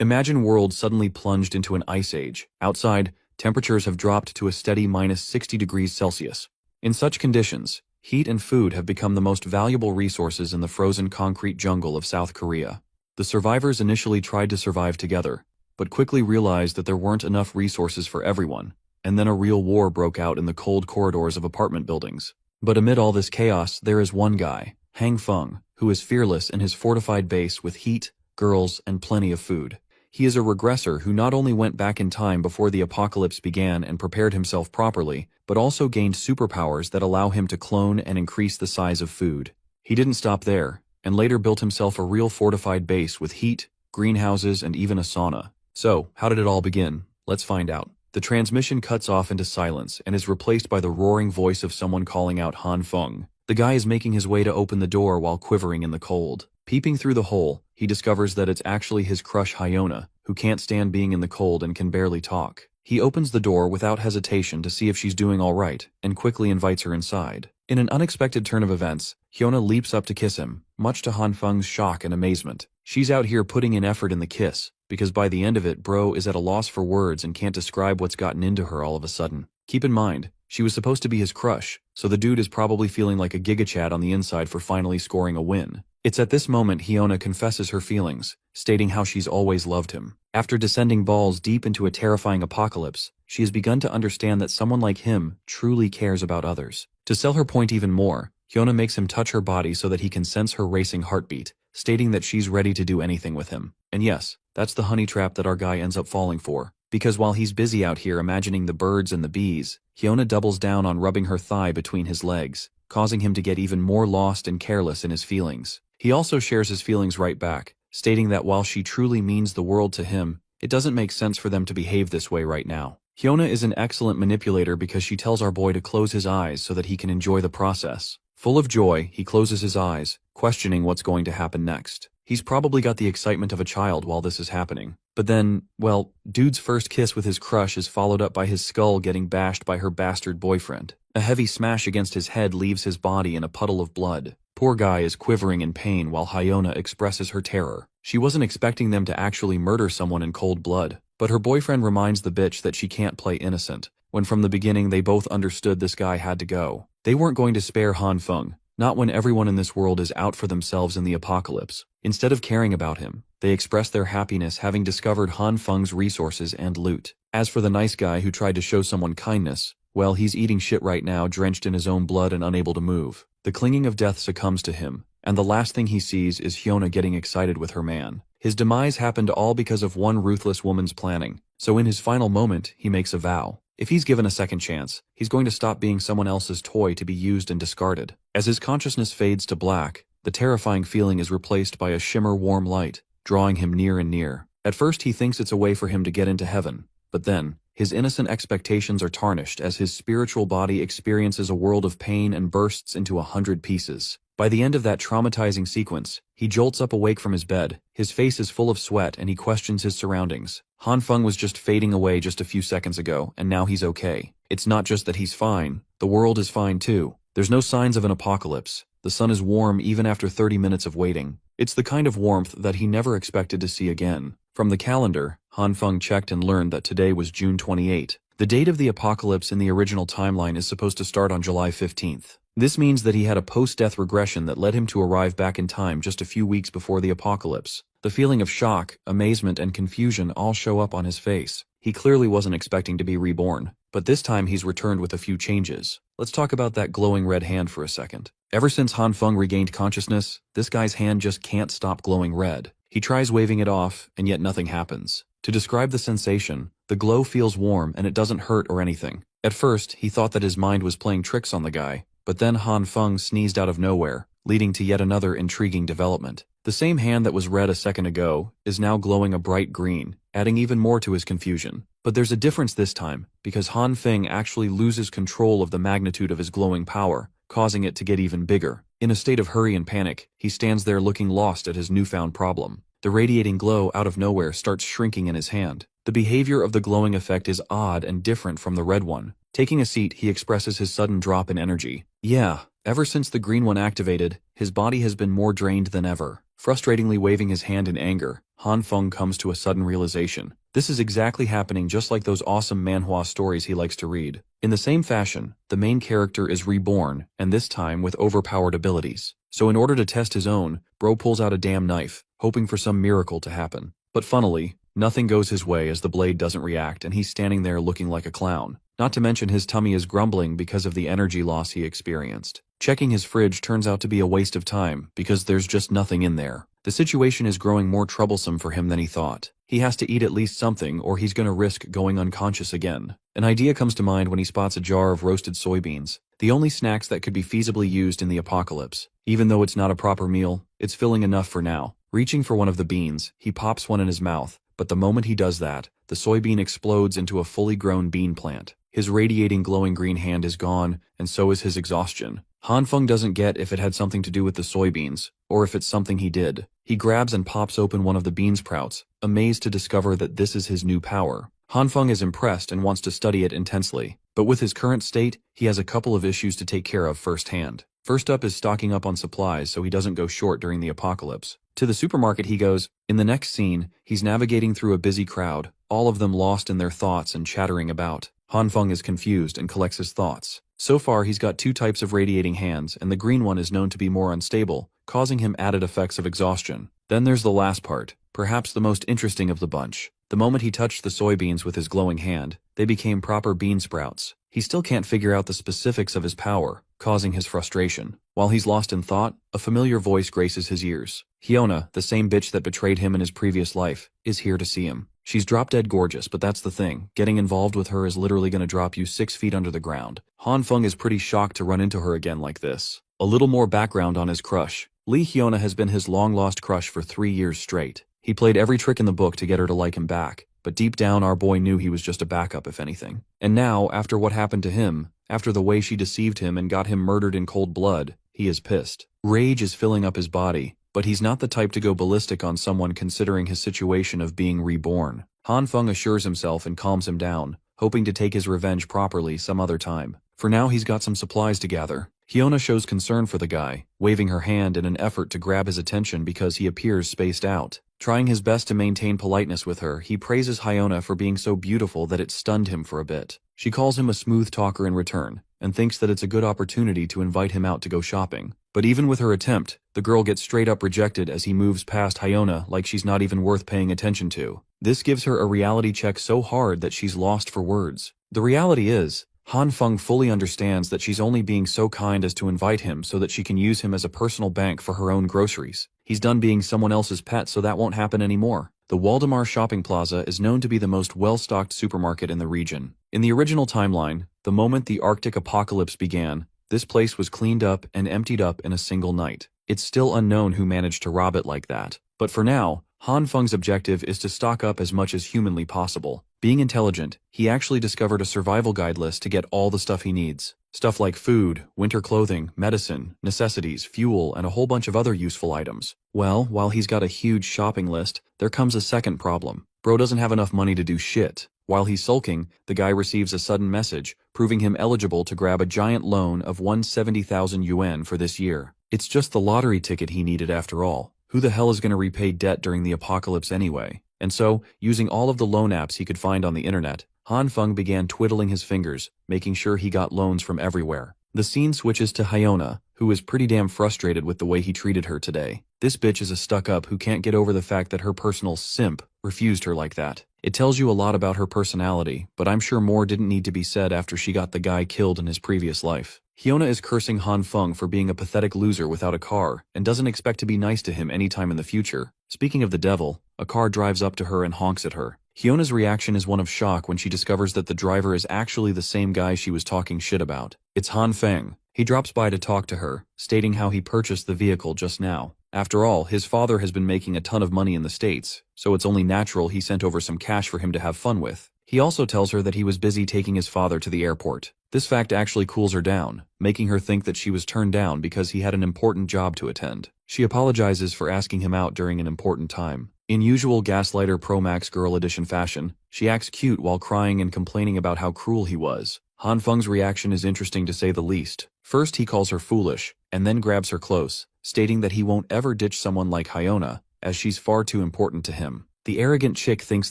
Imagine world suddenly plunged into an ice age. Outside, temperatures have dropped to a steady minus 60 degrees Celsius. In such conditions, heat and food have become the most valuable resources in the frozen concrete jungle of South Korea. The survivors initially tried to survive together, but quickly realized that there weren't enough resources for everyone, and then a real war broke out in the cold corridors of apartment buildings. But amid all this chaos, there is one guy, Han Feng, who is fearless in his fortified base with heat, girls, and plenty of food. He is a regressor who not only went back in time before the apocalypse began and prepared himself properly, but also gained superpowers that allow him to clone and increase the size of food. He didn't stop there, and later built himself a real fortified base with heat, greenhouses, and even a sauna. So, how did it all begin? Let's find out. The transmission cuts off into silence and is replaced by the roaring voice of someone calling out Han Feng. The guy is making his way to open the door while quivering in the cold. Peeping through the hole, he discovers that it's actually his crush Hyona, who can't stand being in the cold and can barely talk. He opens the door without hesitation to see if she's doing all right, and quickly invites her inside. In an unexpected turn of events, Hyona leaps up to kiss him, much to Han Feng's shock and amazement. She's out here putting in effort in the kiss, because by the end of it, bro is at a loss for words and can't describe what's gotten into her all of a sudden. Keep in mind, she was supposed to be his crush, so the dude is probably feeling like a gigachad on the inside for finally scoring a win. It's at this moment Hyona confesses her feelings, stating how she's always loved him. After descending balls deep into a terrifying apocalypse, she has begun to understand that someone like him truly cares about others. To sell her point even more, Hyona makes him touch her body so that he can sense her racing heartbeat, stating that she's ready to do anything with him. And yes, that's the honey trap that our guy ends up falling for. Because while he's busy out here imagining the birds and the bees, Hyona doubles down on rubbing her thigh between his legs, causing him to get even more lost and careless in his feelings. He also shares his feelings right back, stating that while she truly means the world to him, it doesn't make sense for them to behave this way right now. Hyona is an excellent manipulator because she tells our boy to close his eyes so that he can enjoy the process. Full of joy, he closes his eyes, questioning what's going to happen next. He's probably got the excitement of a child while this is happening. But then, well, dude's first kiss with his crush is followed up by his skull getting bashed by her bastard boyfriend. A heavy smash against his head leaves his body in a puddle of blood. Poor guy is quivering in pain while Hyona expresses her terror. She wasn't expecting them to actually murder someone in cold blood, but her boyfriend reminds the bitch that she can't play innocent, when from the beginning they both understood this guy had to go. They weren't going to spare Han Feng, not when everyone in this world is out for themselves in the apocalypse. Instead of caring about him, they express their happiness having discovered Han Feng's resources and loot. As for the nice guy who tried to show someone kindness, well, he's eating shit right now, drenched in his own blood and unable to move. The clinging of death succumbs to him, and the last thing he sees is Hyona getting excited with her man. His demise happened all because of one ruthless woman's planning, so in his final moment, he makes a vow. If he's given a second chance, he's going to stop being someone else's toy to be used and discarded. As his consciousness fades to black, the terrifying feeling is replaced by a shimmer warm light, drawing him near and near. At first he thinks it's a way for him to get into heaven, but then, his innocent expectations are tarnished as his spiritual body experiences a world of pain and bursts into 100 pieces. By the end of that traumatizing sequence, he jolts up awake from his bed, his face is full of sweat and he questions his surroundings. Han Feng was just fading away just a few seconds ago, and now he's okay. It's not just that he's fine, the world is fine too. There's no signs of an apocalypse. The sun is warm even after 30 minutes of waiting. It's the kind of warmth that he never expected to see again. From the calendar, Han Feng checked and learned that today was June 28. The date of the apocalypse in the original timeline is supposed to start on July 15th. This means that he had a post-death regression that led him to arrive back in time just a few weeks before the apocalypse. The feeling of shock, amazement, and confusion all show up on his face. He clearly wasn't expecting to be reborn, but this time he's returned with a few changes. Let's talk about that glowing red hand for a second. Ever since Han Feng regained consciousness, this guy's hand just can't stop glowing red. He tries waving it off, and yet nothing happens. To describe the sensation, the glow feels warm and it doesn't hurt or anything. At first, he thought that his mind was playing tricks on the guy, but then Han Feng sneezed out of nowhere, leading to yet another intriguing development. The same hand that was red a second ago is now glowing a bright green, adding even more to his confusion. But there's a difference this time, because Han Feng actually loses control of the magnitude of his glowing power, causing it to get even bigger. In a state of hurry and panic, he stands there looking lost at his newfound problem. The radiating glow out of nowhere starts shrinking in his hand. The behavior of the glowing effect is odd and different from the red one. Taking a seat, he expresses his sudden drop in energy. Yeah, ever since the green one activated, his body has been more drained than ever. Frustratingly waving his hand in anger, Han Feng comes to a sudden realization. This is exactly happening just like those awesome manhwa stories he likes to read. In the same fashion, the main character is reborn, and this time with overpowered abilities. So in order to test his own, bro pulls out a damn knife, hoping for some miracle to happen. But funnily, nothing goes his way as the blade doesn't react and he's standing there looking like a clown. Not to mention his tummy is grumbling because of the energy loss he experienced. Checking his fridge turns out to be a waste of time because there's just nothing in there. The situation is growing more troublesome for him than he thought. He has to eat at least something or he's gonna risk going unconscious again. An idea comes to mind when he spots a jar of roasted soybeans, the only snacks that could be feasibly used in the apocalypse. Even though it's not a proper meal, it's filling enough for now. Reaching for one of the beans, he pops one in his mouth, but the moment he does that, the soybean explodes into a fully grown bean plant. His radiating glowing green hand is gone, and so is his exhaustion. Han Feng doesn't get if it had something to do with the soybeans, or if it's something he did. He grabs and pops open one of the bean sprouts, amazed to discover that this is his new power. Han Feng is impressed and wants to study it intensely, but with his current state, he has a couple of issues to take care of firsthand. First up is stocking up on supplies so he doesn't go short during the apocalypse. To the supermarket he goes. In the next scene, he's navigating through a busy crowd, all of them lost in their thoughts and chattering about. Han Feng is confused and collects his thoughts. So far he's got two types of radiating hands, and the green one is known to be more unstable, causing him added effects of exhaustion. Then there's the last part, perhaps the most interesting of the bunch. The moment he touched the soybeans with his glowing hand, they became proper bean sprouts. He still can't figure out the specifics of his power, causing his frustration. While he's lost in thought, a familiar voice graces his ears. Hyona, the same bitch that betrayed him in his previous life, is here to see him. She's drop-dead gorgeous, but that's the thing. Getting involved with her is literally gonna drop you 6 feet under the ground. Han Feng is pretty shocked to run into her again like this. A little more background on his crush. Lee Hyona has been his long-lost crush for 3 years straight. He played every trick in the book to get her to like him back, but deep down our boy knew he was just a backup if anything. And now, after what happened to him, after the way she deceived him and got him murdered in cold blood, he is pissed. Rage is filling up his body, but he's not the type to go ballistic on someone considering his situation of being reborn. Han Feng assures himself and calms him down, hoping to take his revenge properly some other time. For now he's got some supplies to gather. Hyona shows concern for the guy, waving her hand in an effort to grab his attention because he appears spaced out. Trying his best to maintain politeness with her, he praises Hyona for being so beautiful that it stunned him for a bit. She calls him a smooth talker in return, and thinks that it's a good opportunity to invite him out to go shopping. But even with her attempt, the girl gets straight up rejected as he moves past Hyona like she's not even worth paying attention to. This gives her a reality check so hard that she's lost for words. The reality is, Han Feng fully understands that she's only being so kind as to invite him so that she can use him as a personal bank for her own groceries. He's done being someone else's pet, so that won't happen anymore. The Waldemar Shopping Plaza is known to be the most well-stocked supermarket in the region. In the original timeline, the moment the Arctic apocalypse began, this place was cleaned up and emptied up in a single night. It's still unknown who managed to rob it like that. But for now, Han Feng's objective is to stock up as much as humanly possible. Being intelligent, he actually discovered a survival guide list to get all the stuff he needs. Stuff like food, winter clothing, medicine, necessities, fuel, and a whole bunch of other useful items. Well, while he's got a huge shopping list, there comes a second problem. Bro doesn't have enough money to do shit. While he's sulking, the guy receives a sudden message, proving him eligible to grab a giant loan of 170,000 yuan for this year. It's just the lottery ticket he needed after all. Who the hell is going to repay debt during the apocalypse anyway? And so, using all of the loan apps he could find on the internet, Han Feng began twiddling his fingers, making sure he got loans from everywhere. The scene switches to Hyona, who is pretty damn frustrated with the way he treated her today. This bitch is a stuck-up who can't get over the fact that her personal simp refused her like that. It tells you a lot about her personality, but I'm sure more didn't need to be said after she got the guy killed in his previous life. Hyona is cursing Han Feng for being a pathetic loser without a car, and doesn't expect to be nice to him anytime in the future. Speaking of the devil, a car drives up to her and honks at her. Hyona's reaction is one of shock when she discovers that the driver is actually the same guy she was talking shit about. It's Han Feng. He drops by to talk to her, stating how he purchased the vehicle just now. After all, his father has been making a ton of money in the States, so it's only natural he sent over some cash for him to have fun with. He also tells her that he was busy taking his father to the airport. This fact actually cools her down, making her think that she was turned down because he had an important job to attend. She apologizes for asking him out during an important time. In usual Gaslighter Pro Max Girl Edition fashion, she acts cute while crying and complaining about how cruel he was. Han Feng's reaction is interesting to say the least. First he calls her foolish, and then grabs her close, stating that he won't ever ditch someone like Hyona, as she's far too important to him. The arrogant chick thinks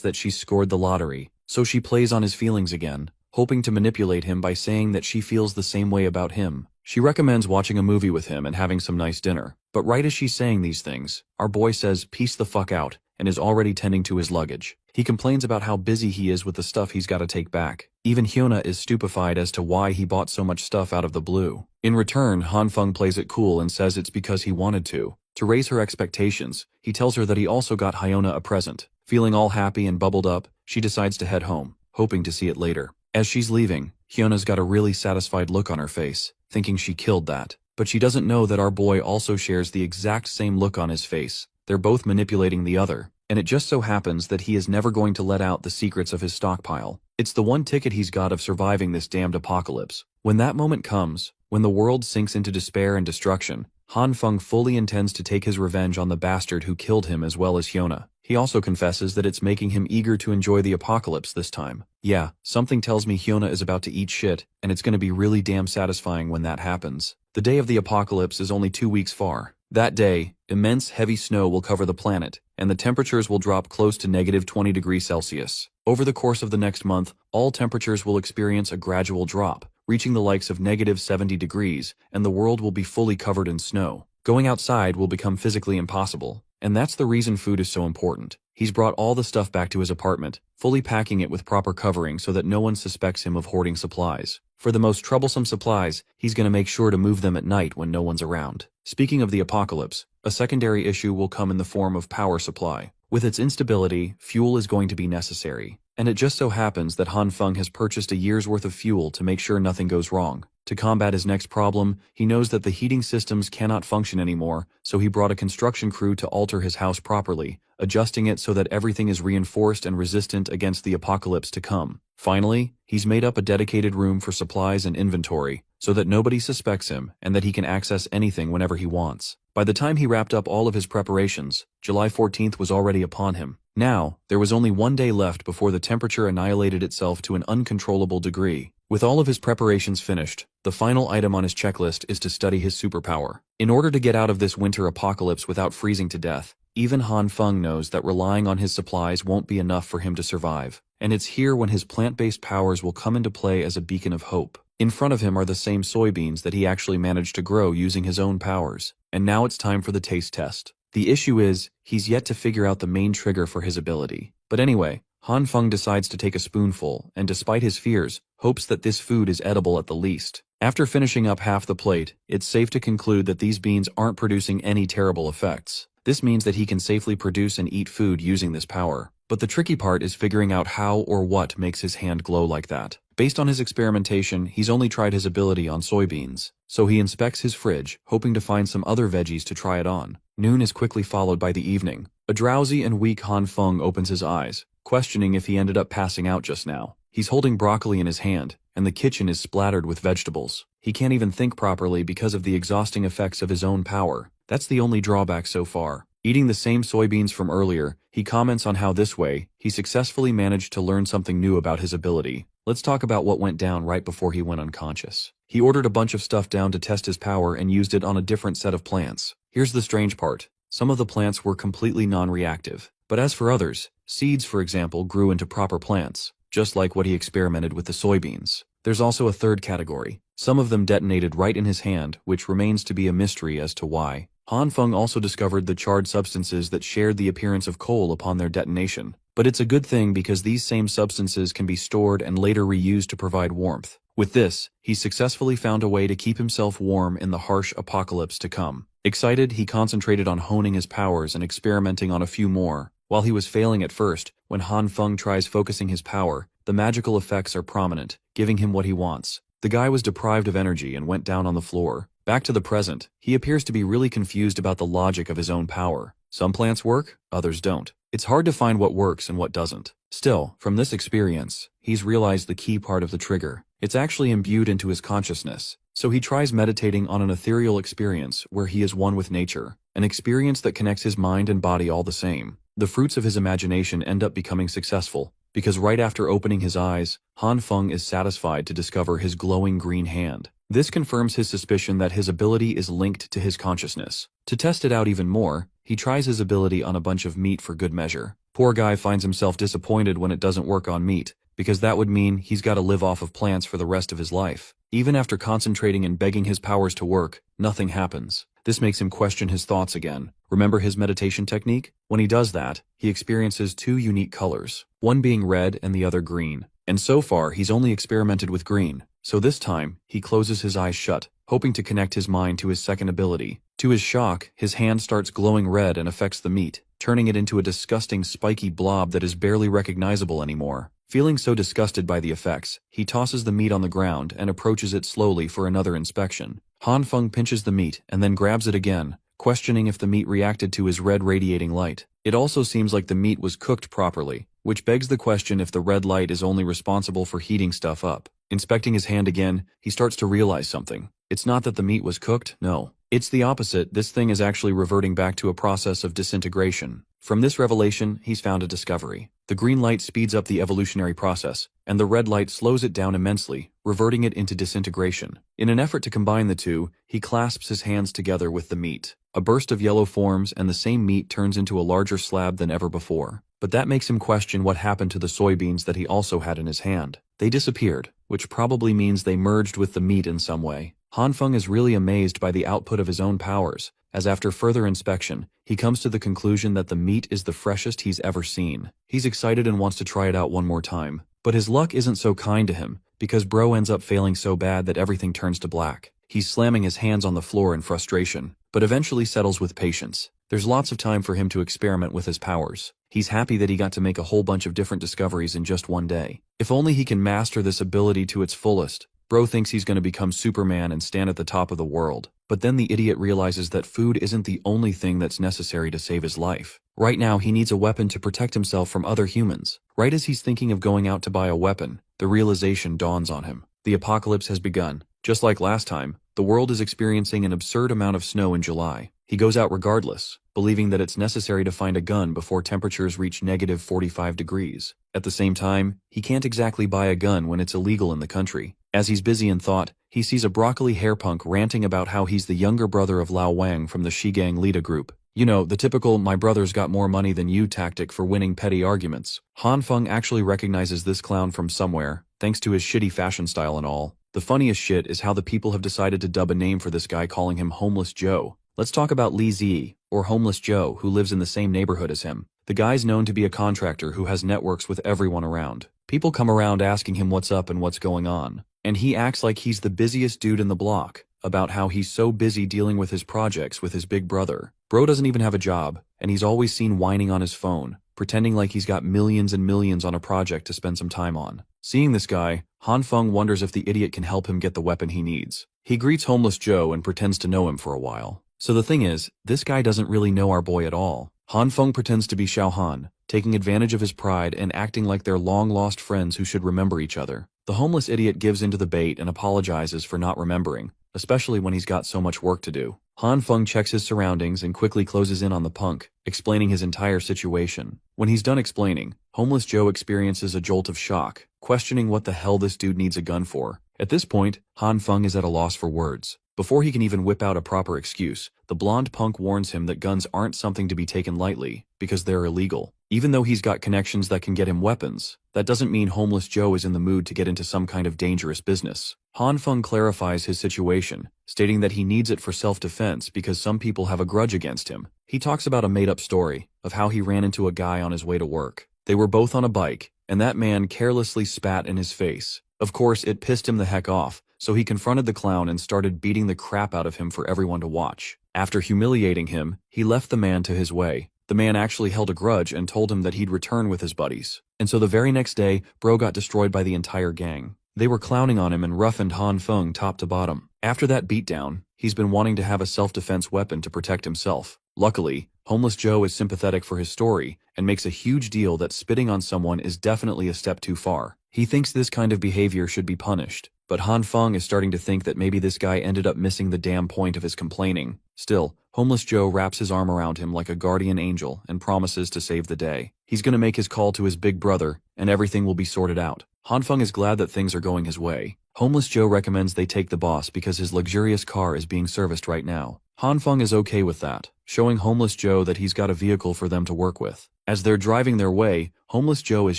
that she's scored the lottery, so she plays on his feelings again, hoping to manipulate him by saying that she feels the same way about him. She recommends watching a movie with him and having some nice dinner. But right as she's saying these things, our boy says peace the fuck out and is already tending to his luggage. He complains about how busy he is with the stuff he's got to take back. Even Hyuna is stupefied as to why he bought so much stuff out of the blue. In return, Hanfeng plays it cool and says it's because he wanted to. To raise her expectations, he tells her that he also got Hyuna a present. Feeling all happy and bubbled up, she decides to head home, hoping to see it later. As she's leaving, Hyuna's got a really satisfied look on her face, thinking she killed that. But she doesn't know that our boy also shares the exact same look on his face. They're both manipulating the other, and it just so happens that he is never going to let out the secrets of his stockpile. It's the one ticket he's got of surviving this damned apocalypse. When that moment comes, when the world sinks into despair and destruction, Hanfeng fully intends to take his revenge on the bastard who killed him as well as Hyuna. He also confesses that it's making him eager to enjoy the apocalypse this time. Yeah, something tells me Hyuna is about to eat shit, and it's gonna be really damn satisfying when that happens. The day of the apocalypse is only 2 weeks far. That day, immense heavy snow will cover the planet, and the temperatures will drop close to -20 degrees Celsius. Over the course of the next month, all temperatures will experience a gradual drop, reaching the likes of -70 degrees, and the world will be fully covered in snow. Going outside will become physically impossible. And that's the reason food is so important. He's brought all the stuff back to his apartment, fully packing it with proper covering so that no one suspects him of hoarding supplies. For the most troublesome supplies, he's gonna make sure to move them at night when no one's around. Speaking of the apocalypse, a secondary issue will come in the form of power supply. With its instability, fuel is going to be necessary. And it just so happens that Hanfeng has purchased a year's worth of fuel to make sure nothing goes wrong. To combat his next problem, he knows that the heating systems cannot function anymore, so he brought a construction crew to alter his house properly, adjusting it so that everything is reinforced and resistant against the apocalypse to come. Finally, he's made up a dedicated room for supplies and inventory, so that nobody suspects him and that he can access anything whenever he wants. By the time he wrapped up all of his preparations, July 14th was already upon him. Now, there was only 1 day left before the temperature annihilated itself to an uncontrollable degree. With all of his preparations finished, the final item on his checklist is to study his superpower. In order to get out of this winter apocalypse without freezing to death, even Hanfeng knows that relying on his supplies won't be enough for him to survive. And it's here when his plant-based powers will come into play as a beacon of hope. In front of him are the same soybeans that he actually managed to grow using his own powers. And now it's time for the taste test. The issue is, he's yet to figure out the main trigger for his ability. But anyway, Hanfeng decides to take a spoonful, and despite his fears, hopes that this food is edible at the least. After finishing up half the plate, it's safe to conclude that these beans aren't producing any terrible effects. This means that he can safely produce and eat food using this power. But the tricky part is figuring out how or what makes his hand glow like that. Based on his experimentation, he's only tried his ability on soybeans. So he inspects his fridge, hoping to find some other veggies to try it on. Noon is quickly followed by the evening. A drowsy and weak Hanfeng opens his eyes, questioning if he ended up passing out just now. He's holding broccoli in his hand, and the kitchen is splattered with vegetables. He can't even think properly because of the exhausting effects of his own power. That's the only drawback so far. Eating the same soybeans from earlier, he comments on how this way, he successfully managed to learn something new about his ability. Let's talk about what went down right before he went unconscious. He ordered a bunch of stuff down to test his power and used it on a different set of plants. Here's the strange part. Some of the plants were completely non-reactive. But as for others, seeds for example grew into proper plants, just like what he experimented with the soybeans. There's also a third category. Some of them detonated right in his hand, which remains to be a mystery as to why. Hanfeng also discovered the charred substances that shared the appearance of coal upon their detonation. But it's a good thing because these same substances can be stored and later reused to provide warmth. With this, he successfully found a way to keep himself warm in the harsh apocalypse to come. Excited, he concentrated on honing his powers and experimenting on a few more. While he was failing at first, when Hanfeng tries focusing his power, the magical effects are prominent, giving him what he wants. The guy was deprived of energy and went down on the floor. Back to the present, he appears to be really confused about the logic of his own power. Some plants work, others don't. It's hard to find what works and what doesn't. Still, from this experience, he's realized the key part of the trigger. It's actually imbued into his consciousness. So he tries meditating on an ethereal experience where he is one with nature, an experience that connects his mind and body all the same. The fruits of his imagination end up becoming successful, because right after opening his eyes, Hanfeng is satisfied to discover his glowing green hand. This confirms his suspicion that his ability is linked to his consciousness. To test it out even more, he tries his ability on a bunch of meat for good measure. Poor guy finds himself disappointed when it doesn't work on meat, because that would mean he's got to live off of plants for the rest of his life. Even after concentrating and begging his powers to work, nothing happens. This makes him question his thoughts again. Remember his meditation technique? When he does that, he experiences two unique colors, one being red and the other green. And so far, he's only experimented with green. So this time, he closes his eyes shut, hoping to connect his mind to his second ability. To his shock, his hand starts glowing red and affects the meat, turning it into a disgusting spiky blob that is barely recognizable anymore. Feeling so disgusted by the effects, he tosses the meat on the ground and approaches it slowly for another inspection. Han Feng pinches the meat and then grabs it again, questioning if the meat reacted to his red radiating light. It also seems like the meat was cooked properly, which begs the question if the red light is only responsible for heating stuff up. Inspecting his hand again, he starts to realize something. It's not that the meat was cooked, no. It's the opposite. This thing is actually reverting back to a process of disintegration. From this revelation, he's found a discovery. The green light speeds up the evolutionary process, and the red light slows it down immensely, reverting it into disintegration. In an effort to combine the two, he clasps his hands together with the meat. A burst of yellow forms and the same meat turns into a larger slab than ever before. But that makes him question what happened to the soybeans that he also had in his hand. They disappeared, which probably means they merged with the meat in some way. Han Feng is really amazed by the output of his own powers, as after further inspection, he comes to the conclusion that the meat is the freshest he's ever seen. He's excited and wants to try it out one more time. But his luck isn't so kind to him, because bro ends up failing so bad that everything turns to black. He's slamming his hands on the floor in frustration, but eventually settles with patience. There's lots of time for him to experiment with his powers. He's happy that he got to make a whole bunch of different discoveries in just one day. If only he can master this ability to its fullest. Bro thinks he's going to become Superman and stand at the top of the world. But then the idiot realizes that food isn't the only thing that's necessary to save his life. Right now, he needs a weapon to protect himself from other humans. Right as he's thinking of going out to buy a weapon, the realization dawns on him. The apocalypse has begun. Just like last time, the world is experiencing an absurd amount of snow in July. He goes out regardless, believing that it's necessary to find a gun before temperatures reach negative 45 degrees. At the same time, he can't exactly buy a gun when it's illegal in the country. As he's busy in thought, he sees a broccoli hairpunk ranting about how he's the younger brother of Lao Wang from the Shigang Lida group. You know, the typical "my brother's got more money than you" tactic for winning petty arguments. Han Feng actually recognizes this clown from somewhere, thanks to his shitty fashion style and all. The funniest shit is how the people have decided to dub a name for this guy, calling him Homeless Joe. Let's talk about Li Zi, or Homeless Joe, who lives in the same neighborhood as him. The guy's known to be a contractor who has networks with everyone around. People come around asking him what's up and what's going on. And he acts like he's the busiest dude in the block, about how he's so busy dealing with his projects with his big brother. Bro doesn't even have a job, and he's always seen whining on his phone, pretending like he's got millions and millions on a project to spend some time on. Seeing this guy, Han Feng wonders if the idiot can help him get the weapon he needs. He greets Homeless Joe and pretends to know him for a while. So the thing is, this guy doesn't really know our boy at all. Han Feng pretends to be Xiao Han, taking advantage of his pride and acting like they're long-lost friends who should remember each other. The homeless idiot gives into the bait and apologizes for not remembering, especially when he's got so much work to do. Han Feng checks his surroundings and quickly closes in on the punk, explaining his entire situation. When he's done explaining, Homeless Joe experiences a jolt of shock, questioning what the hell this dude needs a gun for. At this point, Han Feng is at a loss for words. Before he can even whip out a proper excuse, the blonde punk warns him that guns aren't something to be taken lightly, because they're illegal. Even though he's got connections that can get him weapons, that doesn't mean Homeless Joe is in the mood to get into some kind of dangerous business. Han Feng clarifies his situation, stating that he needs it for self-defense because some people have a grudge against him. He talks about a made-up story of how he ran into a guy on his way to work. They were both on a bike, and that man carelessly spat in his face. Of course, it pissed him the heck off, so he confronted the clown and started beating the crap out of him for everyone to watch. After humiliating him, he left the man to his way. The man actually held a grudge and told him that he'd return with his buddies. And so the very next day, Bro got destroyed by the entire gang. They were clowning on him and roughened Han Feng top to bottom. After that beatdown, he's been wanting to have a self-defense weapon to protect himself. Luckily, Homeless Joe is sympathetic for his story and makes a huge deal that spitting on someone is definitely a step too far. He thinks this kind of behavior should be punished, but Han Feng is starting to think that maybe this guy ended up missing the damn point of his complaining. Still, Homeless Joe wraps his arm around him like a guardian angel and promises to save the day. He's gonna make his call to his big brother, and everything will be sorted out. Hanfeng is glad that things are going his way. Homeless Joe recommends they take the boss because his luxurious car is being serviced right now. Hanfeng is okay with that, showing Homeless Joe that he's got a vehicle for them to work with. As they're driving their way, Homeless Joe is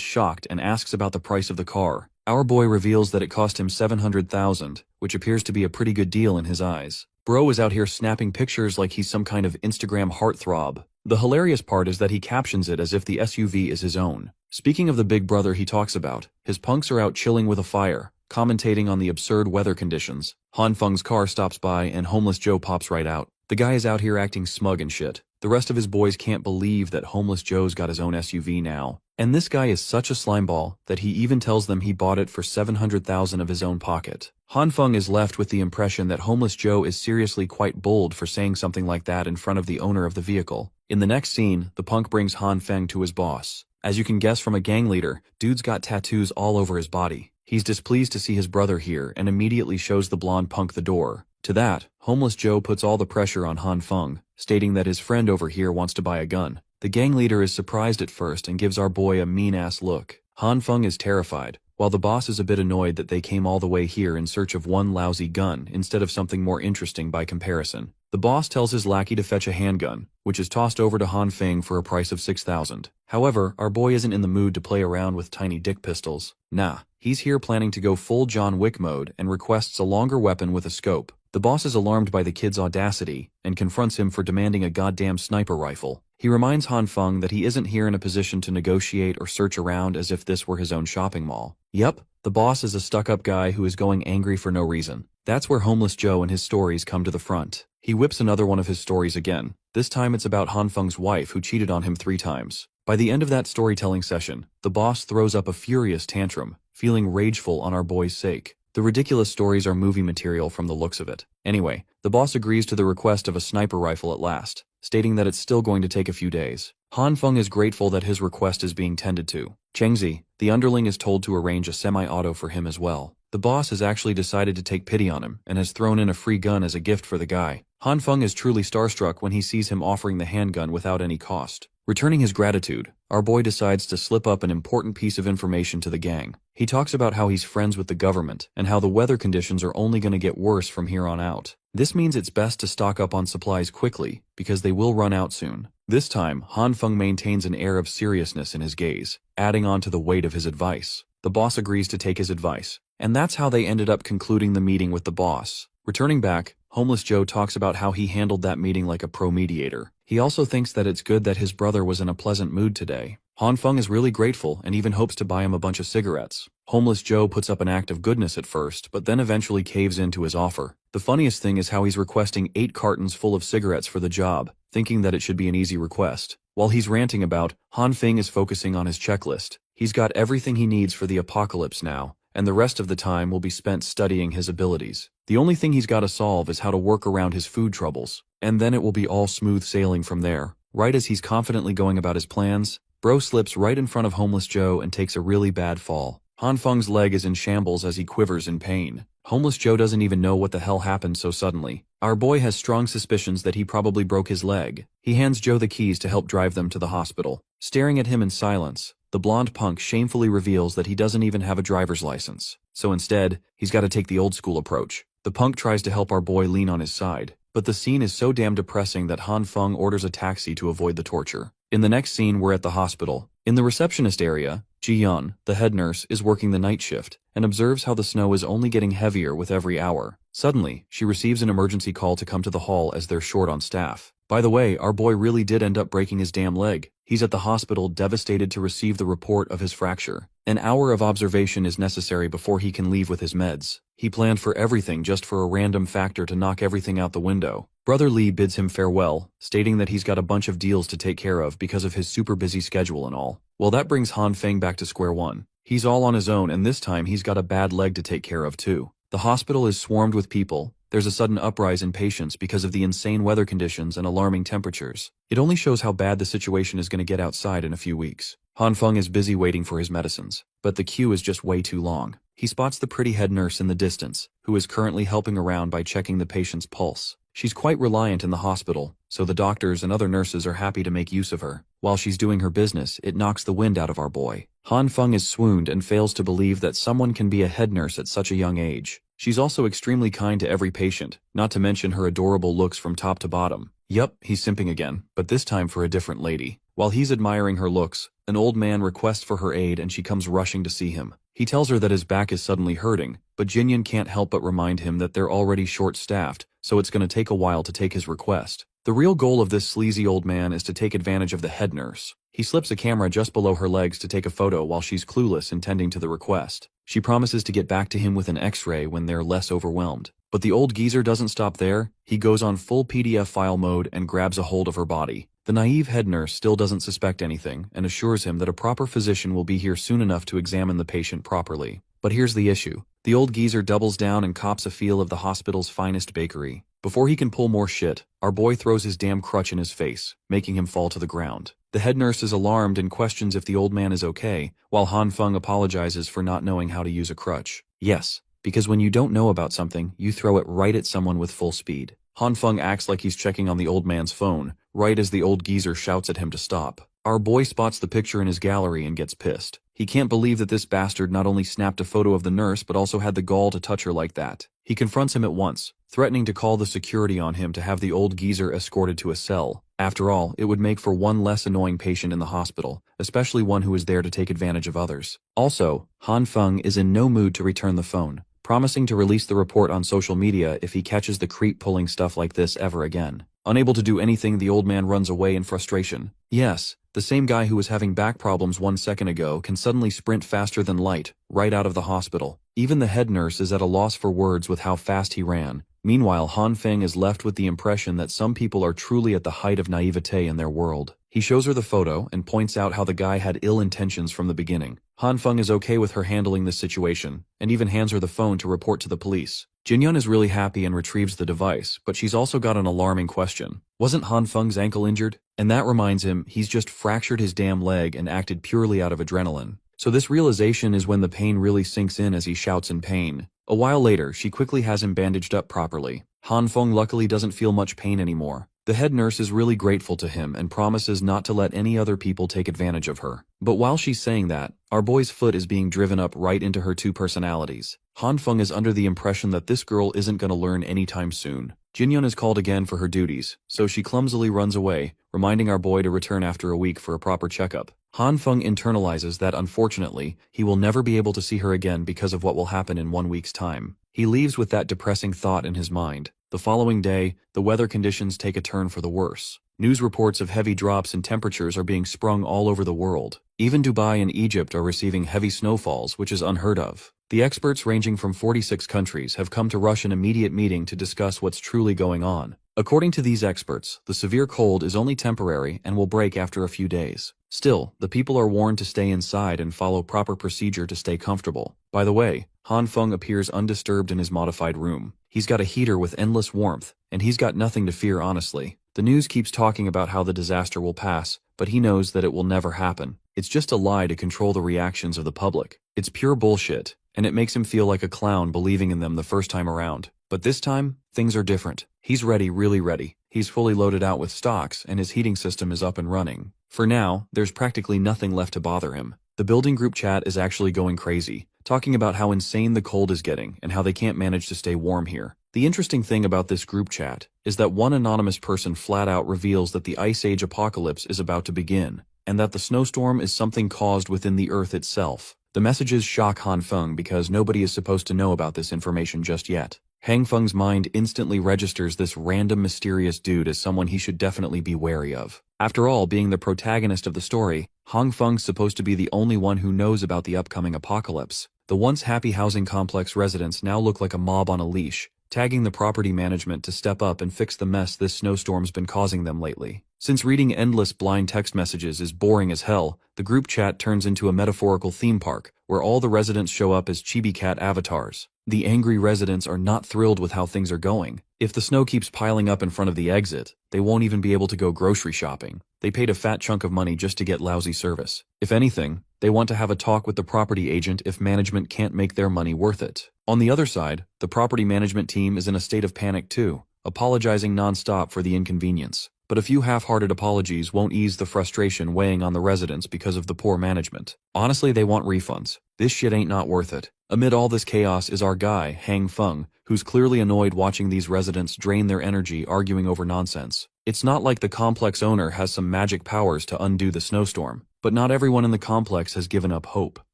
shocked and asks about the price of the car. Our boy reveals that it cost him $700,000, which appears to be a pretty good deal in his eyes. Bro is out here snapping pictures like he's some kind of Instagram heartthrob. The hilarious part is that he captions it as if the SUV is his own. Speaking of the big brother he talks about, his punks are out chilling with a fire, commentating on the absurd weather conditions. Hanfeng's car stops by and Homeless Joe pops right out. The guy is out here acting smug and shit. The rest of his boys can't believe that Homeless Joe's got his own SUV now. And this guy is such a slimeball that he even tells them he bought it for $700,000 of his own pocket. Hanfeng is left with the impression that Homeless Joe is seriously quite bold for saying something like that in front of the owner of the vehicle. In the next scene, the punk brings Hanfeng to his boss. As you can guess from a gang leader, dude's got tattoos all over his body. He's displeased to see his brother here and immediately shows the blonde punk the door. To that, Homeless Joe puts all the pressure on Hanfeng, stating that his friend over here wants to buy a gun. The gang leader is surprised at first and gives our boy a mean-ass look. Hanfeng is terrified, while the boss is a bit annoyed that they came all the way here in search of one lousy gun instead of something more interesting by comparison. The boss tells his lackey to fetch a handgun, which is tossed over to Hanfeng for a price of $6,000. However, our boy isn't in the mood to play around with tiny dick pistols. Nah, he's here planning to go full John Wick mode and requests a longer weapon with a scope. The boss is alarmed by the kid's audacity and confronts him for demanding a goddamn sniper rifle. He reminds Hanfeng that he isn't here in a position to negotiate or search around as if this were his own shopping mall. Yep, the boss is a stuck-up guy who is going angry for no reason. That's where Homeless Joe and his stories come to the front. He whips another one of his stories again. This time it's about Hanfeng's wife who cheated on him 3 times. By the end of that storytelling session, the boss throws up a furious tantrum, feeling rageful on our boy's sake. The ridiculous stories are movie material from the looks of it. Anyway, the boss agrees to the request of a sniper rifle at last, stating that it's still going to take a few days. Hanfeng is grateful that his request is being tended to. Chengzi, the underling, is told to arrange a semi-auto for him as well. The boss has actually decided to take pity on him and has thrown in a free gun as a gift for the guy. Hanfeng is truly starstruck when he sees him offering the handgun without any cost. Returning his gratitude, our boy decides to slip up an important piece of information to the gang. He talks about how he's friends with the government and how the weather conditions are only going to get worse from here on out. This means it's best to stock up on supplies quickly because they will run out soon. This time, Hanfeng maintains an air of seriousness in his gaze, adding on to the weight of his advice. The boss agrees to take his advice, and that's how they ended up concluding the meeting with the boss. Returning back, Homeless Joe talks about how he handled that meeting like a pro mediator. He also thinks that it's good that his brother was in a pleasant mood today. Hanfeng is really grateful and even hopes to buy him a bunch of cigarettes. Homeless Joe puts up an act of goodness at first, but then eventually caves into his offer. The funniest thing is how he's requesting 8 cartons full of cigarettes for the job, thinking that it should be an easy request. While he's ranting about, Hanfeng is focusing on his checklist. He's got everything he needs for the apocalypse now, and the rest of the time will be spent studying his abilities. The only thing he's got to solve is how to work around his food troubles, and then it will be all smooth sailing from there. Right as he's confidently going about his plans, Bro slips right in front of Homeless Joe and takes a really bad fall. Hanfeng's leg is in shambles as he quivers in pain. Homeless Joe doesn't even know what the hell happened so suddenly. Our boy has strong suspicions that he probably broke his leg. He hands Joe the keys to help drive them to the hospital. Staring at him in silence, the blonde punk shamefully reveals that he doesn't even have a driver's license. So instead, he's got to take the old school approach. The punk tries to help our boy lean on his side, but the scene is so damn depressing that Hanfeng orders a taxi to avoid the torture. In the next scene, we're at the hospital. In the receptionist area, Ji-Yun, the head nurse, is working the night shift and observes how the snow is only getting heavier with every hour. Suddenly, she receives an emergency call to come to the hall as they're short on staff. By the way, our boy really did end up breaking his damn leg. He's at the hospital devastated to receive the report of his fracture. An hour of observation is necessary before he can leave with his meds. He planned for everything just for a random factor to knock everything out the window. Brother Lee bids him farewell, stating that he's got a bunch of deals to take care of because of his super busy schedule and all. Well, that brings Hanfeng back to square one. He's all on his own, and this time he's got a bad leg to take care of too. The hospital is swarmed with people. There's a sudden uprise in patients because of the insane weather conditions and alarming temperatures. It only shows how bad the situation is going to get outside in a few weeks. Hanfeng is busy waiting for his medicines, but the queue is just way too long. He spots the pretty head nurse in the distance, who is currently helping around by checking the patient's pulse. She's quite reliant in the hospital, so the doctors and other nurses are happy to make use of her. While she's doing her business, it knocks the wind out of our boy. Han Feng is swooned and fails to believe that someone can be a head nurse at such a young age. She's also extremely kind to every patient, not to mention her adorable looks from top to bottom. Yup, he's simping again, but this time for a different lady. While he's admiring her looks, an old man requests for her aid and she comes rushing to see him. He tells her that his back is suddenly hurting, but Jinyan can't help but remind him that they're already short-staffed, so it's going to take a while to take his request. The real goal of this sleazy old man is to take advantage of the head nurse. He slips a camera just below her legs to take a photo while she's clueless and tending to the request. She promises to get back to him with an X-ray when they're less overwhelmed. But the old geezer doesn't stop there. He goes on full PDF file mode and grabs a hold of her body. The naive head nurse still doesn't suspect anything and assures him that a proper physician will be here soon enough to examine the patient properly. But here's the issue. The old geezer doubles down and cops a feel of the hospital's finest bakery. Before he can pull more shit, our boy throws his damn crutch in his face, making him fall to the ground. The head nurse is alarmed and questions if the old man is okay, while Han Feng apologizes for not knowing how to use a crutch. Yes, because when you don't know about something, you throw it right at someone with full speed. Han Feng acts like he's checking on the old man's phone, right as the old geezer shouts at him to stop. Our boy spots the picture in his gallery and gets pissed. He can't believe that this bastard not only snapped a photo of the nurse but also had the gall to touch her like that. He confronts him at once, threatening to call the security on him to have the old geezer escorted to a cell. After all, it would make for one less annoying patient in the hospital, especially one who is there to take advantage of others. Also, Han Feng is in no mood to return the phone, promising to release the report on social media if he catches the creep pulling stuff like this ever again. Unable to do anything, the old man runs away in frustration. Yes, the same guy who was having back problems 1 second ago can suddenly sprint faster than light, right out of the hospital. Even the head nurse is at a loss for words with how fast he ran. Meanwhile, Han Feng is left with the impression that some people are truly at the height of naivete in their world. He shows her the photo and points out how the guy had ill intentions from the beginning. Han Feng is okay with her handling this situation, and even hands her the phone to report to the police. Jinyan is really happy and retrieves the device, but she's also got an alarming question. Wasn't Han Feng's ankle injured? And that reminds him he's just fractured his damn leg and acted purely out of adrenaline. So this realization is when the pain really sinks in as he shouts in pain. A while later, she quickly has him bandaged up properly. Han Feng luckily doesn't feel much pain anymore. The head nurse is really grateful to him and promises not to let any other people take advantage of her. But while she's saying that, our boy's foot is being driven up right into her two personalities. Han Feng is under the impression that this girl isn't going to learn anytime soon. Jinyan is called again for her duties, so she clumsily runs away, reminding our boy to return after a week for a proper checkup. Han Feng internalizes that unfortunately, he will never be able to see her again because of what will happen in 1 week's time. He leaves with that depressing thought in his mind. The following day, the weather conditions take a turn for the worse. News reports of heavy drops in temperatures are being sprung all over the world. Even Dubai and Egypt are receiving heavy snowfalls, which is unheard of. The experts ranging from 46 countries have come to rush an immediate meeting to discuss what's truly going on. According to these experts, the severe cold is only temporary and will break after a few days. Still, the people are warned to stay inside and follow proper procedure to stay comfortable. By the way, Han Feng appears undisturbed in his modified room. He's got a heater with endless warmth, and he's got nothing to fear honestly. The news keeps talking about how the disaster will pass, but he knows that it will never happen. It's just a lie to control the reactions of the public. It's pure bullshit, and it makes him feel like a clown believing in them the first time around. But this time, things are different. He's ready, really ready. He's fully loaded out with stocks, and his heating system is up and running. For now, there's practically nothing left to bother him. The building group chat is actually going crazy, talking about how insane the cold is getting and how they can't manage to stay warm here. The interesting thing about this group chat is that one anonymous person flat out reveals that the Ice Age apocalypse is about to begin, and that the snowstorm is something caused within the Earth itself. The messages shock Han Feng because nobody is supposed to know about this information just yet. Han Feng's mind instantly registers this random mysterious dude as someone he should definitely be wary of. After all, being the protagonist of the story, Han Feng's supposed to be the only one who knows about the upcoming apocalypse. The once happy housing complex residents now look like a mob on a leash, tagging the property management to step up and fix the mess this snowstorm's been causing them lately. Since reading endless blind text messages is boring as hell, the group chat turns into a metaphorical theme park, where all the residents show up as chibi cat avatars. The angry residents are not thrilled with how things are going. If the snow keeps piling up in front of the exit, they won't even be able to go grocery shopping. They paid a fat chunk of money just to get lousy service. If anything, they want to have a talk with the property agent if management can't make their money worth it. On the other side, the property management team is in a state of panic too. apologizing non-stop for the inconvenience. But a few half-hearted apologies won't ease the frustration weighing on the residents because of the poor management. Honestly, they want refunds. This shit ain't not worth it. Amid all this chaos is our guy, Hang Feng, who's clearly annoyed watching these residents drain their energy arguing over nonsense. It's not like the complex owner has some magic powers to undo the snowstorm, but not everyone in the complex has given up hope.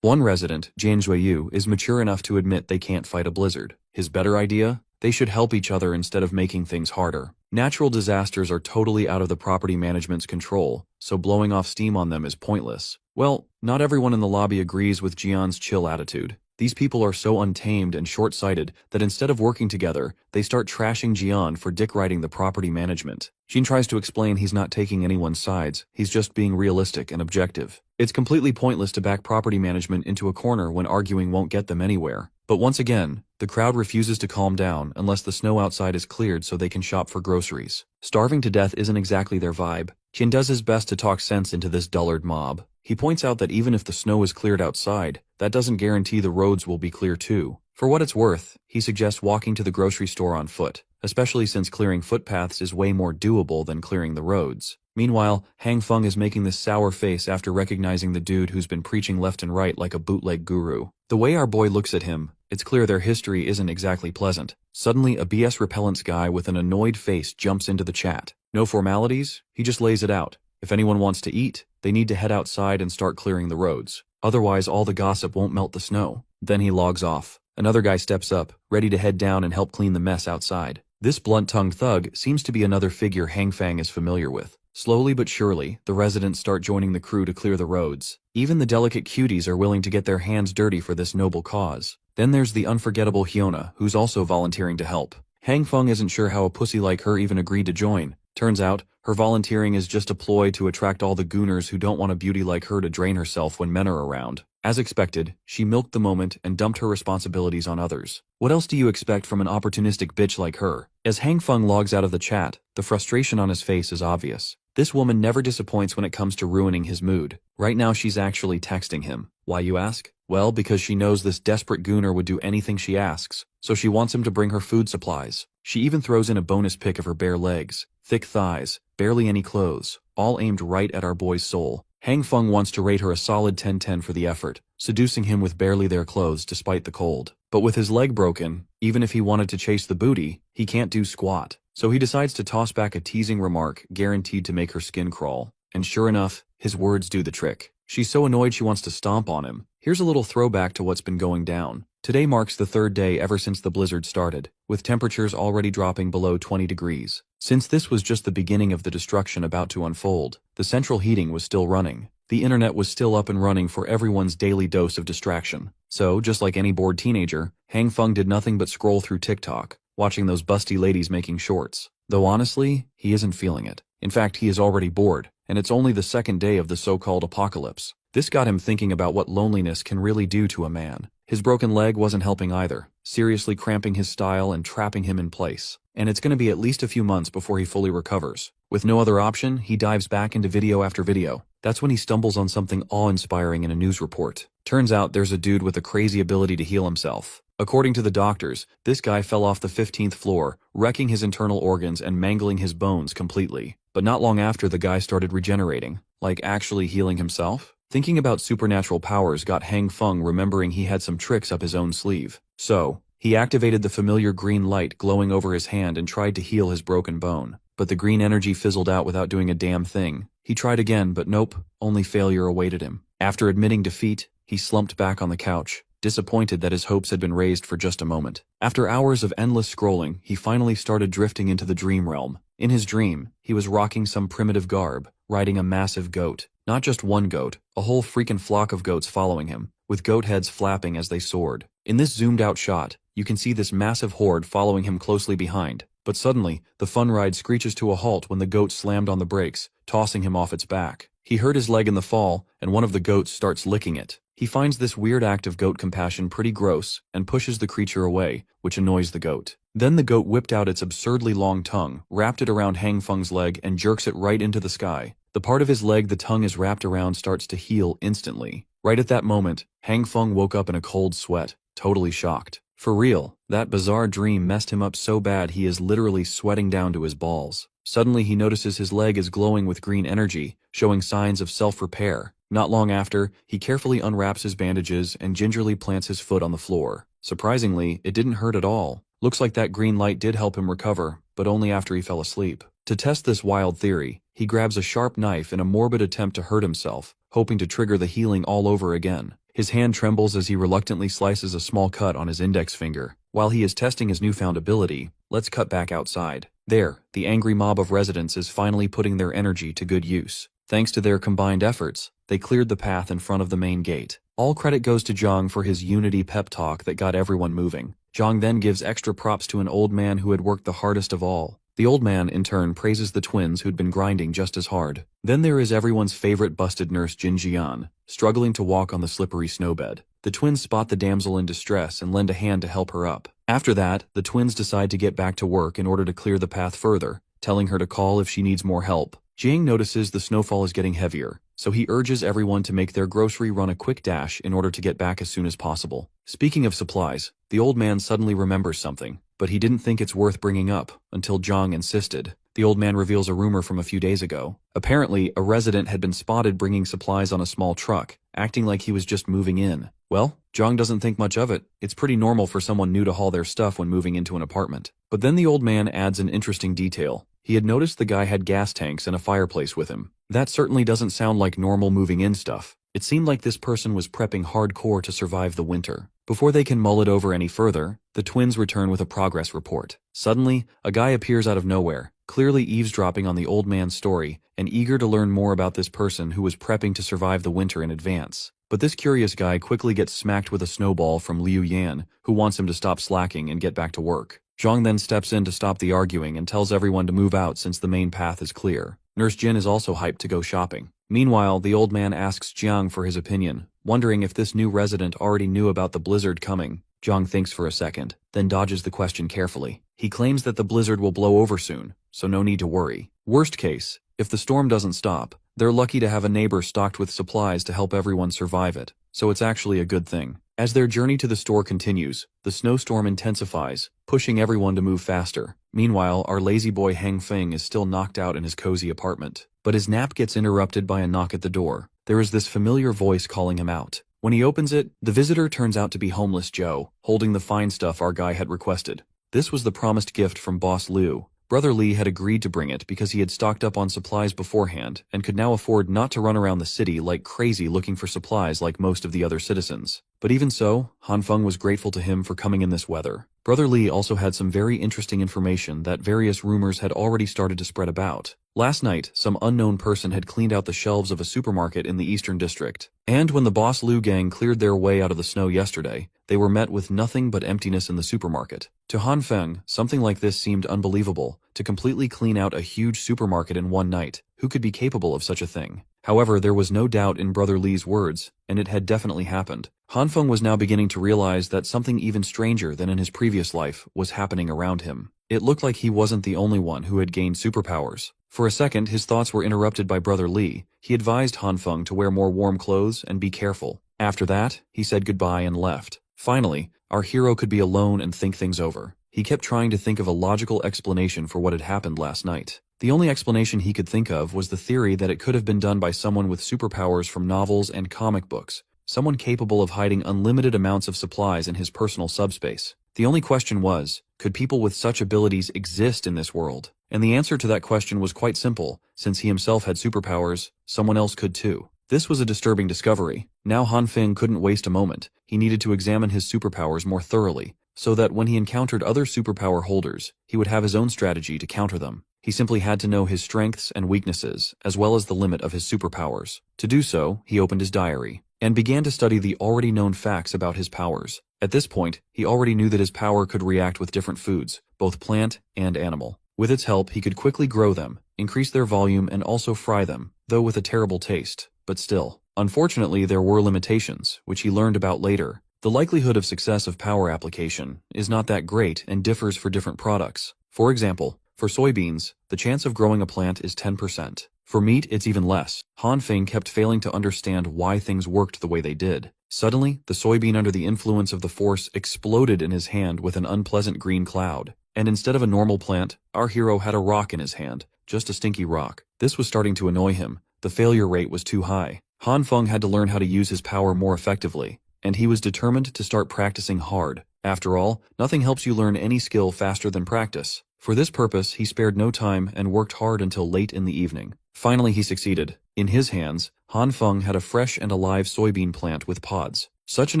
One resident, Jian Zhuiyu, is mature enough to admit they can't fight a blizzard. His better idea? They should help each other instead of making things harder. Natural disasters are totally out of the property management's control, so blowing off steam on them is pointless. Well, not everyone in the lobby agrees with Jian's chill attitude. These people are so untamed and short-sighted that instead of working together, they start trashing Jian for dick-riding the property management. Jian tries to explain he's not taking anyone's sides, he's just being realistic and objective. It's completely pointless to back property management into a corner when arguing won't get them anywhere. But once again, the crowd refuses to calm down unless the snow outside is cleared so they can shop for groceries. Starving to death isn't exactly their vibe. Jian does his best to talk sense into this dullard mob. He points out that even if the snow is cleared outside, that doesn't guarantee the roads will be clear too. For what it's worth, he suggests walking to the grocery store on foot, especially since clearing footpaths is way more doable than clearing the roads. Meanwhile, Hang Feng is making this sour face after recognizing the dude who's been preaching left and right like a bootleg guru. The way our boy looks at him, it's clear their history isn't exactly pleasant. Suddenly, a BS repellents guy with an annoyed face jumps into the chat. No formalities, he just lays it out. If anyone wants to eat, they need to head outside and start clearing the roads. Otherwise, all the gossip won't melt the snow. Then he logs off. Another guy steps up, ready to head down and help clean the mess outside. This blunt-tongued thug seems to be another figure Hang Feng is familiar with. Slowly but surely, the residents start joining the crew to clear the roads. Even the delicate cuties are willing to get their hands dirty for this noble cause. Then there's the unforgettable Hyuna, who's also volunteering to help. Hang Feng isn't sure how a pussy like her even agreed to join. Turns out, her volunteering is just a ploy to attract all the gooners who don't want a beauty like her to drain herself when men are around. As expected, she milked the moment and dumped her responsibilities on others. What else do you expect from an opportunistic bitch like her? As Hang Feng logs out of the chat, the frustration on his face is obvious. This woman never disappoints when it comes to ruining his mood. Right now she's actually texting him. Why, you ask? Well, because she knows this desperate gooner would do anything she asks, so she wants him to bring her food supplies. She even throws in a bonus pic of her bare legs, thick thighs, barely any clothes, all aimed right at our boy's soul. Hang Feng wants to rate her a solid 10/10 for the effort, seducing him with barely their clothes despite the cold. But with his leg broken, even if he wanted to chase the booty, he can't do squat. So he decides to toss back a teasing remark guaranteed to make her skin crawl. And sure enough, his words do the trick. She's so annoyed she wants to stomp on him. Here's a little throwback to what's been going down. Today marks the third day ever since the blizzard started, with temperatures already dropping below 20 degrees. Since this was just the beginning of the destruction about to unfold, the central heating was still running. The internet was still up and running for everyone's daily dose of distraction. So, just like any bored teenager, Hang Feng did nothing but scroll through TikTok, watching those busty ladies making shorts. Though honestly, he isn't feeling it. In fact, he is already bored, and it's only the second day of the so-called apocalypse. This got him thinking about what loneliness can really do to a man. His broken leg wasn't helping either, seriously cramping his style and trapping him in place. And it's going to be at least a few months before he fully recovers. With no other option, he dives back into video after video. That's when he stumbles on something awe-inspiring in a news report. Turns out there's a dude with a crazy ability to heal himself. According to the doctors, this guy fell off the 15th floor, wrecking his internal organs and mangling his bones completely. But not long after, the guy started regenerating, like actually healing himself. Thinking about supernatural powers got Hang Feng remembering he had some tricks up his own sleeve. So, he activated the familiar green light glowing over his hand and tried to heal his broken bone. But the green energy fizzled out without doing a damn thing. He tried again, but nope, only failure awaited him. After admitting defeat, he slumped back on the couch, disappointed that his hopes had been raised for just a moment. After hours of endless scrolling, he finally started drifting into the dream realm. In his dream, he was rocking some primitive garb, riding a massive goat. Not just one goat, a whole freaking flock of goats following him, with goat heads flapping as they soared. In this zoomed-out shot, you can see this massive horde following him closely behind. But suddenly, the fun ride screeches to a halt when the goat slammed on the brakes, tossing him off its back. He hurt his leg in the fall, and one of the goats starts licking it. He finds this weird act of goat compassion pretty gross, and pushes the creature away, which annoys the goat. Then the goat whipped out its absurdly long tongue, wrapped it around Hang Feng's leg, and jerks it right into the sky. The part of his leg the tongue is wrapped around starts to heal instantly. Right at that moment, Hang Feng woke up in a cold sweat, totally shocked. For real, that bizarre dream messed him up so bad he is literally sweating down to his balls. Suddenly he notices his leg is glowing with green energy, showing signs of self-repair. Not long after, he carefully unwraps his bandages and gingerly plants his foot on the floor. Surprisingly, it didn't hurt at all. Looks like that green light did help him recover, but only after he fell asleep. To test this wild theory, he grabs a sharp knife in a morbid attempt to hurt himself, hoping to trigger the healing all over again. His hand trembles as he reluctantly slices a small cut on his index finger. While he is testing his newfound ability, let's cut back outside. There, the angry mob of residents is finally putting their energy to good use. Thanks to their combined efforts, they cleared the path in front of the main gate. All credit goes to Zhang for his unity pep talk that got everyone moving. Zhang then gives extra props to an old man who had worked the hardest of all. The old man, in turn, praises the twins who'd been grinding just as hard. Then there is everyone's favorite busted nurse Jin Jian, struggling to walk on the slippery snowbed. The twins spot the damsel in distress and lend a hand to help her up. After that, the twins decide to get back to work in order to clear the path further, telling her to call if she needs more help. Jiang notices the snowfall is getting heavier, so he urges everyone to make their grocery run a quick dash in order to get back as soon as possible. Speaking of supplies, the old man suddenly remembers something, but he didn't think it's worth bringing up until Zhang insisted. The old man reveals a rumor from a few days ago. Apparently, a resident had been spotted bringing supplies on a small truck, acting like he was just moving in. Well, Zhang doesn't think much of it. It's pretty normal for someone new to haul their stuff when moving into an apartment. But then the old man adds an interesting detail. He had noticed the guy had gas tanks and a fireplace with him. That certainly doesn't sound like normal moving in stuff. It seemed like this person was prepping hardcore to survive the winter. Before they can mull it over any further, the twins return with a progress report. Suddenly, a guy appears out of nowhere, clearly eavesdropping on the old man's story and eager to learn more about this person who was prepping to survive the winter in advance. But this curious guy quickly gets smacked with a snowball from Liu Yan, who wants him to stop slacking and get back to work. Zhang then steps in to stop the arguing and tells everyone to move out since the main path is clear. Nurse Jin is also hyped to go shopping. Meanwhile, the old man asks Jiang for his opinion, wondering if this new resident already knew about the blizzard coming. Jiang thinks for a second, then dodges the question carefully. He claims that the blizzard will blow over soon, so no need to worry. Worst case, if the storm doesn't stop, they're lucky to have a neighbor stocked with supplies to help everyone survive it, so it's actually a good thing. As their journey to the store continues, the snowstorm intensifies, pushing everyone to move faster. Meanwhile, our lazy boy Heng Feng is still knocked out in his cozy apartment. But his nap gets interrupted by a knock at the door. There is this familiar voice calling him out. When he opens it, the visitor turns out to be homeless Joe, holding the fine stuff our guy had requested. This was the promised gift from Boss Liu. Brother Li had agreed to bring it because he had stocked up on supplies beforehand and could now afford not to run around the city like crazy looking for supplies like most of the other citizens. But even so, Han Feng was grateful to him for coming in this weather. Brother Li also had some very interesting information that various rumors had already started to spread about. Last night, some unknown person had cleaned out the shelves of a supermarket in the Eastern District. And when the Boss Liu gang cleared their way out of the snow yesterday, they were met with nothing but emptiness in the supermarket. To Han Feng, something like this seemed unbelievable. To completely clean out a huge supermarket in one night, who could be capable of such a thing? However, there was no doubt in Brother Li's words, and it had definitely happened. Han Feng was now beginning to realize that something even stranger than in his previous life was happening around him. It looked like he wasn't the only one who had gained superpowers. For a second, his thoughts were interrupted by Brother Li. He advised Han Feng to wear more warm clothes and be careful. After that, he said goodbye and left. Finally, our hero could be alone and think things over. He kept trying to think of a logical explanation for what had happened last night. The only explanation he could think of was the theory that it could have been done by someone with superpowers from novels and comic books, someone capable of hiding unlimited amounts of supplies in his personal subspace. The only question was, could people with such abilities exist in this world? And the answer to that question was quite simple. Since he himself had superpowers, someone else could too. This was a disturbing discovery. Now Han Feng couldn't waste a moment. He needed to examine his superpowers more thoroughly, so that when he encountered other superpower holders, he would have his own strategy to counter them. He simply had to know his strengths and weaknesses, as well as the limit of his superpowers. To do so, he opened his diary, and began to study the already known facts about his powers. At this point, he already knew that his power could react with different foods, both plant and animal. With its help, he could quickly grow them, increase their volume, and also fry them, though with a terrible taste, but still. Unfortunately, there were limitations, which he learned about later. The likelihood of success of power application is not that great and differs for different products. For example, for soybeans, the chance of growing a plant is 10%. For meat, it's even less. Han Feng kept failing to understand why things worked the way they did. Suddenly, the soybean under the influence of the force exploded in his hand with an unpleasant green cloud. And instead of a normal plant, our hero had a rock in his hand, just a stinky rock. This was starting to annoy him. The failure rate was too high. Han Feng had to learn how to use his power more effectively, and he was determined to start practicing hard. After all, nothing helps you learn any skill faster than practice. For this purpose, he spared no time and worked hard until late in the evening. Finally, he succeeded. In his hands, Han Feng had a fresh and alive soybean plant with pods. Such an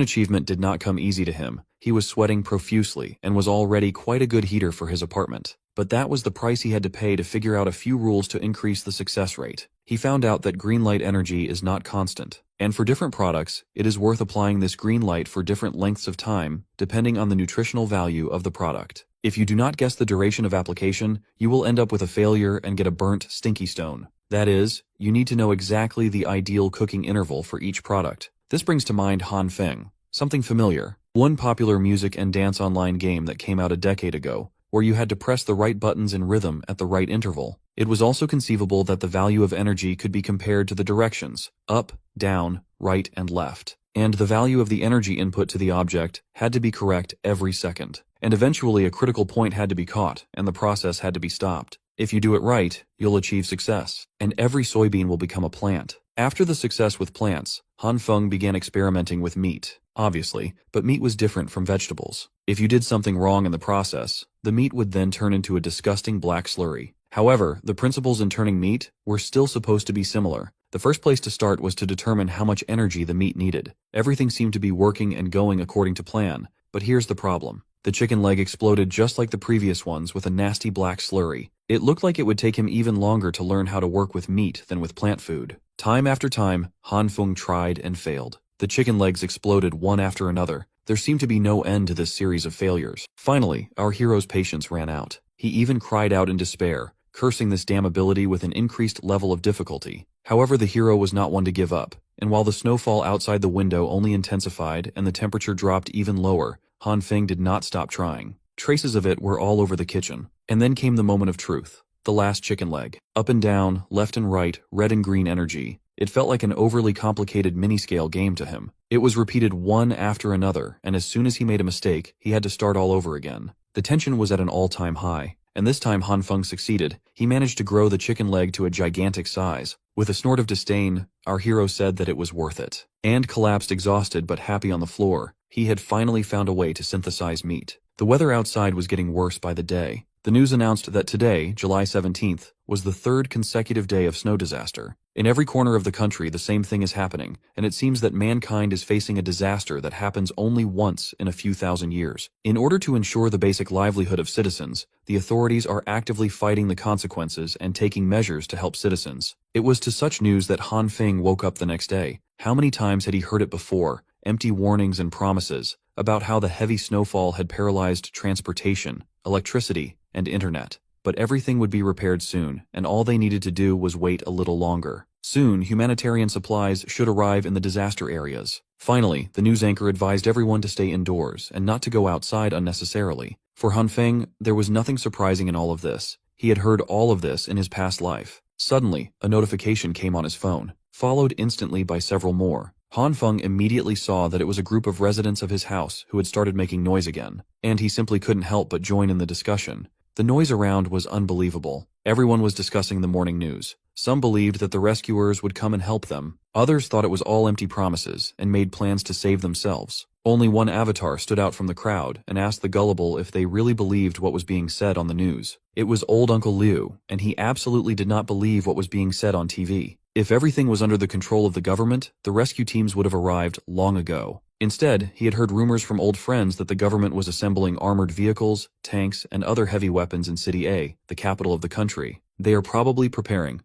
achievement did not come easy to him. He was sweating profusely and was already quite a good heater for his apartment. But that was the price he had to pay to figure out a few rules to increase the success rate. He found out that green light energy is not constant, and for different products, it is worth applying this green light for different lengths of time, depending on the nutritional value of the product. If you do not guess the duration of application, you will end up with a failure and get a burnt, stinky stone. That is, you need to know exactly the ideal cooking interval for each product. This brings to mind Han Feng, something familiar. One popular music and dance online game that came out a decade ago, where you had to press the right buttons in rhythm at the right interval. It was also conceivable that the value of energy could be compared to the directions, up, down, right, and left. And the value of the energy input to the object had to be correct every second. And eventually a critical point had to be caught, and the process had to be stopped. If you do it right, you'll achieve success, and every soybean will become a plant. After the success with plants, Han Feng began experimenting with meat, obviously, but meat was different from vegetables. If you did something wrong in the process, the meat would then turn into a disgusting black slurry. However, the principles in turning meat were still supposed to be similar. The first place to start was to determine how much energy the meat needed. Everything seemed to be working and going according to plan, but here's the problem. The chicken leg exploded just like the previous ones with a nasty black slurry. It looked like it would take him even longer to learn how to work with meat than with plant food. Time after time, Han Feng tried and failed. The chicken legs exploded one after another. There seemed to be no end to this series of failures. Finally, our hero's patience ran out. He even cried out in despair, cursing this damn ability with an increased level of difficulty. However, the hero was not one to give up, and while the snowfall outside the window only intensified and the temperature dropped even lower, Han Feng did not stop trying. Traces of it were all over the kitchen. And then came the moment of truth. The last chicken leg. Up and down, left and right, red and green energy. It felt like an overly complicated mini-scale game to him. It was repeated one after another, and as soon as he made a mistake, he had to start all over again. The tension was at an all-time high, and this time Han Feng succeeded. He managed to grow the chicken leg to a gigantic size. With a snort of disdain, our hero said that it was worth it, and collapsed exhausted but happy on the floor. He had finally found a way to synthesize meat. The weather outside was getting worse by the day. The news announced that today, July 17th, was the third consecutive day of snow disaster. In every corner of the country, the same thing is happening, and it seems that mankind is facing a disaster that happens only once in a few thousand years. In order to ensure the basic livelihood of citizens, the authorities are actively fighting the consequences and taking measures to help citizens. It was to such news that Han Feng woke up the next day. How many times had he heard it before? Empty warnings and promises about how the heavy snowfall had paralyzed transportation, electricity, and internet. But everything would be repaired soon, and all they needed to do was wait a little longer. Soon, humanitarian supplies should arrive in the disaster areas. Finally, the news anchor advised everyone to stay indoors and not to go outside unnecessarily. For Han Feng, there was nothing surprising in all of this. He had heard all of this in his past life. Suddenly, a notification came on his phone, followed instantly by several more. Han Feng immediately saw that it was a group of residents of his house who had started making noise again, and he simply couldn't help but join in the discussion. The noise around was unbelievable. Everyone was discussing the morning news. Some believed that the rescuers would come and help them. Others thought it was all empty promises and made plans to save themselves. Only one avatar stood out from the crowd and asked the gullible if they really believed what was being said on the news. It was old Uncle Liu, and he absolutely did not believe what was being said on TV. If everything was under the control of the government, the rescue teams would have arrived long ago. Instead, he had heard rumors from old friends that the government was assembling armored vehicles, tanks, and other heavy weapons in City A, the capital of the country. They are probably preparing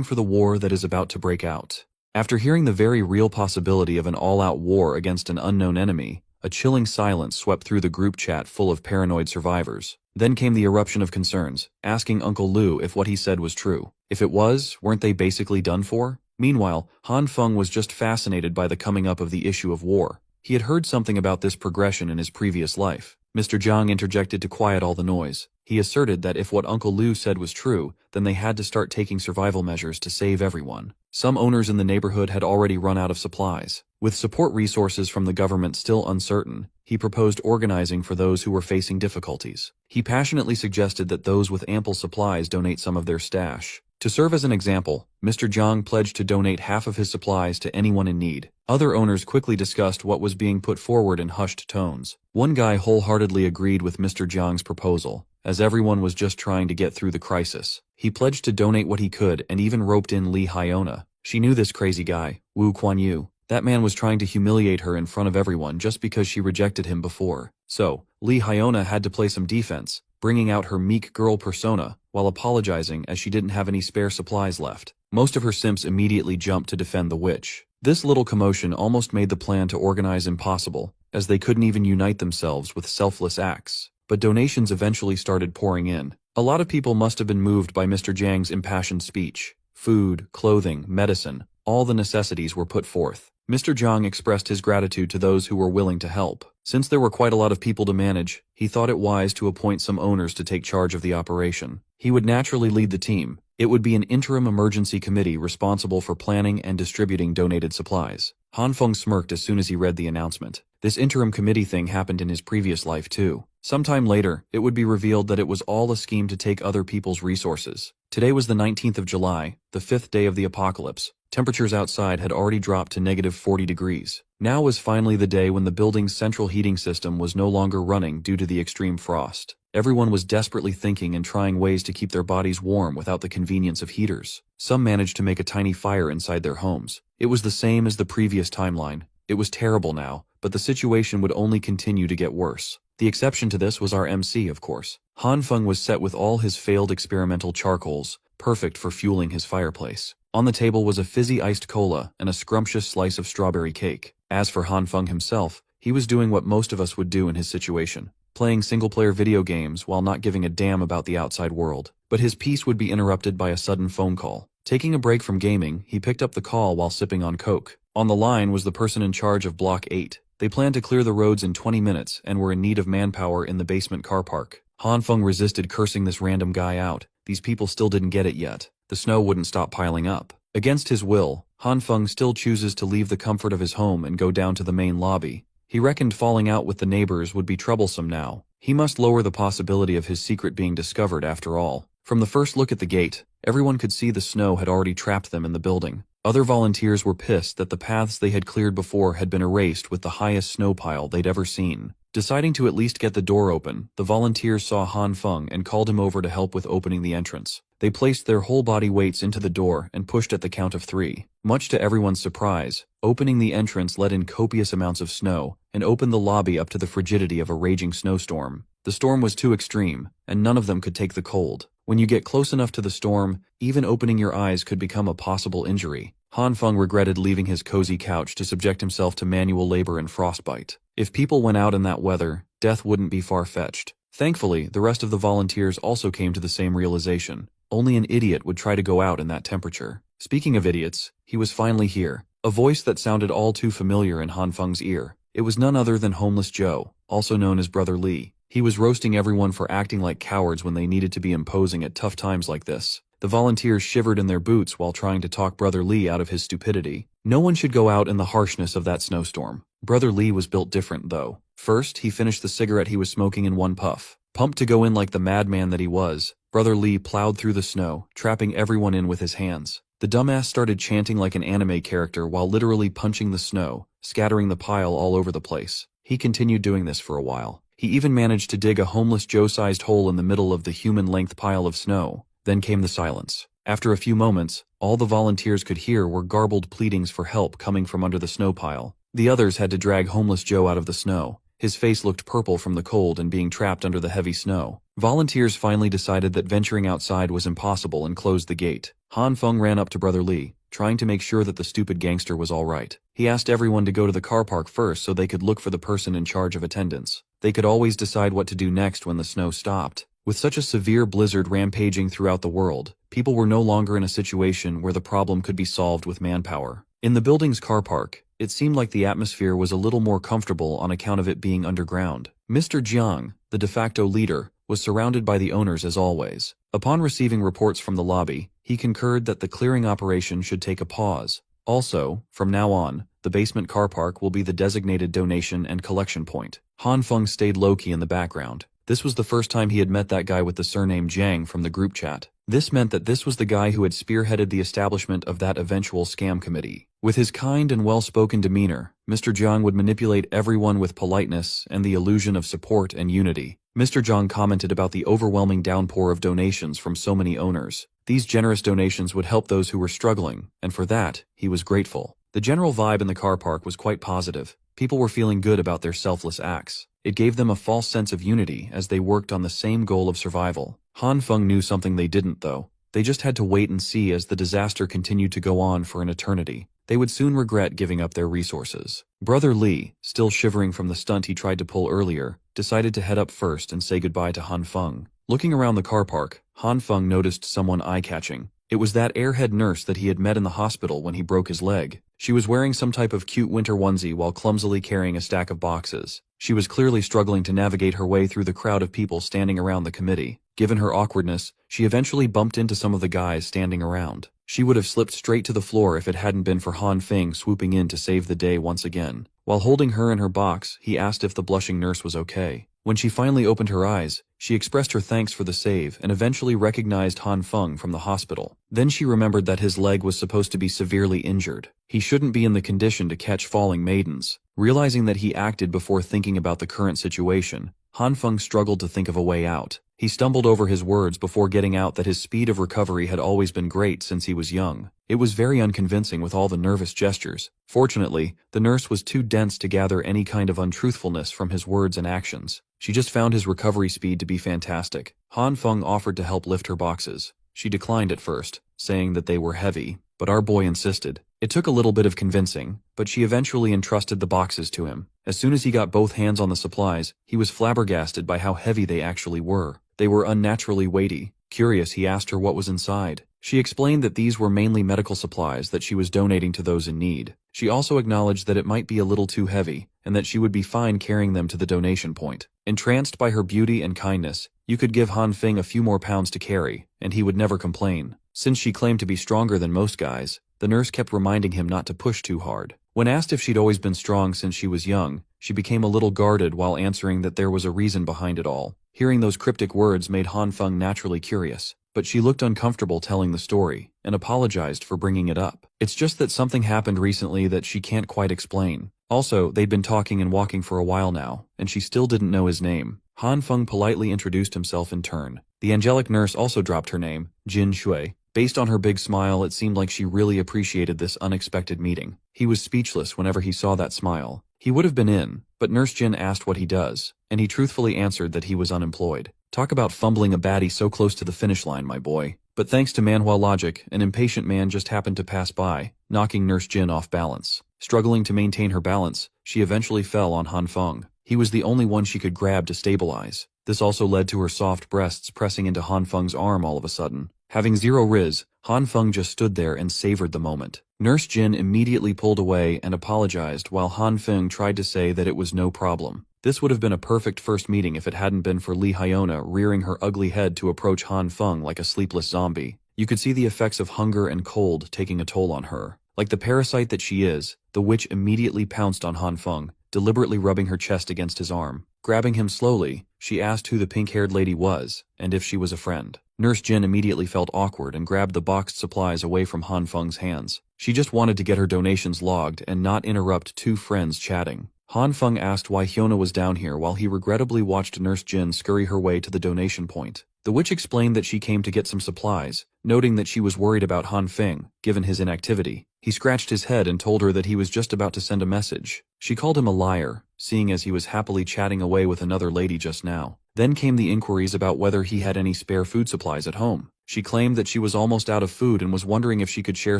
for the war that is about to break out. After hearing the very real possibility of an all-out war against an unknown enemy, a chilling silence swept through the group chat full of paranoid survivors. Then came the eruption of concerns, asking Uncle Liu if what he said was true. If it was, weren't they basically done for? Meanwhile, Han Feng was just fascinated by the coming up of the issue of war. He had heard something about this progression in his previous life. Mr. Zhang interjected to quiet all the noise. He asserted that if what Uncle Lou said was true, then they had to start taking survival measures to save everyone. Some owners in the neighborhood had already run out of supplies. With support resources from the government still uncertain, he proposed organizing for those who were facing difficulties. He passionately suggested that those with ample supplies donate some of their stash. To serve as an example, Mr. Jiang pledged to donate half of his supplies to anyone in need. Other owners quickly discussed what was being put forward in hushed tones. One guy wholeheartedly agreed with Mr. Jiang's proposal, as everyone was just trying to get through the crisis. He pledged to donate what he could and even roped in Li Hyona. She knew this crazy guy, Wu Kuanyu. That man was trying to humiliate her in front of everyone just because she rejected him before. So, Li Hyona had to play some defense, bringing out her meek girl persona, while apologizing as she didn't have any spare supplies left. Most of her simps immediately jumped to defend the witch. This little commotion almost made the plan to organize impossible, as they couldn't even unite themselves with selfless acts. But donations eventually started pouring in. A lot of people must have been moved by Mr. Jiang's impassioned speech. Food, clothing, medicine, all the necessities were put forth. Mr. Jiang expressed his gratitude to those who were willing to help. Since there were quite a lot of people to manage, he thought it wise to appoint some owners to take charge of the operation. He would naturally lead the team. It would be an interim emergency committee responsible for planning and distributing donated supplies. Han Feng smirked as soon as he read the announcement. This interim committee thing happened in his previous life too. Sometime later, it would be revealed that it was all a scheme to take other people's resources. Today was the 19th of July, the 5th day of the apocalypse. Temperatures outside had already dropped to -40 degrees. Now was finally the day when the building's central heating system was no longer running due to the extreme frost. Everyone was desperately thinking and trying ways to keep their bodies warm without the convenience of heaters. Some managed to make a tiny fire inside their homes. It was the same as the previous timeline. It was terrible now, but the situation would only continue to get worse. The exception to this was our MC, of course. Han Feng was set with all his failed experimental charcoals, perfect for fueling his fireplace. On the table was a fizzy iced cola and a scrumptious slice of strawberry cake. As for Han Feng himself, he was doing what most of us would do in his situation, playing single-player video games while not giving a damn about the outside world. But his peace would be interrupted by a sudden phone call. Taking a break from gaming, he picked up the call while sipping on Coke. On the line was the person in charge of Block 8. They planned to clear the roads in 20 minutes and were in need of manpower in the basement car park. Han Feng resisted cursing this random guy out. These people still didn't get it yet. The snow wouldn't stop piling up. Against his will, Han Feng still chooses to leave the comfort of his home and go down to the main lobby. He reckoned falling out with the neighbors would be troublesome now. He must lower the possibility of his secret being discovered after all. From the first look at the gate, everyone could see the snow had already trapped them in the building. Other volunteers were pissed that the paths they had cleared before had been erased with the highest snow pile they'd ever seen. Deciding to at least get the door open, the volunteers saw Han Feng and called him over to help with opening the entrance. They placed their whole body weights into the door and pushed at the count of 3. Much to everyone's surprise, opening the entrance let in copious amounts of snow and opened the lobby up to the frigidity of a raging snowstorm. The storm was too extreme, and none of them could take the cold. When you get close enough to the storm, even opening your eyes could become a possible injury. Han Feng regretted leaving his cozy couch to subject himself to manual labor and frostbite. If people went out in that weather, death wouldn't be far-fetched. Thankfully, the rest of the volunteers also came to the same realization. Only an idiot would try to go out in that temperature. Speaking of idiots, he was finally here. A voice that sounded all too familiar in Han Feng's ear. It was none other than Homeless Joe, also known as Brother Li. He was roasting everyone for acting like cowards when they needed to be imposing at tough times like this. The volunteers shivered in their boots while trying to talk Brother Li out of his stupidity. No one should go out in the harshness of that snowstorm. Brother Li was built different, though. First, he finished the cigarette he was smoking in one puff. Pumped to go in like the madman that he was, Brother Li plowed through the snow, trapping everyone in with his hands. The dumbass started chanting like an anime character while literally punching the snow, scattering the pile all over the place. He continued doing this for a while. He even managed to dig a Homeless Joe-sized hole in the middle of the human-length pile of snow. Then came the silence. After a few moments, all the volunteers could hear were garbled pleadings for help coming from under the snow pile. The others had to drag Homeless Joe out of the snow. His face looked purple from the cold and being trapped under the heavy snow. Volunteers finally decided that venturing outside was impossible and closed the gate. Han Feng ran up to Brother Li, trying to make sure that the stupid gangster was all right. He asked everyone to go to the car park first so they could look for the person in charge of attendance. They could always decide what to do next when the snow stopped. With such a severe blizzard rampaging throughout the world, people were no longer in a situation where the problem could be solved with manpower. In the building's car park, it seemed like the atmosphere was a little more comfortable on account of it being underground. Mr. Jiang, the de facto leader, was surrounded by the owners as always. Upon receiving reports from the lobby, he concurred that the clearing operation should take a pause. Also, from now on, the basement car park will be the designated donation and collection point. Han Feng stayed low-key in the background. This was the first time he had met that guy with the surname Jiang from the group chat. This meant that this was the guy who had spearheaded the establishment of that eventual scam committee. With his kind and well-spoken demeanor, Mr. Jiang would manipulate everyone with politeness and the illusion of support and unity. Mr. Jiang commented about the overwhelming downpour of donations from so many owners. These generous donations would help those who were struggling, and for that, he was grateful. The general vibe in the car park was quite positive. People were feeling good about their selfless acts. It gave them a false sense of unity as they worked on the same goal of survival. Han Feng knew something they didn't, though. They just had to wait and see as the disaster continued to go on for an eternity. They would soon regret giving up their resources. Brother Li, still shivering from the stunt he tried to pull earlier, decided to head up first and say goodbye to Han Feng. Looking around the car park, Han Feng noticed someone eye-catching. It was that airhead nurse that he had met in the hospital when he broke his leg. She was wearing some type of cute winter onesie while clumsily carrying a stack of boxes. She was clearly struggling to navigate her way through the crowd of people standing around the committee. Given her awkwardness, she eventually bumped into some of the guys standing around. She would have slipped straight to the floor if it hadn't been for Han Feng swooping in to save the day once again. While holding her in her box, he asked if the blushing nurse was okay. When she finally opened her eyes, she expressed her thanks for the save and eventually recognized Han Feng from the hospital. Then she remembered that his leg was supposed to be severely injured. He shouldn't be in the condition to catch falling maidens. Realizing that he acted before thinking about the current situation, Han Feng struggled to think of a way out. He stumbled over his words before getting out that his speed of recovery had always been great since he was young. It was very unconvincing with all the nervous gestures. Fortunately, the nurse was too dense to gather any kind of untruthfulness from his words and actions. She just found his recovery speed to be fantastic. Han Feng offered to help lift her boxes. She declined at first, saying that they were heavy, but our boy insisted. It took a little bit of convincing, but she eventually entrusted the boxes to him. As soon as he got both hands on the supplies, he was flabbergasted by how heavy they actually were. They were unnaturally weighty. Curious, he asked her what was inside. She explained that these were mainly medical supplies that she was donating to those in need. She also acknowledged that it might be a little too heavy, and that she would be fine carrying them to the donation point. Entranced by her beauty and kindness, you could give Han Feng a few more pounds to carry, and he would never complain. Since she claimed to be stronger than most guys, the nurse kept reminding him not to push too hard. When asked if she'd always been strong since she was young, she became a little guarded while answering that there was a reason behind it all. Hearing those cryptic words made Han Feng naturally curious, but she looked uncomfortable telling the story, and apologized for bringing it up. It's just that something happened recently that she can't quite explain. Also, they'd been talking and walking for a while now, and she still didn't know his name. Han Feng politely introduced himself in turn. The angelic nurse also dropped her name, Jin Shui. Based on her big smile, it seemed like she really appreciated this unexpected meeting. He was speechless whenever he saw that smile. He would have been in, but Nurse Jin asked what he does, and he truthfully answered that he was unemployed. Talk about fumbling a baddie so close to the finish line, my boy. But thanks to manhua logic, an impatient man just happened to pass by, knocking Nurse Jin off balance. Struggling to maintain her balance, she eventually fell on Han Feng. He was the only one she could grab to stabilize. This also led to her soft breasts pressing into Han Feng's arm all of a sudden. Having zero riz, Han Feng just stood there and savored the moment. Nurse Jin immediately pulled away and apologized while Han Feng tried to say that it was no problem. This would have been a perfect first meeting if it hadn't been for Li Hyona rearing her ugly head to approach Han Feng like a sleepless zombie. You could see the effects of hunger and cold taking a toll on her. Like the parasite that she is, the witch immediately pounced on Han Feng, deliberately rubbing her chest against his arm. Grabbing him slowly, she asked who the pink-haired lady was, and if she was a friend. Nurse Jin immediately felt awkward and grabbed the boxed supplies away from Han Feng's hands. She just wanted to get her donations logged and not interrupt two friends chatting. Han Feng asked why Hyona was down here while he regrettably watched Nurse Jin scurry her way to the donation point. The witch explained that she came to get some supplies, noting that she was worried about Han Feng, given his inactivity. He scratched his head and told her that he was just about to send a message. She called him a liar, seeing as he was happily chatting away with another lady just now. Then came the inquiries about whether he had any spare food supplies at home. She claimed that she was almost out of food and was wondering if she could share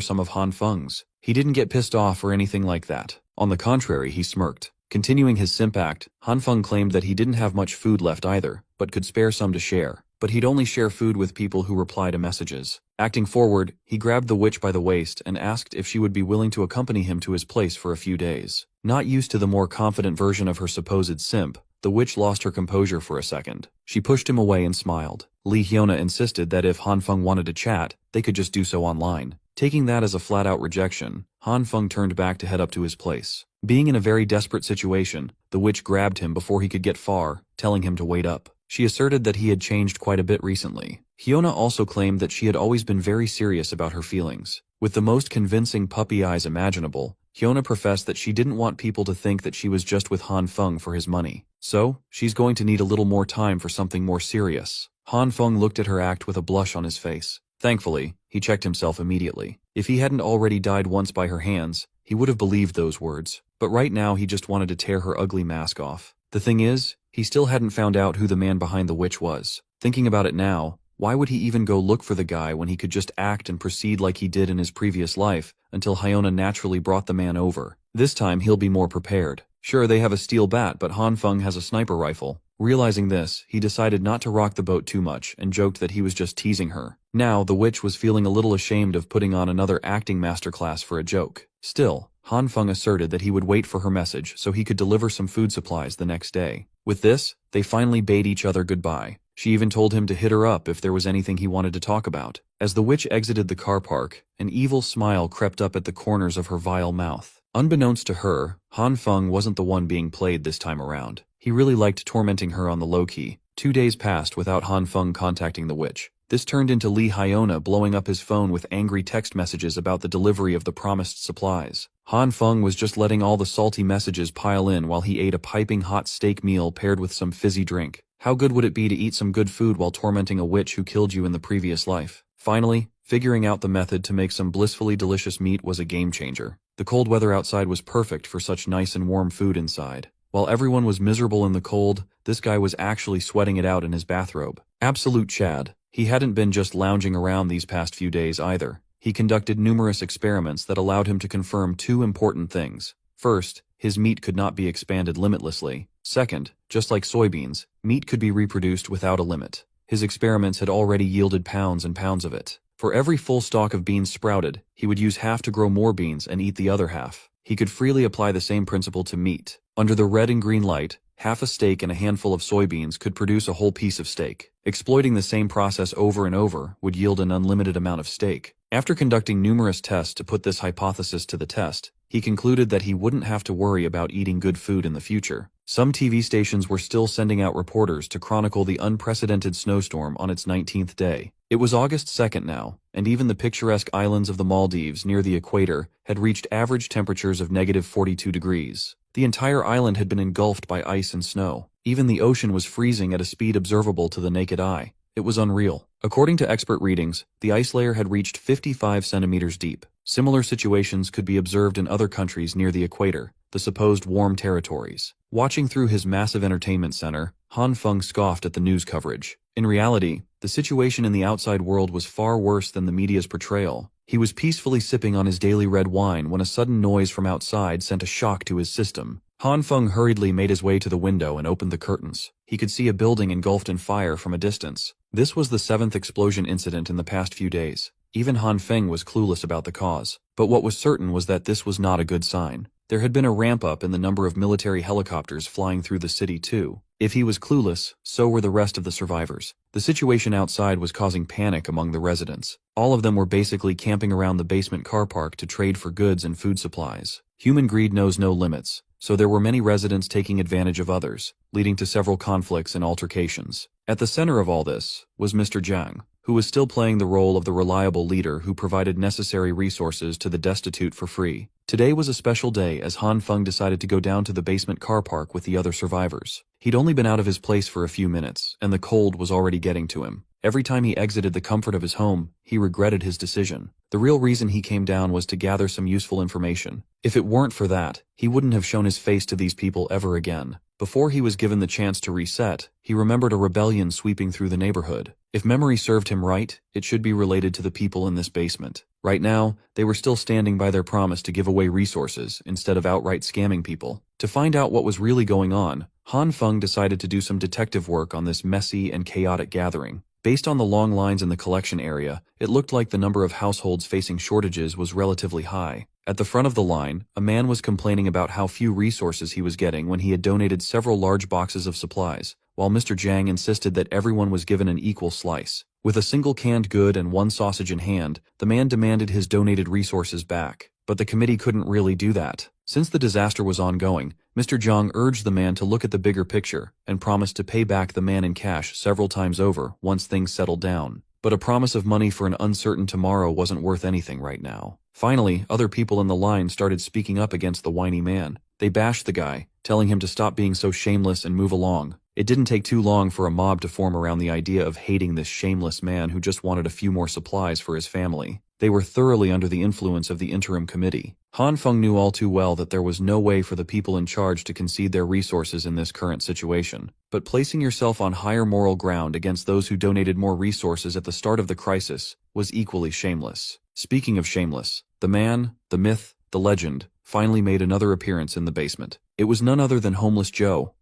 some of Han Feng's. He didn't get pissed off or anything like that. On the contrary, he smirked. Continuing his simp act, Han Feng claimed that he didn't have much food left either, but could spare some to share. But he'd only share food with people who reply to messages. Acting forward, he grabbed the witch by the waist and asked if she would be willing to accompany him to his place for a few days. Not used to the more confident version of her supposed simp, The witch lost her composure for a second. She pushed him away and smiled. Lee Hyuna insisted that if Han Feng wanted to chat, they could just do so online. Taking that as a flat-out rejection, Han Feng turned back to head up to his place. Being in a very desperate situation, the witch grabbed him before he could get far, telling him to wait up. She asserted that he had changed quite a bit recently. Hyuna also claimed that she had always been very serious about her feelings. With the most convincing puppy eyes imaginable, Hyuna professed that she didn't want people to think that she was just with Han Feng for his money. So, she's going to need a little more time for something more serious. Han Feng looked at her act with a blush on his face. Thankfully, he checked himself immediately. If he hadn't already died once by her hands, he would have believed those words. But right now he just wanted to tear her ugly mask off. The thing is, he still hadn't found out who the man behind the witch was. Thinking about it now, why would he even go look for the guy when he could just act and proceed like he did in his previous life, until Hyuna naturally brought the man over? This time he'll be more prepared. Sure, they have a steel bat, but Han Feng has a sniper rifle. Realizing this, he decided not to rock the boat too much and joked that he was just teasing her. Now, the witch was feeling a little ashamed of putting on another acting masterclass for a joke. Still, Han Feng asserted that he would wait for her message so he could deliver some food supplies the next day. With this, they finally bade each other goodbye. She even told him to hit her up if there was anything he wanted to talk about. As the witch exited the car park, an evil smile crept up at the corners of her vile mouth. Unbeknownst to her, Han Feng wasn't the one being played this time around. He really liked tormenting her on the low-key. 2 days passed without Han Feng contacting the witch. This turned into Lee Hyuna blowing up his phone with angry text messages about the delivery of the promised supplies. Han Feng was just letting all the salty messages pile in while he ate a piping hot steak meal paired with some fizzy drink. How good would it be to eat some good food while tormenting a witch who killed you in the previous life? Finally, figuring out the method to make some blissfully delicious meat was a game changer. The cold weather outside was perfect for such nice and warm food inside. While everyone was miserable in the cold, this guy was actually sweating it out in his bathrobe. Absolute Chad. He hadn't been just lounging around these past few days either. He conducted numerous experiments that allowed him to confirm 2 important things. First, his meat could not be expanded limitlessly. Second, just like soybeans, meat could be reproduced without a limit. His experiments had already yielded pounds and pounds of it. For every full stalk of beans sprouted, he would use half to grow more beans and eat the other half. He could freely apply the same principle to meat. Under the red and green light, half a steak and a handful of soybeans could produce a whole piece of steak. Exploiting the same process over and over would yield an unlimited amount of steak. After conducting numerous tests to put this hypothesis to the test, he concluded that he wouldn't have to worry about eating good food in the future. Some TV stations were still sending out reporters to chronicle the unprecedented snowstorm on its 19th day. It was August 2nd now, and even the picturesque islands of the Maldives near the equator had reached average temperatures of -42 degrees. The entire island had been engulfed by ice and snow. Even the ocean was freezing at a speed observable to the naked eye. It was unreal. According to expert readings, the ice layer had reached 55 centimeters deep. Similar situations could be observed in other countries near the equator, the supposed warm territories. Watching through his massive entertainment center, Han Feng scoffed at the news coverage. In reality, the situation in the outside world was far worse than the media's portrayal. He was peacefully sipping on his daily red wine when a sudden noise from outside sent a shock to his system. Han Feng hurriedly made his way to the window and opened the curtains. He could see a building engulfed in fire from a distance. This was the 7th explosion incident in the past few days. Even Han Feng was clueless about the cause. But what was certain was that this was not a good sign. There had been a ramp-up in the number of military helicopters flying through the city too. If he was clueless, so were the rest of the survivors. The situation outside was causing panic among the residents. All of them were basically camping around the basement car park to trade for goods and food supplies. Human greed knows no limits, so there were many residents taking advantage of others, leading to several conflicts and altercations. At the center of all this was Mr. Jiang, who was still playing the role of the reliable leader who provided necessary resources to the destitute for free. Today was a special day as Han Feng decided to go down to the basement car park with the other survivors. He'd only been out of his place for a few minutes, and the cold was already getting to him. Every time he exited the comfort of his home, he regretted his decision. The real reason he came down was to gather some useful information. If it weren't for that, he wouldn't have shown his face to these people ever again. Before he was given the chance to reset, he remembered a rebellion sweeping through the neighborhood. If memory served him right, it should be related to the people in this basement. Right now, they were still standing by their promise to give away resources instead of outright scamming people. To find out what was really going on, Han Feng decided to do some detective work on this messy and chaotic gathering. Based on the long lines in the collection area, it looked like the number of households facing shortages was relatively high. At the front of the line, a man was complaining about how few resources he was getting when he had donated several large boxes of supplies, while Mr. Jiang insisted that everyone was given an equal slice. With a single canned good and one sausage in hand, the man demanded his donated resources back. But the committee couldn't really do that. Since the disaster was ongoing, Mr. Jiang urged the man to look at the bigger picture and promised to pay back the man in cash several times over once things settled down. But a promise of money for an uncertain tomorrow wasn't worth anything right now. Finally, other people in the line started speaking up against the whiny man. They bashed the guy, telling him to stop being so shameless and move along. It didn't take too long for a mob to form around the idea of hating this shameless man who just wanted a few more supplies for his family. They were thoroughly under the influence of the interim committee. Han Feng knew all too well that there was no way for the people in charge to concede their resources in this current situation. But placing yourself on higher moral ground against those who donated more resources at the start of the crisis was equally shameless. Speaking of shameless, the man, the myth, the legend, finally made another appearance in the basement. It was none other than Homeless Joe,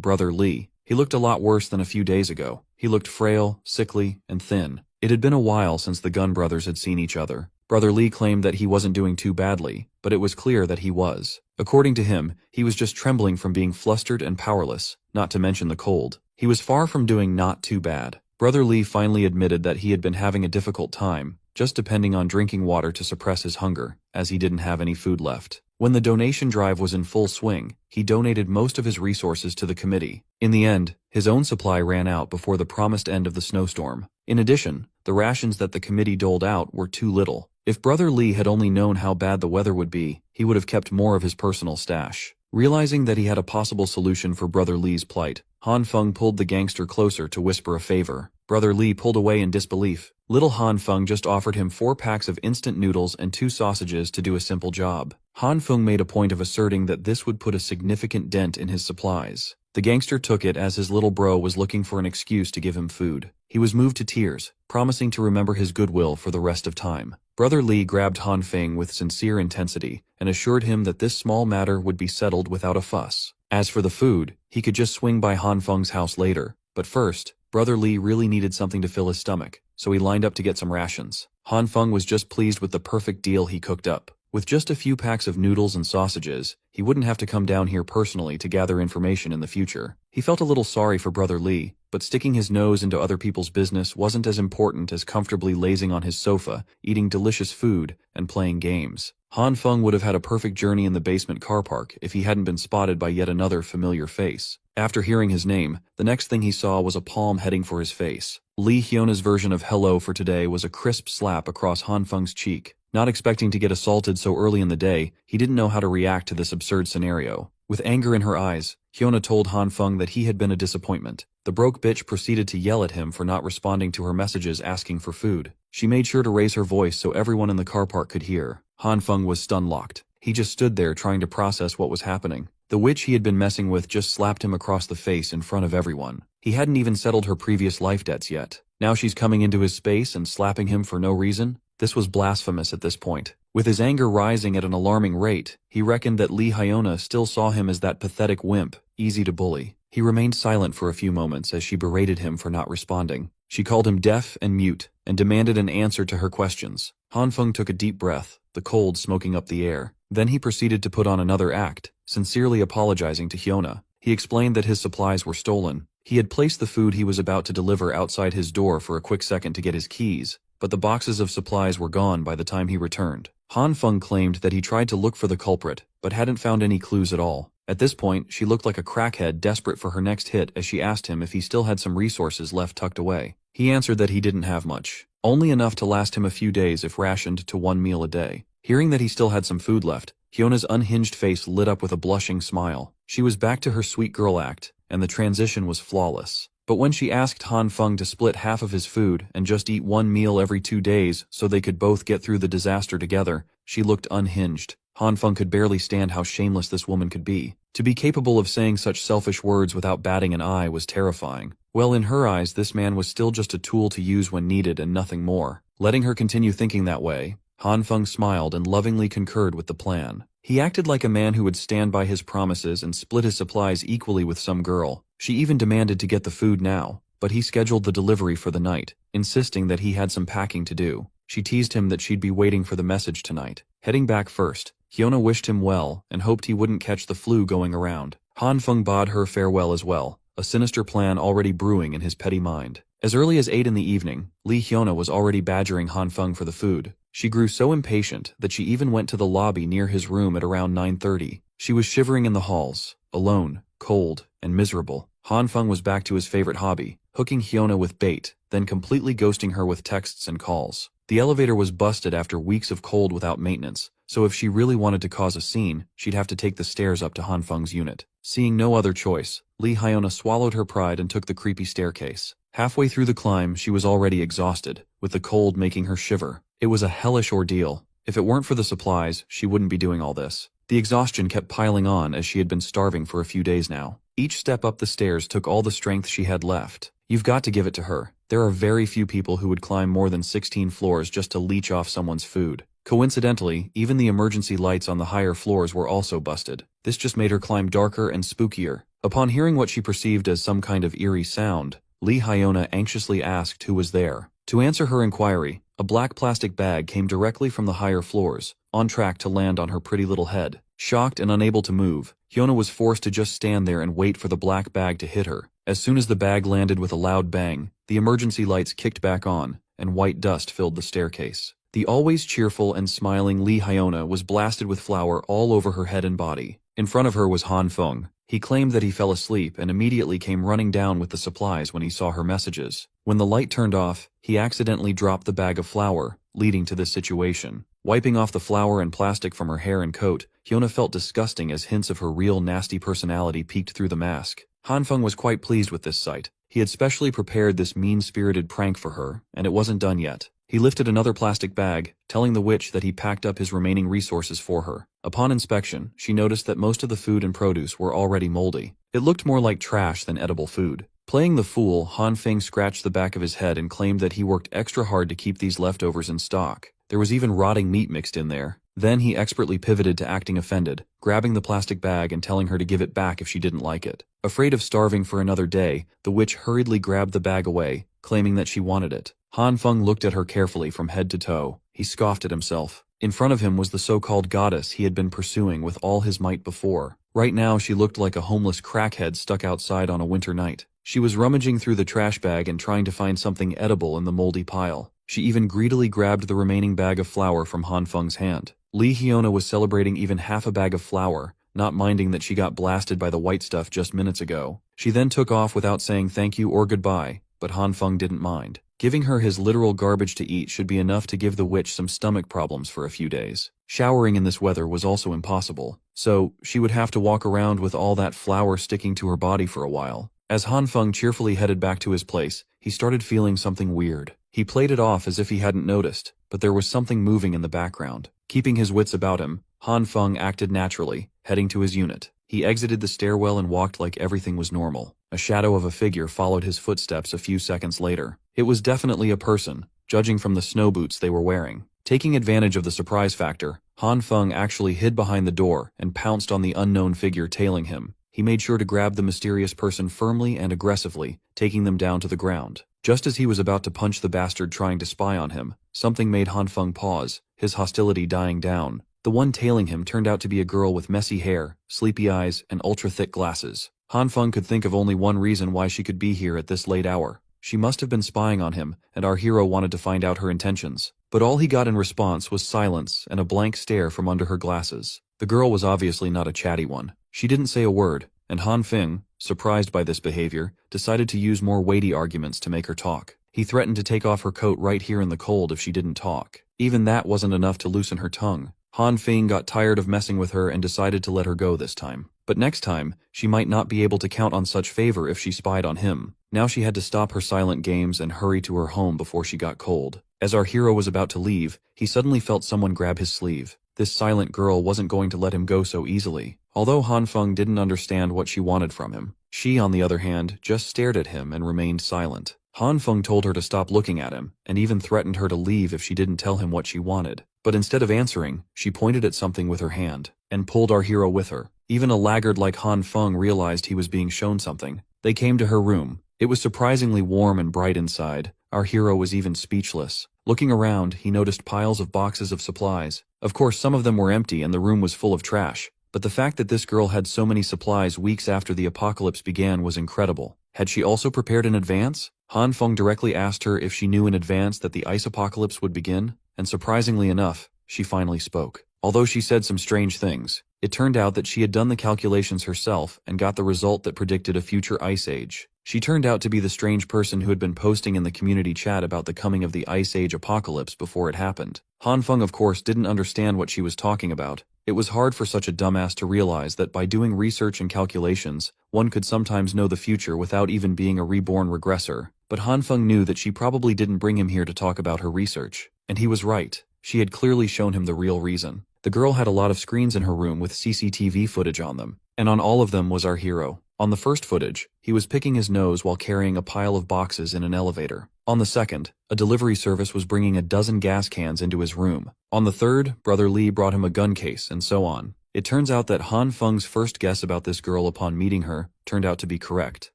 Brother Lee. He looked a lot worse than a few days ago. He looked frail, sickly, and thin. It had been a while since the Gun brothers had seen each other. Brother Lee claimed that he wasn't doing too badly, but it was clear that he was. According to him, he was just trembling from being flustered and powerless, not to mention the cold. He was far from doing not too bad. Brother Lee finally admitted that he had been having a difficult time, just depending on drinking water to suppress his hunger, as he didn't have any food left. When the donation drive was in full swing, he donated most of his resources to the committee. In the end, his own supply ran out before the promised end of the snowstorm. In addition, the rations that the committee doled out were too little. If Brother Lee had only known how bad the weather would be, he would have kept more of his personal stash. Realizing that he had a possible solution for Brother Lee's plight, Han Feng pulled the gangster closer to whisper a favor. Brother Lee pulled away in disbelief. Little Han Feng just offered him 4 packs of instant noodles and 2 sausages to do a simple job. Han Feng made a point of asserting that this would put a significant dent in his supplies. The gangster took it as his little bro was looking for an excuse to give him food. He was moved to tears, promising to remember his goodwill for the rest of time. Brother Lee grabbed Han Feng with sincere intensity and assured him that this small matter would be settled without a fuss. As for the food, he could just swing by Han Feng's house later. But first, Brother Lee really needed something to fill his stomach, so he lined up to get some rations. Han Feng was just pleased with the perfect deal he cooked up. With just a few packs of noodles and sausages, he wouldn't have to come down here personally to gather information in the future. He felt a little sorry for Brother Lee, but sticking his nose into other people's business wasn't as important as comfortably lazing on his sofa, eating delicious food, and playing games. Han Feng would have had a perfect journey in the basement car park if he hadn't been spotted by yet another familiar face. After hearing his name, the next thing he saw was a palm heading for his face. Lee Hyona's version of hello for today was a crisp slap across Han Feng's cheek. Not expecting to get assaulted so early in the day, he didn't know how to react to this absurd scenario. With anger in her eyes, Hyuna told Han Feng that he had been a disappointment. The broke bitch proceeded to yell at him for not responding to her messages asking for food. She made sure to raise her voice so everyone in the car park could hear. Han Feng was stun-locked. He just stood there trying to process what was happening. The witch he had been messing with just slapped him across the face in front of everyone. He hadn't even settled her previous life debts yet. Now she's coming into his space and slapping him for no reason? This was blasphemous at this point. With his anger rising at an alarming rate, he reckoned that Lee Hyona still saw him as that pathetic wimp, easy to bully. He remained silent for a few moments as she berated him for not responding. She called him deaf and mute, and demanded an answer to her questions. Han Feng took a deep breath, the cold smoking up the air. Then he proceeded to put on another act, sincerely apologizing to Hyuna. He explained that his supplies were stolen. He had placed the food he was about to deliver outside his door for a quick second to get his keys, but the boxes of supplies were gone by the time he returned. Han Feng claimed that he tried to look for the culprit, but hadn't found any clues at all. At this point, she looked like a crackhead desperate for her next hit as she asked him if he still had some resources left tucked away. He answered that he didn't have much, only enough to last him a few days if rationed to 1 meal a day. Hearing that he still had some food left, Hyona's unhinged face lit up with a blushing smile. She was back to her sweet girl act, and the transition was flawless. But when she asked Han Feng to split half of his food and just eat 1 meal every 2 days so they could both get through the disaster together, she looked unhinged. Han Feng could barely stand how shameless this woman could be. To be capable of saying such selfish words without batting an eye was terrifying. Well, in her eyes, this man was still just a tool to use when needed and nothing more. Letting her continue thinking that way, Han Feng smiled and lovingly concurred with the plan. He acted like a man who would stand by his promises and split his supplies equally with some girl. She even demanded to get the food now, but he scheduled the delivery for the night, insisting that he had some packing to do. She teased him that she'd be waiting for the message tonight. Heading back first, Hyuna wished him well and hoped he wouldn't catch the flu going around. Han Feng bade her farewell as well, a sinister plan already brewing in his petty mind. As early as 8 in the evening, Lee Hyuna was already badgering Han Feng for the food. She grew so impatient that she even went to the lobby near his room at around 9:30. She was shivering in the halls, alone, cold, and miserable. Han Feng was back to his favorite hobby, hooking Hyuna with bait, then completely ghosting her with texts and calls. The elevator was busted after weeks of cold without maintenance, so if she really wanted to cause a scene, she'd have to take the stairs up to Han Feng's unit. Seeing no other choice, Lee Hyuna swallowed her pride and took the creepy staircase. Halfway through the climb, she was already exhausted, with the cold making her shiver. It was a hellish ordeal. If it weren't for the supplies, she wouldn't be doing all this. The exhaustion kept piling on as she had been starving for a few days now. Each step up the stairs took all the strength she had left. You've got to give it to her. There are very few people who would climb more than 16 floors just to leech off someone's food. Coincidentally, even the emergency lights on the higher floors were also busted. This just made her climb darker and spookier. Upon hearing what she perceived as some kind of eerie sound, Lee Hyuna anxiously asked who was there. To answer her inquiry, a black plastic bag came directly from the higher floors, on track to land on her pretty little head. Shocked and unable to move, Hyuna was forced to just stand there and wait for the black bag to hit her. As soon as the bag landed with a loud bang, the emergency lights kicked back on, and white dust filled the staircase. The always cheerful and smiling Lee Hyuna was blasted with flour all over her head and body. In front of her was Han Feng. He claimed that he fell asleep and immediately came running down with the supplies when he saw her messages. When the light turned off, he accidentally dropped the bag of flour, leading to this situation. Wiping off the flour and plastic from her hair and coat, Hyuna felt disgusting as hints of her real nasty personality peeked through the mask. Han Feng was quite pleased with this sight. He had specially prepared this mean-spirited prank for her, and it wasn't done yet. He lifted another plastic bag, telling the witch that he packed up his remaining resources for her. Upon inspection, she noticed that most of the food and produce were already moldy. It looked more like trash than edible food. Playing the fool, Han Feng scratched the back of his head and claimed that he worked extra hard to keep these leftovers in stock. There was even rotting meat mixed in there. Then he expertly pivoted to acting offended, grabbing the plastic bag and telling her to give it back if she didn't like it. Afraid of starving for another day, the witch hurriedly grabbed the bag away, claiming that she wanted it. Han Feng looked at her carefully from head to toe. He scoffed at himself. In front of him was the so-called goddess he had been pursuing with all his might before. Right now she looked like a homeless crackhead stuck outside on a winter night. She was rummaging through the trash bag and trying to find something edible in the moldy pile. She even greedily grabbed the remaining bag of flour from Han Feng's hand. Lee Hyuna was celebrating even half a bag of flour, not minding that she got blasted by the white stuff just minutes ago. She then took off without saying thank you or goodbye, but Han Feng didn't mind. Giving her his literal garbage to eat should be enough to give the witch some stomach problems for a few days. Showering in this weather was also impossible, so she would have to walk around with all that flour sticking to her body for a while. As Han Feng cheerfully headed back to his place, he started feeling something weird. He played it off as if he hadn't noticed, but there was something moving in the background. Keeping his wits about him, Han Feng acted naturally, heading to his unit. He exited the stairwell and walked like everything was normal. A shadow of a figure followed his footsteps a few seconds later. It was definitely a person, judging from the snow boots they were wearing. Taking advantage of the surprise factor, Han Feng actually hid behind the door and pounced on the unknown figure tailing him. He made sure to grab the mysterious person firmly and aggressively, taking them down to the ground. Just as he was about to punch the bastard trying to spy on him, something made Han Feng pause, his hostility dying down. The one tailing him turned out to be a girl with messy hair, sleepy eyes, and ultra-thick glasses. Han Feng could think of only one reason why she could be here at this late hour. She must have been spying on him, and our hero wanted to find out her intentions. But all he got in response was silence and a blank stare from under her glasses. The girl was obviously not a chatty one. She didn't say a word, and Han Feng, surprised by this behavior, decided to use more weighty arguments to make her talk. He threatened to take off her coat right here in the cold if she didn't talk. Even that wasn't enough to loosen her tongue. Han Feng got tired of messing with her and decided to let her go this time. But next time, she might not be able to count on such favor if she spied on him. Now she had to stop her silent games and hurry to her home before she got cold. As our hero was about to leave, he suddenly felt someone grab his sleeve. This silent girl wasn't going to let him go so easily. Although Han Feng didn't understand what she wanted from him, she, on the other hand, just stared at him and remained silent. Han Feng told her to stop looking at him, and even threatened her to leave if she didn't tell him what she wanted. But instead of answering, she pointed at something with her hand, and pulled our hero with her. Even a laggard like Han Feng realized he was being shown something. They came to her room. It was surprisingly warm and bright inside. Our hero was even speechless. Looking around, he noticed piles of boxes of supplies. Of course, some of them were empty and the room was full of trash. But the fact that this girl had so many supplies weeks after the apocalypse began was incredible. Had she also prepared in advance? Han Feng directly asked her if she knew in advance that the ice apocalypse would begin, and surprisingly enough, she finally spoke. Although she said some strange things, it turned out that she had done the calculations herself and got the result that predicted a future ice age. She turned out to be the strange person who had been posting in the community chat about the coming of the ice age apocalypse before it happened. Han Feng of course didn't understand what she was talking about. It was hard for such a dumbass to realize that by doing research and calculations, one could sometimes know the future without even being a reborn regressor. But Han Feng knew that she probably didn't bring him here to talk about her research. And he was right. She had clearly shown him the real reason. The girl had a lot of screens in her room with CCTV footage on them, and on all of them was our hero. On the first footage, he was picking his nose while carrying a pile of boxes in an elevator. On the second, a delivery service was bringing a dozen gas cans into his room. On the third, Brother Lee brought him a gun case, and so on. It turns out that Han Feng's first guess about this girl upon meeting her turned out to be correct.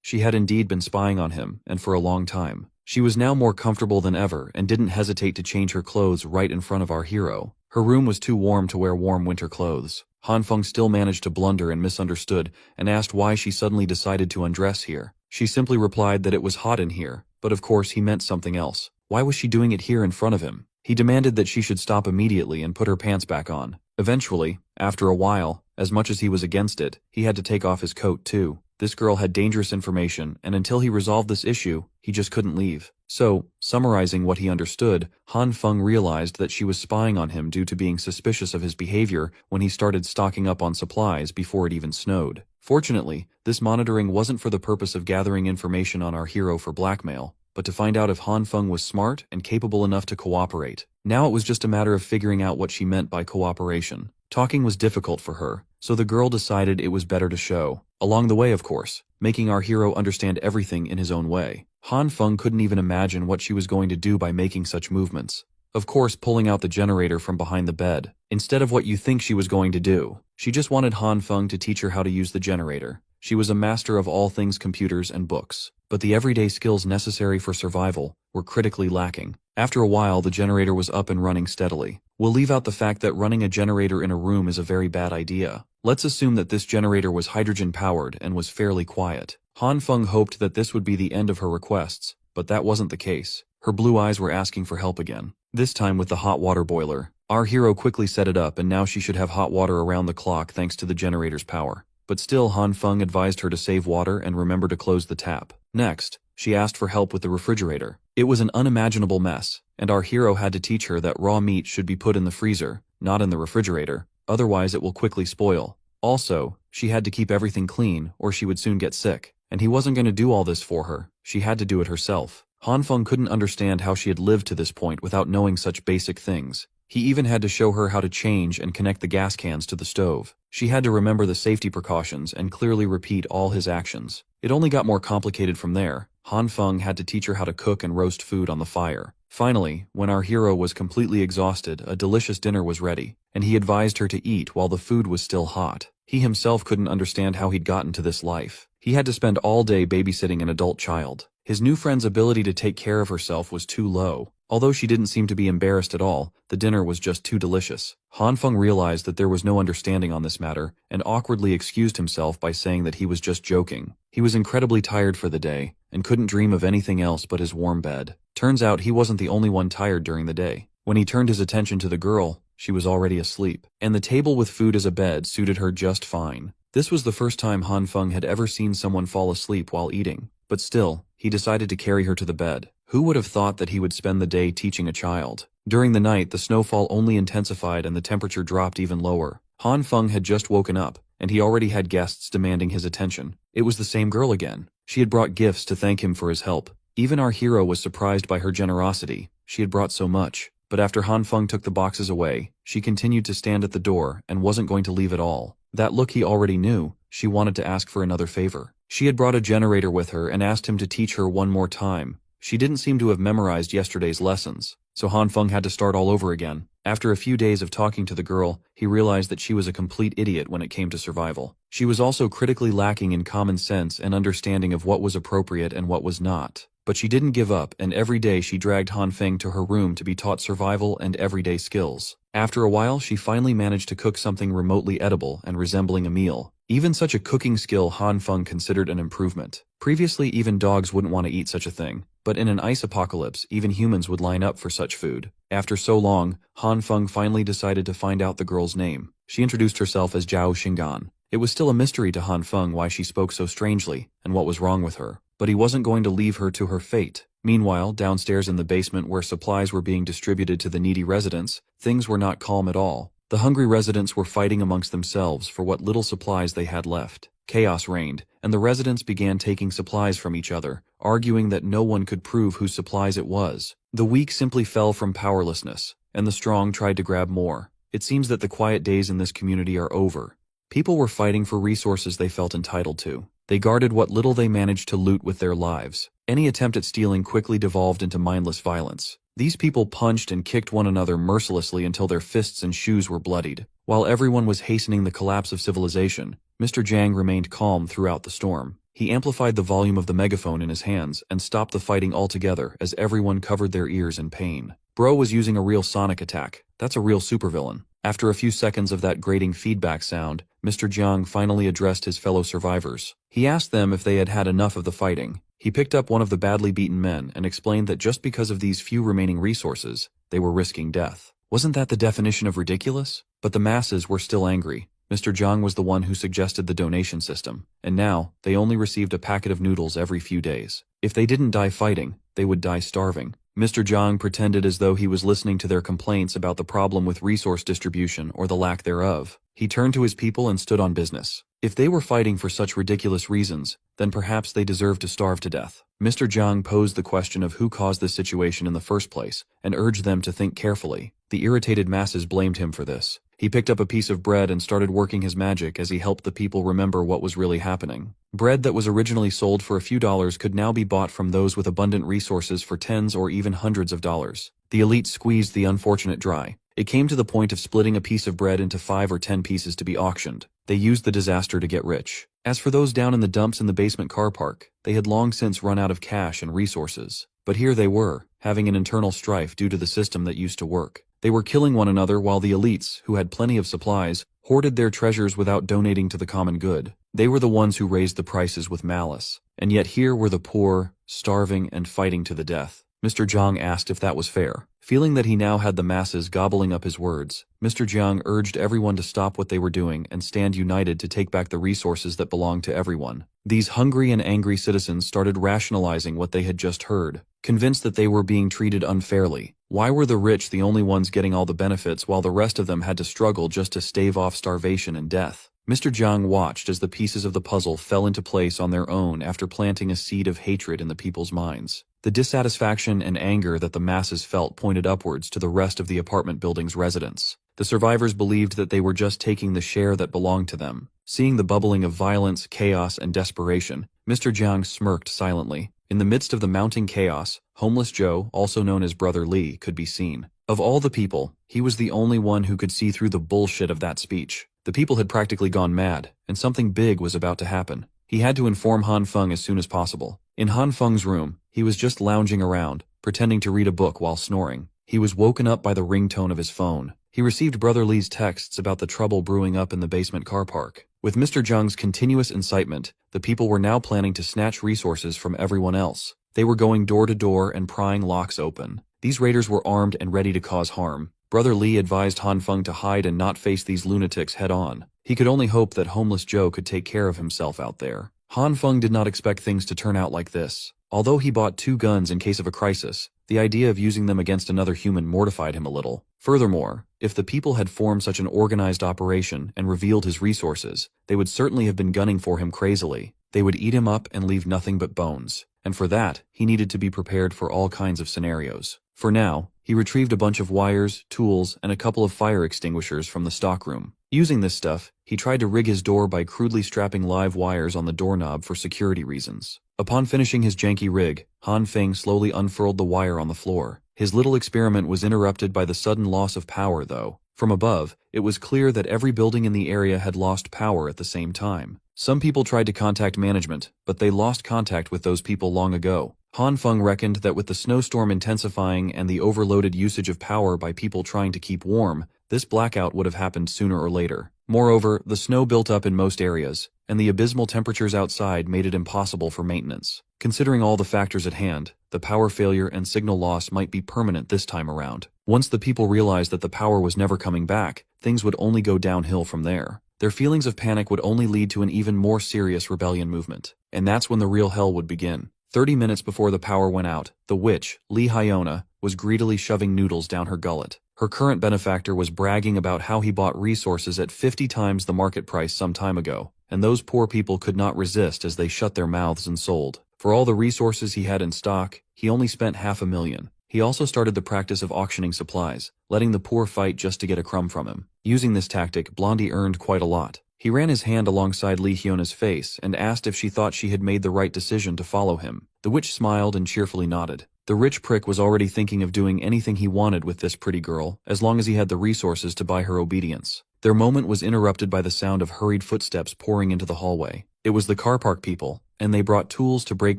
She had indeed been spying on him, and for a long time. She was now more comfortable than ever and didn't hesitate to change her clothes right in front of our hero. Her room was too warm to wear warm winter clothes. Han Feng still managed to blunder and misunderstood and asked why she suddenly decided to undress here. She simply replied that it was hot in here, but of course he meant something else. Why was she doing it here in front of him? He demanded that she should stop immediately and put her pants back on. Eventually, after a while, as much as he was against it, he had to take off his coat too. This girl had dangerous information, and until he resolved this issue, he just couldn't leave. So, summarizing what he understood, Han Feng realized that she was spying on him due to being suspicious of his behavior when he started stocking up on supplies before it even snowed. Fortunately, this monitoring wasn't for the purpose of gathering information on our hero for blackmail, but to find out if Han Feng was smart and capable enough to cooperate. Now it was just a matter of figuring out what she meant by cooperation. Talking was difficult for her, so the girl decided it was better to show. Along the way, of course, making our hero understand everything in his own way. Han Feng couldn't even imagine what she was going to do by making such movements. Of course, pulling out the generator from behind the bed, instead of what you think she was going to do. She just wanted Han Feng to teach her how to use the generator. She was a master of all things computers and books, but the everyday skills necessary for survival were critically lacking. After a while, the generator was up and running steadily. We'll leave out the fact that running a generator in a room is a very bad idea. Let's assume that this generator was hydrogen-powered and was fairly quiet. Han Feng hoped that this would be the end of her requests, but that wasn't the case. Her blue eyes were asking for help again, this time with the hot water boiler. Our hero quickly set it up, and now she should have hot water around the clock thanks to the generator's power. But still, Han Feng advised her to save water and remember to close the tap. Next, she asked for help with the refrigerator. It was an unimaginable mess, and our hero had to teach her that raw meat should be put in the freezer, not in the refrigerator, otherwise it will quickly spoil. Also, she had to keep everything clean or she would soon get sick, and he wasn't going to do all this for her. She had to do it herself. Han Feng couldn't understand how she had lived to this point without knowing such basic things. He even had to show her how to change and connect the gas cans to the stove. She had to remember the safety precautions and clearly repeat all his actions. It only got more complicated from there. Han Feng had to teach her how to cook and roast food on the fire. Finally, when our hero was completely exhausted, a delicious dinner was ready, and he advised her to eat while the food was still hot. He himself couldn't understand how he'd gotten to this life. He had to spend all day babysitting an adult child. His new friend's ability to take care of herself was too low. Although she didn't seem to be embarrassed at all, the dinner was just too delicious. Han Feng realized that there was no understanding on this matter, and awkwardly excused himself by saying that he was just joking. He was incredibly tired for the day, and couldn't dream of anything else but his warm bed. Turns out he wasn't the only one tired during the day. When he turned his attention to the girl, she was already asleep, and the table with food as a bed suited her just fine. This was the first time Han Feng had ever seen someone fall asleep while eating, but still, he decided to carry her to the bed. Who would have thought that he would spend the day teaching a child? During the night, the snowfall only intensified and the temperature dropped even lower. Han Feng had just woken up, and he already had guests demanding his attention. It was the same girl again. She had brought gifts to thank him for his help. Even our hero was surprised by her generosity. She had brought so much. But after Han Feng took the boxes away, she continued to stand at the door and wasn't going to leave at all. That look he already knew. She wanted to ask for another favor. She had brought a generator with her and asked him to teach her one more time. She didn't seem to have memorized yesterday's lessons, so Han Feng had to start all over again. After a few days of talking to the girl, he realized that she was a complete idiot when it came to survival. She was also critically lacking in common sense and understanding of what was appropriate and what was not. But she didn't give up, and every day she dragged Han Feng to her room to be taught survival and everyday skills. After a while, she finally managed to cook something remotely edible and resembling a meal. Even such a cooking skill Han Feng considered an improvement. Previously, even dogs wouldn't want to eat such a thing, but in an ice apocalypse, even humans would line up for such food. After so long, Han Feng finally decided to find out the girl's name. She introduced herself as Zhao Xinggan. It was still a mystery to Han Feng why she spoke so strangely and what was wrong with her, but he wasn't going to leave her to her fate. Meanwhile, downstairs in the basement where supplies were being distributed to the needy residents, things were not calm at all. The hungry residents were fighting amongst themselves for what little supplies they had left. Chaos reigned, and the residents began taking supplies from each other, arguing that no one could prove whose supplies it was. The weak simply fell from powerlessness, and the strong tried to grab more. It seems that the quiet days in this community are over. People were fighting for resources they felt entitled to. They guarded what little they managed to loot with their lives. Any attempt at stealing quickly devolved into mindless violence. These people punched and kicked one another mercilessly until their fists and shoes were bloodied. While everyone was hastening the collapse of civilization, Mr. Jiang remained calm throughout the storm. He amplified the volume of the megaphone in his hands and stopped the fighting altogether as everyone covered their ears in pain. Bro was using a real sonic attack. That's a real supervillain. After a few seconds of that grating feedback sound, Mr. Jiang finally addressed his fellow survivors. He asked them if they had had enough of the fighting. He picked up one of the badly beaten men and explained that just because of these few remaining resources, they were risking death. Wasn't that the definition of ridiculous? But the masses were still angry. Mr. Jiang was the one who suggested the donation system, and now they only received a packet of noodles every few days. If they didn't die fighting, they would die starving. Mr. Jiang pretended as though he was listening to their complaints about the problem with resource distribution or the lack thereof. He turned to his people and stood on business. If they were fighting for such ridiculous reasons, then perhaps they deserved to starve to death. Mr. Jiang posed the question of who caused this situation in the first place, and urged them to think carefully. The irritated masses blamed him for this. He picked up a piece of bread and started working his magic as he helped the people remember what was really happening. Bread that was originally sold for a few dollars could now be bought from those with abundant resources for tens or even hundreds of dollars. The elite squeezed the unfortunate dry. It came to the point of splitting a piece of bread into 5 or 10 pieces to be auctioned. They used the disaster to get rich. As for those down in the dumps in the basement car park, they had long since run out of cash and resources. But here they were, having an internal strife due to the system that used to work. They were killing one another while the elites, who had plenty of supplies, hoarded their treasures without donating to the common good. They were the ones who raised the prices with malice. And yet here were the poor, starving and fighting to the death. Mr. Jiang asked if that was fair. Feeling that he now had the masses gobbling up his words, Mr. Jiang urged everyone to stop what they were doing and stand united to take back the resources that belonged to everyone. These hungry and angry citizens started rationalizing what they had just heard, convinced that they were being treated unfairly. Why were the rich the only ones getting all the benefits while the rest of them had to struggle just to stave off starvation and death? Mr. Jiang watched as the pieces of the puzzle fell into place on their own after planting a seed of hatred in the people's minds. The dissatisfaction and anger that the masses felt pointed upwards to the rest of the apartment building's residents. The survivors believed that they were just taking the share that belonged to them. Seeing the bubbling of violence, chaos, and desperation, Mr. Jiang smirked silently. In the midst of the mounting chaos, Homeless Joe, also known as Brother Lee, could be seen. Of all the people, he was the only one who could see through the bullshit of that speech. The people had practically gone mad, and something big was about to happen. He had to inform Han Feng as soon as possible. In Han Feng's room, he was just lounging around, pretending to read a book while snoring. He was woken up by the ringtone of his phone. He received Brother Lee's texts about the trouble brewing up in the basement car park. With Mr. Jiang's continuous incitement, the people were now planning to snatch resources from everyone else. They were going door to door and prying locks open. These raiders were armed and ready to cause harm. Brother Lee advised Han Feng to hide and not face these lunatics head-on. He could only hope that Homeless Joe could take care of himself out there. Han Feng did not expect things to turn out like this. Although he bought 2 guns in case of a crisis, the idea of using them against another human mortified him a little. Furthermore, if the people had formed such an organized operation and revealed his resources, they would certainly have been gunning for him crazily. They would eat him up and leave nothing but bones. And for that, he needed to be prepared for all kinds of scenarios. For now, he retrieved a bunch of wires, tools, and a couple of fire extinguishers from the stockroom. Using this stuff, he tried to rig his door by crudely strapping live wires on the doorknob for security reasons. Upon finishing his janky rig, Han Feng slowly unfurled the wire on the floor. His little experiment was interrupted by the sudden loss of power, though. From above, it was clear that every building in the area had lost power at the same time. Some people tried to contact management, but they lost contact with those people long ago. Han Feng reckoned that with the snowstorm intensifying and the overloaded usage of power by people trying to keep warm, this blackout would have happened sooner or later. Moreover, the snow built up in most areas, and the abysmal temperatures outside made it impossible for maintenance. Considering all the factors at hand, the power failure and signal loss might be permanent this time around. Once the people realized that the power was never coming back, things would only go downhill from there. Their feelings of panic would only lead to an even more serious rebellion movement. And that's when the real hell would begin. 30 minutes before the power went out, the witch, Li Hyona, was greedily shoving noodles down her gullet. Her current benefactor was bragging about how he bought resources at 50 times the market price some time ago, and those poor people could not resist as they shut their mouths and sold. For all the resources he had in stock, he only spent $500,000. He also started the practice of auctioning supplies, letting the poor fight just to get a crumb from him. Using this tactic, Blondie earned quite a lot. He ran his hand alongside Li Hyona's face and asked if she thought she had made the right decision to follow him. The witch smiled and cheerfully nodded. The rich prick was already thinking of doing anything he wanted with this pretty girl, as long as he had the resources to buy her obedience. Their moment was interrupted by the sound of hurried footsteps pouring into the hallway. It was the car park people, and they brought tools to break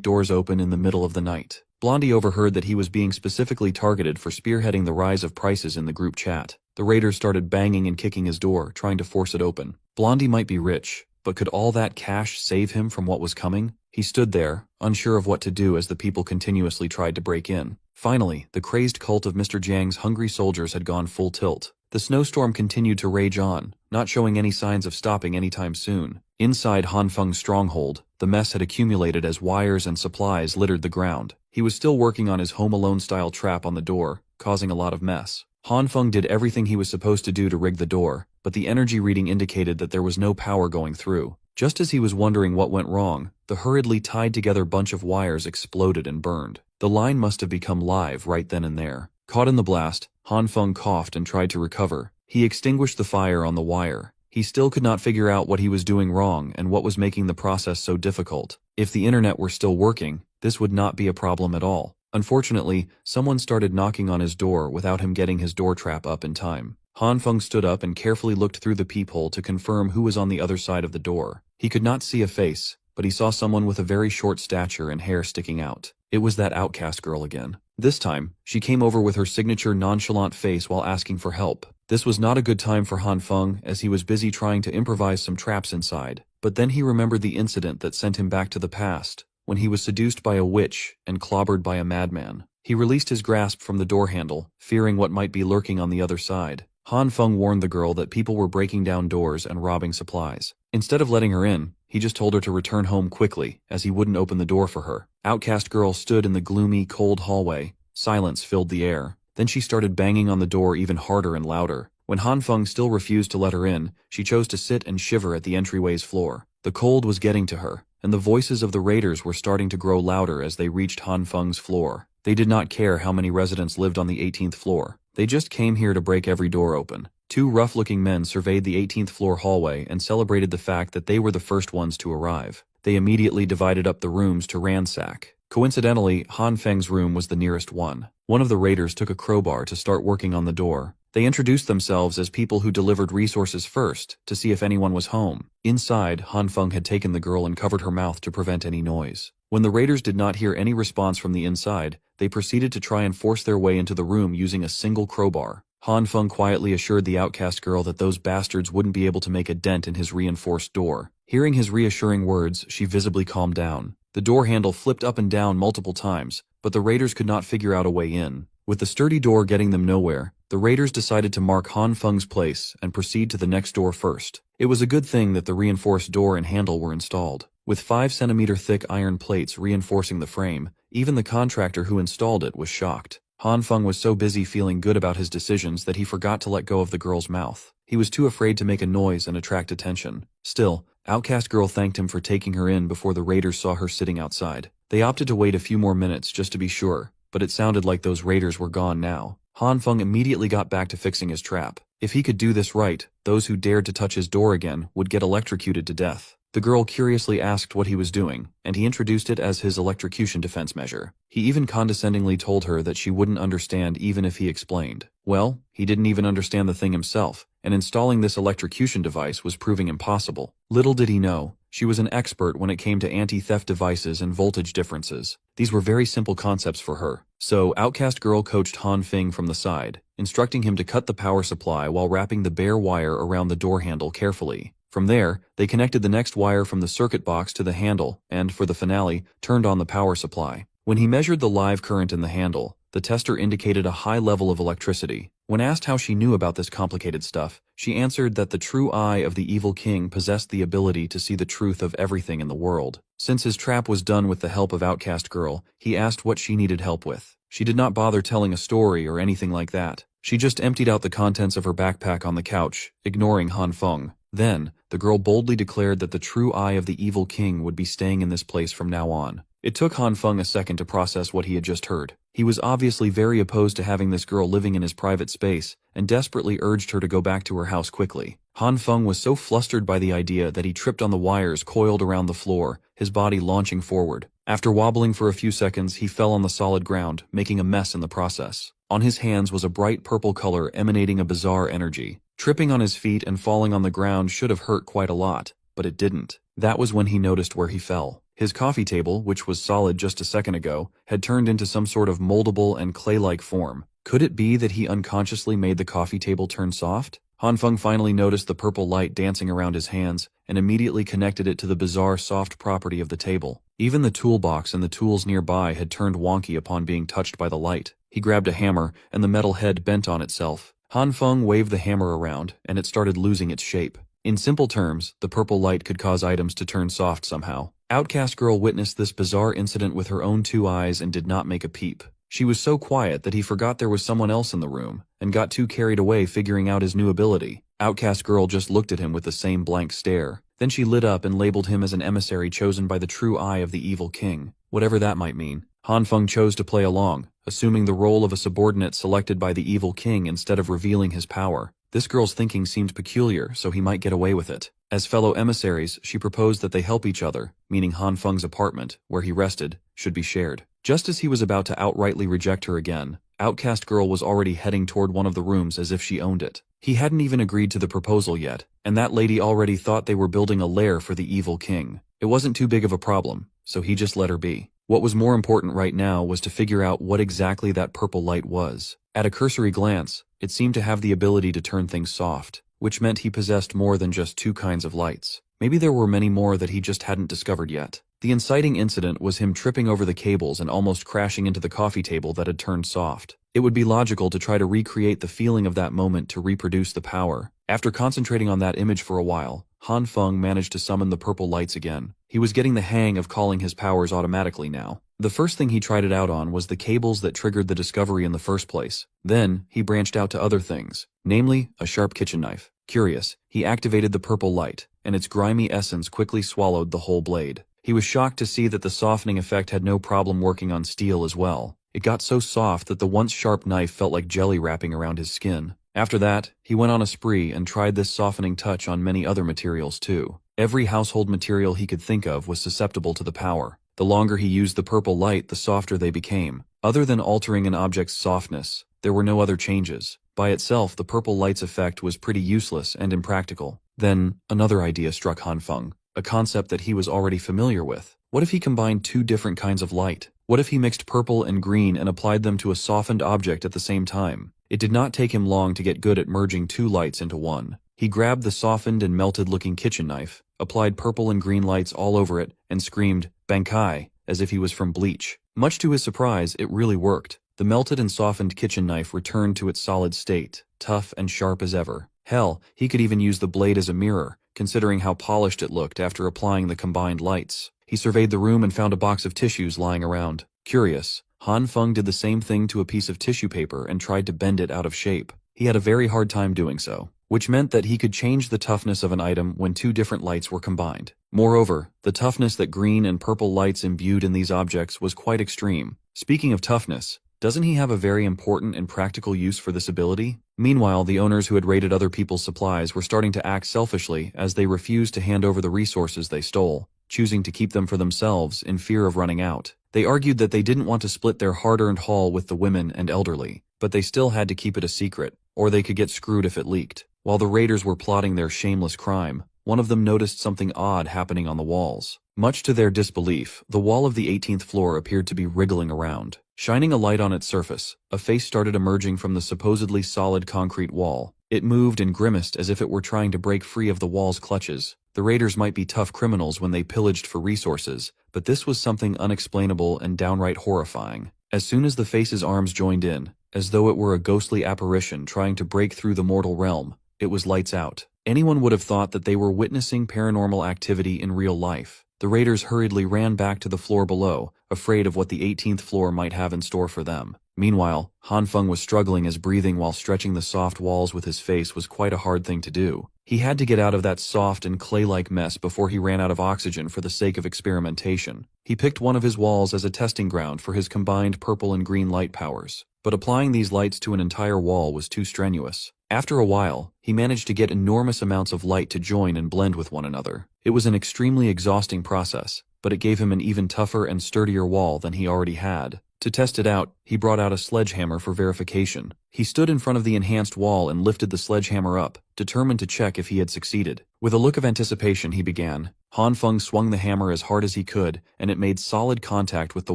doors open in the middle of the night. Blondie overheard that he was being specifically targeted for spearheading the rise of prices in the group chat. The raiders started banging and kicking his door, trying to force it open. Blondie might be rich, but could all that cash save him from what was coming? He stood there, unsure of what to do as the people continuously tried to break in. Finally, the crazed cult of Mr. Jiang's hungry soldiers had gone full tilt. The snowstorm continued to rage on, not showing any signs of stopping anytime soon. Inside Han Feng's stronghold, the mess had accumulated as wires and supplies littered the ground. He was still working on his Home Alone-style trap on the door, causing a lot of mess. Han Feng did everything he was supposed to do to rig the door, but the energy reading indicated that there was no power going through. Just as he was wondering what went wrong, the hurriedly tied-together bunch of wires exploded and burned. The line must have become live right then and there. Caught in the blast, Han Feng coughed and tried to recover. He extinguished the fire on the wire. He still could not figure out what he was doing wrong and what was making the process so difficult. If the internet were still working, this would not be a problem at all. Unfortunately, someone started knocking on his door without him getting his door trap up in time. Han Feng stood up and carefully looked through the peephole to confirm who was on the other side of the door. He could not see a face, but he saw someone with a very short stature and hair sticking out. It was that outcast girl again. This time, she came over with her signature nonchalant face while asking for help. This was not a good time for Han Feng, as he was busy trying to improvise some traps inside. But then he remembered the incident that sent him back to the past, when he was seduced by a witch and clobbered by a madman. He released his grasp from the door handle, fearing what might be lurking on the other side. Han Feng warned the girl that people were breaking down doors and robbing supplies. Instead of letting her in, he just told her to return home quickly, as he wouldn't open the door for her. Outcast girl stood in the gloomy, cold hallway. Silence filled the air. Then she started banging on the door even harder and louder. When Han Feng still refused to let her in, she chose to sit and shiver at the entryway's floor. The cold was getting to her, and the voices of the raiders were starting to grow louder as they reached Han Feng's floor. They did not care how many residents lived on the 18th floor. They just came here to break every door open. Two rough-looking men surveyed the 18th floor hallway and celebrated the fact that they were the first ones to arrive. They immediately divided up the rooms to ransack. Coincidentally, Han Feng's room was the nearest one. One of the raiders took a crowbar to start working on the door. They introduced themselves as people who delivered resources first, to see if anyone was home. Inside, Han Feng had taken the girl and covered her mouth to prevent any noise. When the raiders did not hear any response from the inside, they proceeded to try and force their way into the room using a single crowbar. Han Feng quietly assured the outcast girl that those bastards wouldn't be able to make a dent in his reinforced door. Hearing his reassuring words, she visibly calmed down. The door handle flipped up and down multiple times, but the raiders could not figure out a way in. With the sturdy door getting them nowhere, the raiders decided to mark Han Feng's place and proceed to the next door first. It was a good thing that the reinforced door and handle were installed. With 5-centimeter thick iron plates reinforcing the frame, even the contractor who installed it was shocked. Han Feng was so busy feeling good about his decisions that he forgot to let go of the girl's mouth. He was too afraid to make a noise and attract attention. Still, Outcast Girl thanked him for taking her in before the raiders saw her sitting outside. They opted to wait a few more minutes just to be sure, but it sounded like those raiders were gone now. Han Feng immediately got back to fixing his trap. If he could do this right, those who dared to touch his door again would get electrocuted to death. The girl curiously asked what he was doing, and he introduced it as his electrocution defense measure. He even condescendingly told her that she wouldn't understand even if he explained. Well, he didn't even understand the thing himself, and installing this electrocution device was proving impossible. Little did he know, She was an expert when it came to anti-theft devices and voltage differences. These were very simple concepts for her. So, Outcast Girl coached Han Feng from the side, instructing him to cut the power supply while wrapping the bare wire around the door handle carefully. From there, they connected the next wire from the circuit box to the handle and, for the finale, turned on the power supply. When he measured the live current in the handle, the tester indicated a high level of electricity. When asked how she knew about this complicated stuff, she answered that the true eye of the evil king possessed the ability to see the truth of everything in the world. Since his trap was done with the help of Outcast Girl, he asked what she needed help with. She did not bother telling a story or anything like that. She just emptied out the contents of her backpack on the couch, ignoring Han Feng. Then, the girl boldly declared that the true eye of the evil king would be staying in this place from now on. It took Han Feng a second to process what he had just heard. He was obviously very opposed to having this girl living in his private space, and desperately urged her to go back to her house quickly. Han Feng was so flustered by the idea that he tripped on the wires coiled around the floor, his body launching forward. After wobbling for a few seconds, he fell on the solid ground, making a mess in the process. On his hands was a bright purple color emanating a bizarre energy. Tripping on his feet and falling on the ground should have hurt quite a lot, but it didn't. That was when he noticed where he fell. His coffee table, which was solid just a second ago, had turned into some sort of moldable and clay-like form. Could it be that he unconsciously made the coffee table turn soft? Han Feng finally noticed the purple light dancing around his hands and immediately connected it to the bizarre soft property of the table. Even the toolbox and the tools nearby had turned wonky upon being touched by the light. He grabbed a hammer, and the metal head bent on itself. Han Feng waved the hammer around, and it started losing its shape. In simple terms, the purple light could cause items to turn soft somehow. Outcast Girl witnessed this bizarre incident with her own two eyes and did not make a peep. She was so quiet that he forgot there was someone else in the room, and got too carried away figuring out his new ability. Outcast Girl just looked at him with the same blank stare. Then she lit up and labeled him as an emissary chosen by the true eye of the evil king, whatever that might mean. Han Feng chose to play along, assuming the role of a subordinate selected by the evil king instead of revealing his power. This girl's thinking seemed peculiar, so he might get away with it. As fellow emissaries, she proposed that they help each other, meaning Han Feng's apartment, where he rested, should be shared. Just as he was about to outrightly reject her again, Outcast Girl was already heading toward one of the rooms as if she owned it. He hadn't even agreed to the proposal yet, and that lady already thought they were building a lair for the evil king. It wasn't too big of a problem, so he just let her be. What was more important right now was to figure out what exactly that purple light was. At a cursory glance, it seemed to have the ability to turn things soft, which meant he possessed more than just two kinds of lights. Maybe there were many more that he just hadn't discovered yet. The inciting incident was him tripping over the cables and almost crashing into the coffee table that had turned soft. It would be logical to try to recreate the feeling of that moment to reproduce the power. After concentrating on that image for a while, Han Feng managed to summon the purple lights again. He was getting the hang of calling his powers automatically now. The first thing he tried it out on was the cables that triggered the discovery in the first place. Then, he branched out to other things, namely, a sharp kitchen knife. Curious, he activated the purple light, and its grimy essence quickly swallowed the whole blade. He was shocked to see that the softening effect had no problem working on steel as well. It got so soft that the once sharp knife felt like jelly wrapping around his skin. After that, he went on a spree and tried this softening touch on many other materials too. Every household material he could think of was susceptible to the power. The longer he used the purple light, the softer they became. Other than altering an object's softness, there were no other changes. By itself, the purple light's effect was pretty useless and impractical. Then, another idea struck Han Feng, a concept that he was already familiar with. What if he combined two different kinds of light? What if he mixed purple and green and applied them to a softened object at the same time? It did not take him long to get good at merging two lights into one. He grabbed the softened and melted-looking kitchen knife, applied purple and green lights all over it, and screamed, "Bankai," as if he was from Bleach. Much to his surprise, it really worked. The melted and softened kitchen knife returned to its solid state, tough and sharp as ever. Hell, he could even use the blade as a mirror, considering how polished it looked after applying the combined lights. He surveyed the room and found a box of tissues lying around. Curious, Han Feng did the same thing to a piece of tissue paper and tried to bend it out of shape. He had a very hard time doing so, which meant that he could change the toughness of an item when two different lights were combined. Moreover, the toughness that green and purple lights imbued in these objects was quite extreme. Speaking of toughness, doesn't he have a very important and practical use for this ability? Meanwhile, the owners who had raided other people's supplies were starting to act selfishly as they refused to hand over the resources they stole, choosing to keep them for themselves in fear of running out. They argued that they didn't want to split their hard-earned haul with the women and elderly, but they still had to keep it a secret, or they could get screwed if it leaked. While the raiders were plotting their shameless crime, one of them noticed something odd happening on the walls. Much to their disbelief, the wall of the 18th floor appeared to be wriggling around. Shining a light on its surface, a face started emerging from the supposedly solid concrete wall. It moved and grimaced as if it were trying to break free of the wall's clutches. The raiders might be tough criminals when they pillaged for resources, but this was something unexplainable and downright horrifying. As soon as the face's arms joined in, as though it were a ghostly apparition trying to break through the mortal realm, it was lights out. Anyone would have thought that they were witnessing paranormal activity in real life. The raiders hurriedly ran back to the floor below, afraid of what the 18th floor might have in store for them. Meanwhile, Han Feng was struggling as breathing while stretching the soft walls with his face was quite a hard thing to do. He had to get out of that soft and clay-like mess before he ran out of oxygen for the sake of experimentation. He picked one of his walls as a testing ground for his combined purple and green light powers, but applying these lights to an entire wall was too strenuous. After a while, he managed to get enormous amounts of light to join and blend with one another. It was an extremely exhausting process, but it gave him an even tougher and sturdier wall than he already had. To test it out, he brought out a sledgehammer for verification. He stood in front of the enhanced wall and lifted the sledgehammer up, determined to check if he had succeeded. With a look of anticipation, he began. Han Feng swung the hammer as hard as he could, and it made solid contact with the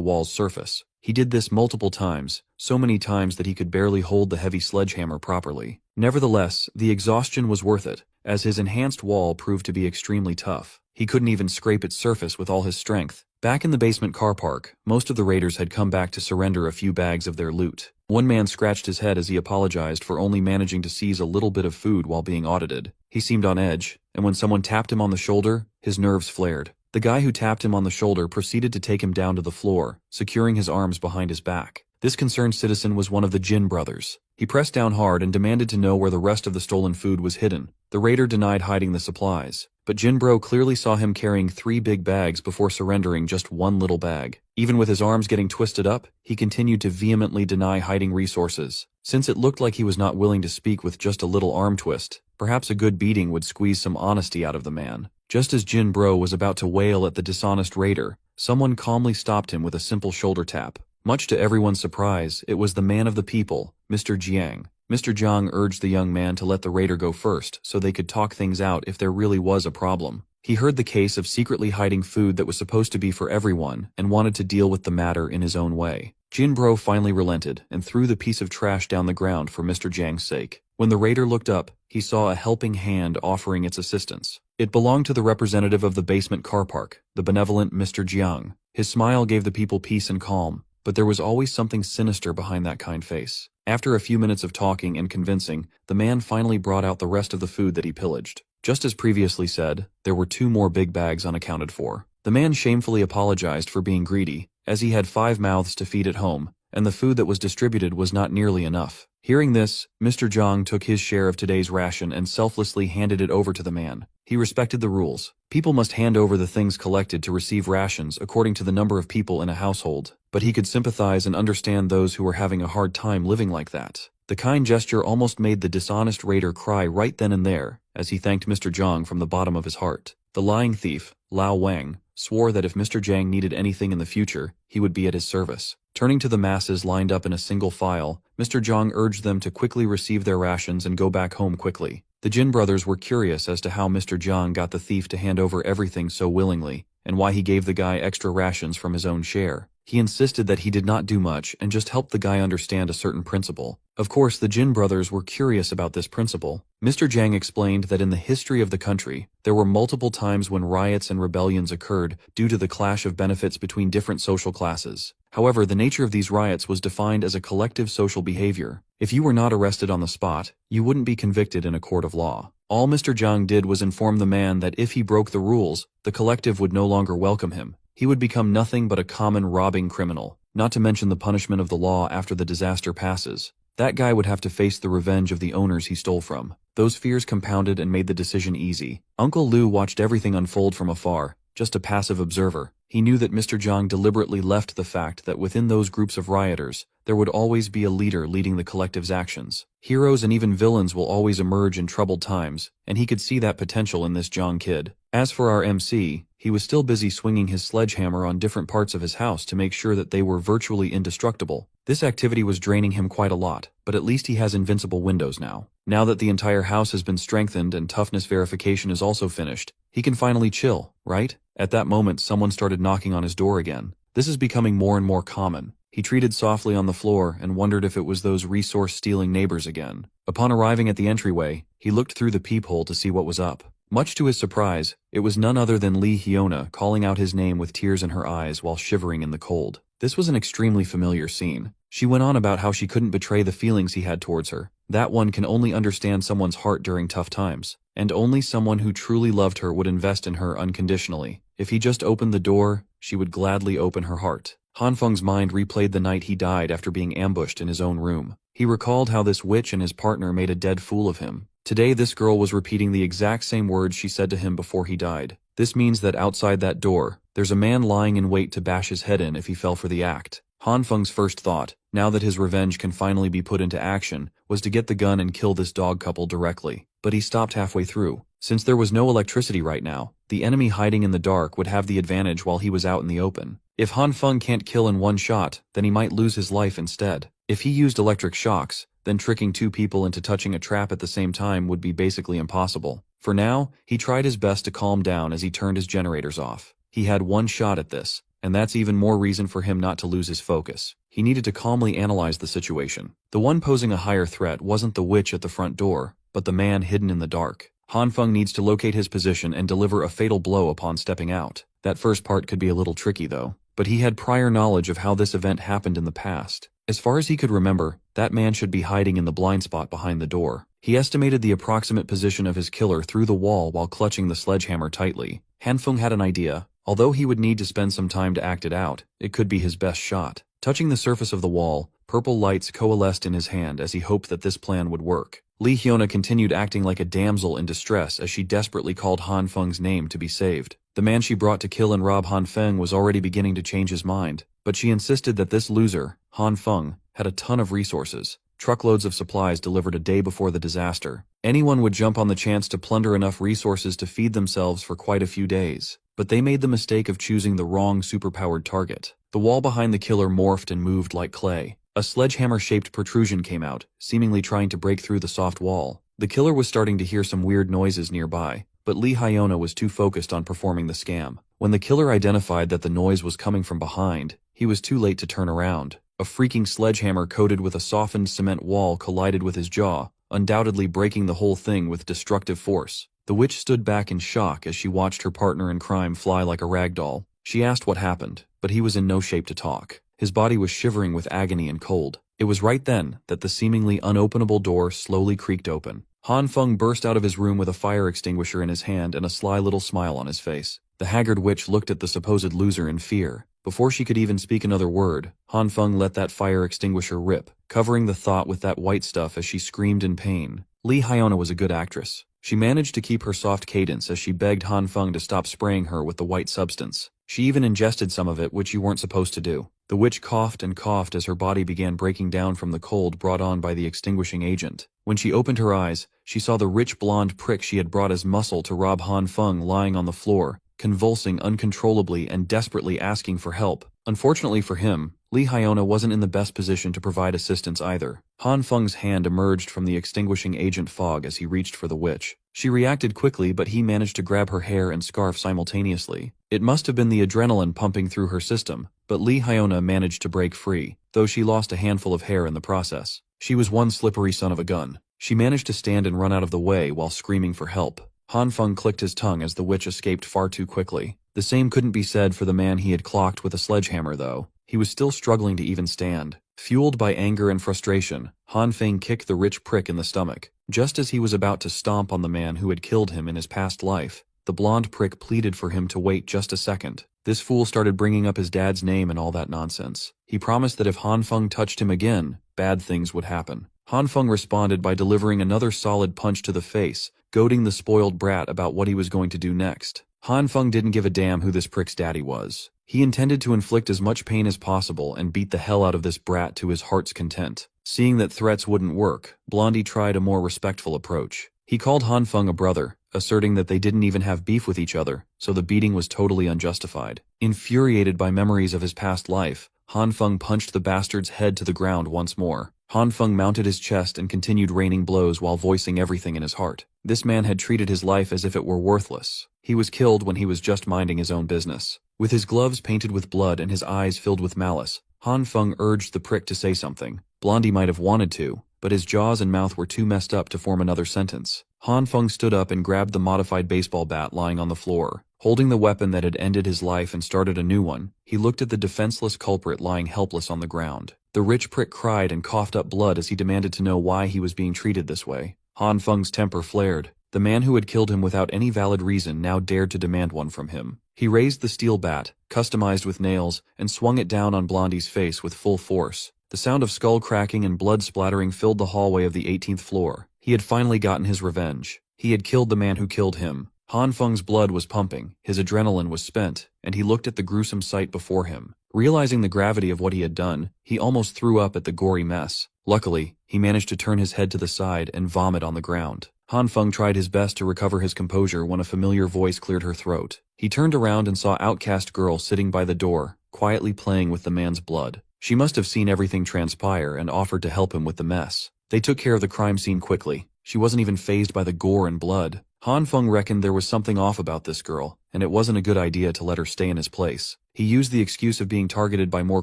wall's surface. He did this multiple times, so many times that he could barely hold the heavy sledgehammer properly. Nevertheless, the exhaustion was worth it, as his enhanced wall proved to be extremely tough. He couldn't even scrape its surface with all his strength. Back in the basement car park, most of the raiders had come back to surrender a few bags of their loot. One man scratched his head as he apologized for only managing to seize a little bit of food while being audited. He seemed on edge, and when someone tapped him on the shoulder, his nerves flared. The guy who tapped him on the shoulder proceeded to take him down to the floor, securing his arms behind his back. This concerned citizen was one of the Jin brothers. He pressed down hard and demanded to know where the rest of the stolen food was hidden. The raider denied hiding the supplies, but Jin Bro clearly saw him carrying 3 big bags before surrendering just one little bag. Even with his arms getting twisted up, he continued to vehemently deny hiding resources. Since it looked like he was not willing to speak with just a little arm twist, perhaps a good beating would squeeze some honesty out of the man. Just as Jin Bro was about to wail at the dishonest raider, someone calmly stopped him with a simple shoulder tap. Much to everyone's surprise, it was the man of the people, Mr. Jiang. Mr. Jiang urged the young man to let the raider go first so they could talk things out if there really was a problem. He heard the case of secretly hiding food that was supposed to be for everyone and wanted to deal with the matter in his own way. Jin Bro finally relented and threw the piece of trash down the ground for Mr. Jiang's sake. When the raider looked up, he saw a helping hand offering its assistance. It belonged to the representative of the basement car park, the benevolent Mr. Jiang. His smile gave the people peace and calm, but there was always something sinister behind that kind face. After a few minutes of talking and convincing, the man finally brought out the rest of the food that he pillaged. Just as previously said, there were 2 more big bags unaccounted for. The man shamefully apologized for being greedy, as he had 5 mouths to feed at home, and the food that was distributed was not nearly enough. Hearing this, Mr. Jiang took his share of today's ration and selflessly handed it over to the man. He respected the rules. People must hand over the things collected to receive rations according to the number of people in a household, but he could sympathize and understand those who were having a hard time living like that. The kind gesture almost made the dishonest raider cry right then and there, as he thanked Mr. Jiang from the bottom of his heart. The lying thief, Lao Wang, swore that if Mr. Jiang needed anything in the future, he would be at his service. Turning to the masses lined up in a single file, Mr. Jiang urged them to quickly receive their rations and go back home quickly. The Jin brothers were curious as to how Mr. Jiang got the thief to hand over everything so willingly, and why he gave the guy extra rations from his own share. He insisted that he did not do much and just helped the guy understand a certain principle. Of course, the Jin brothers were curious about this principle. Mr. Jiang explained that in the history of the country, there were multiple times when riots and rebellions occurred due to the clash of benefits between different social classes. However, the nature of these riots was defined as a collective social behavior. If you were not arrested on the spot, you wouldn't be convicted in a court of law. All Mr. Jiang did was inform the man that if he broke the rules, the collective would no longer welcome him. He would become nothing but a common robbing criminal, not to mention the punishment of the law after the disaster passes. That guy would have to face the revenge of the owners he stole from. Those fears compounded and made the decision easy. Uncle Lu watched everything unfold from afar, just a passive observer. He knew that Mr. Jiang deliberately left the fact that within those groups of rioters, there would always be a leader leading the collective's actions. Heroes and even villains will always emerge in troubled times, and he could see that potential in this Jiang kid. As for our MC, he was still busy swinging his sledgehammer on different parts of his house to make sure that they were virtually indestructible. This activity was draining him quite a lot, but at least he has invincible windows now. Now that the entire house has been strengthened and toughness verification is also finished, he can finally chill, right? At that moment, someone started knocking on his door again. This is becoming more and more common. He treated softly on the floor and wondered if it was those resource-stealing neighbors again. Upon arriving at the entryway, he looked through the peephole to see what was up. Much to his surprise, it was none other than Lee Hyuna calling out his name with tears in her eyes while shivering in the cold. This was an extremely familiar scene. She went on about how she couldn't betray the feelings he had towards her. That one can only understand someone's heart during tough times, and only someone who truly loved her would invest in her unconditionally. If he just opened the door, she would gladly open her heart. Han Feng's mind replayed the night he died after being ambushed in his own room. He recalled how this witch and his partner made a dead fool of him. Today this girl was repeating the exact same words she said to him before he died. This means that outside that door, there's a man lying in wait to bash his head in if he fell for the act. Han Feng's first thought, now that his revenge can finally be put into action, was to get the gun and kill this dog couple directly. But he stopped halfway through. Since there was no electricity right now, the enemy hiding in the dark would have the advantage while he was out in the open. If Han Feng can't kill in one shot, then he might lose his life instead. If he used electric shocks, then tricking two people into touching a trap at the same time would be basically impossible. For now, he tried his best to calm down as he turned his generators off. He had one shot at this, and that's even more reason for him not to lose his focus. He needed to calmly analyze the situation. The one posing a higher threat wasn't the witch at the front door, but the man hidden in the dark. Han Feng needs to locate his position and deliver a fatal blow upon stepping out. That first part could be a little tricky though, but he had prior knowledge of how this event happened in the past. As far as he could remember, that man should be hiding in the blind spot behind the door. He estimated the approximate position of his killer through the wall while clutching the sledgehammer tightly. Han Feng had an idea. Although he would need to spend some time to act it out, it could be his best shot. Touching the surface of the wall, purple lights coalesced in his hand as he hoped that this plan would work. Lee Hyuna continued acting like a damsel in distress as she desperately called Han Feng's name to be saved. The man she brought to kill and rob Han Feng was already beginning to change his mind, but she insisted that this loser, Han Feng, had a ton of resources. Truckloads of supplies delivered a day before the disaster. Anyone would jump on the chance to plunder enough resources to feed themselves for quite a few days. But they made the mistake of choosing the wrong superpowered target. The wall behind the killer morphed and moved like clay. A sledgehammer-shaped protrusion came out, seemingly trying to break through the soft wall. The killer was starting to hear some weird noises nearby, but Lee Hyuna was too focused on performing the scam. When the killer identified that the noise was coming from behind, he was too late to turn around. A freaking sledgehammer coated with a softened cement wall collided with his jaw, undoubtedly breaking the whole thing with destructive force. The witch stood back in shock as she watched her partner in crime fly like a rag doll. She asked what happened, but he was in no shape to talk. His body was shivering with agony and cold. It was right then that the seemingly unopenable door slowly creaked open. Han Feng burst out of his room with a fire extinguisher in his hand and a sly little smile on his face. The haggard witch looked at the supposed loser in fear. Before she could even speak another word, Han Feng let that fire extinguisher rip, covering the thought with that white stuff as she screamed in pain. Lee Hyuna was a good actress. She managed to keep her soft cadence as she begged Han Feng to stop spraying her with the white substance. She even ingested some of it, which you weren't supposed to do. The witch coughed and coughed as her body began breaking down from the cold brought on by the extinguishing agent. When she opened her eyes, she saw the rich blonde prick she had brought as muscle to rob Han Feng lying on the floor, convulsing uncontrollably and desperately asking for help. Unfortunately for him, Lee Hyuna wasn't in the best position to provide assistance either. Han Feng's hand emerged from the extinguishing agent fog as he reached for the witch. She reacted quickly, but he managed to grab her hair and scarf simultaneously. It must have been the adrenaline pumping through her system, but Lee Hyuna managed to break free, though she lost a handful of hair in the process. She was one slippery son of a gun. She managed to stand and run out of the way while screaming for help. Han Feng clicked his tongue as the witch escaped far too quickly. The same couldn't be said for the man he had clocked with a sledgehammer though. He was still struggling to even stand. Fueled by anger and frustration, Han Feng kicked the rich prick in the stomach. Just as he was about to stomp on the man who had killed him in his past life, the blonde prick pleaded for him to wait just a second. This fool started bringing up his dad's name and all that nonsense. He promised that if Han Feng touched him again, bad things would happen. Han Feng responded by delivering another solid punch to the face, goading the spoiled brat about what he was going to do next. Han Feng didn't give a damn who this prick's daddy was. He intended to inflict as much pain as possible and beat the hell out of this brat to his heart's content. Seeing that threats wouldn't work, Blondie tried a more respectful approach. He called Han Feng a brother, asserting that they didn't even have beef with each other, so the beating was totally unjustified. Infuriated by memories of his past life, Han Feng punched the bastard's head to the ground once more. Han Feng mounted his chest and continued raining blows while voicing everything in his heart. This man had treated his life as if it were worthless. He was killed when he was just minding his own business. With his gloves painted with blood and his eyes filled with malice, Han Feng urged the prick to say something. Blondie might have wanted to, but his jaws and mouth were too messed up to form another sentence. Han Feng stood up and grabbed the modified baseball bat lying on the floor. Holding the weapon that had ended his life and started a new one, he looked at the defenseless culprit lying helpless on the ground. The rich prick cried and coughed up blood as he demanded to know why he was being treated this way. Han Feng's temper flared. The man who had killed him without any valid reason now dared to demand one from him. He raised the steel bat, customized with nails, and swung it down on Blondie's face with full force. The sound of skull cracking and blood splattering filled the hallway of the 18th floor. He had finally gotten his revenge. He had killed the man who killed him. Han Feng's blood was pumping, his adrenaline was spent, and he looked at the gruesome sight before him. Realizing the gravity of what he had done, he almost threw up at the gory mess. Luckily, he managed to turn his head to the side and vomit on the ground. Han Feng tried his best to recover his composure when a familiar voice cleared her throat. He turned around and saw Outcast Girl sitting by the door, quietly playing with the man's blood. She must have seen everything transpire and offered to help him with the mess. They took care of the crime scene quickly. She wasn't even fazed by the gore and blood. Han Feng reckoned there was something off about this girl, and it wasn't a good idea to let her stay in his place. He used the excuse of being targeted by more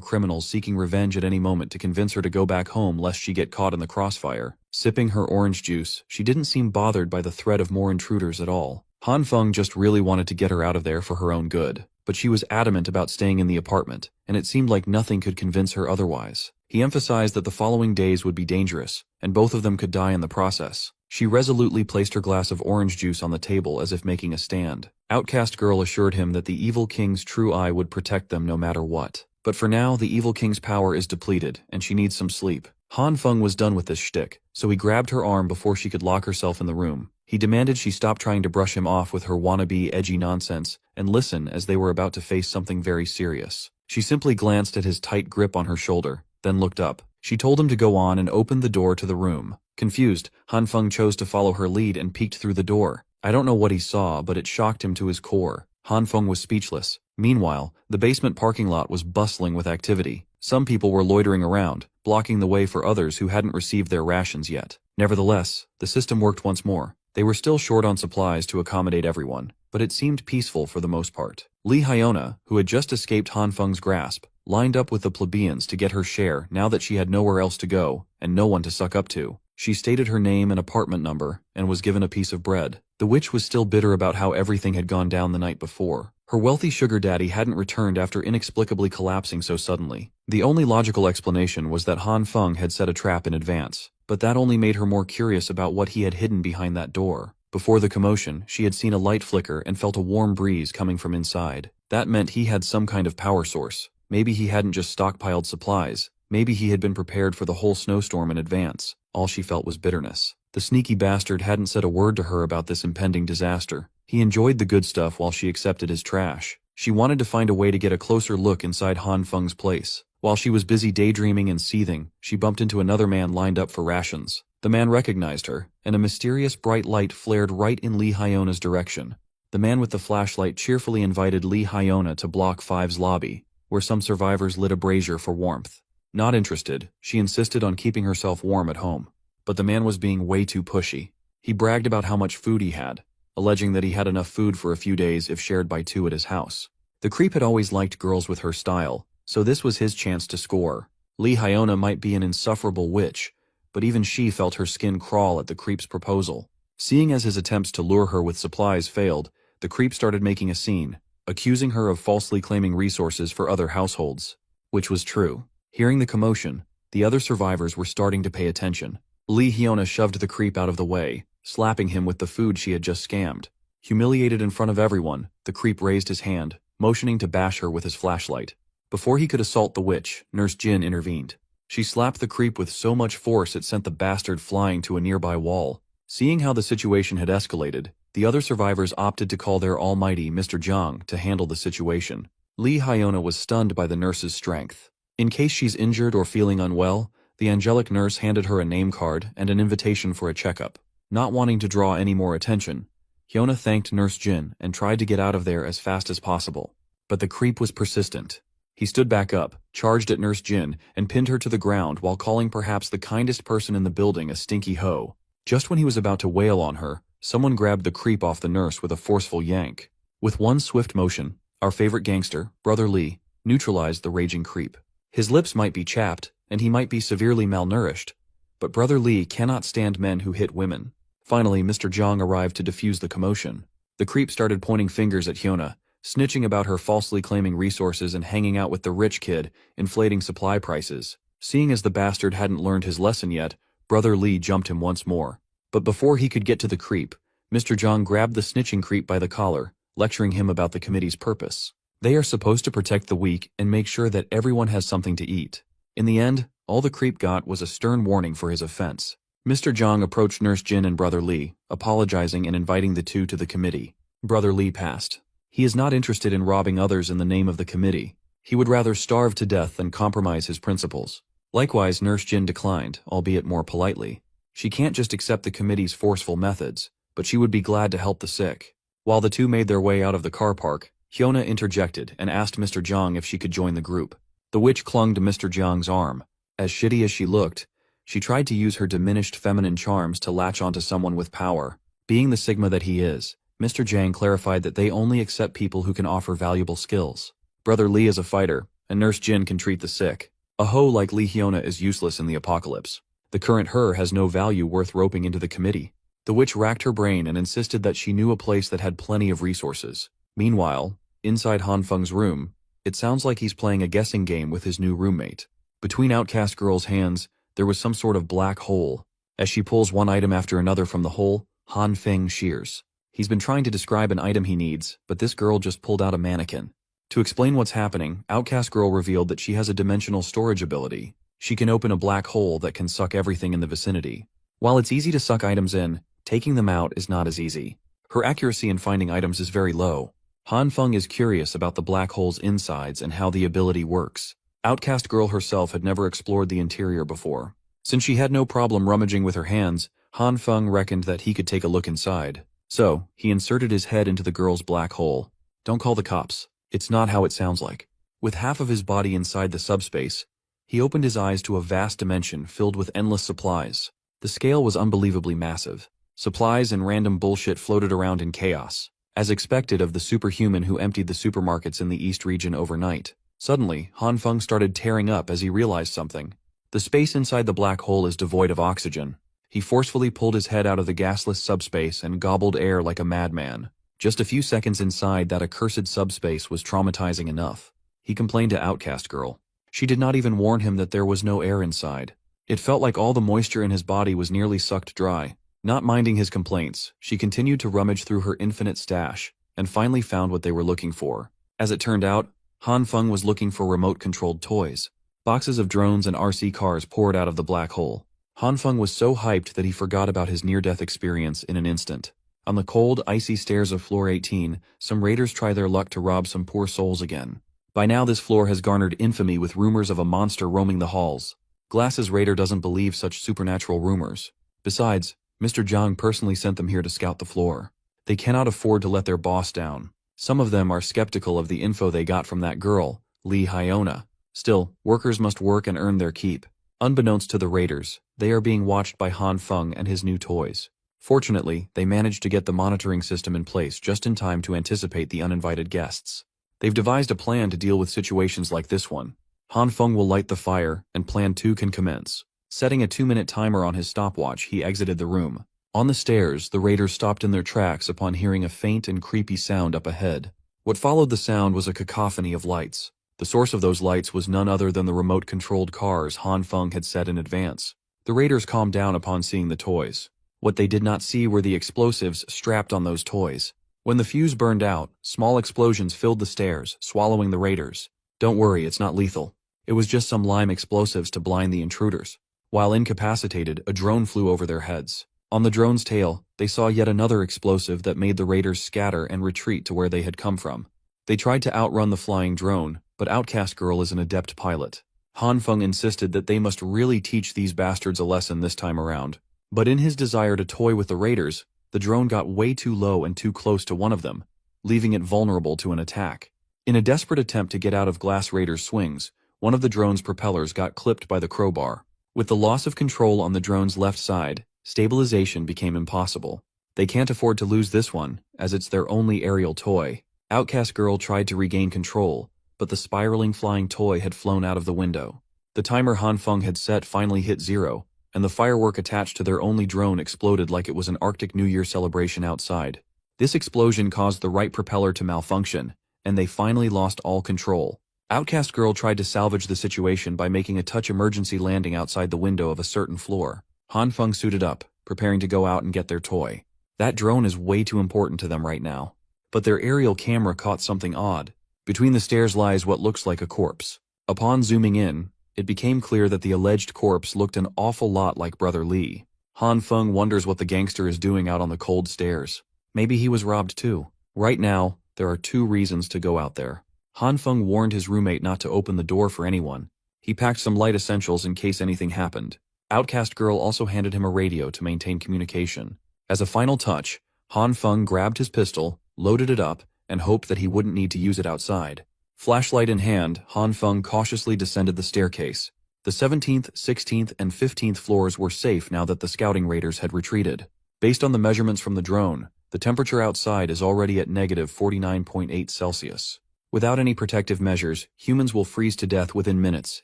criminals seeking revenge at any moment to convince her to go back home lest she get caught in the crossfire. Sipping her orange juice, she didn't seem bothered by the threat of more intruders at all. Han Feng just really wanted to get her out of there for her own good, but she was adamant about staying in the apartment, and it seemed like nothing could convince her otherwise. He emphasized that the following days would be dangerous, and both of them could die in the process. She resolutely placed her glass of orange juice on the table as if making a stand. Outcast Girl assured him that the Evil King's true eye would protect them no matter what. But for now, the Evil King's power is depleted, and she needs some sleep. Han Feng was done with this shtick, so he grabbed her arm before she could lock herself in the room. He demanded she stop trying to brush him off with her wannabe edgy nonsense and listen as they were about to face something very serious. She simply glanced at his tight grip on her shoulder, then looked up. She told him to go on and opened the door to the room. Confused, Han Feng chose to follow her lead and peeked through the door. I don't know what he saw, but it shocked him to his core. Han Feng was speechless. Meanwhile, the basement parking lot was bustling with activity. Some people were loitering around, blocking the way for others who hadn't received their rations yet. Nevertheless, the system worked once more. They were still short on supplies to accommodate everyone, but it seemed peaceful for the most part. Lee Hyona, who had just escaped Han Feng's grasp, lined up with the plebeians to get her share now that she had nowhere else to go and no one to suck up to. She stated her name and apartment number and was given a piece of bread. The witch was still bitter about how everything had gone down the night before. Her wealthy sugar daddy hadn't returned after inexplicably collapsing so suddenly. The only logical explanation was that Han Feng had set a trap in advance, but that only made her more curious about what he had hidden behind that door. Before the commotion, she had seen a light flicker and felt a warm breeze coming from inside. That meant he had some kind of power source. Maybe he hadn't just stockpiled supplies. Maybe he had been prepared for the whole snowstorm in advance. All she felt was bitterness. The sneaky bastard hadn't said a word to her about this impending disaster. He enjoyed the good stuff while she accepted his trash. She wanted to find a way to get a closer look inside Han Feng's place. While she was busy daydreaming and seething, she bumped into another man lined up for rations. The man recognized her, and a mysterious bright light flared right in Lee Hyona's direction. The man with the flashlight cheerfully invited Lee Hyona to Block 5's lobby, where some survivors lit a brazier for warmth. Not interested, she insisted on keeping herself warm at home. But the man was being way too pushy. He bragged about how much food he had, alleging that he had enough food for a few days if shared by two at his house. The creep had always liked girls with her style, so this was his chance to score. Lee Hyona might be an insufferable witch, but even she felt her skin crawl at the creep's proposal. Seeing as his attempts to lure her with supplies failed, the creep started making a scene, accusing her of falsely claiming resources for other households. Which was true. Hearing the commotion, the other survivors were starting to pay attention. Lee Hyona shoved the creep out of the way, slapping him with the food she had just scammed. Humiliated in front of everyone, the creep raised his hand, motioning to bash her with his flashlight. Before he could assault the witch, Nurse Jin intervened. She slapped the creep with so much force it sent the bastard flying to a nearby wall. Seeing how the situation had escalated, the other survivors opted to call their almighty Mr. Jiang to handle the situation. Lee Hyona was stunned by the nurse's strength. In case she's injured or feeling unwell, the angelic nurse handed her a name card and an invitation for a checkup. Not wanting to draw any more attention, Hyona thanked Nurse Jin and tried to get out of there as fast as possible. But the creep was persistent. He stood back up, charged at Nurse Jin, and pinned her to the ground while calling perhaps the kindest person in the building a stinky hoe. Just when he was about to wail on her, someone grabbed the creep off the nurse with a forceful yank. With one swift motion, our favorite gangster, Brother Lee, neutralized the raging creep. His lips might be chapped, and he might be severely malnourished, but Brother Lee cannot stand men who hit women. Finally, Mr. Jong arrived to defuse the commotion. The creep started pointing fingers at Hyuna, snitching about her falsely claiming resources and hanging out with the rich kid, inflating supply prices. Seeing as the bastard hadn't learned his lesson yet, Brother Lee jumped him once more. But before he could get to the creep, Mr. Jong grabbed the snitching creep by the collar, lecturing him about the committee's purpose. They are supposed to protect the weak and make sure that everyone has something to eat. In the end, all the creep got was a stern warning for his offense. Mr. Jong approached Nurse Jin and Brother Lee, apologizing and inviting the two to the committee. Brother Lee passed. He is not interested in robbing others in the name of the committee. He would rather starve to death than compromise his principles. Likewise, Nurse Jin declined, albeit more politely. She can't just accept the committee's forceful methods, but she would be glad to help the sick. While the two made their way out of the car park, Hyuna interjected and asked Mr. Jong if she could join the group. The witch clung to Mr. Jong's arm. As shitty as she looked, she tried to use her diminished feminine charms to latch onto someone with power. Being the Sigma that he is, Mr. Jang clarified that they only accept people who can offer valuable skills. Brother Lee is a fighter, and Nurse Jin can treat the sick. A hoe like Lee Hyuna is useless in the apocalypse. The current her has no value worth roping into the committee. The witch racked her brain and insisted that she knew a place that had plenty of resources. Meanwhile, inside Han Feng's room, it sounds like he's playing a guessing game with his new roommate. Between Outcast Girl's hands, there was some sort of black hole. As she pulls one item after another from the hole, Han Feng shears. He's been trying to describe an item he needs, but this girl just pulled out a mannequin. To explain what's happening, Outcast Girl revealed that she has a dimensional storage ability. She can open a black hole that can suck everything in the vicinity. While it's easy to suck items in, taking them out is not as easy. Her accuracy in finding items is very low. Han Feng is curious about the black hole's insides and how the ability works. Outcast Girl herself had never explored the interior before. Since she had no problem rummaging with her hands, Han Feng reckoned that he could take a look inside. So, he inserted his head into the girl's black hole. Don't call the cops. It's not how it sounds like. With half of his body inside the subspace, he opened his eyes to a vast dimension filled with endless supplies. The scale was unbelievably massive. Supplies and random bullshit floated around in chaos, as expected of the superhuman who emptied the supermarkets in the East region overnight. Suddenly, Han Feng started tearing up as he realized something. The space inside the black hole is devoid of oxygen. He forcefully pulled his head out of the gasless subspace and gobbled air like a madman. Just a few seconds inside that accursed subspace was traumatizing enough. He complained to Outcast Girl. She did not even warn him that there was no air inside. It felt like all the moisture in his body was nearly sucked dry. Not minding his complaints, she continued to rummage through her infinite stash, and finally found what they were looking for. As it turned out, Han Feng was looking for remote-controlled toys. Boxes of drones and RC cars poured out of the black hole. Han Feng was so hyped that he forgot about his near-death experience in an instant. On the cold, icy stairs of Floor 18, some raiders try their luck to rob some poor souls again. By now this floor has garnered infamy with rumors of a monster roaming the halls. Glass's raider doesn't believe such supernatural rumors. Besides, Mr. Jong personally sent them here to scout the floor. They cannot afford to let their boss down. Some of them are skeptical of the info they got from that girl, Lee Hyuna. Still, workers must work and earn their keep. Unbeknownst to the raiders, they are being watched by Han Feng and his new toys. Fortunately, they managed to get the monitoring system in place just in time to anticipate the uninvited guests. They've devised a plan to deal with situations like this one. Han Feng will light the fire, and Plan 2 can commence. Setting a 2-minute timer on his stopwatch, he exited the room. On the stairs, the raiders stopped in their tracks upon hearing a faint and creepy sound up ahead. What followed the sound was a cacophony of lights. The source of those lights was none other than the remote-controlled cars Han Feng had set in advance. The raiders calmed down upon seeing the toys. What they did not see were the explosives strapped on those toys. When the fuse burned out, small explosions filled the stairs, swallowing the raiders. Don't worry, it's not lethal. It was just some lime explosives to blind the intruders. While incapacitated, a drone flew over their heads. On the drone's tail, they saw yet another explosive that made the raiders scatter and retreat to where they had come from. They tried to outrun the flying drone, but Outcast Girl is an adept pilot. Han Feng insisted that they must really teach these bastards a lesson this time around. But in his desire to toy with the raiders, the drone got way too low and too close to one of them, leaving it vulnerable to an attack. In a desperate attempt to get out of Glass Raider's swings, one of the drone's propellers got clipped by the crowbar. With the loss of control on the drone's left side, stabilization became impossible. They can't afford to lose this one, as it's their only aerial toy. Outcast Girl tried to regain control, but the spiraling flying toy had flown out of the window. The timer Han Feng had set finally hit 0, and the firework attached to their only drone exploded like it was an Arctic New Year celebration outside. This explosion caused the right propeller to malfunction, and they finally lost all control. Outcast Girl tried to salvage the situation by making a touch emergency landing outside the window of a certain floor. Han Feng suited up, preparing to go out and get their toy. That drone is way too important to them right now. But their aerial camera caught something odd. Between the stairs lies what looks like a corpse. Upon zooming in, it became clear that the alleged corpse looked an awful lot like Brother Lee. Han Feng wonders what the gangster is doing out on the cold stairs. Maybe he was robbed too. Right now, there are 2 reasons to go out there. Han Feng warned his roommate not to open the door for anyone. He packed some light essentials in case anything happened. Outcast Girl also handed him a radio to maintain communication. As a final touch, Han Feng grabbed his pistol, loaded it up, and hoped that he wouldn't need to use it outside. Flashlight in hand, Han Feng cautiously descended the staircase. The 17th, 16th, and 15th floors were safe now that the scouting raiders had retreated. Based on the measurements from the drone, the temperature outside is already at negative 49.8 Celsius. Without any protective measures, humans will freeze to death within minutes,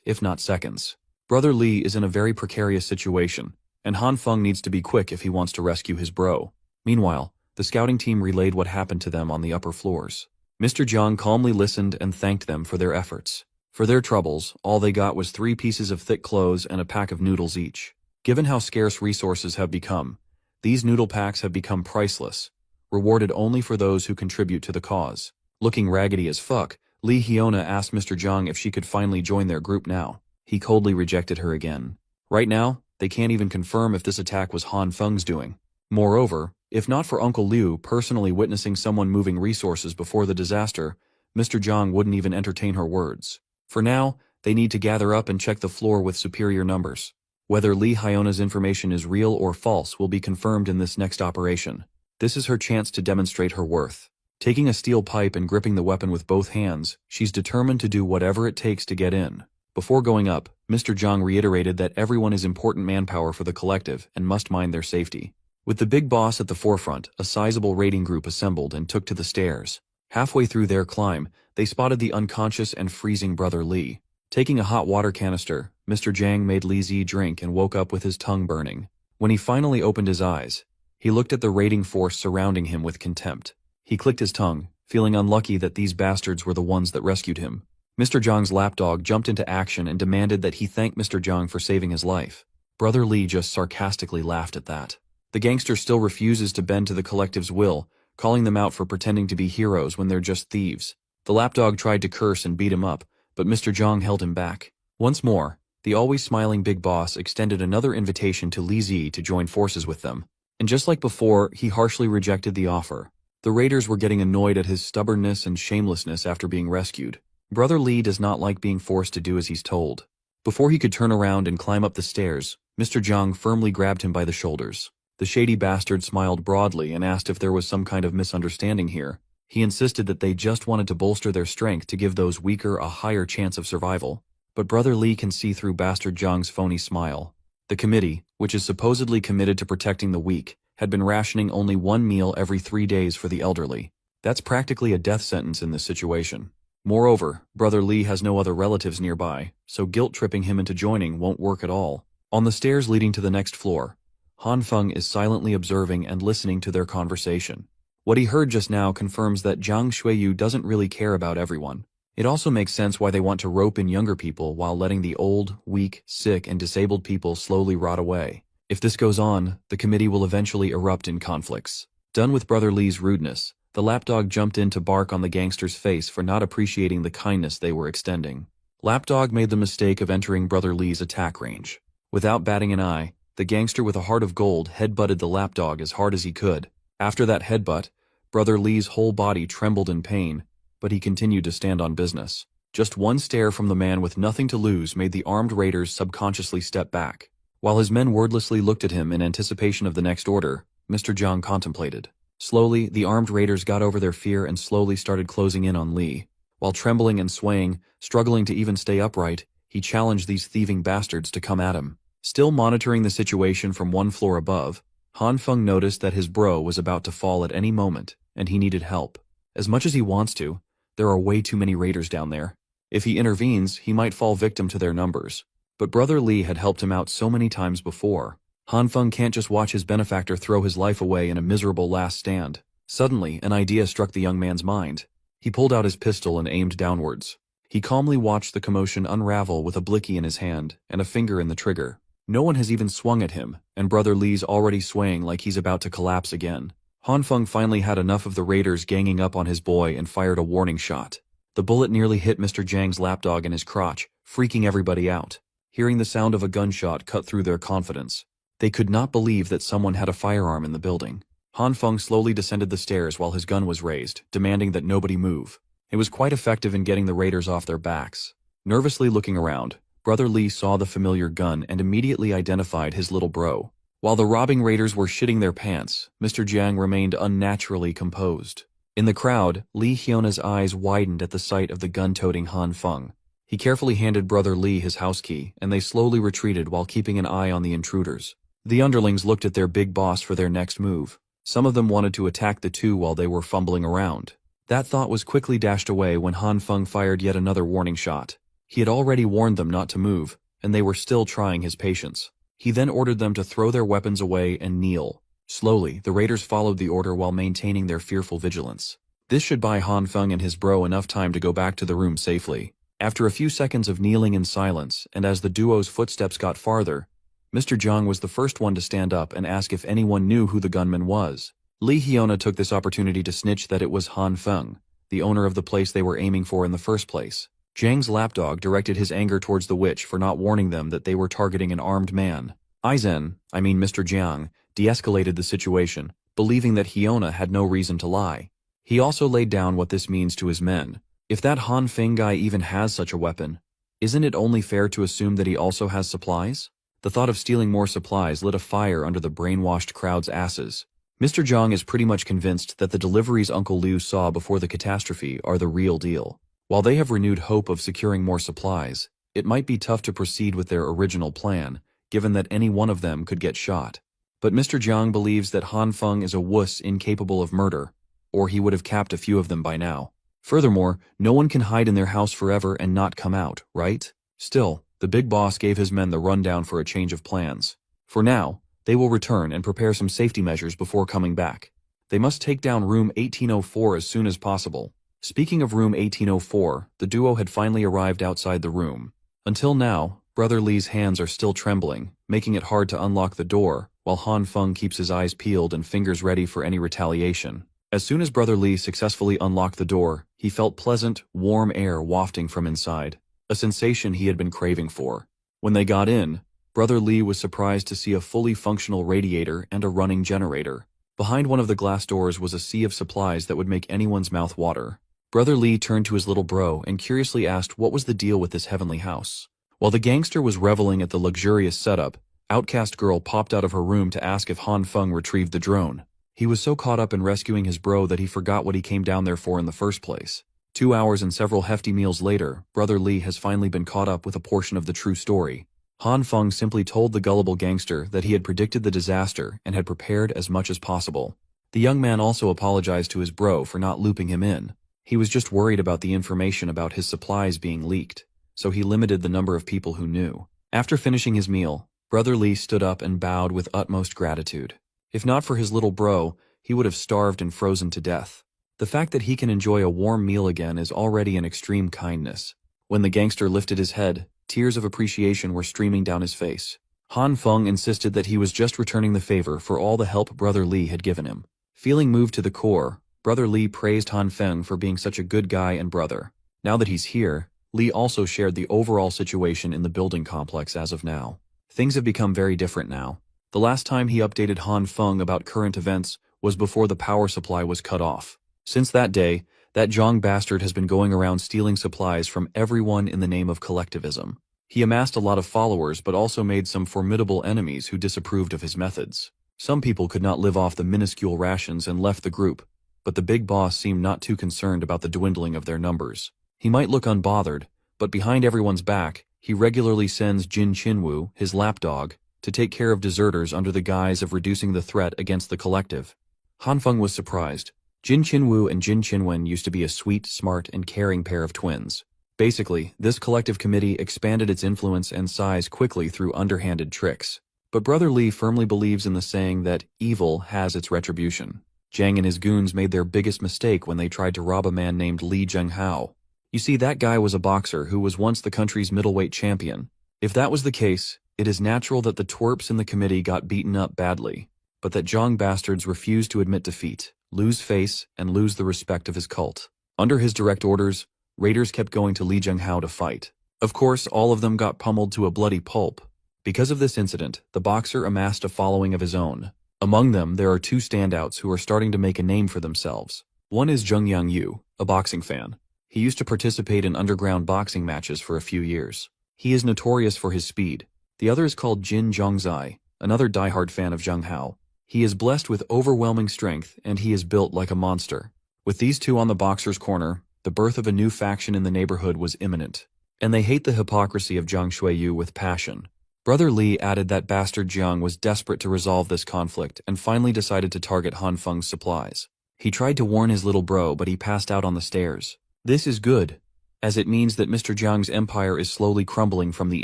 if not seconds. Brother Lee is in a very precarious situation, and Han Feng needs to be quick if he wants to rescue his bro. Meanwhile, the scouting team relayed what happened to them on the upper floors. Mr. Jiang calmly listened and thanked them for their efforts. For their troubles, all they got was 3 pieces of thick clothes and a pack of noodles each. Given how scarce resources have become, these noodle packs have become priceless, rewarded only for those who contribute to the cause. Looking raggedy as fuck, Lee Hyuna asked Mr. Jiang if she could finally join their group now. He coldly rejected her again. Right now, they can't even confirm if this attack was Han Feng's doing. Moreover, if not for Uncle Liu personally witnessing someone moving resources before the disaster, Mr. Jiang wouldn't even entertain her words. For now, they need to gather up and check the floor with superior numbers. Whether Lee Hyona's information is real or false will be confirmed in this next operation. This is her chance to demonstrate her worth. Taking a steel pipe and gripping the weapon with both hands, she's determined to do whatever it takes to get in. Before going up, Mr. Jiang reiterated that everyone is important manpower for the collective and must mind their safety. With the big boss at the forefront, a sizable raiding group assembled and took to the stairs. Halfway through their climb, they spotted the unconscious and freezing Brother Lee. Taking a hot water canister, Mr. Jiang made Li Zi drink and woke up with his tongue burning. When he finally opened his eyes, he looked at the raiding force surrounding him with contempt. He clicked his tongue, feeling unlucky that these bastards were the ones that rescued him. Mr. Jiang's lapdog jumped into action and demanded that he thank Mr. Jiang for saving his life. Brother Lee just sarcastically laughed at that. The gangster still refuses to bend to the collective's will, calling them out for pretending to be heroes when they're just thieves. The lapdog tried to curse and beat him up, but Mr. Jiang held him back. Once more, the always smiling big boss extended another invitation to Li Zi to join forces with them. And just like before, he harshly rejected the offer. The raiders were getting annoyed at his stubbornness and shamelessness after being rescued. Brother Lee does not like being forced to do as he's told. Before he could turn around and climb up the stairs, Mr. Jiang firmly grabbed him by the shoulders. The shady bastard smiled broadly and asked if there was some kind of misunderstanding here. He insisted that they just wanted to bolster their strength to give those weaker a higher chance of survival. But Brother Lee can see through Bastard Jiang's phony smile. The committee, which is supposedly committed to protecting the weak, had been rationing only 1 meal every 3 days for the elderly. That's practically a death sentence in this situation. Moreover, Brother Lee has no other relatives nearby, so guilt-tripping him into joining won't work at all. On the stairs leading to the next floor, Han Feng is silently observing and listening to their conversation. What he heard just now confirms that Jiang Shuiyu doesn't really care about everyone. It also makes sense why they want to rope in younger people while letting the old, weak, sick, and disabled people slowly rot away. If this goes on, the committee will eventually erupt in conflicts. Done with Brother Lee's rudeness, the lapdog jumped in to bark on the gangster's face for not appreciating the kindness they were extending. Lapdog made the mistake of entering Brother Lee's attack range. Without batting an eye, the gangster with a heart of gold headbutted the lapdog as hard as he could. After that headbutt, Brother Lee's whole body trembled in pain, but he continued to stand on business. Just one stare from the man with nothing to lose made the armed raiders subconsciously step back. While his men wordlessly looked at him in anticipation of the next order, Mr. Jiang contemplated. Slowly, the armed raiders got over their fear and slowly started closing in on Lee. While trembling and swaying, struggling to even stay upright, he challenged these thieving bastards to come at him. Still monitoring the situation from one floor above, Han Feng noticed that his bro was about to fall at any moment, and he needed help. As much as he wants to, there are way too many raiders down there. If he intervenes, he might fall victim to their numbers. But Brother Li had helped him out so many times before. Han Feng can't just watch his benefactor throw his life away in a miserable last stand. Suddenly, an idea struck the young man's mind. He pulled out his pistol and aimed downwards. He calmly watched the commotion unravel with a blicky in his hand and a finger in the trigger. No one has even swung at him, and Brother Li's already swaying like he's about to collapse again. Han Feng finally had enough of the raiders ganging up on his boy and fired a warning shot. The bullet nearly hit Mr. Jiang's lapdog in his crotch, freaking everybody out. Hearing the sound of a gunshot cut through their confidence. They could not believe that someone had a firearm in the building. Han Feng slowly descended the stairs while his gun was raised, demanding that nobody move. It was quite effective in getting the raiders off their backs. Nervously looking around, Brother Li saw the familiar gun and immediately identified his little bro. While the robbing raiders were shitting their pants, Mr. Jiang remained unnaturally composed. In the crowd, Li Hiona's eyes widened at the sight of the gun-toting Han Feng. He carefully handed Brother Li his house key, and they slowly retreated while keeping an eye on the intruders. The underlings looked at their big boss for their next move. Some of them wanted to attack the two while they were fumbling around. That thought was quickly dashed away when Han Feng fired yet another warning shot. He had already warned them not to move, and they were still trying his patience. He then ordered them to throw their weapons away and kneel. Slowly, the raiders followed the order while maintaining their fearful vigilance. This should buy Han Feng and his bro enough time to go back to the room safely. After a few seconds of kneeling in silence, and as the duo's footsteps got farther, Mr. Jiang was the first one to stand up and ask if anyone knew who the gunman was. Li Hiona took this opportunity to snitch that it was Han Feng, the owner of the place they were aiming for in the first place. Jiang's lapdog directed his anger towards the witch for not warning them that they were targeting an armed man. Mr. Jiang, de-escalated the situation, believing that Hiona had no reason to lie. He also laid down what this means to his men. If that Han Feng guy even has such a weapon, isn't it only fair to assume that he also has supplies? The thought of stealing more supplies lit a fire under the brainwashed crowd's asses. Mr. Jiang is pretty much convinced that the deliveries Uncle Liu saw before the catastrophe are the real deal. While they have renewed hope of securing more supplies, it might be tough to proceed with their original plan, given that any one of them could get shot. But Mr. Jiang believes that Han Feng is a wuss incapable of murder, or he would have capped a few of them by now. Furthermore, no one can hide in their house forever and not come out, right? Still, the big boss gave his men the rundown for a change of plans. For now, they will return and prepare some safety measures before coming back. They must take down room 1804 as soon as possible. Speaking of room 1804, the duo had finally arrived outside the room. Until now, Brother Li's hands are still trembling, making it hard to unlock the door, while Han Feng keeps his eyes peeled and fingers ready for any retaliation. As soon as Brother Li successfully unlocked the door, he felt pleasant, warm air wafting from inside, a sensation he had been craving for. When they got in, Brother Li was surprised to see a fully functional radiator and a running generator. Behind one of the glass doors was a sea of supplies that would make anyone's mouth water. Brother Li turned to his little bro and curiously asked what was the deal with this heavenly house. While the gangster was reveling at the luxurious setup, Outcast Girl popped out of her room to ask if Han Feng retrieved the drone. He was so caught up in rescuing his bro that he forgot what he came down there for in the first place. 2 hours and several hefty meals later, Brother Li has finally been caught up with a portion of the true story. Han Feng simply told the gullible gangster that he had predicted the disaster and had prepared as much as possible. The young man also apologized to his bro for not looping him in. He was just worried about the information about his supplies being leaked, so he limited the number of people who knew. After finishing his meal, Brother Li stood up and bowed with utmost gratitude. If not for his little bro, he would have starved and frozen to death. The fact that he can enjoy a warm meal again is already an extreme kindness. When the gangster lifted his head, tears of appreciation were streaming down his face. Han Feng insisted that he was just returning the favor for all the help Brother Li had given him. Feeling moved to the core, Brother Li praised Han Feng for being such a good guy and brother. Now that he's here, Li also shared the overall situation in the building complex as of now. Things have become very different now. The last time he updated Han Feng about current events was before the power supply was cut off. Since that day, that Zhang bastard has been going around stealing supplies from everyone in the name of collectivism. He amassed a lot of followers but also made some formidable enemies who disapproved of his methods. Some people could not live off the minuscule rations and left the group, but the big boss seemed not too concerned about the dwindling of their numbers. He might look unbothered, but behind everyone's back, he regularly sends Jin Chinwoo, his lapdog, to take care of deserters under the guise of reducing the threat against the collective. Han Feng was surprised. Jin Chinwoo and Jin Chinwen used to be a sweet, smart, and caring pair of twins. Basically, this collective committee expanded its influence and size quickly through underhanded tricks. But Brother Lee firmly believes in the saying that evil has its retribution. Jiang and his goons made their biggest mistake when they tried to rob a man named Li Zhenghao. You see, that guy was a boxer who was once the country's middleweight champion. If that was the case, it is natural that the twerps in the committee got beaten up badly, but that Zhang bastards refused to admit defeat, lose face, and lose the respect of his cult. Under his direct orders, raiders kept going to Li Zhenghao to fight. Of course, all of them got pummeled to a bloody pulp. Because of this incident, the boxer amassed a following of his own. Among them, there are two standouts who are starting to make a name for themselves. One is Zheng Yangyu, a boxing fan. He used to participate in underground boxing matches for a few years. He is notorious for his speed. The other is called Jin Zhongzai, another diehard fan of Zheng Hao. He is blessed with overwhelming strength, and he is built like a monster. With these two on the boxer's corner, the birth of a new faction in the neighborhood was imminent. And they hate the hypocrisy of Zhang Shuiyu with passion. Brother Li added that bastard Jiang was desperate to resolve this conflict and finally decided to target Han Feng's supplies. He tried to warn his little bro, but he passed out on the stairs. This is good, as it means that Mr. Jiang's empire is slowly crumbling from the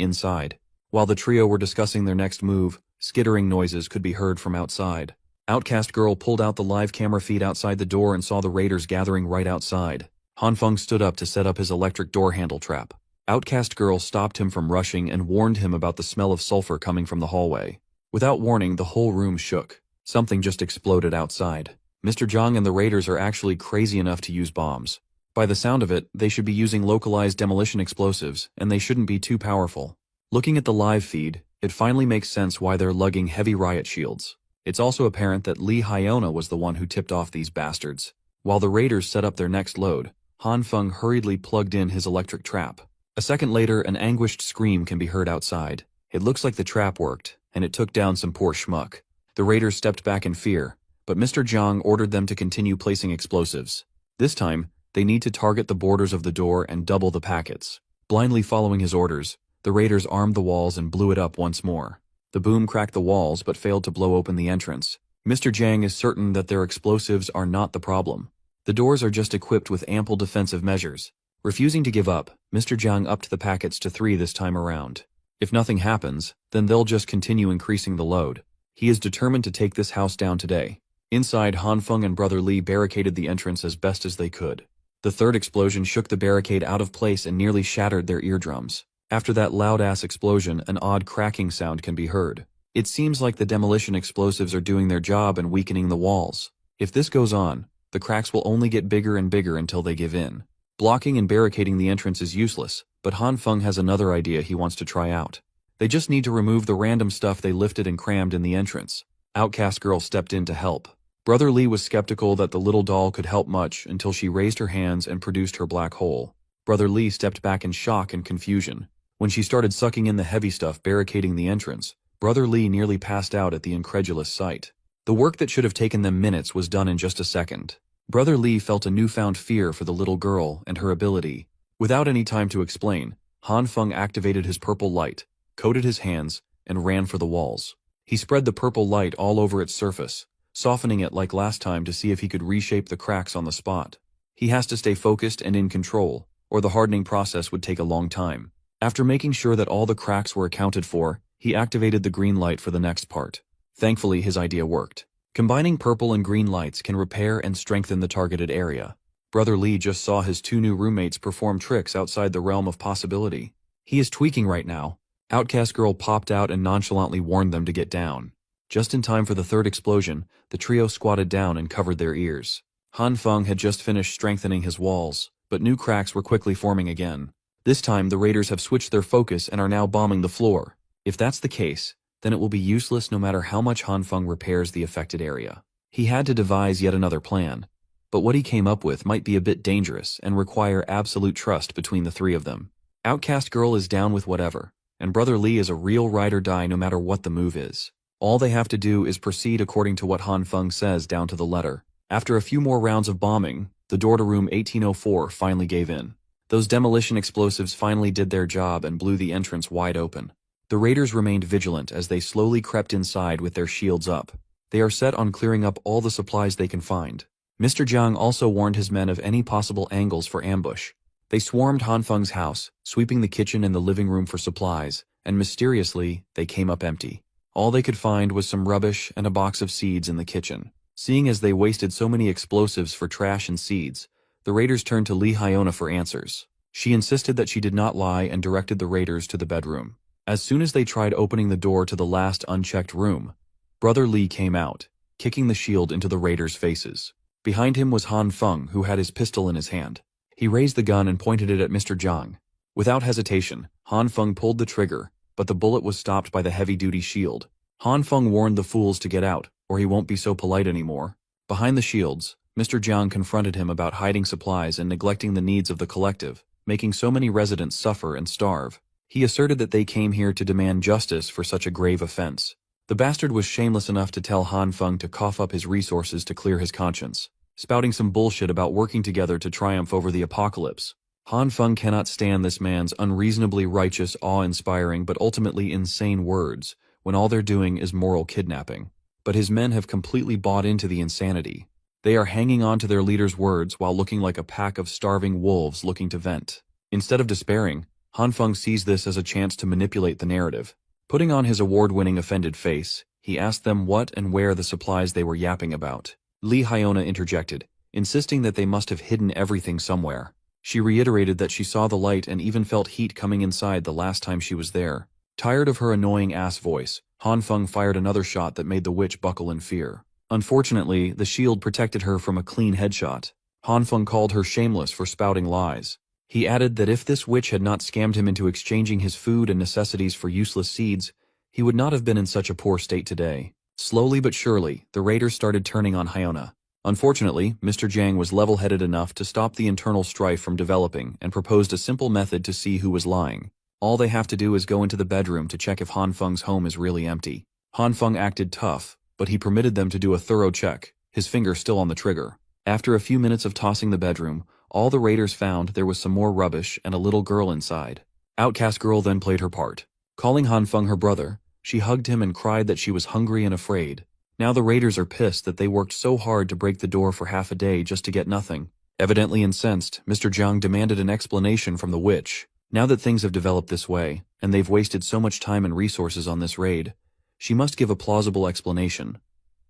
inside. While the trio were discussing their next move, skittering noises could be heard from outside. Outcast Girl pulled out the live camera feed outside the door and saw the raiders gathering right outside. Han Feng stood up to set up his electric door handle trap. Outcast Girl stopped him from rushing and warned him about the smell of sulfur coming from the hallway. Without warning, the whole room shook. Something just exploded outside. Mr. Jiang and the raiders are actually crazy enough to use bombs. By the sound of it, they should be using localized demolition explosives, and they shouldn't be too powerful. Looking at the live feed, it finally makes sense why they're lugging heavy riot shields. It's also apparent that Li Hyona was the one who tipped off these bastards. While the raiders set up their next load, Han Feng hurriedly plugged in his electric trap. A second later, an anguished scream can be heard outside. It looks like the trap worked, and it took down some poor schmuck. The raiders stepped back in fear, but Mr. Jiang ordered them to continue placing explosives. This time, they need to target the borders of the door and double the packets. Blindly following his orders, the raiders armed the walls and blew it up once more. The boom cracked the walls but failed to blow open the entrance. Mr. Jiang is certain that their explosives are not the problem. The doors are just equipped with ample defensive measures. Refusing to give up, Mr. Jiang upped the packets to 3 this time around. If nothing happens, then they'll just continue increasing the load. He is determined to take this house down today. Inside, Han Feng and Brother Li barricaded the entrance as best as they could. The third explosion shook the barricade out of place and nearly shattered their eardrums. After that loud-ass explosion, an odd cracking sound can be heard. It seems like the demolition explosives are doing their job and weakening the walls. If this goes on, the cracks will only get bigger and bigger until they give in. Blocking and barricading the entrance is useless, but Han Feng has another idea he wants to try out. They just need to remove the random stuff they lifted and crammed in the entrance. Outcast Girl stepped in to help. Brother Li was skeptical that the little doll could help much until she raised her hands and produced her black hole. Brother Li stepped back in shock and confusion. When she started sucking in the heavy stuff barricading the entrance, Brother Li nearly passed out at the incredulous sight. The work that should have taken them minutes was done in just a second. Brother Li felt a newfound fear for the little girl and her ability. Without any time to explain, Han Feng activated his purple light, coated his hands, and ran for the walls. He spread the purple light all over its surface, softening it like last time to see if he could reshape the cracks on the spot. He has to stay focused and in control, or the hardening process would take a long time. After making sure that all the cracks were accounted for, he activated the green light for the next part. Thankfully, his idea worked. Combining purple and green lights can repair and strengthen the targeted area. Brother Li just saw his 2 new roommates perform tricks outside the realm of possibility. He is tweaking right now. Outcast Girl popped out and nonchalantly warned them to get down. Just in time for the third explosion, the trio squatted down and covered their ears. Han Feng had just finished strengthening his walls, but new cracks were quickly forming again. This time, the raiders have switched their focus and are now bombing the floor. If that's the case, then it will be useless no matter how much Han Feng repairs the affected area. He had to devise yet another plan, but what he came up with might be a bit dangerous and require absolute trust between the 3 of them. Outcast Girl is down with whatever, and Brother Li is a real ride or die no matter what the move is. All they have to do is proceed according to what Han Feng says down to the letter. After a few more rounds of bombing, the door to room 1804 finally gave in. Those demolition explosives finally did their job and blew the entrance wide open. The raiders remained vigilant as they slowly crept inside with their shields up. They are set on clearing up all the supplies they can find. Mr. Jiang also warned his men of any possible angles for ambush. They swarmed Han Feng's house, sweeping the kitchen and the living room for supplies, and mysteriously, they came up empty. All they could find was some rubbish and a box of seeds in the kitchen. Seeing as they wasted so many explosives for trash and seeds, the raiders turned to Li Hyona for answers. She insisted that she did not lie and directed the raiders to the bedroom. As soon as they tried opening the door to the last unchecked room, Brother Li came out, kicking the shield into the raiders' faces. Behind him was Han Feng, who had his pistol in his hand. He raised the gun and pointed it at Mr. Jiang. Without hesitation, Han Feng pulled the trigger, but the bullet was stopped by the heavy-duty shield. Han Feng warned the fools to get out, or he won't be so polite anymore. Behind the shields, Mr. Jiang confronted him about hiding supplies and neglecting the needs of the collective, making so many residents suffer and starve. He asserted that they came here to demand justice for such a grave offense. The bastard was shameless enough to tell Han Feng to cough up his resources to clear his conscience, spouting some bullshit about working together to triumph over the apocalypse. Han Feng cannot stand this man's unreasonably righteous, awe-inspiring but ultimately insane words, when all they're doing is moral kidnapping. But his men have completely bought into the insanity. They are hanging on to their leader's words while looking like a pack of starving wolves looking to vent. Instead of despairing, Han Feng sees this as a chance to manipulate the narrative. Putting on his award-winning offended face, he asked them what and where the supplies they were yapping about. Li Hyona interjected, insisting that they must have hidden everything somewhere. She reiterated that she saw the light and even felt heat coming inside the last time she was there. Tired of her annoying ass voice, Han Feng fired another shot that made the witch buckle in fear. Unfortunately, the shield protected her from a clean headshot. Han Feng called her shameless for spouting lies. He added that if this witch had not scammed him into exchanging his food and necessities for useless seeds, he would not have been in such a poor state today. Slowly but surely, the raiders started turning on Hyona. Unfortunately, Mr. Jiang was level-headed enough to stop the internal strife from developing and proposed a simple method to see who was lying. All they have to do is go into the bedroom to check if Han Feng's home is really empty. Han Feng acted tough, but he permitted them to do a thorough check, his finger still on the trigger. After a few minutes of tossing the bedroom, all the raiders found there was some more rubbish and a little girl inside. Outcast Girl then played her part. Calling Han Feng her brother, she hugged him and cried that she was hungry and afraid. Now the raiders are pissed that they worked so hard to break the door for half a day just to get nothing. Evidently incensed, Mr. Jiang demanded an explanation from the witch. Now that things have developed this way, and they've wasted so much time and resources on this raid, she must give a plausible explanation,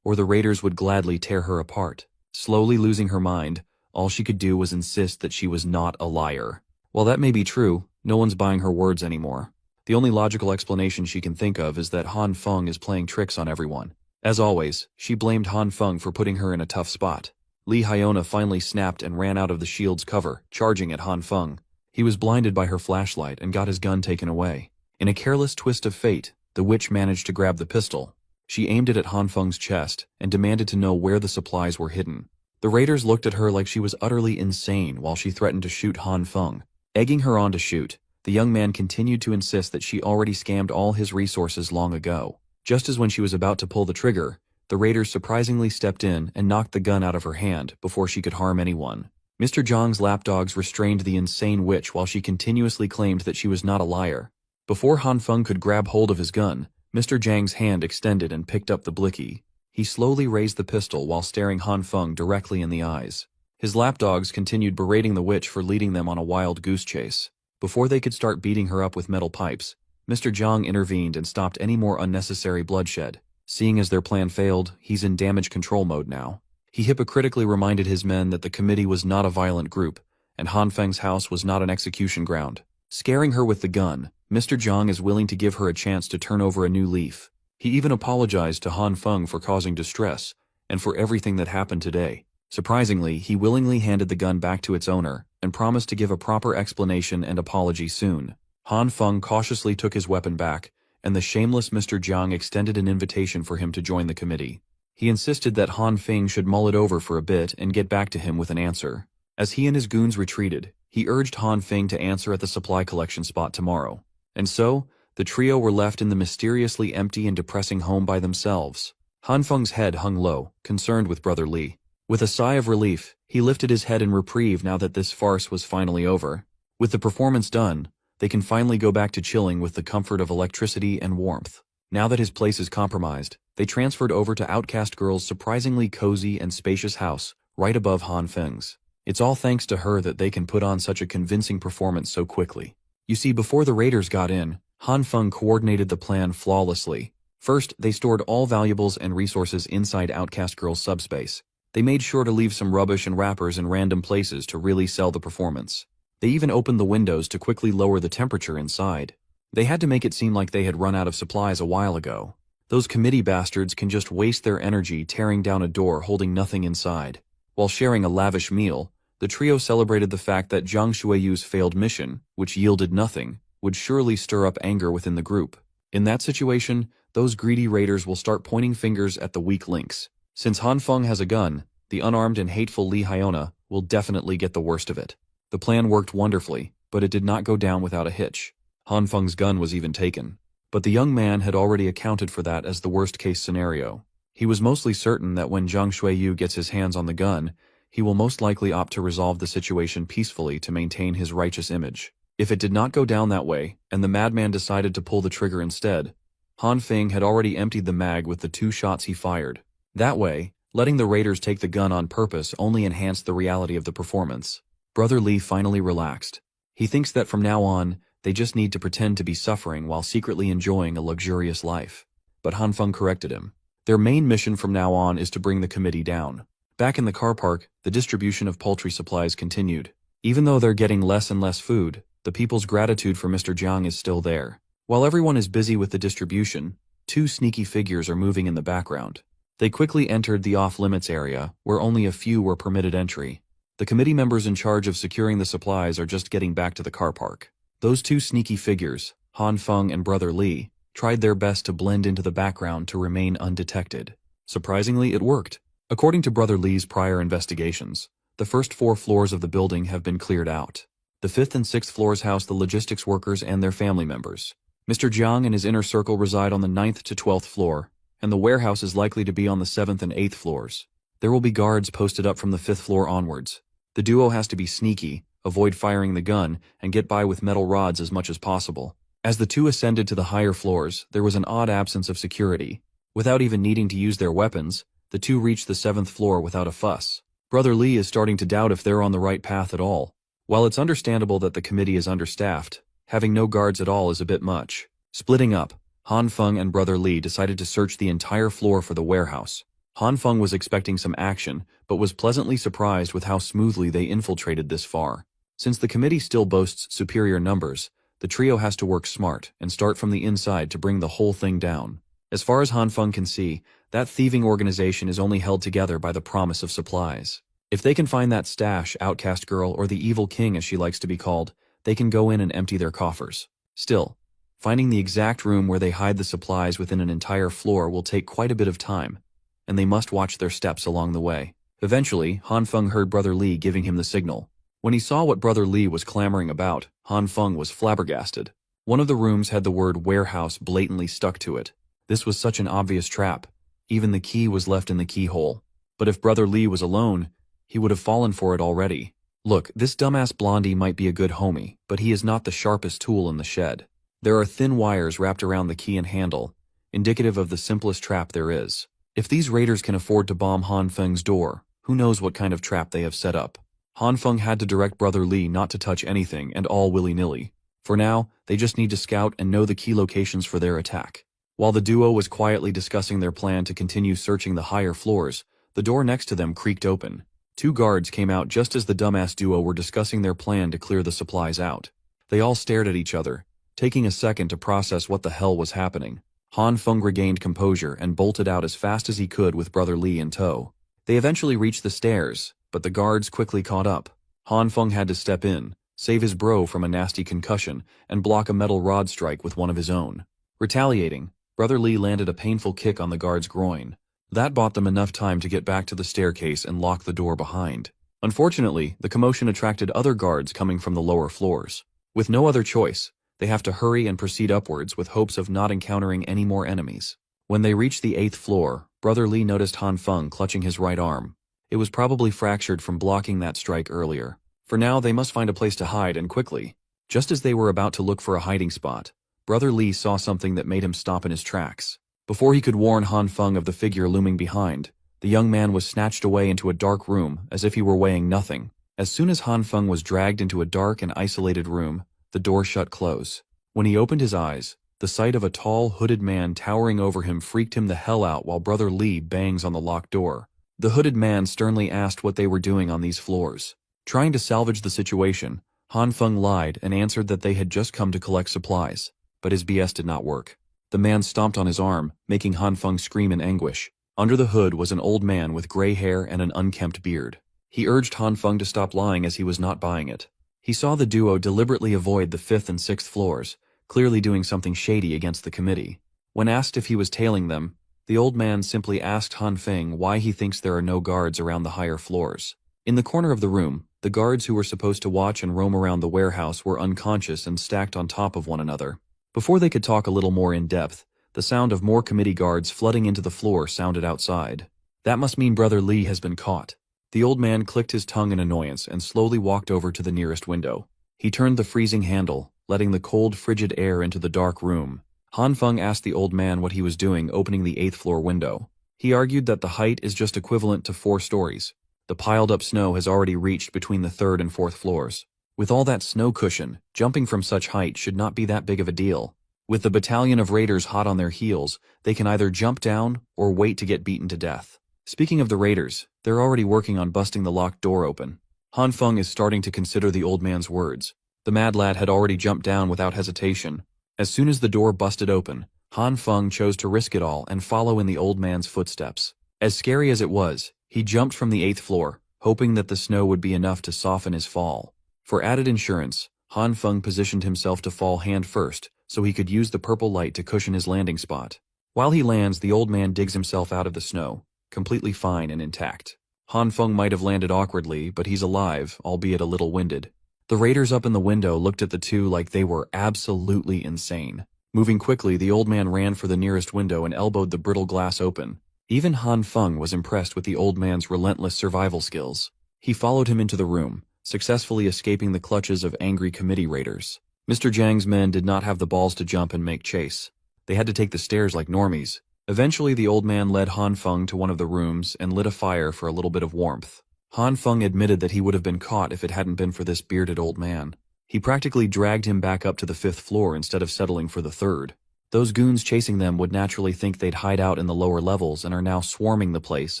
or the raiders would gladly tear her apart. Slowly losing her mind, all she could do was insist that she was not a liar. While that may be true, no one's buying her words anymore. The only logical explanation she can think of is that Han Feng is playing tricks on everyone. As always, she blamed Han Feng for putting her in a tough spot. Li Hyona finally snapped and ran out of the shield's cover, charging at Han Feng. He was blinded by her flashlight and got his gun taken away. In a careless twist of fate, the witch managed to grab the pistol. She aimed it at Han Feng's chest and demanded to know where the supplies were hidden. The raiders looked at her like she was utterly insane while she threatened to shoot Han Feng. Egging her on to shoot, the young man continued to insist that she already scammed all his resources long ago. Just as when she was about to pull the trigger, the raiders surprisingly stepped in and knocked the gun out of her hand before she could harm anyone. Mr. Jiang's lapdogs restrained the insane witch while she continuously claimed that she was not a liar. Before Han Feng could grab hold of his gun, Mr. Jiang's hand extended and picked up the blicky. He slowly raised the pistol while staring Han Feng directly in the eyes. His lapdogs continued berating the witch for leading them on a wild goose chase. Before they could start beating her up with metal pipes, Mr. Jiang intervened and stopped any more unnecessary bloodshed. Seeing as their plan failed, he's in damage control mode now. He hypocritically reminded his men that the committee was not a violent group, and Han Feng's house was not an execution ground. Scaring her with the gun, Mr. Jiang is willing to give her a chance to turn over a new leaf. He even apologized to Han Feng for causing distress, and for everything that happened today. Surprisingly, he willingly handed the gun back to its owner, and promised to give a proper explanation and apology soon. Han Feng cautiously took his weapon back, and the shameless Mr. Jiang extended an invitation for him to join the committee. He insisted that Han Feng should mull it over for a bit and get back to him with an answer. As he and his goons retreated, he urged Han Feng to answer at the supply collection spot tomorrow. And so, the trio were left in the mysteriously empty and depressing home by themselves. Han Feng's head hung low, concerned with Brother Li. With a sigh of relief, he lifted his head in reprieve now that this farce was finally over. With the performance done, they can finally go back to chilling with the comfort of electricity and warmth. Now that his place is compromised, they transferred over to Outcast Girl's surprisingly cozy and spacious house, right above Han Feng's. It's all thanks to her that they can put on such a convincing performance so quickly. You see, before the raiders got in, Han Feng coordinated the plan flawlessly. First, they stored all valuables and resources inside Outcast Girl's subspace. They made sure to leave some rubbish and wrappers in random places to really sell the performance. They even opened the windows to quickly lower the temperature inside. They had to make it seem like they had run out of supplies a while ago. Those committee bastards can just waste their energy tearing down a door holding nothing inside. While sharing a lavish meal, the trio celebrated the fact that Zhang Shuiyu's failed mission, which yielded nothing, would surely stir up anger within the group. In that situation, those greedy raiders will start pointing fingers at the weak links. Since Han Feng has a gun, the unarmed and hateful Li Haona will definitely get the worst of it. The plan worked wonderfully, but it did not go down without a hitch. Han Feng's gun was even taken. But the young man had already accounted for that as the worst-case scenario. He was mostly certain that when Zhang Shuiyu gets his hands on the gun, he will most likely opt to resolve the situation peacefully to maintain his righteous image. If it did not go down that way, and the madman decided to pull the trigger instead, Han Feng had already emptied the mag with the 2 shots he fired. That way, letting the raiders take the gun on purpose only enhanced the reality of the performance. Brother Li finally relaxed. He thinks that from now on, they just need to pretend to be suffering while secretly enjoying a luxurious life. But Han Feng corrected him. Their main mission from now on is to bring the committee down. Back in the car park, the distribution of poultry supplies continued. Even though they're getting less and less food, the people's gratitude for Mr. Jiang is still there. While everyone is busy with the distribution, 2 sneaky figures are moving in the background. They quickly entered the off-limits area, where only a few were permitted entry. The committee members in charge of securing the supplies are just getting back to the car park. Those 2 sneaky figures, Han Feng and Brother Li, tried their best to blend into the background to remain undetected. Surprisingly, it worked. According to Brother Li's prior investigations, the first 4 floors of the building have been cleared out. The 5th and 6th floors house the logistics workers and their family members. Mr. Jiang and his inner circle reside on the 9th to 12th floor, and the warehouse is likely to be on the 7th and 8th floors. There will be guards posted up from the 5th floor onwards. The duo has to be sneaky, avoid firing the gun, and get by with metal rods as much as possible. As the 2 ascended to the higher floors, there was an odd absence of security. Without even needing to use their weapons, the 2 reached the 7th floor without a fuss. Brother Li is starting to doubt if they're on the right path at all. While it's understandable that the committee is understaffed, having no guards at all is a bit much. Splitting up, Han Feng and Brother Li decided to search the entire floor for the warehouse. Han Feng was expecting some action, but was pleasantly surprised with how smoothly they infiltrated this far. Since the committee still boasts superior numbers, the trio has to work smart and start from the inside to bring the whole thing down. As far as Han Feng can see, that thieving organization is only held together by the promise of supplies. If they can find that stash, Outcast Girl, or the Evil King as she likes to be called, they can go in and empty their coffers. Still, finding the exact room where they hide the supplies within an entire floor will take quite a bit of time, and they must watch their steps along the way. Eventually, Han Feng heard Brother Li giving him the signal. When he saw what Brother Li was clamoring about, Han Feng was flabbergasted. One of the rooms had the word warehouse blatantly stuck to it. This was such an obvious trap. Even the key was left in the keyhole. But if Brother Li was alone, he would have fallen for it already. Look, this dumbass Blondie might be a good homie, but he is not the sharpest tool in the shed. There are thin wires wrapped around the key and handle, indicative of the simplest trap there is. If these raiders can afford to bomb Han Feng's door, who knows what kind of trap they have set up. Han Feng had to direct Brother Li not to touch anything and all willy-nilly. For now, they just need to scout and know the key locations for their attack. While the duo was quietly discussing their plan to continue searching the higher floors, the door next to them creaked open. 2 guards came out just as the dumbass duo were discussing their plan to clear the supplies out. They all stared at each other, taking a second to process what the hell was happening. Han Feng regained composure and bolted out as fast as he could with Brother Li in tow. They eventually reached the stairs, but the guards quickly caught up. Han Feng had to step in, save his bro from a nasty concussion, and block a metal rod strike with one of his own. Retaliating, Brother Li landed a painful kick on the guard's groin. That bought them enough time to get back to the staircase and lock the door behind. Unfortunately, the commotion attracted other guards coming from the lower floors. With no other choice, they have to hurry and proceed upwards with hopes of not encountering any more enemies. When they reached the 8th floor, Brother Li noticed Han Feng clutching his right arm. It was probably fractured from blocking that strike earlier. For now, they must find a place to hide, and quickly. Just as they were about to look for a hiding spot, Brother Li saw something that made him stop in his tracks. Before he could warn Han Feng of the figure looming behind, the young man was snatched away into a dark room as if he were weighing nothing. As soon as Han Feng was dragged into a dark and isolated room, the door shut close. When he opened his eyes, the sight of a tall, hooded man towering over him freaked him the hell out while Brother Li bangs on the locked door. The hooded man sternly asked what they were doing on these floors. Trying to salvage the situation, Han Feng lied and answered that they had just come to collect supplies, but his BS did not work. The man stomped on his arm, making Han Feng scream in anguish. Under the hood was an old man with gray hair and an unkempt beard. He urged Han Feng to stop lying as he was not buying it. He saw the duo deliberately avoid the 5th and 6th floors, clearly doing something shady against the committee. When asked if he was tailing them, the old man simply asked Han Feng why he thinks there are no guards around the higher floors. In the corner of the room, the guards who were supposed to watch and roam around the warehouse were unconscious and stacked on top of one another. Before they could talk a little more in depth, the sound of more committee guards flooding into the floor sounded outside. That must mean Brother Li has been caught. The old man clicked his tongue in annoyance and slowly walked over to the nearest window. He turned the freezing handle, letting the cold, frigid air into the dark room. Han Feng asked the old man what he was doing opening the 8th floor window. He argued that the height is just equivalent to 4 stories. The piled-up snow has already reached between the 3rd and 4th floors. With all that snow cushion, jumping from such height should not be that big of a deal. With the battalion of raiders hot on their heels, they can either jump down or wait to get beaten to death. Speaking of the raiders, they're already working on busting the locked door open. Han Feng is starting to consider the old man's words. The mad lad had already jumped down without hesitation. As soon as the door busted open, Han Feng chose to risk it all and follow in the old man's footsteps. As scary as it was, he jumped from the 8th floor, hoping that the snow would be enough to soften his fall. For added insurance, Han Feng positioned himself to fall hand first, so he could use the purple light to cushion his landing spot. While he lands, the old man digs himself out of the snow, completely fine and intact. Han Feng might have landed awkwardly, but he's alive, albeit a little winded. The raiders up in the window looked at the two like they were absolutely insane. Moving quickly, the old man ran for the nearest window and elbowed the brittle glass open. Even Han Feng was impressed with the old man's relentless survival skills. He followed him into the room, successfully escaping the clutches of angry committee raiders. Mr. Jiang's men did not have the balls to jump and make chase. They had to take the stairs like normies. Eventually, the old man led Han Feng to one of the rooms and lit a fire for a little bit of warmth. Han Feng admitted that he would have been caught if it hadn't been for this bearded old man. He practically dragged him back up to the 5th floor instead of settling for the 3rd. Those goons chasing them would naturally think they'd hide out in the lower levels and are now swarming the place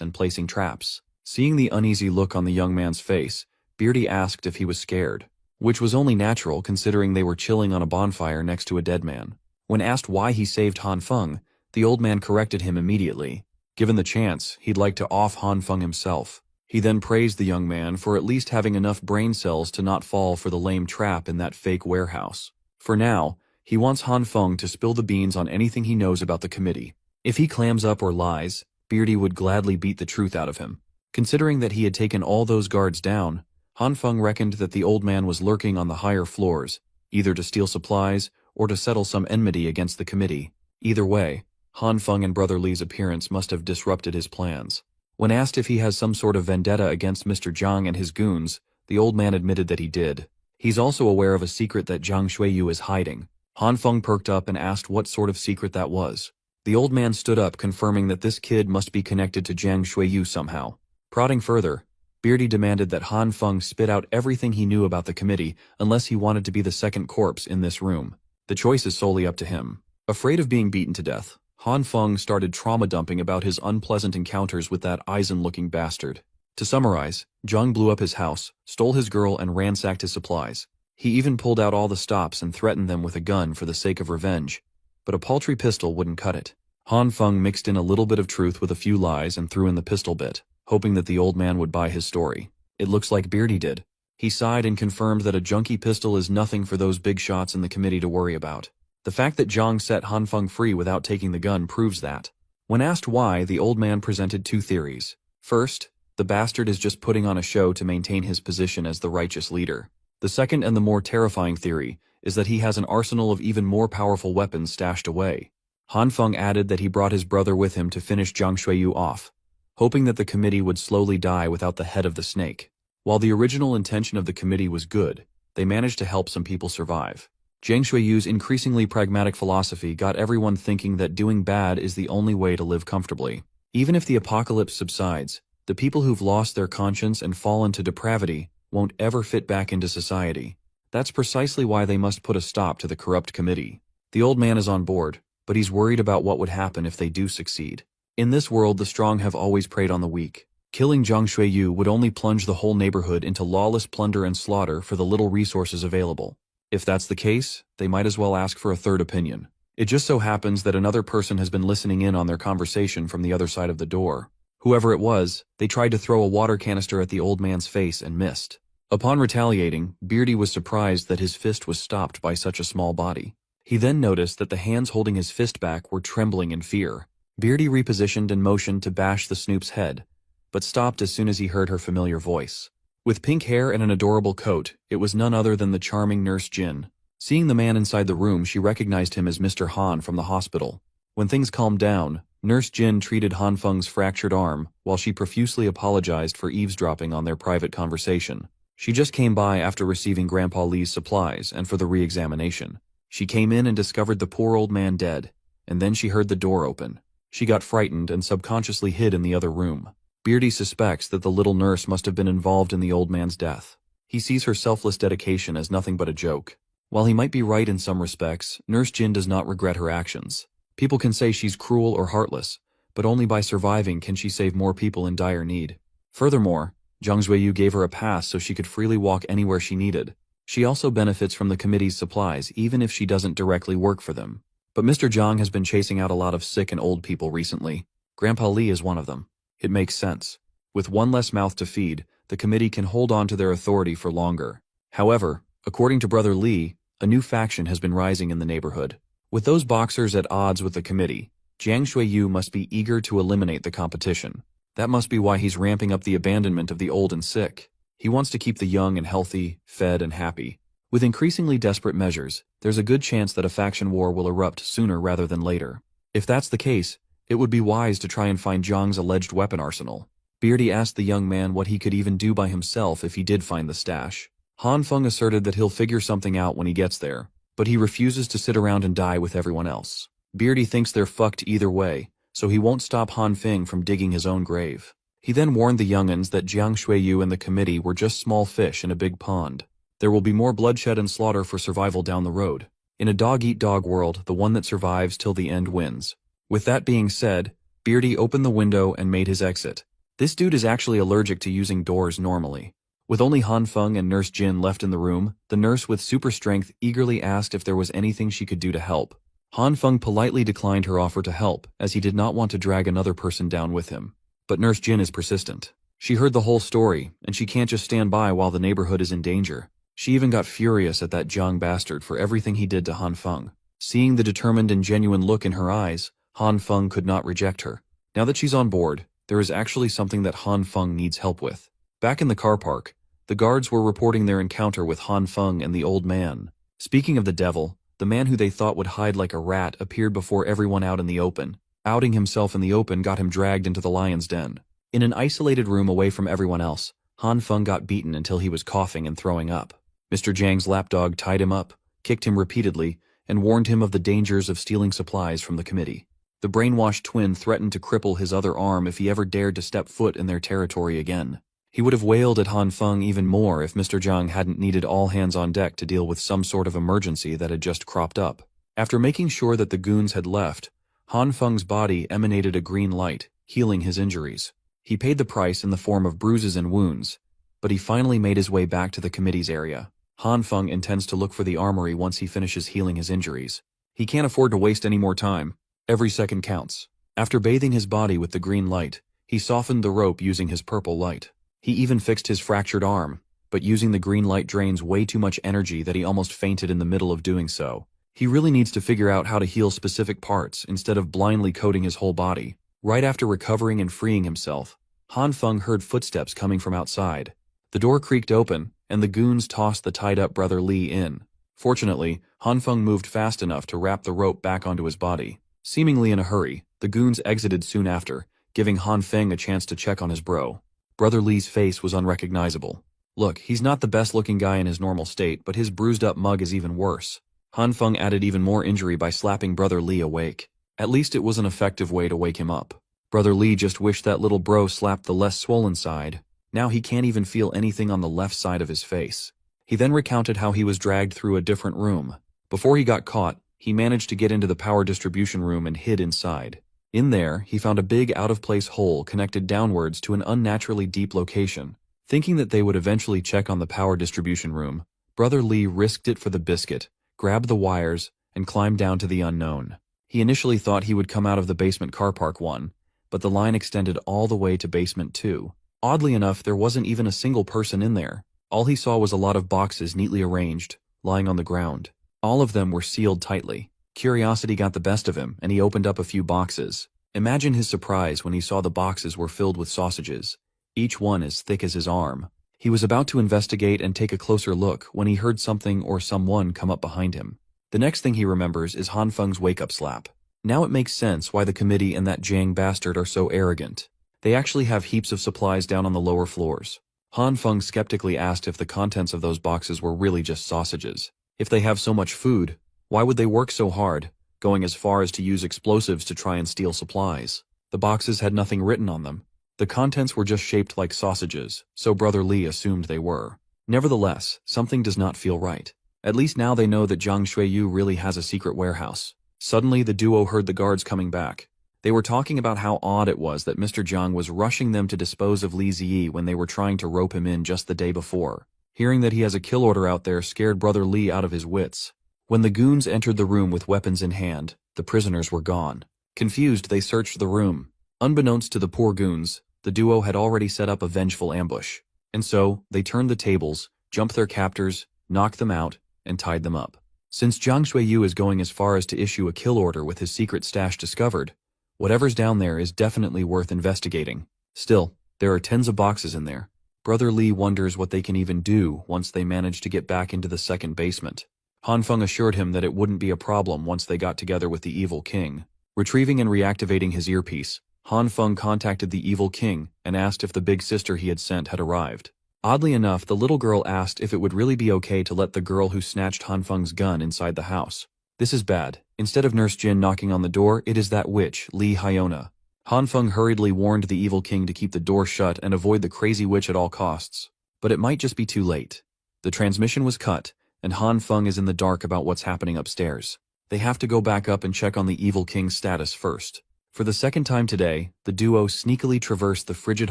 and placing traps. Seeing the uneasy look on the young man's face, Beardy asked if he was scared, which was only natural considering they were chilling on a bonfire next to a dead man. When asked why he saved Han Feng, the old man corrected him immediately. Given the chance, he'd like to off Han Feng himself. He then praised the young man for at least having enough brain cells to not fall for the lame trap in that fake warehouse. For now, he wants Han Feng to spill the beans on anything he knows about the committee. If he clams up or lies, Beardy would gladly beat the truth out of him. Considering that he had taken all those guards down, Han Feng reckoned that the old man was lurking on the higher floors, either to steal supplies or to settle some enmity against the committee. Either way, Han Feng and Brother Li's appearance must have disrupted his plans. When asked if he has some sort of vendetta against Mr. Jiang and his goons, the old man admitted that he did. He's also aware of a secret that Jiang Shuiyu is hiding. Han Feng perked up and asked what sort of secret that was. The old man stood up, confirming that this kid must be connected to Jiang Shuiyu somehow. Prodding further, Beardy demanded that Han Feng spit out everything he knew about the committee unless he wanted to be the second corpse in this room. The choice is solely up to him. Afraid of being beaten to death, Han Feng started trauma dumping about his unpleasant encounters with that Aizen-looking bastard. To summarize, Jiang blew up his house, stole his girl, and ransacked his supplies. He even pulled out all the stops and threatened them with a gun for the sake of revenge. But a paltry pistol wouldn't cut it. Han Feng mixed in a little bit of truth with a few lies and threw in the pistol bit, hoping that the old man would buy his story. It looks like Beardy did. He sighed and confirmed that a junky pistol is nothing for those big shots in the committee to worry about. The fact that Jiang set Han Feng free without taking the gun proves that. When asked why, the old man presented two theories. First, the bastard is just putting on a show to maintain his position as the righteous leader. The second and the more terrifying theory is that he has an arsenal of even more powerful weapons stashed away. Han Feng added that he brought his brother with him to finish Jiang Shuiyu off, hoping that the committee would slowly die without the head of the snake. While the original intention of the committee was good, they managed to help some people survive. Jiang Shuiyu's increasingly pragmatic philosophy got everyone thinking that doing bad is the only way to live comfortably. Even if the apocalypse subsides, the people who've lost their conscience and fallen to depravity won't ever fit back into society. That's precisely why they must put a stop to the corrupt committee. The old man is on board, but he's worried about what would happen if they do succeed. In this world, the strong have always preyed on the weak. Killing Jiang Shuiyu would only plunge the whole neighborhood into lawless plunder and slaughter for the little resources available. If that's the case, they might as well ask for a third opinion. It just so happens that another person has been listening in on their conversation from the other side of the door. Whoever it was, they tried to throw a water canister at the old man's face and missed. Upon retaliating, Beardy was surprised that his fist was stopped by such a small body. He then noticed that the hands holding his fist back were trembling in fear. Beardy repositioned and motioned to bash the Snoop's head, but stopped as soon as he heard her familiar voice. With pink hair and an adorable coat, it was none other than the charming Nurse Jin. Seeing the man inside the room, she recognized him as Mr. Han from the hospital. When things calmed down, Nurse Jin treated Han Feng's fractured arm while she profusely apologized for eavesdropping on their private conversation. She just came by after receiving Grandpa Li's supplies and for the re-examination. She came in and discovered the poor old man dead, and then she heard the door open. She got frightened and subconsciously hid in the other room. Beardy suspects that the little nurse must have been involved in the old man's death. He sees her selfless dedication as nothing but a joke. While he might be right in some respects, Nurse Jin does not regret her actions. People can say she's cruel or heartless, but only by surviving can she save more people in dire need. Furthermore, Jiang Shuiyu gave her a pass so she could freely walk anywhere she needed. She also benefits from the committee's supplies even if she doesn't directly work for them. But Mr. Jiang has been chasing out a lot of sick and old people recently. Grandpa Li is one of them. It makes sense. With one less mouth to feed, the committee can hold on to their authority for longer. However, according to Brother Li, a new faction has been rising in the neighborhood. With those boxers at odds with the committee, Jiang Shuiyu must be eager to eliminate the competition. That must be why he's ramping up the abandonment of the old and sick. He wants to keep the young and healthy, fed and happy. With increasingly desperate measures, there's a good chance that a faction war will erupt sooner rather than later. If that's the case, it would be wise to try and find Jiang's alleged weapon arsenal. Beardy asked the young man what he could even do by himself if he did find the stash. Han Feng asserted that he'll figure something out when he gets there, but he refuses to sit around and die with everyone else. Beardy thinks they're fucked either way, so he won't stop Han Feng from digging his own grave. He then warned the young'uns that Jiang Shuiyu and the committee were just small fish in a big pond. There will be more bloodshed and slaughter for survival down the road. In a dog-eat-dog world, the one that survives till the end wins. With that being said, Beardy opened the window and made his exit. This dude is actually allergic to using doors normally. With only Han Feng and Nurse Jin left in the room, the nurse with super strength eagerly asked if there was anything she could do to help. Han Feng politely declined her offer to help, as he did not want to drag another person down with him. But Nurse Jin is persistent. She heard the whole story, and she can't just stand by while the neighborhood is in danger. She even got furious at that Jiang bastard for everything he did to Han Feng. Seeing the determined and genuine look in her eyes, Han Feng could not reject her. Now that she's on board, there is actually something that Han Feng needs help with. Back in the car park, the guards were reporting their encounter with Han Feng and the old man. Speaking of the devil, the man who they thought would hide like a rat appeared before everyone out in the open. Outing himself in the open got him dragged into the lion's den. In an isolated room away from everyone else, Han Feng got beaten until he was coughing and throwing up. Mr. Jiang's lapdog tied him up, kicked him repeatedly, and warned him of the dangers of stealing supplies from the committee. The brainwashed twin threatened to cripple his other arm if he ever dared to step foot in their territory again. He would have wailed at Han Feng even more if Mr. Jiang hadn't needed all hands on deck to deal with some sort of emergency that had just cropped up. After making sure that the goons had left, Han Feng's body emanated a green light, healing his injuries. He paid the price in the form of bruises and wounds, but he finally made his way back to the committee's area. Han Feng intends to look for the armory once he finishes healing his injuries. He can't afford to waste any more time. Every second counts. After bathing his body with the green light, he softened the rope using his purple light. He even fixed his fractured arm, but using the green light drains way too much energy that he almost fainted in the middle of doing so. He really needs to figure out how to heal specific parts instead of blindly coating his whole body. Right after recovering and freeing himself, Han Feng heard footsteps coming from outside. The door creaked open, and the goons tossed the tied-up Brother Li in. Fortunately, Han Feng moved fast enough to wrap the rope back onto his body. Seemingly in a hurry, the goons exited soon after, giving Han Feng a chance to check on his bro. Brother Li's face was unrecognizable. Look, he's not the best-looking guy in his normal state, but his bruised-up mug is even worse. Han Feng added even more injury by slapping Brother Li awake. At least it was an effective way to wake him up. Brother Li just wished that little bro slapped the less swollen side. Now he can't even feel anything on the left side of his face. He then recounted how he was dragged through a different room. Before he got caught, he managed to get into the power distribution room and hid inside. In there, he found a big out-of-place hole connected downwards to an unnaturally deep location. Thinking that they would eventually check on the power distribution room, Brother Li risked it for the biscuit, grabbed the wires, and climbed down to the unknown. He initially thought he would come out of the basement car park 1, but the line extended all the way to basement 2. Oddly enough, there wasn't even a single person in there. All he saw was a lot of boxes neatly arranged, lying on the ground. All of them were sealed tightly. Curiosity got the best of him, and he opened up a few boxes. Imagine his surprise when he saw the boxes were filled with sausages, each one as thick as his arm. He was about to investigate and take a closer look when he heard something or someone come up behind him. The next thing he remembers is Han Feng's wake-up slap. Now it makes sense why the committee and that Jiang bastard are so arrogant. They actually have heaps of supplies down on the lower floors. Han Feng skeptically asked if the contents of those boxes were really just sausages. If they have so much food, why would they work so hard, going as far as to use explosives to try and steal supplies? The boxes had nothing written on them. The contents were just shaped like sausages, so Brother Li assumed they were. Nevertheless, something does not feel right. At least now they know that Zhang Xueyu really has a secret warehouse. Suddenly, the duo heard the guards coming back. They were talking about how odd it was that Mr. Jiang was rushing them to dispose of Li Ziyi when they were trying to rope him in just the day before. Hearing that he has a kill order out there scared Brother Li out of his wits. When the goons entered the room with weapons in hand, the prisoners were gone. Confused, they searched the room. Unbeknownst to the poor goons, the duo had already set up a vengeful ambush. And so, they turned the tables, jumped their captors, knocked them out, and tied them up. Since Zhang Xueyu is going as far as to issue a kill order with his secret stash discovered, whatever's down there is definitely worth investigating. Still, there are tens of boxes in there. Brother Li wonders what they can even do once they manage to get back into the second basement. Han Feng assured him that it wouldn't be a problem once they got together with the evil king. Retrieving and reactivating his earpiece, Han Feng contacted the evil king and asked if the big sister he had sent had arrived. Oddly enough, the little girl asked if it would really be okay to let the girl who snatched Han Feng's gun inside the house. This is bad. Instead of Nurse Jin knocking on the door, it is that witch, Li Hyona. Han Feng hurriedly warned the evil king to keep the door shut and avoid the crazy witch at all costs. But it might just be too late. The transmission was cut, and Han Feng is in the dark about what's happening upstairs. They have to go back up and check on the evil king's status first. For the second time today, the duo sneakily traversed the frigid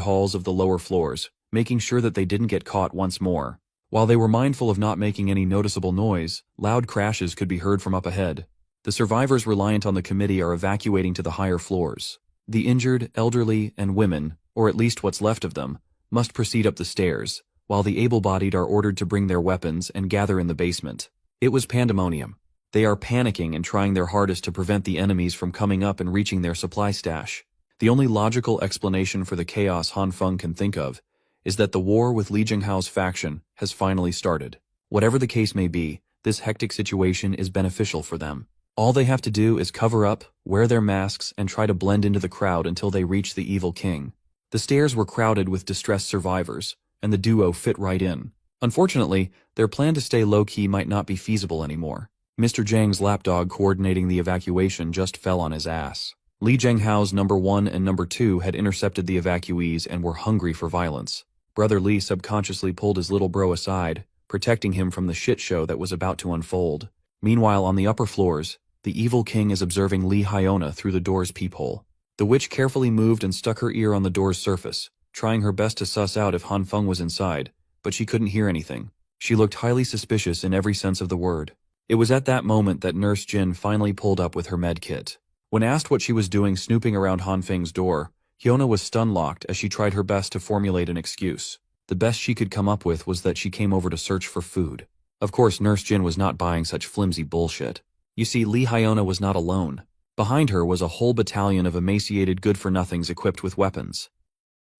halls of the lower floors, making sure that they didn't get caught once more. While they were mindful of not making any noticeable noise, loud crashes could be heard from up ahead. The survivors reliant on the committee are evacuating to the higher floors. The injured, elderly, and women, or at least what's left of them, must proceed up the stairs, while the able-bodied are ordered to bring their weapons and gather in the basement. It was pandemonium. They are panicking and trying their hardest to prevent the enemies from coming up and reaching their supply stash. The only logical explanation for the chaos Han Feng can think of is that the war with Li Jinghao's faction has finally started. Whatever the case may be, this hectic situation is beneficial for them. All they have to do is cover up, wear their masks, and try to blend into the crowd until they reach the evil king. The stairs were crowded with distressed survivors, and the duo fit right in. Unfortunately, their plan to stay low-key might not be feasible anymore. Mr. Jiang's lapdog coordinating the evacuation just fell on his ass. Li Jinghao's number 1 and number 2 had intercepted the evacuees and were hungry for violence. Brother Li subconsciously pulled his little bro aside, protecting him from the shit show that was about to unfold. Meanwhile, on the upper floors, the evil king is observing Li Hyona through the door's peephole. The witch carefully moved and stuck her ear on the door's surface, trying her best to suss out if Han Feng was inside, but she couldn't hear anything. She looked highly suspicious in every sense of the word. It was at that moment that Nurse Jin finally pulled up with her med kit. When asked what she was doing snooping around Han Feng's door, Hyona was stun-locked as she tried her best to formulate an excuse. The best she could come up with was that she came over to search for food. Of course, Nurse Jin was not buying such flimsy bullshit. You see, Li Hyona was not alone. Behind her was a whole battalion of emaciated good-for-nothings equipped with weapons.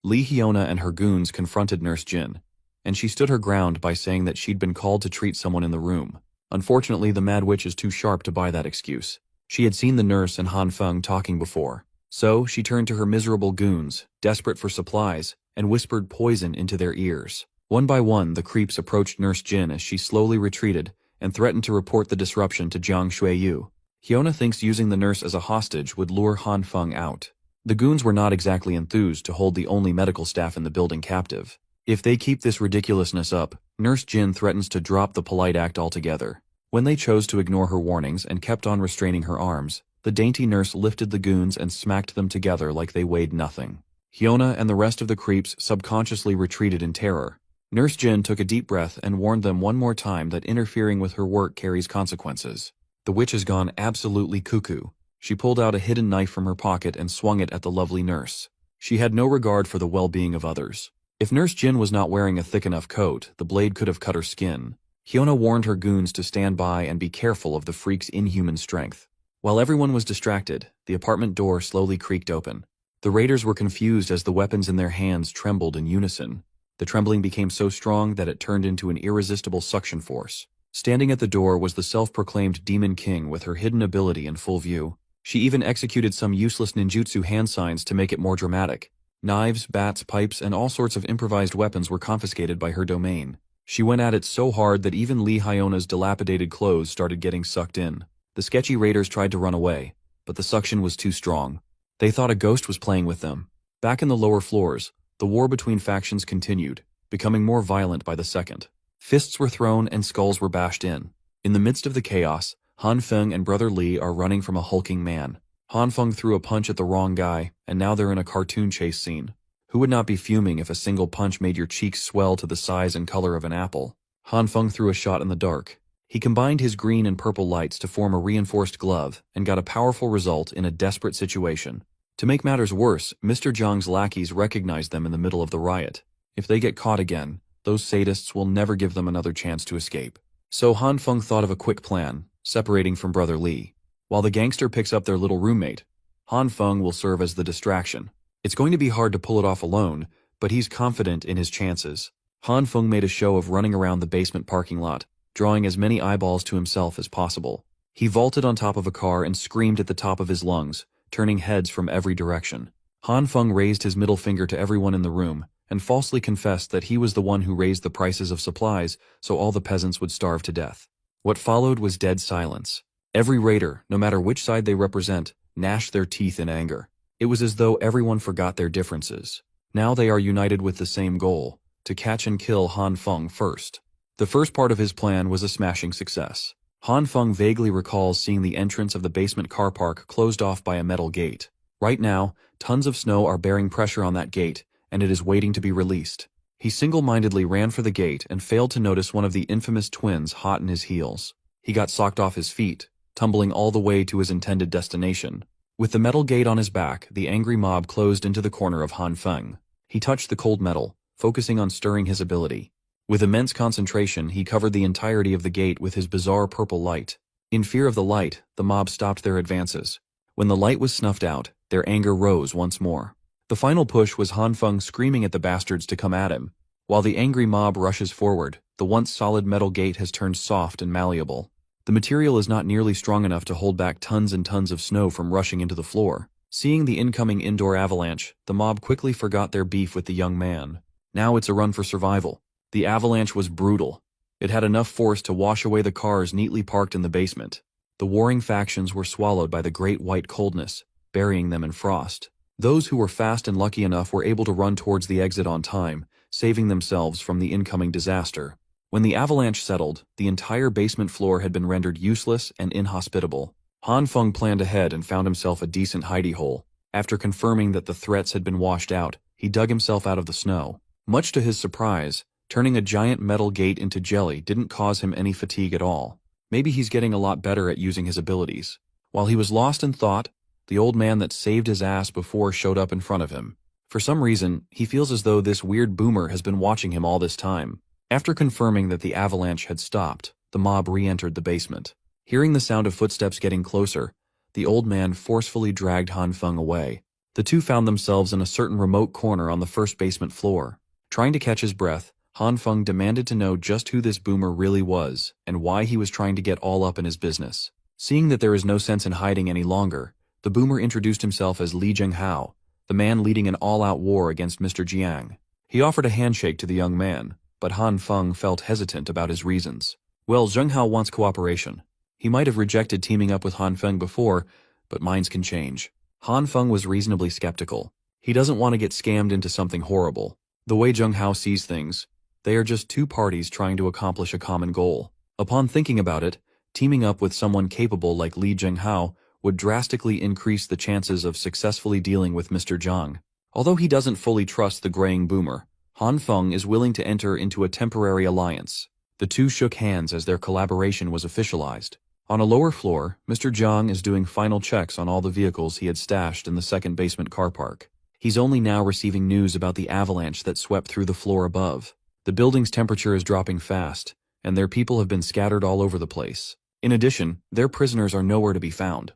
Li Hyona and her goons confronted Nurse Jin, and she stood her ground by saying that she'd been called to treat someone in the room. Unfortunately, the Mad Witch is too sharp to buy that excuse. She had seen the nurse and Han Feng talking before. So, she turned to her miserable goons, desperate for supplies, and whispered poison into their ears. One by one, the creeps approached Nurse Jin as she slowly retreated and threatened to report the disruption to Jiang Shuiyu. Hyuna thinks using the nurse as a hostage would lure Han Feng out. The goons were not exactly enthused to hold the only medical staff in the building captive. If they keep this ridiculousness up, Nurse Jin threatens to drop the polite act altogether. When they chose to ignore her warnings and kept on restraining her arms, the dainty nurse lifted the goons and smacked them together like they weighed nothing. Hyuna and the rest of the creeps subconsciously retreated in terror. Nurse Jin took a deep breath and warned them one more time that interfering with her work carries consequences. The witch has gone absolutely cuckoo. She pulled out a hidden knife from her pocket and swung it at the lovely nurse. She had no regard for the well-being of others. If Nurse Jin was not wearing a thick enough coat, the blade could have cut her skin. Hyuna warned her goons to stand by and be careful of the freak's inhuman strength. While everyone was distracted, the apartment door slowly creaked open. The raiders were confused as the weapons in their hands trembled in unison. The trembling became so strong that it turned into an irresistible suction force. Standing at the door was the self-proclaimed Demon King with her hidden ability in full view. She even executed some useless ninjutsu hand signs to make it more dramatic. Knives, bats, pipes, and all sorts of improvised weapons were confiscated by her domain. She went at it so hard that even Lee Hyona's dilapidated clothes started getting sucked in. The sketchy raiders tried to run away, but the suction was too strong. They thought a ghost was playing with them. Back in the lower floors, the war between factions continued, becoming more violent by the second. Fists were thrown and skulls were bashed in. In the midst of the chaos, Han Feng and Brother Lee are running from a hulking man. Han Feng threw a punch at the wrong guy, and now they're in a cartoon chase scene. Who would not be fuming if a single punch made your cheeks swell to the size and color of an apple? Han Feng threw a shot in the dark. He combined his green and purple lights to form a reinforced glove and got a powerful result in a desperate situation. To make matters worse, Mr. Jiang's lackeys recognized them in the middle of the riot. If they get caught again, those sadists will never give them another chance to escape. So Han Feng thought of a quick plan, separating from Brother Lee. While the gangster picks up their little roommate, Han Feng will serve as the distraction. It's going to be hard to pull it off alone, but he's confident in his chances. Han Feng made a show of running around the basement parking lot, drawing as many eyeballs to himself as possible. He vaulted on top of a car and screamed at the top of his lungs, turning heads from every direction. Han Feng raised his middle finger to everyone in the room, and falsely confessed that he was the one who raised the prices of supplies so all the peasants would starve to death. What followed was dead silence. Every raider, no matter which side they represent, gnashed their teeth in anger. It was as though everyone forgot their differences. Now they are united with the same goal, to catch and kill Han Feng first. The first part of his plan was a smashing success. Han Feng vaguely recalls seeing the entrance of the basement car park closed off by a metal gate. Right now, tons of snow are bearing pressure on that gate, and it is waiting to be released. He single-mindedly ran for the gate and failed to notice one of the infamous twins hot in his heels. He got socked off his feet, tumbling all the way to his intended destination. With the metal gate on his back, the angry mob closed into the corner of Han Feng. He touched the cold metal, focusing on stirring his ability. With immense concentration, he covered the entirety of the gate with his bizarre purple light. In fear of the light, the mob stopped their advances. When the light was snuffed out, their anger rose once more. The final push was Han Feng screaming at the bastards to come at him. While the angry mob rushes forward, the once solid metal gate has turned soft and malleable. The material is not nearly strong enough to hold back tons and tons of snow from rushing into the floor. Seeing the incoming indoor avalanche, the mob quickly forgot their beef with the young man. Now it's a run for survival. The avalanche was brutal. It had enough force to wash away the cars neatly parked in the basement. The warring factions were swallowed by the great white coldness, burying them in frost. Those who were fast and lucky enough were able to run towards the exit on time, saving themselves from the incoming disaster. When the avalanche settled, the entire basement floor had been rendered useless and inhospitable. Han Feng planned ahead and found himself a decent hidey hole. After confirming that the threats had been washed out, he dug himself out of the snow. Much to his surprise, turning a giant metal gate into jelly didn't cause him any fatigue at all. Maybe he's getting a lot better at using his abilities. While he was lost in thought, the old man that saved his ass before showed up in front of him. For some reason, he feels as though this weird boomer has been watching him all this time. After confirming that the avalanche had stopped, the mob re-entered the basement. Hearing the sound of footsteps getting closer, the old man forcefully dragged Han Feng away. The two found themselves in a certain remote corner on the first basement floor. Trying to catch his breath, Han Feng demanded to know just who this boomer really was and why he was trying to get all up in his business. Seeing that there is no sense in hiding any longer, the boomer introduced himself as Li Zhenghao, the man leading an all-out war against Mr. Jiang. He offered a handshake to the young man, but Han Feng felt hesitant about his reasons. Well, Zheng Hao wants cooperation. He might have rejected teaming up with Han Feng before, but minds can change. Han Feng was reasonably skeptical. He doesn't want to get scammed into something horrible. The way Zheng Hao sees things, they are just two parties trying to accomplish a common goal. Upon thinking about it, teaming up with someone capable like Li Zhenghao would drastically increase the chances of successfully dealing with Mr. Zhang. Although he doesn't fully trust the graying boomer, Han Feng is willing to enter into a temporary alliance. The two shook hands as their collaboration was officialized. On a lower floor, Mr. Zhang is doing final checks on all the vehicles he had stashed in the second basement car park. He's only now receiving news about the avalanche that swept through the floor above. The building's temperature is dropping fast, and their people have been scattered all over the place. In addition, their prisoners are nowhere to be found.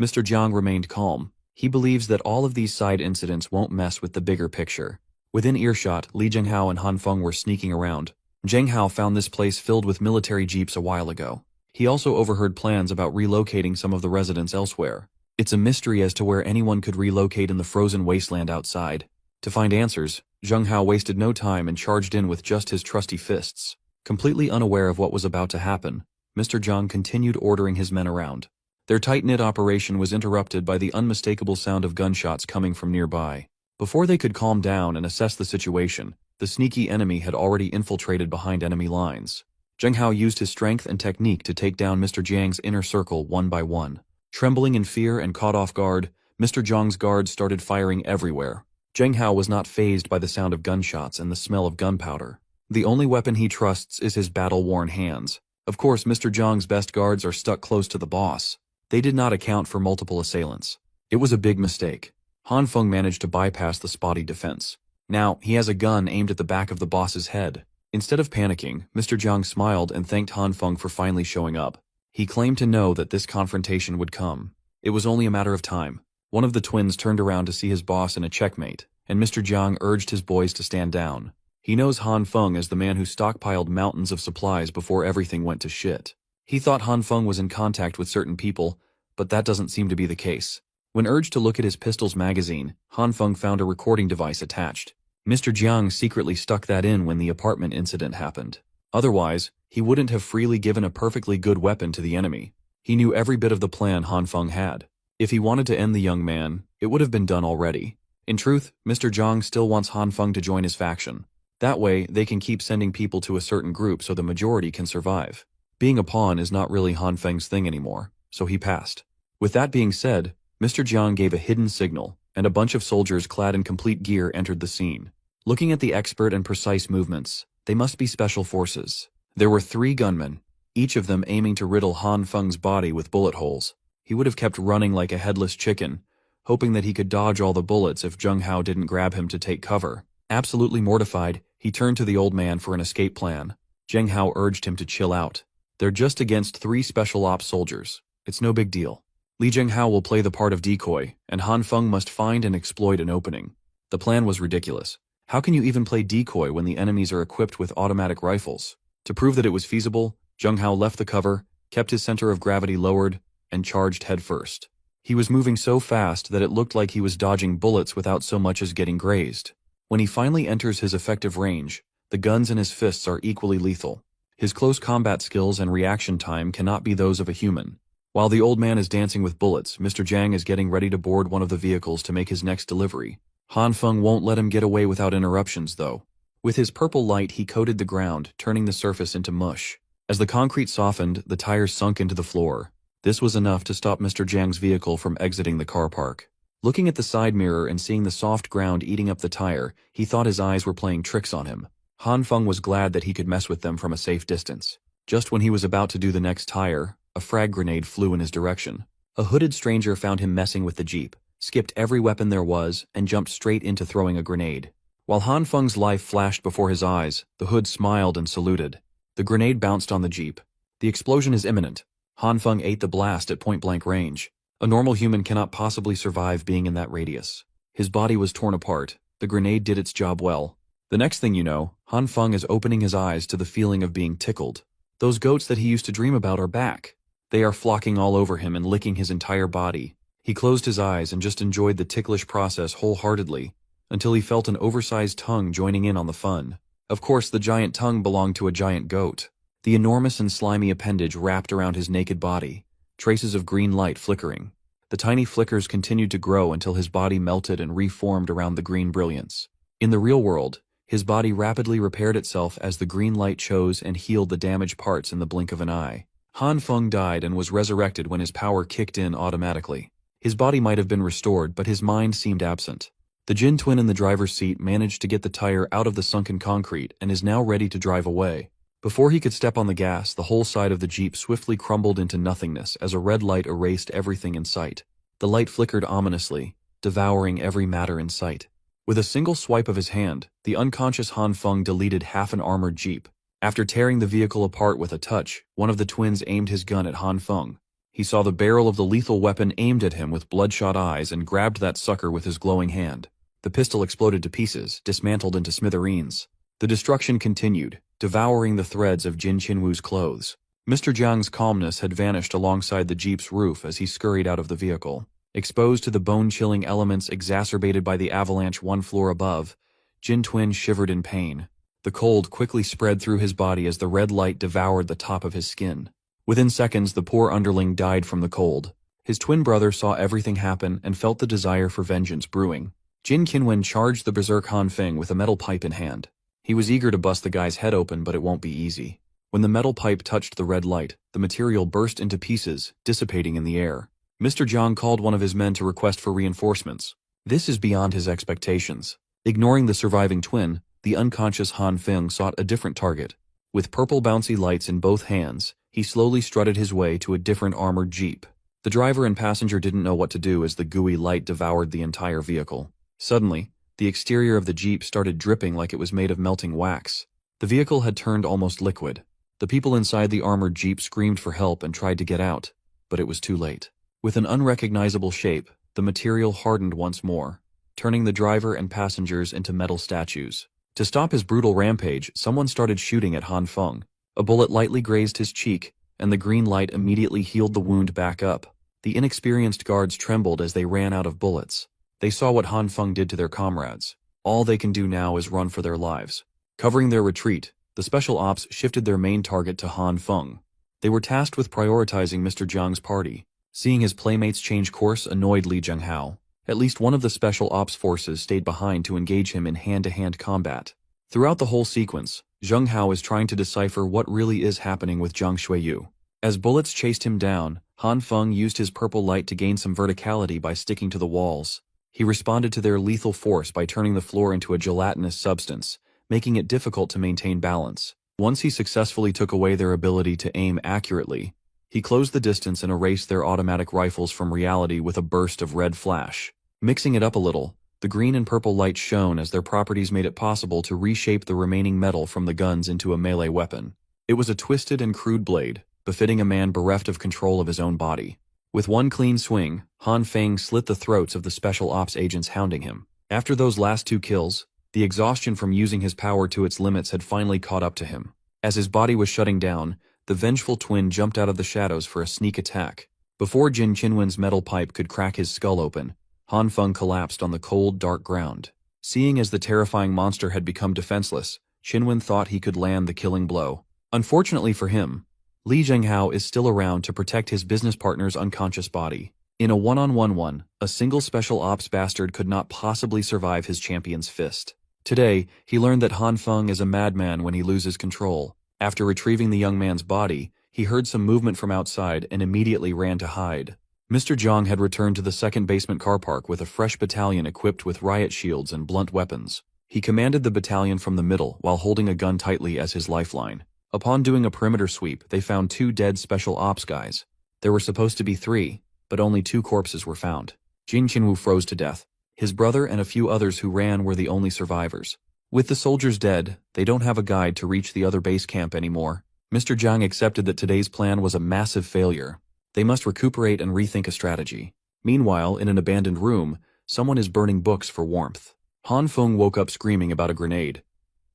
Mr. Zhang remained calm. He believes that all of these side incidents won't mess with the bigger picture. Within earshot, Li Zhenghao and Han Feng were sneaking around. Zhenghao found this place filled with military jeeps a while ago. He also overheard plans about relocating some of the residents elsewhere. It's a mystery as to where anyone could relocate in the frozen wasteland outside. To find answers, Zhenghao wasted no time and charged in with just his trusty fists. Completely unaware of what was about to happen, Mr. Zhang continued ordering his men around. Their tight-knit operation was interrupted by the unmistakable sound of gunshots coming from nearby. Before they could calm down and assess the situation, the sneaky enemy had already infiltrated behind enemy lines. Zheng Hao used his strength and technique to take down Mr. Jiang's inner circle one by one. Trembling in fear and caught off guard, Mr. Zhang's guards started firing everywhere. Zheng Hao was not fazed by the sound of gunshots and the smell of gunpowder. The only weapon he trusts is his battle-worn hands. Of course, Mr. Zhang's best guards are stuck close to the boss. They did not account for multiple assailants. It was a big mistake. Han Feng managed to bypass the spotty defense. Now, he has a gun aimed at the back of the boss's head. Instead of panicking, Mr. Zhang smiled and thanked Han Feng for finally showing up. He claimed to know that this confrontation would come. It was only a matter of time. One of the twins turned around to see his boss in a checkmate, and Mr. Zhang urged his boys to stand down. He knows Han Feng as the man who stockpiled mountains of supplies before everything went to shit. He thought Han Feng was in contact with certain people, but that doesn't seem to be the case. When urged to look at his pistol's magazine, Han Feng found a recording device attached. Mr. Jiang secretly stuck that in when the apartment incident happened. Otherwise, he wouldn't have freely given a perfectly good weapon to the enemy. He knew every bit of the plan Han Feng had. If he wanted to end the young man, it would have been done already. In truth, Mr. Jiang still wants Han Feng to join his faction. That way, they can keep sending people to a certain group so the majority can survive. Being a pawn is not really Han Feng's thing anymore, so he passed. With that being said, Mr. Jiang gave a hidden signal, and a bunch of soldiers clad in complete gear entered the scene. Looking at the expert and precise movements, they must be special forces. There were 3 gunmen, each of them aiming to riddle Han Feng's body with bullet holes. He would have kept running like a headless chicken, hoping that he could dodge all the bullets if Zheng Hao didn't grab him to take cover. Absolutely mortified, he turned to the old man for an escape plan. Zheng Hao urged him to chill out. They're just against 3 special ops soldiers. It's no big deal. Li Zhenghao will play the part of decoy, and Han Feng must find and exploit an opening. The plan was ridiculous. How can you even play decoy when the enemies are equipped with automatic rifles? To prove that it was feasible, Zheng Hao left the cover, kept his center of gravity lowered, and charged headfirst. He was moving so fast that it looked like he was dodging bullets without so much as getting grazed. When he finally enters his effective range, the guns in his fists are equally lethal. His close combat skills and reaction time cannot be those of a human. While the old man is dancing with bullets, Mr. Jiang is getting ready to board one of the vehicles to make his next delivery. Han Feng won't let him get away without interruptions, though. With his purple light, he coated the ground, turning the surface into mush. As the concrete softened, the tires sunk into the floor. This was enough to stop Mr. Jiang's vehicle from exiting the car park. Looking at the side mirror and seeing the soft ground eating up the tire, he thought his eyes were playing tricks on him. Han Feng was glad that he could mess with them from a safe distance. Just when he was about to do the next tire, a frag grenade flew in his direction. A hooded stranger found him messing with the Jeep, skipped every weapon there was, and jumped straight into throwing a grenade. While Han Feng's life flashed before his eyes, the hood smiled and saluted. The grenade bounced on the Jeep. The explosion is imminent. Han Feng ate the blast at point-blank range. A normal human cannot possibly survive being in that radius. His body was torn apart. The grenade did its job well. The next thing you know, Han Feng is opening his eyes to the feeling of being tickled. Those goats that he used to dream about are back. They are flocking all over him and licking his entire body. He closed his eyes and just enjoyed the ticklish process wholeheartedly, until he felt an oversized tongue joining in on the fun. Of course, the giant tongue belonged to a giant goat. The enormous and slimy appendage wrapped around his naked body, traces of green light flickering. The tiny flickers continued to grow until his body melted and reformed around the green brilliance. In the real world, his body rapidly repaired itself as the green light chose and healed the damaged parts in the blink of an eye. Han Feng died and was resurrected when his power kicked in automatically. His body might have been restored, but his mind seemed absent. The Jin twin in the driver's seat managed to get the tire out of the sunken concrete and is now ready to drive away. Before he could step on the gas, the whole side of the Jeep swiftly crumbled into nothingness as a red light erased everything in sight. The light flickered ominously, devouring every matter in sight. With a single swipe of his hand, the unconscious Han Feng deleted half an armored Jeep. After tearing the vehicle apart with a touch, one of the twins aimed his gun at Han Feng. He saw the barrel of the lethal weapon aimed at him with bloodshot eyes and grabbed that sucker with his glowing hand. The pistol exploded to pieces, dismantled into smithereens. The destruction continued, devouring the threads of Jin Qinwu's clothes. Mr. Jiang's calmness had vanished alongside the Jeep's roof as he scurried out of the vehicle. Exposed to the bone-chilling elements exacerbated by the avalanche one floor above, Jin Twin shivered in pain. The cold quickly spread through his body as the red light devoured the top of his skin. Within seconds, the poor underling died from the cold. His twin brother saw everything happen and felt the desire for vengeance brewing. Jin Qinwen charged the berserk Han Feng with a metal pipe in hand. He was eager to bust the guy's head open, but it won't be easy. When the metal pipe touched the red light, the material burst into pieces, dissipating in the air. Mr. Jiang called one of his men to request for reinforcements. This is beyond his expectations. Ignoring the surviving twin, the unconscious Han Feng sought a different target. With purple bouncy lights in both hands, he slowly strutted his way to a different armored Jeep. The driver and passenger didn't know what to do as the gooey light devoured the entire vehicle. Suddenly, the exterior of the Jeep started dripping like it was made of melting wax. The vehicle had turned almost liquid. The people inside the armored Jeep screamed for help and tried to get out, but it was too late. With an unrecognizable shape, the material hardened once more, turning the driver and passengers into metal statues. To stop his brutal rampage, someone started shooting at Han Feng. A bullet lightly grazed his cheek, and the green light immediately healed the wound back up. The inexperienced guards trembled as they ran out of bullets. They saw what Han Feng did to their comrades. All they can do now is run for their lives. Covering their retreat, the special ops shifted their main target to Han Feng. They were tasked with prioritizing Mr. Jiang's party. Seeing his playmates change course annoyed Li Zhenghao. At least one of the special ops forces stayed behind to engage him in hand-to-hand combat. Throughout the whole sequence, Zheng Hao is trying to decipher what really is happening with Zhang Xueyu. As bullets chased him down, Han Feng used his purple light to gain some verticality by sticking to the walls. He responded to their lethal force by turning the floor into a gelatinous substance, making it difficult to maintain balance. Once he successfully took away their ability to aim accurately, he closed the distance and erased their automatic rifles from reality with a burst of red flash. Mixing it up a little, the green and purple light shone as their properties made it possible to reshape the remaining metal from the guns into a melee weapon. It was a twisted and crude blade, befitting a man bereft of control of his own body. With one clean swing, Han Feng slit the throats of the special ops agents hounding him. After those last two kills, the exhaustion from using his power to its limits had finally caught up to him. As his body was shutting down, the vengeful twin jumped out of the shadows for a sneak attack. Before Jin Qinwen's metal pipe could crack his skull open, Han Feng collapsed on the cold, dark ground. Seeing as the terrifying monster had become defenseless, Qinwen thought he could land the killing blow. Unfortunately for him, Li Zhenghao is still around to protect his business partner's unconscious body. In a one-on-one, a single special ops bastard could not possibly survive his champion's fist. Today, he learned that Han Feng is a madman when he loses control. After retrieving the young man's body, he heard some movement from outside and immediately ran to hide. Mr. Jiang had returned to the second basement car park with a fresh battalion equipped with riot shields and blunt weapons. He commanded the battalion from the middle while holding a gun tightly as his lifeline. Upon doing a perimeter sweep, they found 2 dead special ops guys. There were supposed to be 3, but only 2 corpses were found. Jin Qinwu froze to death. His brother and a few others who ran were the only survivors. With the soldiers dead, they don't have a guide to reach the other base camp anymore. Mr. Jiang accepted that today's plan was a massive failure. They must recuperate and rethink a strategy. Meanwhile, in an abandoned room, someone is burning books for warmth. Han Feng woke up screaming about a grenade.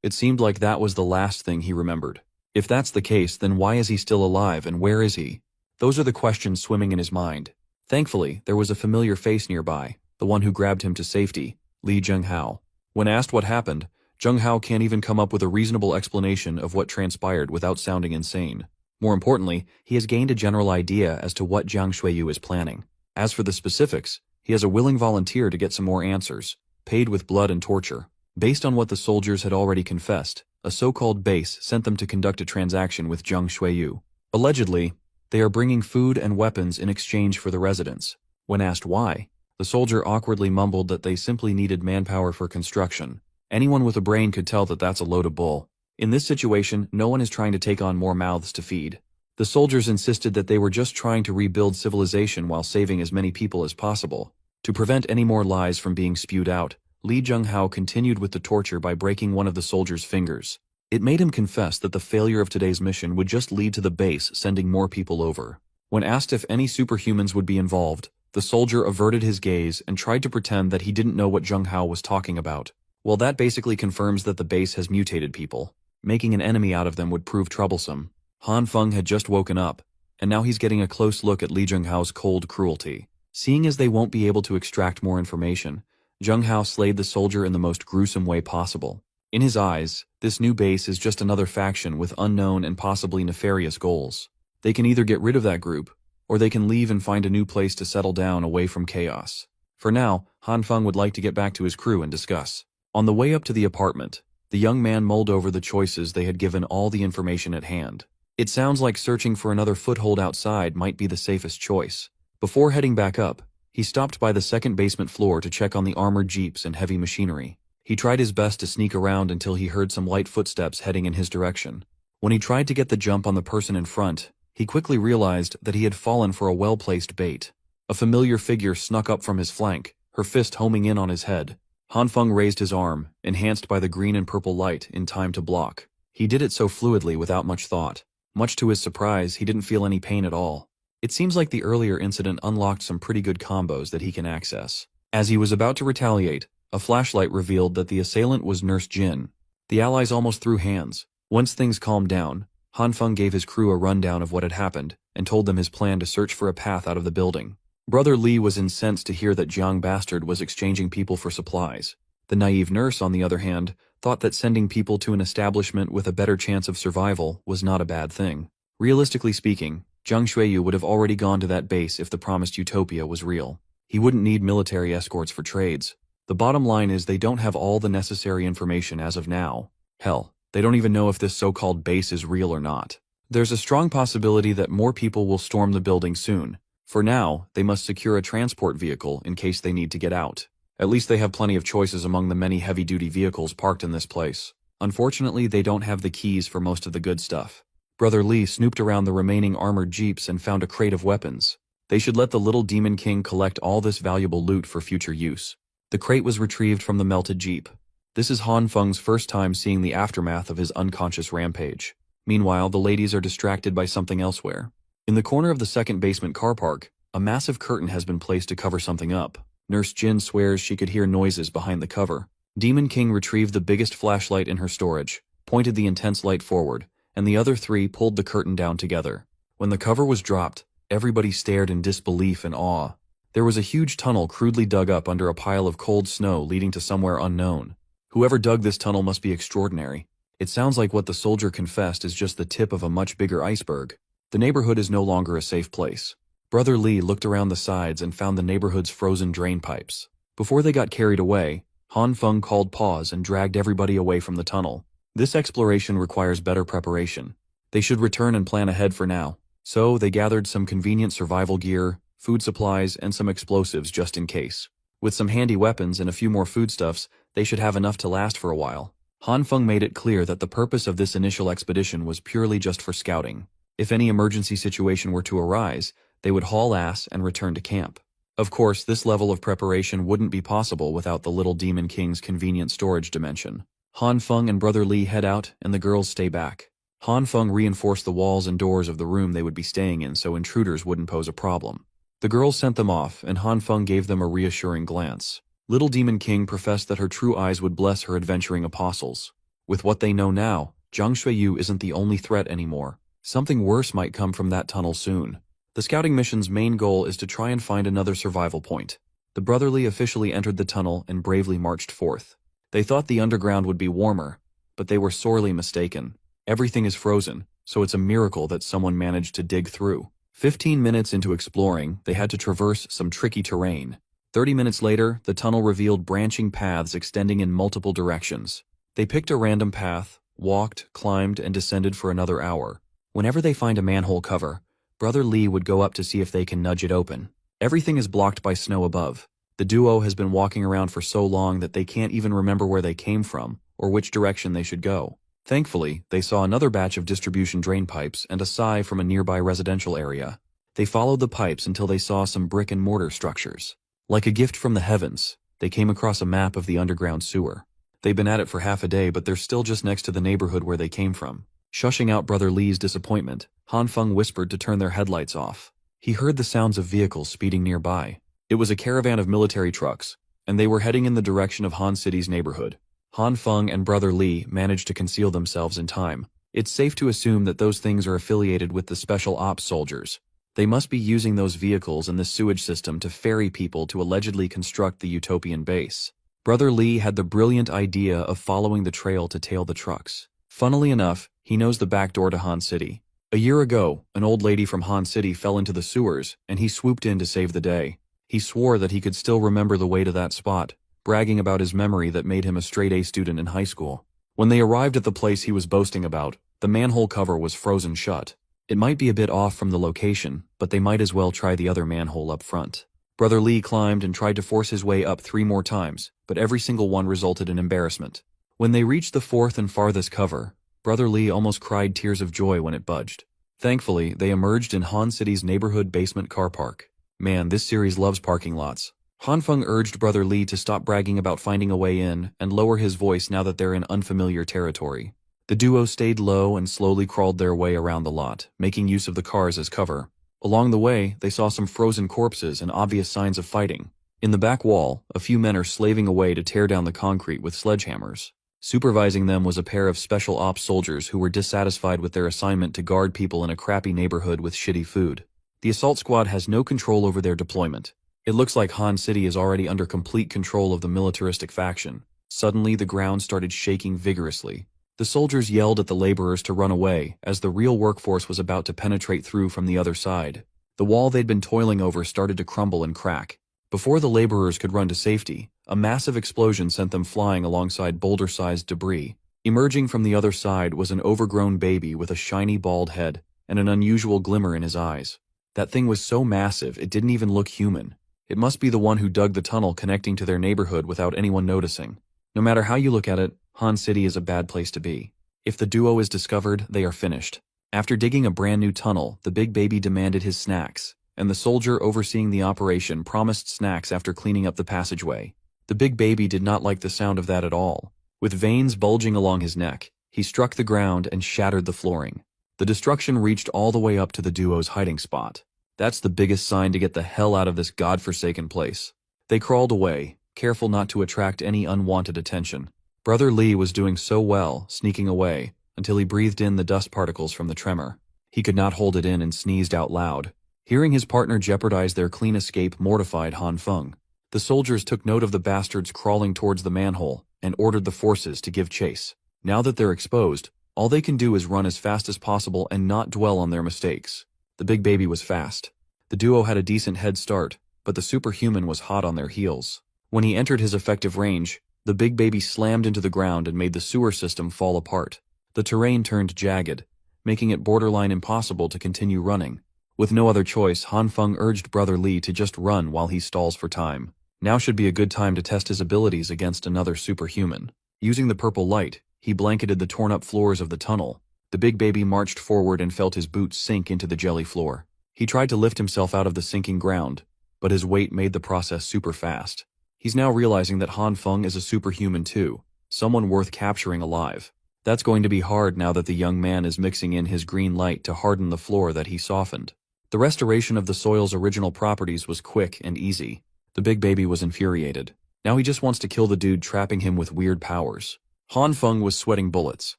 It seemed like that was the last thing he remembered. If that's the case, then why is he still alive and where is he? Those are the questions swimming in his mind. Thankfully, there was a familiar face nearby, the one who grabbed him to safety, Li Zhenghao. When asked what happened, Zheng Hao can't even come up with a reasonable explanation of what transpired without sounding insane. More importantly, he has gained a general idea as to what Jiang Shuiyu is planning. As for the specifics, he has a willing volunteer to get some more answers, paid with blood and torture. Based on what the soldiers had already confessed, a so-called base sent them to conduct a transaction with Jiang Shuiyu. Allegedly, they are bringing food and weapons in exchange for the residents. When asked why, the soldier awkwardly mumbled that they simply needed manpower for construction. Anyone with a brain could tell that that's a load of bull. In this situation, no one is trying to take on more mouths to feed. The soldiers insisted that they were just trying to rebuild civilization while saving as many people as possible. To prevent any more lies from being spewed out, Li Zhenghao continued with the torture by breaking one of the soldiers' fingers. It made him confess that the failure of today's mission would just lead to the base sending more people over. When asked if any superhumans would be involved, the soldier averted his gaze and tried to pretend that he didn't know what Zhenghao was talking about. Well, that basically confirms that the base has mutated people. Making an enemy out of them would prove troublesome. Han Feng had just woken up, and now he's getting a close look at Li Zhenghao's cold cruelty. Seeing as they won't be able to extract more information, Zhenghao slayed the soldier in the most gruesome way possible. In his eyes, this new base is just another faction with unknown and possibly nefarious goals. They can either get rid of that group, or they can leave and find a new place to settle down away from chaos. For now, Han Feng would like to get back to his crew and discuss. On the way up to the apartment, the young man mulled over the choices they had given all the information at hand. It sounds like searching for another foothold outside might be the safest choice. Before heading back up, he stopped by the second basement floor to check on the armored jeeps and heavy machinery. He tried his best to sneak around until he heard some light footsteps heading in his direction. When he tried to get the jump on the person in front, he quickly realized that he had fallen for a well-placed bait. A familiar figure snuck up from his flank, her fist homing in on his head. Han Feng raised his arm, enhanced by the green and purple light, in time to block. He did it so fluidly without much thought. Much to his surprise, he didn't feel any pain at all. It seems like the earlier incident unlocked some pretty good combos that he can access. As he was about to retaliate, a flashlight revealed that the assailant was Nurse Jin. The allies almost threw hands. Once things calmed down, Han Feng gave his crew a rundown of what had happened and told them his plan to search for a path out of the building. Brother Li was incensed to hear that Jiang Bastard was exchanging people for supplies. The naive nurse, on the other hand, thought that sending people to an establishment with a better chance of survival was not a bad thing. Realistically speaking, Jiang Shuiyu would have already gone to that base if the promised utopia was real. He wouldn't need military escorts for trades. The bottom line is they don't have all the necessary information as of now. Hell, they don't even know if this so-called base is real or not. There's a strong possibility that more people will storm the building soon. For now, they must secure a transport vehicle in case they need to get out. At least they have plenty of choices among the many heavy-duty vehicles parked in this place. Unfortunately, they don't have the keys for most of the good stuff. Brother Li snooped around the remaining armored jeeps and found a crate of weapons. They should let the little Demon King collect all this valuable loot for future use. The crate was retrieved from the melted jeep. This is Han Feng's first time seeing the aftermath of his unconscious rampage. Meanwhile, the ladies are distracted by something elsewhere. In the corner of the second basement car park, a massive curtain has been placed to cover something up. Nurse Jin swears she could hear noises behind the cover. Demon King retrieved the biggest flashlight in her storage, pointed the intense light forward, and the other three pulled the curtain down together. When the cover was dropped, everybody stared in disbelief and awe. There was a huge tunnel crudely dug up under a pile of cold snow leading to somewhere unknown. Whoever dug this tunnel must be extraordinary. It sounds like what the soldier confessed is just the tip of a much bigger iceberg. The neighborhood is no longer a safe place. Brother Li looked around the sides and found the neighborhood's frozen drain pipes. Before they got carried away, Han Feng called pause and dragged everybody away from the tunnel. This exploration requires better preparation. They should return and plan ahead for now. So they gathered some convenient survival gear, food supplies, and some explosives just in case. With some handy weapons and a few more foodstuffs, they should have enough to last for a while. Han Feng made it clear that the purpose of this initial expedition was purely just for scouting. If any emergency situation were to arise, they would haul ass and return to camp. Of course, this level of preparation wouldn't be possible without the little Demon King's convenient storage dimension. Han Feng and Brother Li head out, and the girls stay back. Han Feng reinforced the walls and doors of the room they would be staying in so intruders wouldn't pose a problem. The girls sent them off, and Han Feng gave them a reassuring glance. Little Demon King professed that her true eyes would bless her adventuring apostles. With what they know now, Jiang Shuiyu isn't the only threat anymore. Something worse might come from that tunnel soon. The scouting mission's main goal is to try and find another survival point. The Brotherly officially entered the tunnel and bravely marched forth. They thought the underground would be warmer, but they were sorely mistaken. Everything is frozen, so it's a miracle that someone managed to dig through. 15 minutes into exploring, they had to traverse some tricky terrain. 30 minutes later, the tunnel revealed branching paths extending in multiple directions. They picked a random path, walked, climbed, and descended for another hour. Whenever they find a manhole cover, Brother Lee would go up to see if they can nudge it open. Everything is blocked by snow above. The duo has been walking around for so long that they can't even remember where they came from or which direction they should go. Thankfully, they saw another batch of distribution drain pipes and a sigh from a nearby residential area. They followed the pipes until they saw some brick and mortar structures. Like a gift from the heavens, they came across a map of the underground sewer. They've been at it for half a day, but they're still just next to the neighborhood where they came from. Shushing out Brother Lee's disappointment, Han Feng whispered to turn their headlights off. He heard the sounds of vehicles speeding nearby. It was a caravan of military trucks, and they were heading in the direction of Han City's neighborhood. Han Feng and Brother Lee managed to conceal themselves in time. It's safe to assume that those things are affiliated with the Special Ops soldiers. They must be using those vehicles and the sewage system to ferry people to allegedly construct the utopian base. Brother Lee had the brilliant idea of following the trail to tail the trucks. Funnily enough, he knows the back door to Han City. A year ago, an old lady from Han City fell into the sewers, and he swooped in to save the day. He swore that he could still remember the way to that spot, bragging about his memory that made him a straight-A student in high school. When they arrived at the place he was boasting about, the manhole cover was frozen shut. It might be a bit off from the location, but they might as well try the other manhole up front. Brother Lee climbed and tried to force his way up 3 more times, but every single one resulted in embarrassment. When they reached the 4th and farthest cover, Brother Lee almost cried tears of joy when it budged. Thankfully, they emerged in Han City's neighborhood basement car park. Man, this series loves parking lots. Han Feng urged Brother Lee to stop bragging about finding a way in and lower his voice now that they're in unfamiliar territory. The duo stayed low and slowly crawled their way around the lot, making use of the cars as cover. Along the way, they saw some frozen corpses and obvious signs of fighting. In the back wall, a few men are slaving away to tear down the concrete with sledgehammers. Supervising them was a pair of special ops soldiers who were dissatisfied with their assignment to guard people in a crappy neighborhood with shitty food. The assault squad has no control over their deployment. It looks like Han City is already under complete control of the militaristic faction. Suddenly, the ground started shaking vigorously. The soldiers yelled at the laborers to run away, as the real workforce was about to penetrate through from the other side. The wall they'd been toiling over started to crumble and crack. Before the laborers could run to safety, a massive explosion sent them flying alongside boulder-sized debris. Emerging from the other side was an overgrown baby with a shiny bald head and an unusual glimmer in his eyes. That thing was so massive it didn't even look human. It must be the one who dug the tunnel connecting to their neighborhood without anyone noticing. No matter how you look at it, Han City is a bad place to be. If the duo is discovered, they are finished. After digging a brand new tunnel, the big baby demanded his snacks, and the soldier overseeing the operation promised snacks after cleaning up the passageway. The big baby did not like the sound of that at all. With veins bulging along his neck, he struck the ground and shattered the flooring. The destruction reached all the way up to the duo's hiding spot. That's the biggest sign to get the hell out of this godforsaken place. They crawled away, careful not to attract any unwanted attention. Brother Lee was doing so well, sneaking away, until he breathed in the dust particles from the tremor. He could not hold it in and sneezed out loud. Hearing his partner jeopardize their clean escape mortified Han Feng. The soldiers took note of the bastards crawling towards the manhole and ordered the forces to give chase. Now that they're exposed, all they can do is run as fast as possible and not dwell on their mistakes. The big baby was fast. The duo had a decent head start, but the superhuman was hot on their heels. When he entered his effective range, the big baby slammed into the ground and made the sewer system fall apart. The terrain turned jagged, making it borderline impossible to continue running. With no other choice, Han Feng urged Brother Lee to just run while he stalls for time. Now should be a good time to test his abilities against another superhuman. Using the purple light, he blanketed the torn-up floors of the tunnel. The big baby marched forward and felt his boots sink into the jelly floor. He tried to lift himself out of the sinking ground, but his weight made the process super fast. He's now realizing that Han Feng is a superhuman too, someone worth capturing alive. That's going to be hard now that the young man is mixing in his green light to harden the floor that he softened. The restoration of the soil's original properties was quick and easy. The big baby was infuriated. Now he just wants to kill the dude trapping him with weird powers. Han Feng was sweating bullets.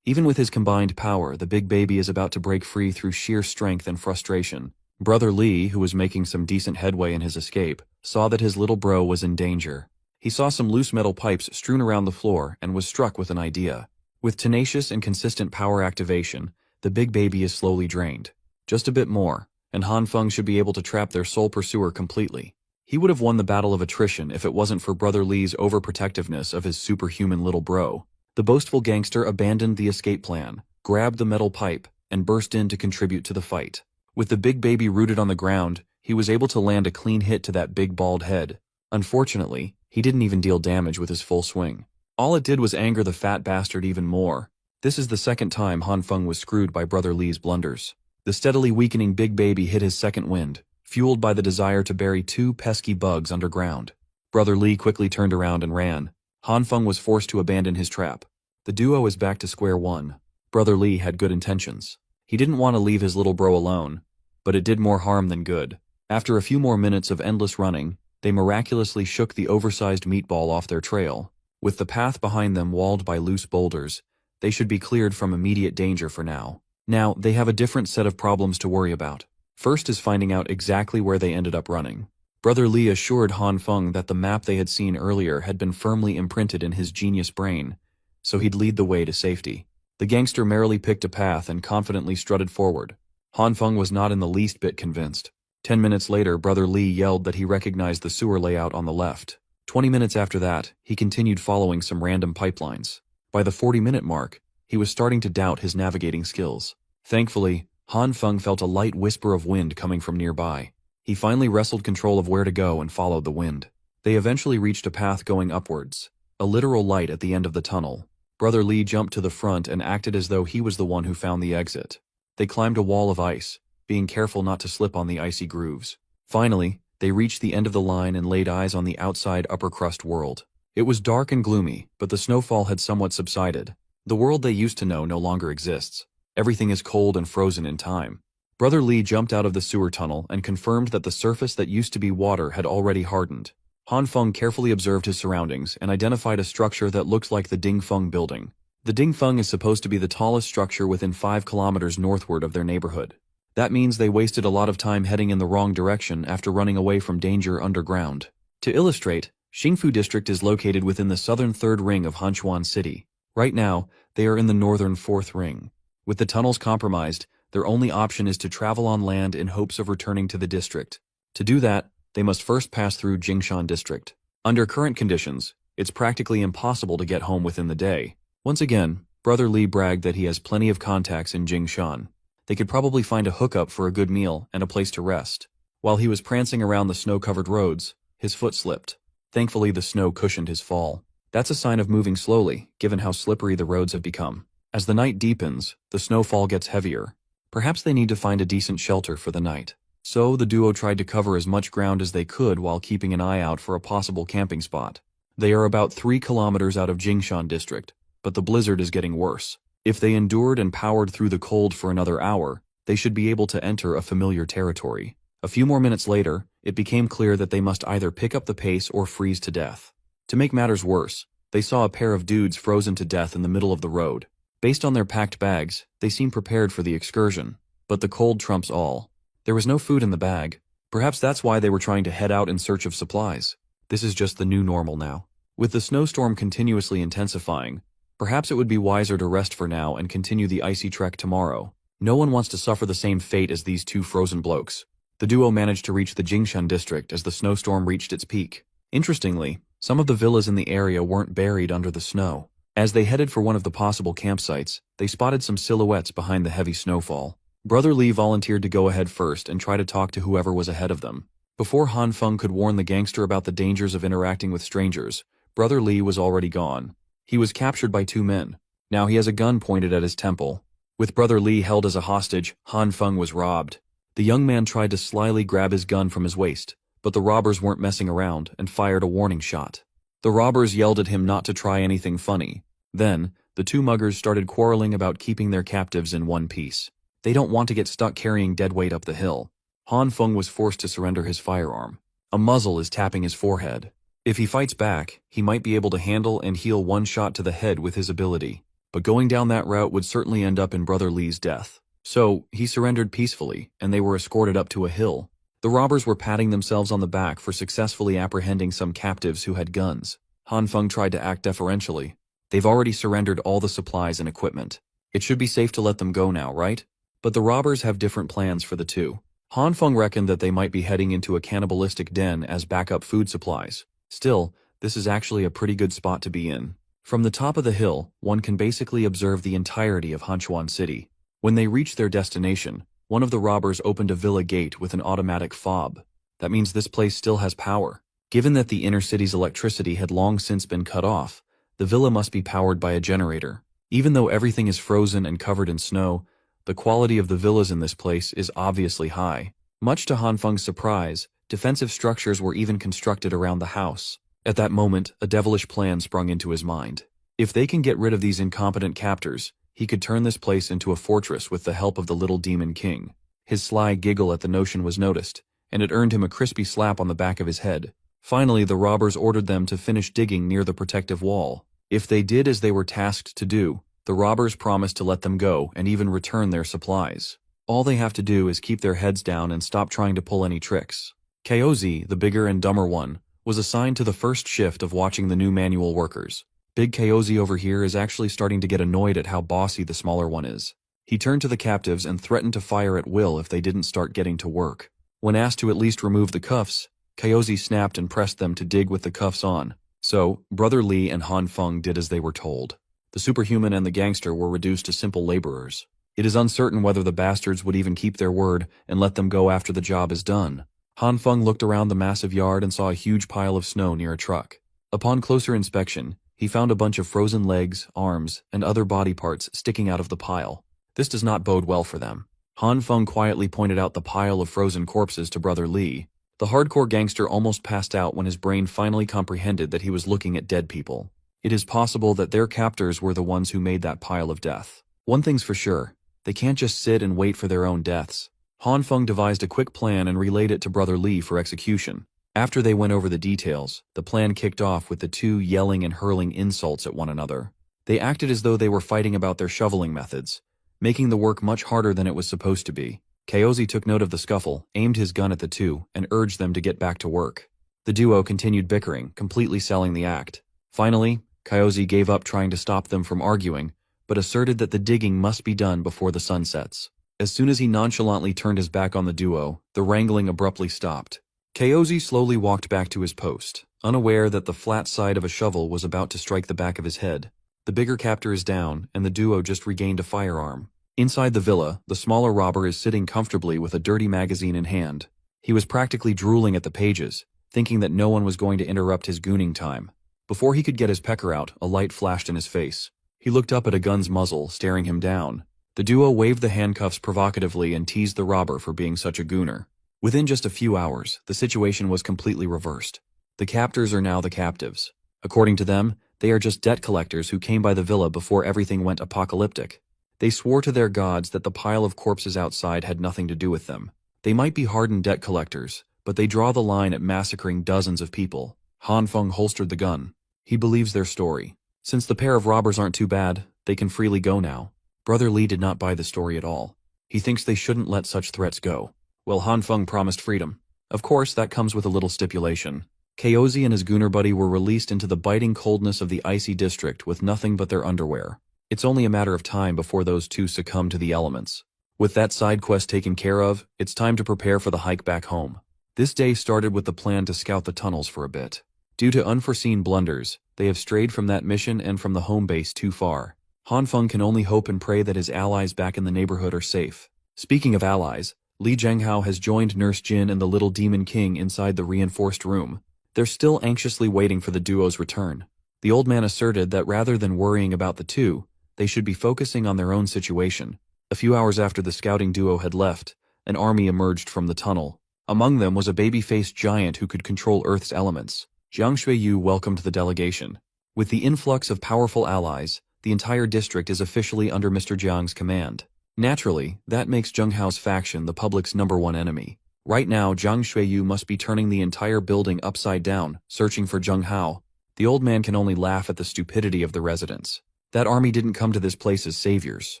Even with his combined power, the big baby is about to break free through sheer strength and frustration. Brother Lee, who was making some decent headway in his escape, saw that his little bro was in danger. He saw some loose metal pipes strewn around the floor and was struck with an idea. With tenacious and consistent power activation, the big baby is slowly drained. Just a bit more, and Han Feng should be able to trap their sole pursuer completely. He would have won the battle of attrition if it wasn't for Brother Li's overprotectiveness of his superhuman little bro. The boastful gangster abandoned the escape plan, grabbed the metal pipe, and burst in to contribute to the fight. With the big baby rooted on the ground, he was able to land a clean hit to that big bald head. Unfortunately, he didn't even deal damage with his full swing. All it did was anger the fat bastard even more. This is the second time Han Feng was screwed by Brother Li's blunders. The steadily weakening big baby hit his second wind, fueled by the desire to bury two pesky bugs underground. Brother Li quickly turned around and ran. Han Feng was forced to abandon his trap. The duo is back to square one. Brother Li had good intentions. He didn't want to leave his little bro alone, but it did more harm than good. After a few more minutes of endless running, they miraculously shook the oversized meatball off their trail. With the path behind them walled by loose boulders, they should be cleared from immediate danger for now. Now, they have a different set of problems to worry about. First is finding out exactly where they ended up running. Brother Li assured Han Feng that the map they had seen earlier had been firmly imprinted in his genius brain, so he'd lead the way to safety. The gangster merrily picked a path and confidently strutted forward. Han Feng was not in the least bit convinced. 10 minutes later, Brother Li yelled that he recognized the sewer layout on the left. 20 minutes after that, he continued following some random pipelines. By the 40-minute mark, he was starting to doubt his navigating skills. Thankfully, Han Feng felt a light whisper of wind coming from nearby. He finally wrestled control of where to go and followed the wind. They eventually reached a path going upwards, a literal light at the end of the tunnel. Brother Li jumped to the front and acted as though he was the one who found the exit. They climbed a wall of ice, being careful not to slip on the icy grooves. Finally, they reached the end of the line and laid eyes on the outside upper crust world. It was dark and gloomy, but the snowfall had somewhat subsided. The world they used to know no longer exists. Everything is cold and frozen in time. Brother Li jumped out of the sewer tunnel and confirmed that the surface that used to be water had already hardened. Han Feng carefully observed his surroundings and identified a structure that looks like the Ding Feng building. The Ding Feng is supposed to be the tallest structure within 5 kilometers northward of their neighborhood. That means they wasted a lot of time heading in the wrong direction after running away from danger underground. To illustrate, Xingfu District is located within the southern third ring of Hanchuan City. Right now, they are in the northern fourth ring. With the tunnels compromised, their only option is to travel on land in hopes of returning to the district. To do that, they must first pass through Jingshan District. Under current conditions, it's practically impossible to get home within the day. Once again, Brother Li bragged that he has plenty of contacts in Jingshan. They could probably find a hookup for a good meal and a place to rest. While he was prancing around the snow-covered roads, his foot slipped. Thankfully, the snow cushioned his fall. That's a sign of moving slowly, given how slippery the roads have become. As the night deepens, the snowfall gets heavier. Perhaps they need to find a decent shelter for the night. So the duo tried to cover as much ground as they could while keeping an eye out for a possible camping spot. They are about 3 kilometers out of Jingshan District, but the blizzard is getting worse. If they endured and powered through the cold for another hour, they should be able to enter a familiar territory. A few more minutes later, it became clear that they must either pick up the pace or freeze to death. To make matters worse, they saw a pair of dudes frozen to death in the middle of the road. Based on their packed bags, they seemed prepared for the excursion, but the cold trumps all. There was no food in the bag. Perhaps that's why they were trying to head out in search of supplies. This is just the new normal now. With the snowstorm continuously intensifying, perhaps it would be wiser to rest for now and continue the icy trek tomorrow. No one wants to suffer the same fate as these two frozen blokes. The duo managed to reach the Jingshan district as the snowstorm reached its peak. Interestingly, some of the villas in the area weren't buried under the snow. As they headed for one of the possible campsites, they spotted some silhouettes behind the heavy snowfall. Brother Li volunteered to go ahead first and try to talk to whoever was ahead of them. Before Han Feng could warn the gangster about the dangers of interacting with strangers, Brother Li was already gone. He was captured by 2 men. Now he has a gun pointed at his temple. With Brother Li held as a hostage, Han Feng was robbed. The young man tried to slyly grab his gun from his waist, but the robbers weren't messing around and fired a warning shot. The robbers yelled at him not to try anything funny. Then, the 2 muggers started quarreling about keeping their captives in one piece. They don't want to get stuck carrying dead weight up the hill. Han Feng was forced to surrender his firearm. A muzzle is tapping his forehead. If he fights back, he might be able to handle and heal one shot to the head with his ability. But going down that route would certainly end up in Brother Li's death. So, he surrendered peacefully, and they were escorted up to a hill. The robbers were patting themselves on the back for successfully apprehending some captives who had guns. Han Feng tried to act deferentially. They've already surrendered all the supplies and equipment. It should be safe to let them go now, right? But the robbers have different plans for the two. Han Feng reckoned that they might be heading into a cannibalistic den as backup food supplies. Still, this is actually a pretty good spot to be in. From the top of the hill, one can basically observe the entirety of Hanchuan City. When they reached their destination, one of the robbers opened a villa gate with an automatic fob. That means this place still has power. Given that the inner city's electricity had long since been cut off, the villa must be powered by a generator. Even though everything is frozen and covered in snow, the quality of the villas in this place is obviously high. Much to Han Feng's surprise, defensive structures were even constructed around the house. At that moment, a devilish plan sprung into his mind. If they can get rid of these incompetent captors, he could turn this place into a fortress with the help of the little demon king. His sly giggle at the notion was noticed, and it earned him a crispy slap on the back of his head. Finally, the robbers ordered them to finish digging near the protective wall. If they did as they were tasked to do, the robbers promised to let them go and even return their supplies. All they have to do is keep their heads down and stop trying to pull any tricks. Kaozi, the bigger and dumber one, was assigned to the first shift of watching the new manual workers. Big Kaozi over here is actually starting to get annoyed at how bossy the smaller one is. He turned to the captives and threatened to fire at will if they didn't start getting to work. When asked to at least remove the cuffs, Kaozi snapped and pressed them to dig with the cuffs on. So, Brother Li and Han Feng did as they were told. The superhuman and the gangster were reduced to simple laborers. It is uncertain whether the bastards would even keep their word and let them go after the job is done. Han Feng looked around the massive yard and saw a huge pile of snow near a truck. Upon closer inspection, he found a bunch of frozen legs, arms, and other body parts sticking out of the pile. This does not bode well for them. Han Feng quietly pointed out the pile of frozen corpses to Brother Li. The hardcore gangster almost passed out when his brain finally comprehended that he was looking at dead people. It is possible that their captors were the ones who made that pile of death. One thing's for sure, they can't just sit and wait for their own deaths. Han Feng devised a quick plan and relayed it to Brother Li for execution. After they went over the details, the plan kicked off with the two yelling and hurling insults at one another. They acted as though they were fighting about their shoveling methods, making the work much harder than it was supposed to be. Kaozi took note of the scuffle, aimed his gun at the two, and urged them to get back to work. The duo continued bickering, completely selling the act. Finally, Kaozi gave up trying to stop them from arguing, but asserted that the digging must be done before the sun sets. As soon as he nonchalantly turned his back on the duo, the wrangling abruptly stopped. Kaozi slowly walked back to his post, unaware that the flat side of a shovel was about to strike the back of his head. The bigger captor is down, and the duo just regained a firearm. Inside the villa, the smaller robber is sitting comfortably with a dirty magazine in hand. He was practically drooling at the pages, thinking that no one was going to interrupt his gooning time. Before he could get his pecker out, a light flashed in his face. He looked up at a gun's muzzle, staring him down. The duo waved the handcuffs provocatively and teased the robber for being such a gooner. Within just a few hours, the situation was completely reversed. The captors are now the captives. According to them, they are just debt collectors who came by the villa before everything went apocalyptic. They swore to their gods that the pile of corpses outside had nothing to do with them. They might be hardened debt collectors, but they draw the line at massacring dozens of people. Han Feng holstered the gun. He believes their story. Since the pair of robbers aren't too bad, they can freely go now. Brother Li did not buy the story at all. He thinks they shouldn't let such threats go. Well, Han Feng promised freedom. Of course, that comes with a little stipulation. Kaozi and his gooner buddy were released into the biting coldness of the icy district with nothing but their underwear. It's only a matter of time before those two succumb to the elements. With that side quest taken care of, it's time to prepare for the hike back home. This day started with the plan to scout the tunnels for a bit. Due to unforeseen blunders, they have strayed from that mission and from the home base too far. Han Feng can only hope and pray that his allies back in the neighborhood are safe. Speaking of allies, Li Zhenghao has joined Nurse Jin and the little demon king inside the reinforced room. They're still anxiously waiting for the duo's return. The old man asserted that rather than worrying about the two, they should be focusing on their own situation. A few hours after the scouting duo had left, an army emerged from the tunnel. Among them was a baby-faced giant who could control Earth's elements. Jiang Xueyu welcomed the delegation. With the influx of powerful allies, the entire district is officially under Mr. Jiang's command. Naturally, that makes Zheng Hao's faction the public's #1 enemy. Right now, Jiang Xueyu must be turning the entire building upside down, searching for Zheng Hao. The old man can only laugh at the stupidity of the residents. That army didn't come to this place as saviors.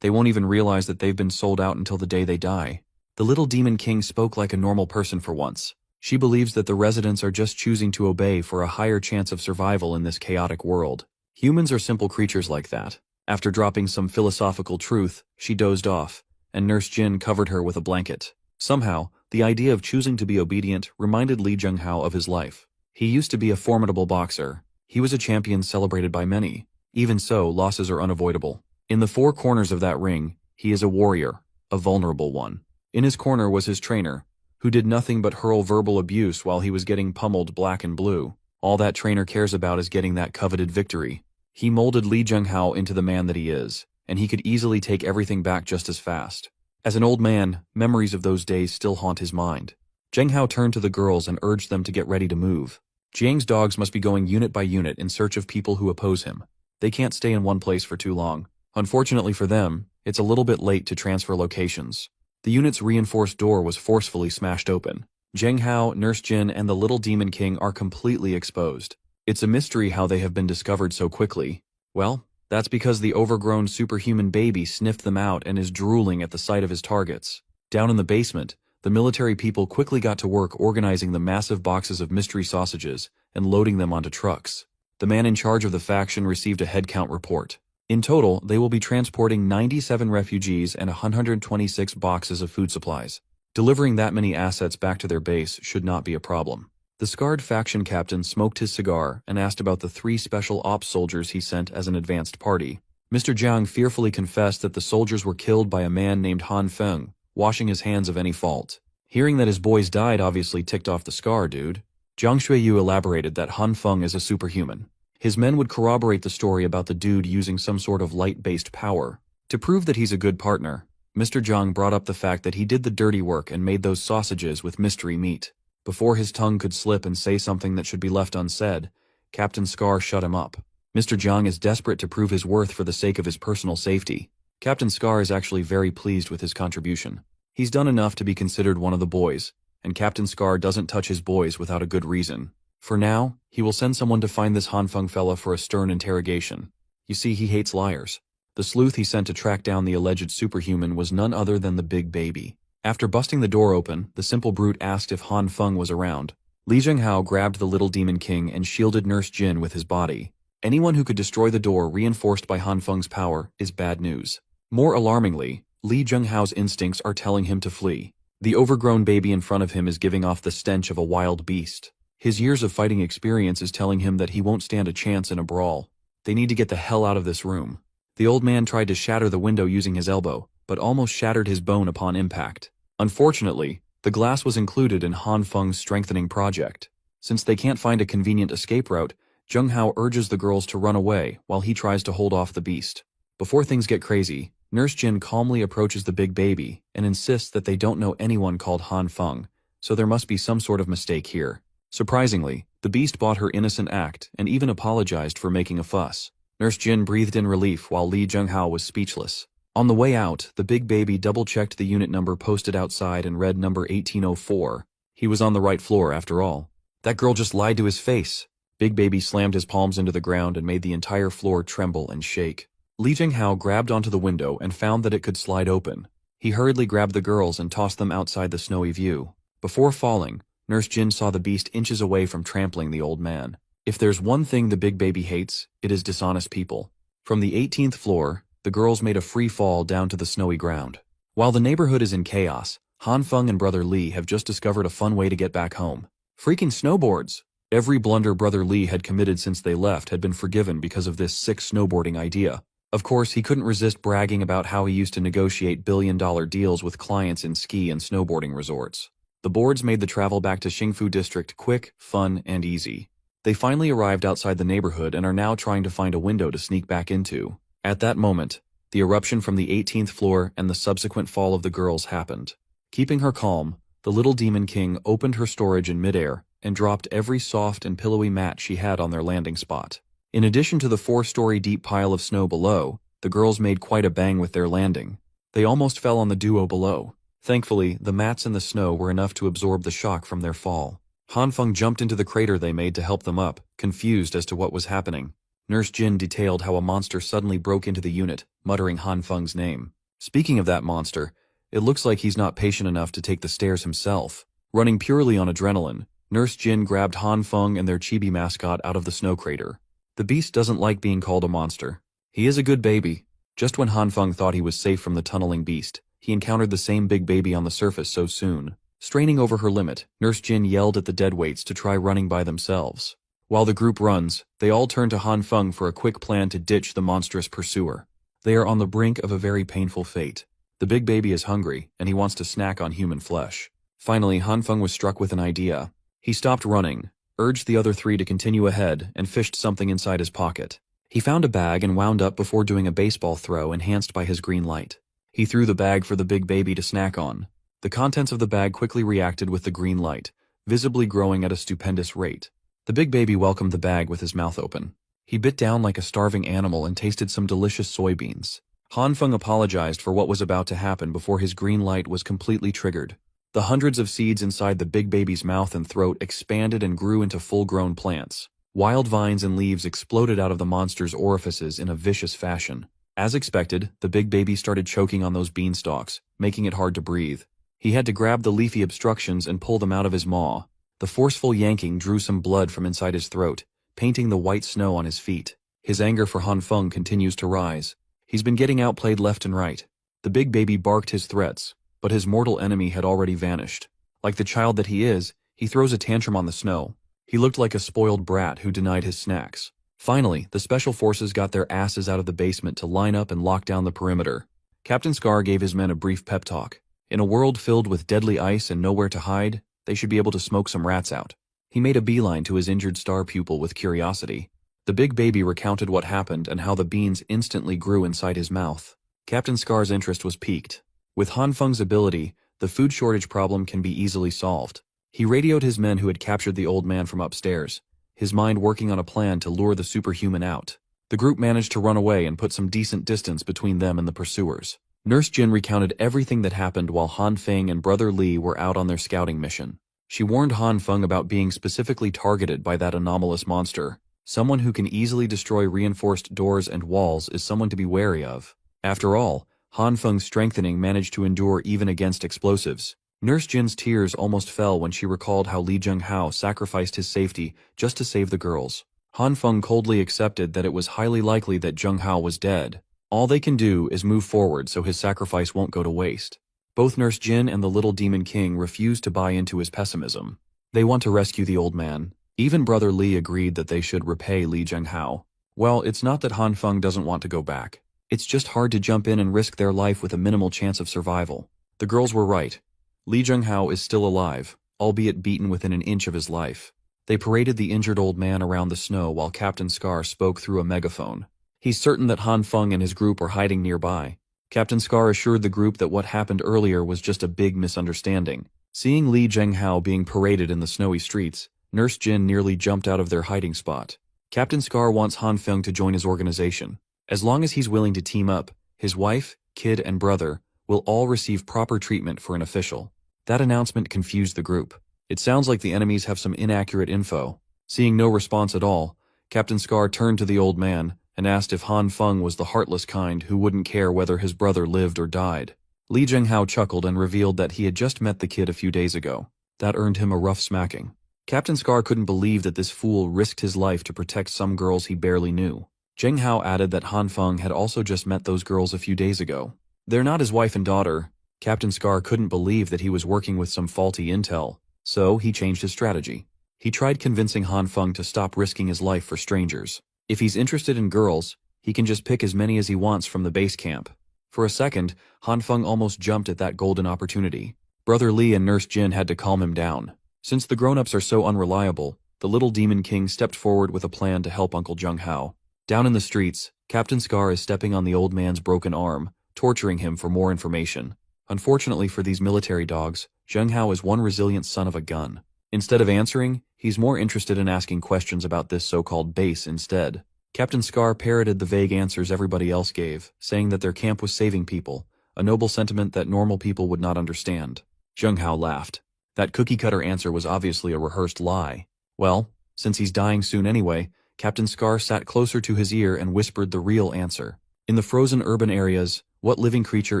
They won't even realize that they've been sold out until the day they die. The little demon king spoke like a normal person for once. She believes that the residents are just choosing to obey for a higher chance of survival in this chaotic world. Humans are simple creatures like that. After dropping some philosophical truth, she dozed off, and Nurse Jin covered her with a blanket. Somehow, the idea of choosing to be obedient reminded Li Junghao of his life. He used to be a formidable boxer. He was a champion celebrated by many. Even so, losses are unavoidable. In the four corners of that ring, he is a warrior, a vulnerable one. In his corner was his trainer, who did nothing but hurl verbal abuse while he was getting pummeled black and blue. All that trainer cares about is getting that coveted victory. He molded Li Junghao into the man that he is, and he could easily take everything back just as fast. As an old man, memories of those days still haunt his mind. Zheng Hao turned to the girls and urged them to get ready to move. Jiang's dogs must be going unit by unit in search of people who oppose him. They can't stay in one place for too long. Unfortunately for them, it's a little bit late to transfer locations. The unit's reinforced door was forcefully smashed open. Zheng Hao, Nurse Jin, and the little demon king are completely exposed. It's a mystery how they have been discovered so quickly. Well, that's because the overgrown superhuman baby sniffed them out and is drooling at the sight of his targets. Down in the basement, the military people quickly got to work organizing the massive boxes of mystery sausages and loading them onto trucks. The man in charge of the faction received a headcount report. In total, they will be transporting 97 refugees and 126 boxes of food supplies. Delivering that many assets back to their base should not be a problem. The scarred faction captain smoked his cigar and asked about the 3 special ops soldiers he sent as an advanced party. Mr. Jiang fearfully confessed that the soldiers were killed by a man named Han Feng, washing his hands of any fault. Hearing that his boys died obviously ticked off the scar dude. Jiang Xueyu elaborated that Han Feng is a superhuman. His men would corroborate the story about the dude using some sort of light-based power. To prove that he's a good partner, Mr. Jiang brought up the fact that he did the dirty work and made those sausages with mystery meat. Before his tongue could slip and say something that should be left unsaid, Captain Scar shut him up. Mr. Jiang is desperate to prove his worth for the sake of his personal safety. Captain Scar is actually very pleased with his contribution. He's done enough to be considered one of the boys, and Captain Scar doesn't touch his boys without a good reason. For now, he will send someone to find this Han Feng fella for a stern interrogation. You see, he hates liars. The sleuth he sent to track down the alleged superhuman was none other than the big baby. After busting the door open, the simple brute asked if Han Feng was around. Li Zhenghao grabbed the little demon king and shielded Nurse Jin with his body. Anyone who could destroy the door reinforced by Han Feng's power is bad news. More alarmingly, Li Zhenghao's instincts are telling him to flee. The overgrown baby in front of him is giving off the stench of a wild beast. His years of fighting experience is telling him that he won't stand a chance in a brawl. They need to get the hell out of this room. The old man tried to shatter the window using his elbow, but almost shattered his bone upon impact. Unfortunately, the glass was included in Han Feng's strengthening project. Since they can't find a convenient escape route, Zheng Hao urges the girls to run away while he tries to hold off the beast. Before things get crazy, Nurse Jin calmly approaches the big baby and insists that they don't know anyone called Han Feng, so there must be some sort of mistake here. Surprisingly, the beast bought her innocent act and even apologized for making a fuss. Nurse Jin breathed in relief while Li Zhenghao was speechless. On the way out, the big baby double-checked the unit number posted outside and read number 1804. He was on the right floor after all. That girl just lied to his face. Big baby slammed his palms into the ground and made the entire floor tremble and shake. Li Zhenghao grabbed onto the window and found that it could slide open. He hurriedly grabbed the girls and tossed them outside the snowy view. Before falling, Nurse Jin saw the beast inches away from trampling the old man. If there's one thing the big baby hates, it is dishonest people. From the 18th floor, the girls made a free fall down to the snowy ground. While the neighborhood is in chaos, Han Feng and Brother Li have just discovered a fun way to get back home. Freaking snowboards! Every blunder Brother Li had committed since they left had been forgiven because of this sick snowboarding idea. Of course, he couldn't resist bragging about how he used to negotiate billion-dollar deals with clients in ski and snowboarding resorts. The boards made the travel back to Xingfu District quick, fun, and easy. They finally arrived outside the neighborhood and are now trying to find a window to sneak back into. At that moment, the eruption from the 18th floor and the subsequent fall of the girls happened. Keeping her calm, the little demon king opened her storage in midair and dropped every soft and pillowy mat she had on their landing spot. In addition to the 4-story deep pile of snow below, the girls made quite a bang with their landing. They almost fell on the duo below. Thankfully, the mats and the snow were enough to absorb the shock from their fall. Han Feng jumped into the crater they made to help them up, confused as to what was happening. Nurse Jin detailed how a monster suddenly broke into the unit, muttering Han Feng's name. Speaking of that monster, It looks like he's not patient enough to take the stairs himself. Running purely on adrenaline, Nurse Jin grabbed Han Feng and their chibi mascot out of the snow crater. The beast doesn't like being called a monster. He is a good baby. Just when Han Feng thought he was safe from the tunneling beast, he encountered the same big baby on the surface so soon. Straining over her limit, Nurse Jin yelled at the deadweights to try running by themselves. While the group runs, they all turn to Han Feng for a quick plan to ditch the monstrous pursuer. They are on the brink of a very painful fate. The big baby is hungry, and he wants to snack on human flesh. Finally, Han Feng was struck with an idea. He stopped running, urged the other three to continue ahead, and fished something inside his pocket. He found a bag and wound up before doing a baseball throw enhanced by his green light. He threw the bag for the big baby to snack on. The contents of the bag quickly reacted with the green light, visibly growing at a stupendous rate. The big baby welcomed the bag with his mouth open. He bit down like a starving animal and tasted some delicious soybeans. Han Feng apologized for what was about to happen before his green light was completely triggered. The hundreds of seeds inside the big baby's mouth and throat expanded and grew into full-grown plants. Wild vines and leaves exploded out of the monster's orifices in a vicious fashion. As expected, the big baby started choking on those beanstalks, making it hard to breathe. He had to grab the leafy obstructions and pull them out of his maw. The forceful yanking drew some blood from inside his throat, painting the white snow on his feet. His anger for Han Feng continues to rise. He's been getting outplayed left and right. The big baby barked his threats, but his mortal enemy had already vanished. Like the child that he is, he throws a tantrum on the snow. He looked like a spoiled brat who denied his snacks. Finally, the special forces got their asses out of the basement to line up and lock down the perimeter. Captain Scar gave his men a brief pep talk. In a world filled with deadly ice and nowhere to hide, they should be able to smoke some rats out. He made a beeline to his injured star pupil with curiosity. The big baby recounted what happened and how the beans instantly grew inside his mouth. Captain Scar's interest was piqued. With Han Feng's ability, the food shortage problem can be easily solved. He radioed his men who had captured the old man from upstairs, his mind working on a plan to lure the superhuman out. The group managed to run away and put some decent distance between them and the pursuers. Nurse Jin recounted everything that happened while Han Feng and Brother Li were out on their scouting mission. She warned Han Feng about being specifically targeted by that anomalous monster. Someone who can easily destroy reinforced doors and walls is someone to be wary of. After all, Han Feng's strengthening managed to endure even against explosives. Nurse Jin's tears almost fell when she recalled how Li Zhenghao sacrificed his safety just to save the girls. Han Feng coldly accepted that it was highly likely that Zhenghao was dead. All they can do is move forward so his sacrifice won't go to waste. Both Nurse Jin and the Little Demon King refused to buy into his pessimism. They want to rescue the old man. Even Brother Li agreed that they should repay Li Zhenghao. Well, it's not that Han Feng doesn't want to go back. It's just hard to jump in and risk their life with a minimal chance of survival. The girls were right. Li Zhenghao is still alive, albeit beaten within an inch of his life. They paraded the injured old man around the snow while Captain Scar spoke through a megaphone. He's certain that Han Feng and his group are hiding nearby. Captain Scar assured the group that what happened earlier was just a big misunderstanding. Seeing Li Zhenghao being paraded in the snowy streets, Nurse Jin nearly jumped out of their hiding spot. Captain Scar wants Han Feng to join his organization. As long as he's willing to team up, his wife, kid, and brother will all receive proper treatment for an official. That announcement confused the group. It sounds like the enemies have some inaccurate info. Seeing no response at all, Captain Scar turned to the old man and asked if Han Feng was the heartless kind who wouldn't care whether his brother lived or died. Li Zhenghao chuckled and revealed that he had just met the kid a few days ago. That earned him a rough smacking. Captain Scar couldn't believe that this fool risked his life to protect some girls he barely knew. Zhenghao added that Han Feng had also just met those girls a few days ago. They're not his wife and daughter. Captain Scar couldn't believe that he was working with some faulty intel, so he changed his strategy. He tried convincing Han Feng to stop risking his life for strangers. If he's interested in girls, he can just pick as many as he wants from the base camp. For a second, Han Feng almost jumped at that golden opportunity. Brother Li and Nurse Jin had to calm him down. Since the grown-ups are so unreliable, the Little Demon King stepped forward with a plan to help Uncle Zhenghao. Down in the streets, Captain Scar is stepping on the old man's broken arm, torturing him for more information. Unfortunately for these military dogs, Zhenghao is one resilient son of a gun. Instead of answering, he's more interested in asking questions about this so-called base instead. Captain Scar parroted the vague answers everybody else gave, saying that their camp was saving people, a noble sentiment that normal people would not understand. Zhenghao laughed. That cookie-cutter answer was obviously a rehearsed lie. Well, since he's dying soon anyway, Captain Scar sat closer to his ear and whispered the real answer. In the frozen urban areas, What living creature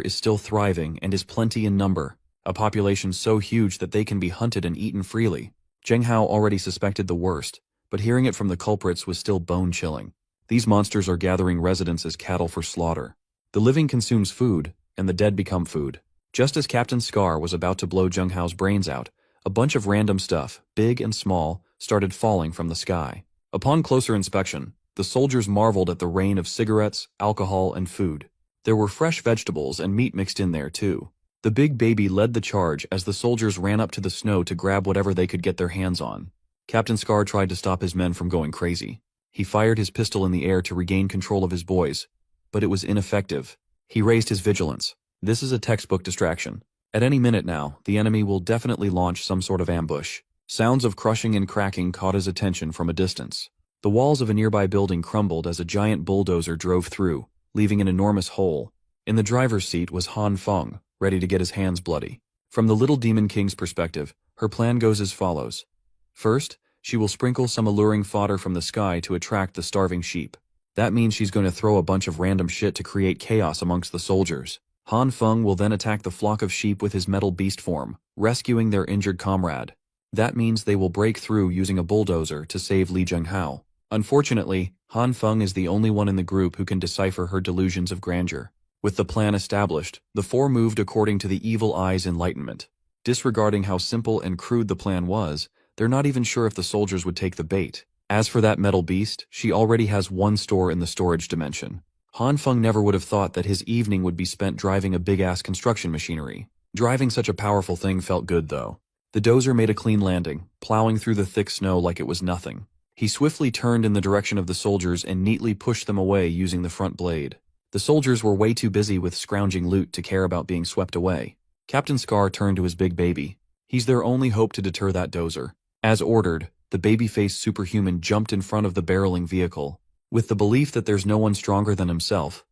is still thriving and is plenty in number? A population so huge that they can be hunted and eaten freely. Zheng Hao already suspected the worst, but hearing it from the culprits was still bone-chilling. These monsters are gathering residents as cattle for slaughter. The living consumes food, and the dead become food. Just as Captain Scar was about to blow Zheng Hao's brains out, a bunch of random stuff, big and small, started falling from the sky. Upon closer inspection, the soldiers marveled at the rain of cigarettes, alcohol, and food. There were fresh vegetables and meat mixed in there too. The big baby led the charge as the soldiers ran up to the snow to grab whatever they could get their hands on. Captain Scar tried to stop his men from going crazy. He fired his pistol in the air to regain control of his boys, but it was ineffective. He raised his vigilance. This is a textbook distraction. At any minute now, the enemy will definitely launch some sort of ambush. Sounds of crushing and cracking caught his attention from a distance. The walls of a nearby building crumbled as a giant bulldozer drove through, leaving an enormous hole. In the driver's seat was Han Feng, ready to get his hands bloody. From the little Demon King's perspective, her plan goes as follows. First, she will sprinkle some alluring fodder from the sky to attract the starving sheep. That means she's going to throw a bunch of random shit to create chaos amongst the soldiers. Han Feng will then attack the flock of sheep with his metal beast form, rescuing their injured comrade. That means they will break through using a bulldozer to save Li Zhenghao. Unfortunately, Han Feng is the only one in the group who can decipher her delusions of grandeur. With the plan established, the four moved according to the Evil Eye's enlightenment. Disregarding how simple and crude the plan was, they're not even sure if the soldiers would take the bait. As for that metal beast, she already has one store in the storage dimension. Han Feng never would have thought that his evening would be spent driving a big-ass construction machinery. Driving such a powerful thing felt good, though. The dozer made a clean landing, plowing through the thick snow like it was nothing. He swiftly turned in the direction of the soldiers and neatly pushed them away using the front blade. The soldiers were way too busy with scrounging loot to care about being swept away. Captain Scar turned to his big baby. He's their only hope to deter that dozer. As ordered, the baby-faced superhuman jumped in front of the barreling vehicle. With the belief that there's no one stronger than himself,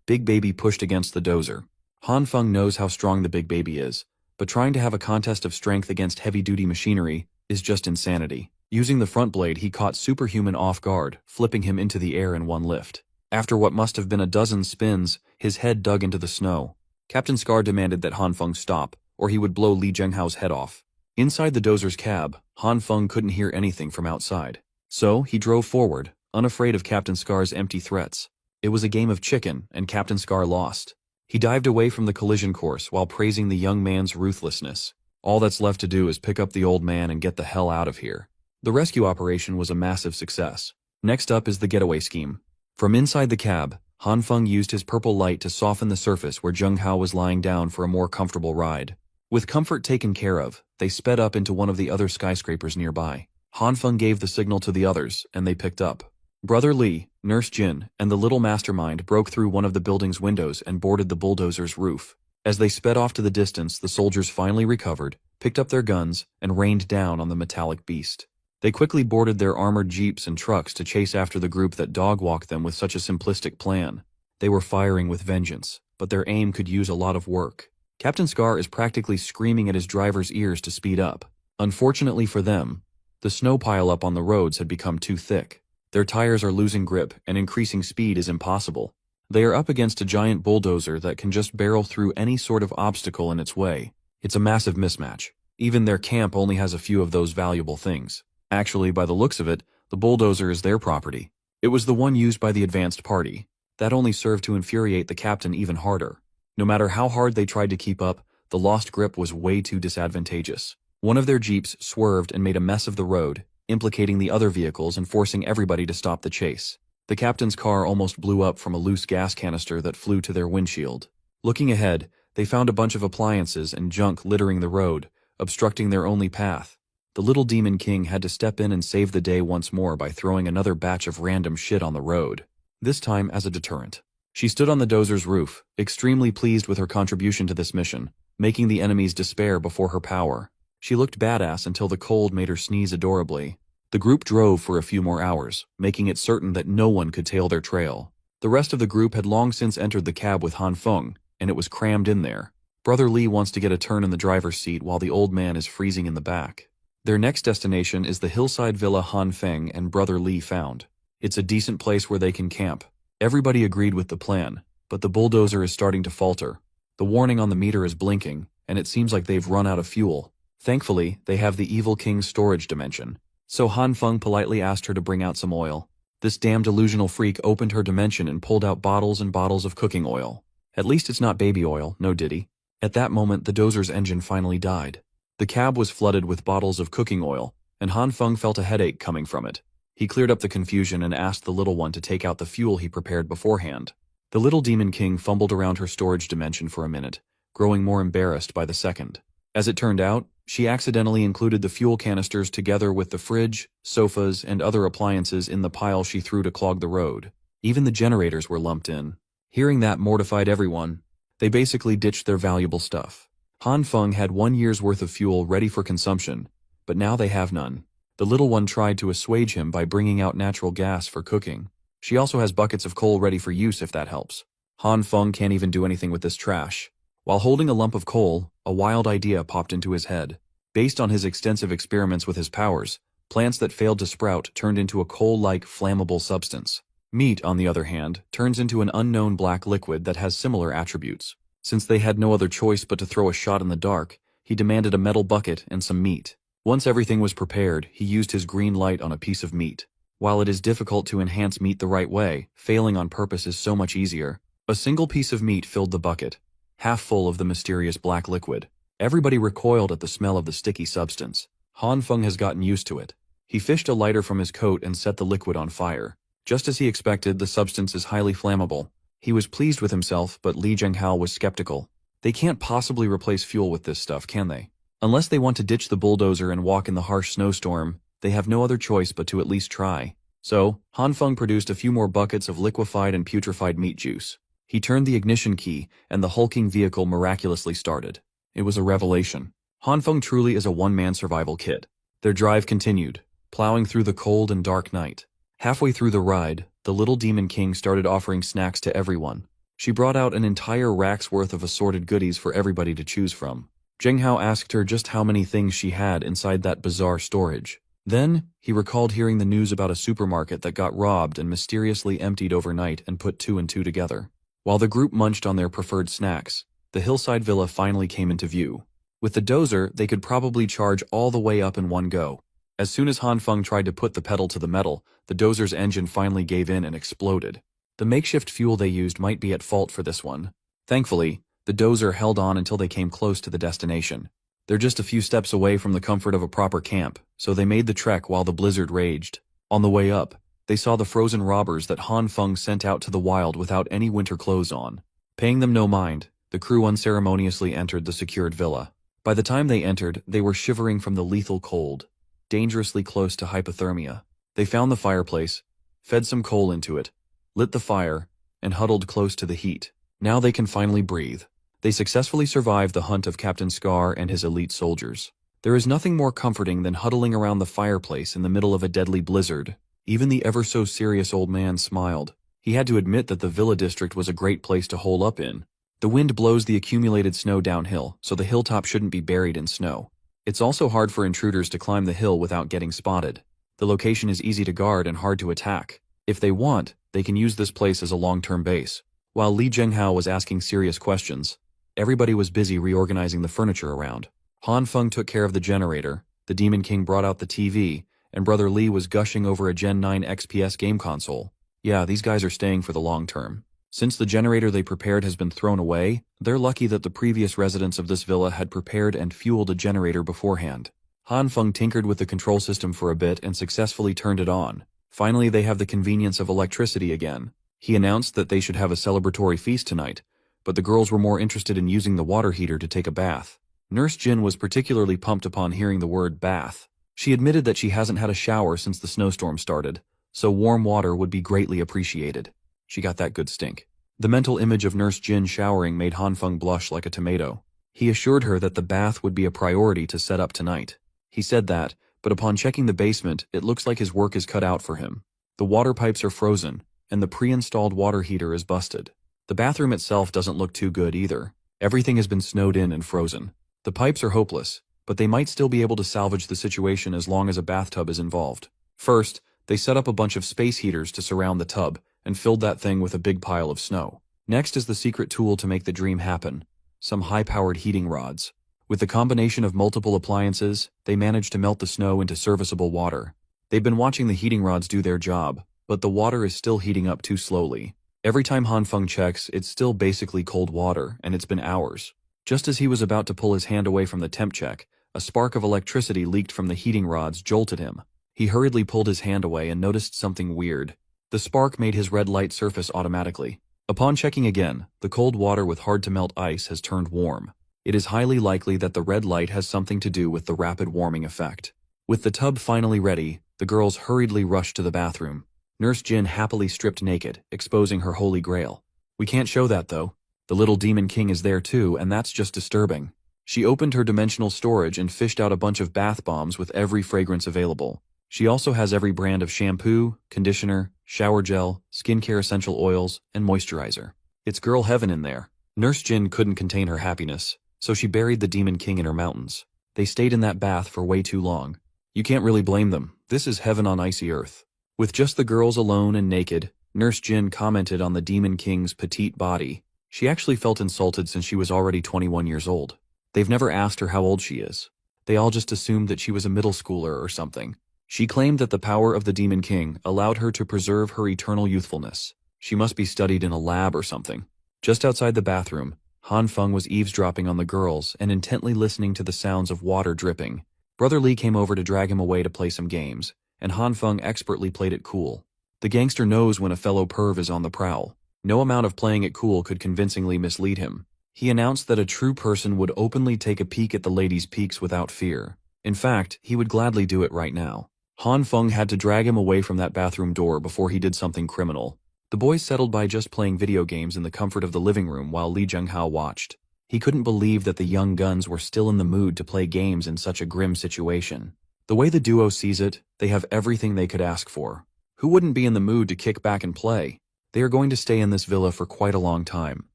Big Baby pushed against the dozer. Han Feng knows how strong the Big Baby is, but trying to have a contest of strength against heavy-duty machinery is just insanity. Using the front blade, he caught Superhuman off guard, flipping him into the air in one lift. After what must have been a dozen spins, his head dug into the snow. Captain Scar demanded that Han Feng stop, or he would blow Li Zhenghao's head off. Inside the dozer's cab, Han Feng couldn't hear anything from outside. So, he drove forward, unafraid of Captain Scar's empty threats. It was a game of chicken, and Captain Scar lost. He dived away from the collision course while praising the young man's ruthlessness. All that's left to do is pick up the old man and get the hell out of here. The rescue operation was a massive success. Next up is the getaway scheme. From inside the cab, Han Feng used his purple light to soften the surface where Zheng Hao was lying down for a more comfortable ride. With comfort taken care of, they sped up into one of the other skyscrapers nearby. Han Feng gave the signal to the others, and they picked up. Brother Li, Nurse Jin, and the little mastermind broke through one of the building's windows and boarded the bulldozer's roof. As they sped off to the distance, the soldiers finally recovered, picked up their guns, and rained down on the metallic beast. They quickly boarded their armored jeeps and trucks to chase after the group that dog-walked them with such a simplistic plan. They were firing with vengeance, but their aim could use a lot of work. Captain Scar is practically screaming at his driver's ears to speed up. Unfortunately for them, the snow pile-up on the roads had become too thick. Their tires are losing grip, and increasing speed is impossible. They are up against a giant bulldozer that can just barrel through any sort of obstacle in its way. It's a massive mismatch. Even their camp only has a few of those valuable things. Actually, by the looks of it, the bulldozer is their property. It was the one used by the advanced party. That only served to infuriate the captain even harder. No matter how hard they tried to keep up, the lost grip was way too disadvantageous. One of their jeeps swerved and made a mess of the road, implicating the other vehicles and forcing everybody to stop the chase. The captain's car almost blew up from a loose gas canister that flew to their windshield. Looking ahead, they found a bunch of appliances and junk littering the road, obstructing their only path. The little Demon King had to step in and save the day once more by throwing another batch of random shit on the road, this time as a deterrent. She stood on the dozer's roof, extremely pleased with her contribution to this mission, making the enemies despair before her power. She looked badass until the cold made her sneeze adorably. The group drove for a few more hours, making it certain that no one could tail their trail. The rest of the group had long since entered the cab with Han Feng, and it was crammed in there. Brother Li wants to get a turn in the driver's seat while the old man is freezing in the back. Their next destination is the hillside villa Han Feng and Brother Li found. It's a decent place where they can camp. Everybody agreed with the plan. but the bulldozer is starting to falter. The warning on the meter is blinking, and it seems like they've run out of fuel. Thankfully, they have the Evil King's storage dimension. So Han Feng politely asked her to bring out some oil. This damn delusional freak opened her dimension and pulled out bottles and bottles of cooking oil. At least it's not baby oil, no diddy. At that moment, the dozer's engine finally died. The cab was flooded with bottles of cooking oil, and Han Feng felt a headache coming from it. He cleared up the confusion and asked the little one to take out the fuel he prepared beforehand. The little Demon King fumbled around her storage dimension for a minute, growing more embarrassed by the second. As it turned out, she accidentally included the fuel canisters together with the fridge, sofas, and other appliances in the pile she threw to clog the road. Even the generators were lumped in. Hearing that mortified everyone. They basically ditched their valuable stuff. Han Feng had 1 year's worth of fuel ready for consumption, but now they have none. The little one tried to assuage him by bringing out natural gas for cooking. She also has buckets of coal ready for use if that helps. Han Feng can't even do anything with this trash. While holding a lump of coal, a wild idea popped into his head. Based on his extensive experiments with his powers, plants that failed to sprout turned into a coal-like flammable substance. Meat, on the other hand, turns into an unknown black liquid that has similar attributes. Since they had no other choice but to throw a shot in the dark, he demanded a metal bucket and some meat. Once everything was prepared, he used his green light on a piece of meat. While it is difficult to enhance meat the right way, failing on purpose is so much easier. A single piece of meat filled the bucket, half full of the mysterious black liquid. Everybody recoiled at the smell of the sticky substance. Han Feng has gotten used to it. He fished a lighter from his coat and set the liquid on fire. Just as he expected, the substance is highly flammable. He was pleased with himself, but Li Zhenghao was skeptical. They can't possibly replace fuel with this stuff, can they? Unless they want to ditch the bulldozer and walk in the harsh snowstorm, they have no other choice but to at least try. So, Han Feng produced a few more buckets of liquefied and putrefied meat juice. He turned the ignition key, and the hulking vehicle miraculously started. It was a revelation. Han Feng truly is a one-man survival kit. Their drive continued, plowing through the cold and dark night. Halfway through the ride, the little Demon King started offering snacks to everyone. She brought out an entire rack's worth of assorted goodies for everybody to choose from. Zhenghao asked her just how many things she had inside that bizarre storage. Then, he recalled hearing the news about a supermarket that got robbed and mysteriously emptied overnight and put 2 and 2 together. While the group munched on their preferred snacks, the hillside villa finally came into view. With the dozer, they could probably charge all the way up in one go. As soon as Han Feng tried to put the pedal to the metal, the dozer's engine finally gave in and exploded. The makeshift fuel they used might be at fault for this one. Thankfully, the dozer held on until they came close to the destination. They're just a few steps away from the comfort of a proper camp, so they made the trek while the blizzard raged. On the way up, they saw the frozen robbers that Han Feng sent out to the wild without any winter clothes on. Paying them no mind, the crew unceremoniously entered the secured villa. By the time they entered, they were shivering from the lethal cold, dangerously close to hypothermia. They found the fireplace, fed some coal into it, lit the fire, and huddled close to the heat. Now they can finally breathe. They successfully survived the hunt of Captain Scar and his elite soldiers. There is nothing more comforting than huddling around the fireplace in the middle of a deadly blizzard. Even the ever-so-serious old man smiled. He had to admit that the Villa District was a great place to hole up in. The wind blows the accumulated snow downhill, so the hilltop shouldn't be buried in snow. It's also hard for intruders to climb the hill without getting spotted. The location is easy to guard and hard to attack. If they want, they can use this place as a long-term base. While Li Zhenghao was asking serious questions, everybody was busy reorganizing the furniture around. Han Feng took care of the generator, the Demon King brought out the TV, and Brother Li was gushing over a Gen 9 XPS game console. Yeah, these guys are staying for the long term. Since the generator they prepared has been thrown away, they're lucky that the previous residents of this villa had prepared and fueled a generator beforehand. Han Feng tinkered with the control system for a bit and successfully turned it on. Finally, they have the convenience of electricity again. He announced that they should have a celebratory feast tonight, but the girls were more interested in using the water heater to take a bath. Nurse Jin was particularly pumped upon hearing the word bath. She admitted that she hasn't had a shower since the snowstorm started, so warm water would be greatly appreciated. She got that good stink. The mental image of Nurse Jin showering made Han Feng blush like a tomato. He assured her that the bath would be a priority to set up tonight. He said that, but upon checking the basement, it looks like his work is cut out for him. The water pipes are frozen, and the pre-installed water heater is busted. The bathroom itself doesn't look too good either. Everything has been snowed in and frozen. The pipes are hopeless, but they might still be able to salvage the situation as long as a bathtub is involved. First, they set up a bunch of space heaters to surround the tub, and filled that thing with a big pile of snow. Next is the secret tool to make the dream happen: some high-powered heating rods. With the combination of multiple appliances, they manage to melt the snow into serviceable water. They've been watching the heating rods do their job, but the water is still heating up too slowly. Every time Han Feng checks, it's still basically cold water, and it's been hours. Just as he was about to pull his hand away from the temp check, a spark of electricity leaked from the heating rods jolted him. He hurriedly pulled his hand away and noticed something weird. The spark made his red light surface automatically. Upon checking again, the cold water with hard-to-melt ice has turned warm. It is highly likely that the red light has something to do with the rapid warming effect. With the tub finally ready, the girls hurriedly rushed to the bathroom. Nurse Jin happily stripped naked, exposing her holy grail. "We can't show that though. The little demon king is there too, and that's just disturbing." She opened her dimensional storage and fished out a bunch of bath bombs with every fragrance available. She also has every brand of shampoo, conditioner, shower gel, skincare essential oils, and moisturizer. It's girl heaven in there. Nurse Jin couldn't contain her happiness, so she buried the Demon King in her mountains. They stayed in that bath for way too long. You can't really blame them. This is heaven on icy earth. With just the girls alone and naked, Nurse Jin commented on the Demon King's petite body. She actually felt insulted since she was already 21 years old. They've never asked her how old she is. They all just assumed that she was a middle schooler or something. She claimed that the power of the Demon King allowed her to preserve her eternal youthfulness. She must be studied in a lab or something. Just outside the bathroom, Han Feng was eavesdropping on the girls and intently listening to the sounds of water dripping. Brother Li came over to drag him away to play some games, and Han Feng expertly played it cool. The gangster knows when a fellow perv is on the prowl. No amount of playing it cool could convincingly mislead him. He announced that a true person would openly take a peek at the ladies' peaks without fear. In fact, he would gladly do it right now. Han Feng had to drag him away from that bathroom door before he did something criminal. The boys settled by just playing video games in the comfort of the living room while Li Zhenghao watched. He couldn't believe that the young guns were still in the mood to play games in such a grim situation. The way the duo sees it, they have everything they could ask for. Who wouldn't be in the mood to kick back and play? They are going to stay in this villa for quite a long time.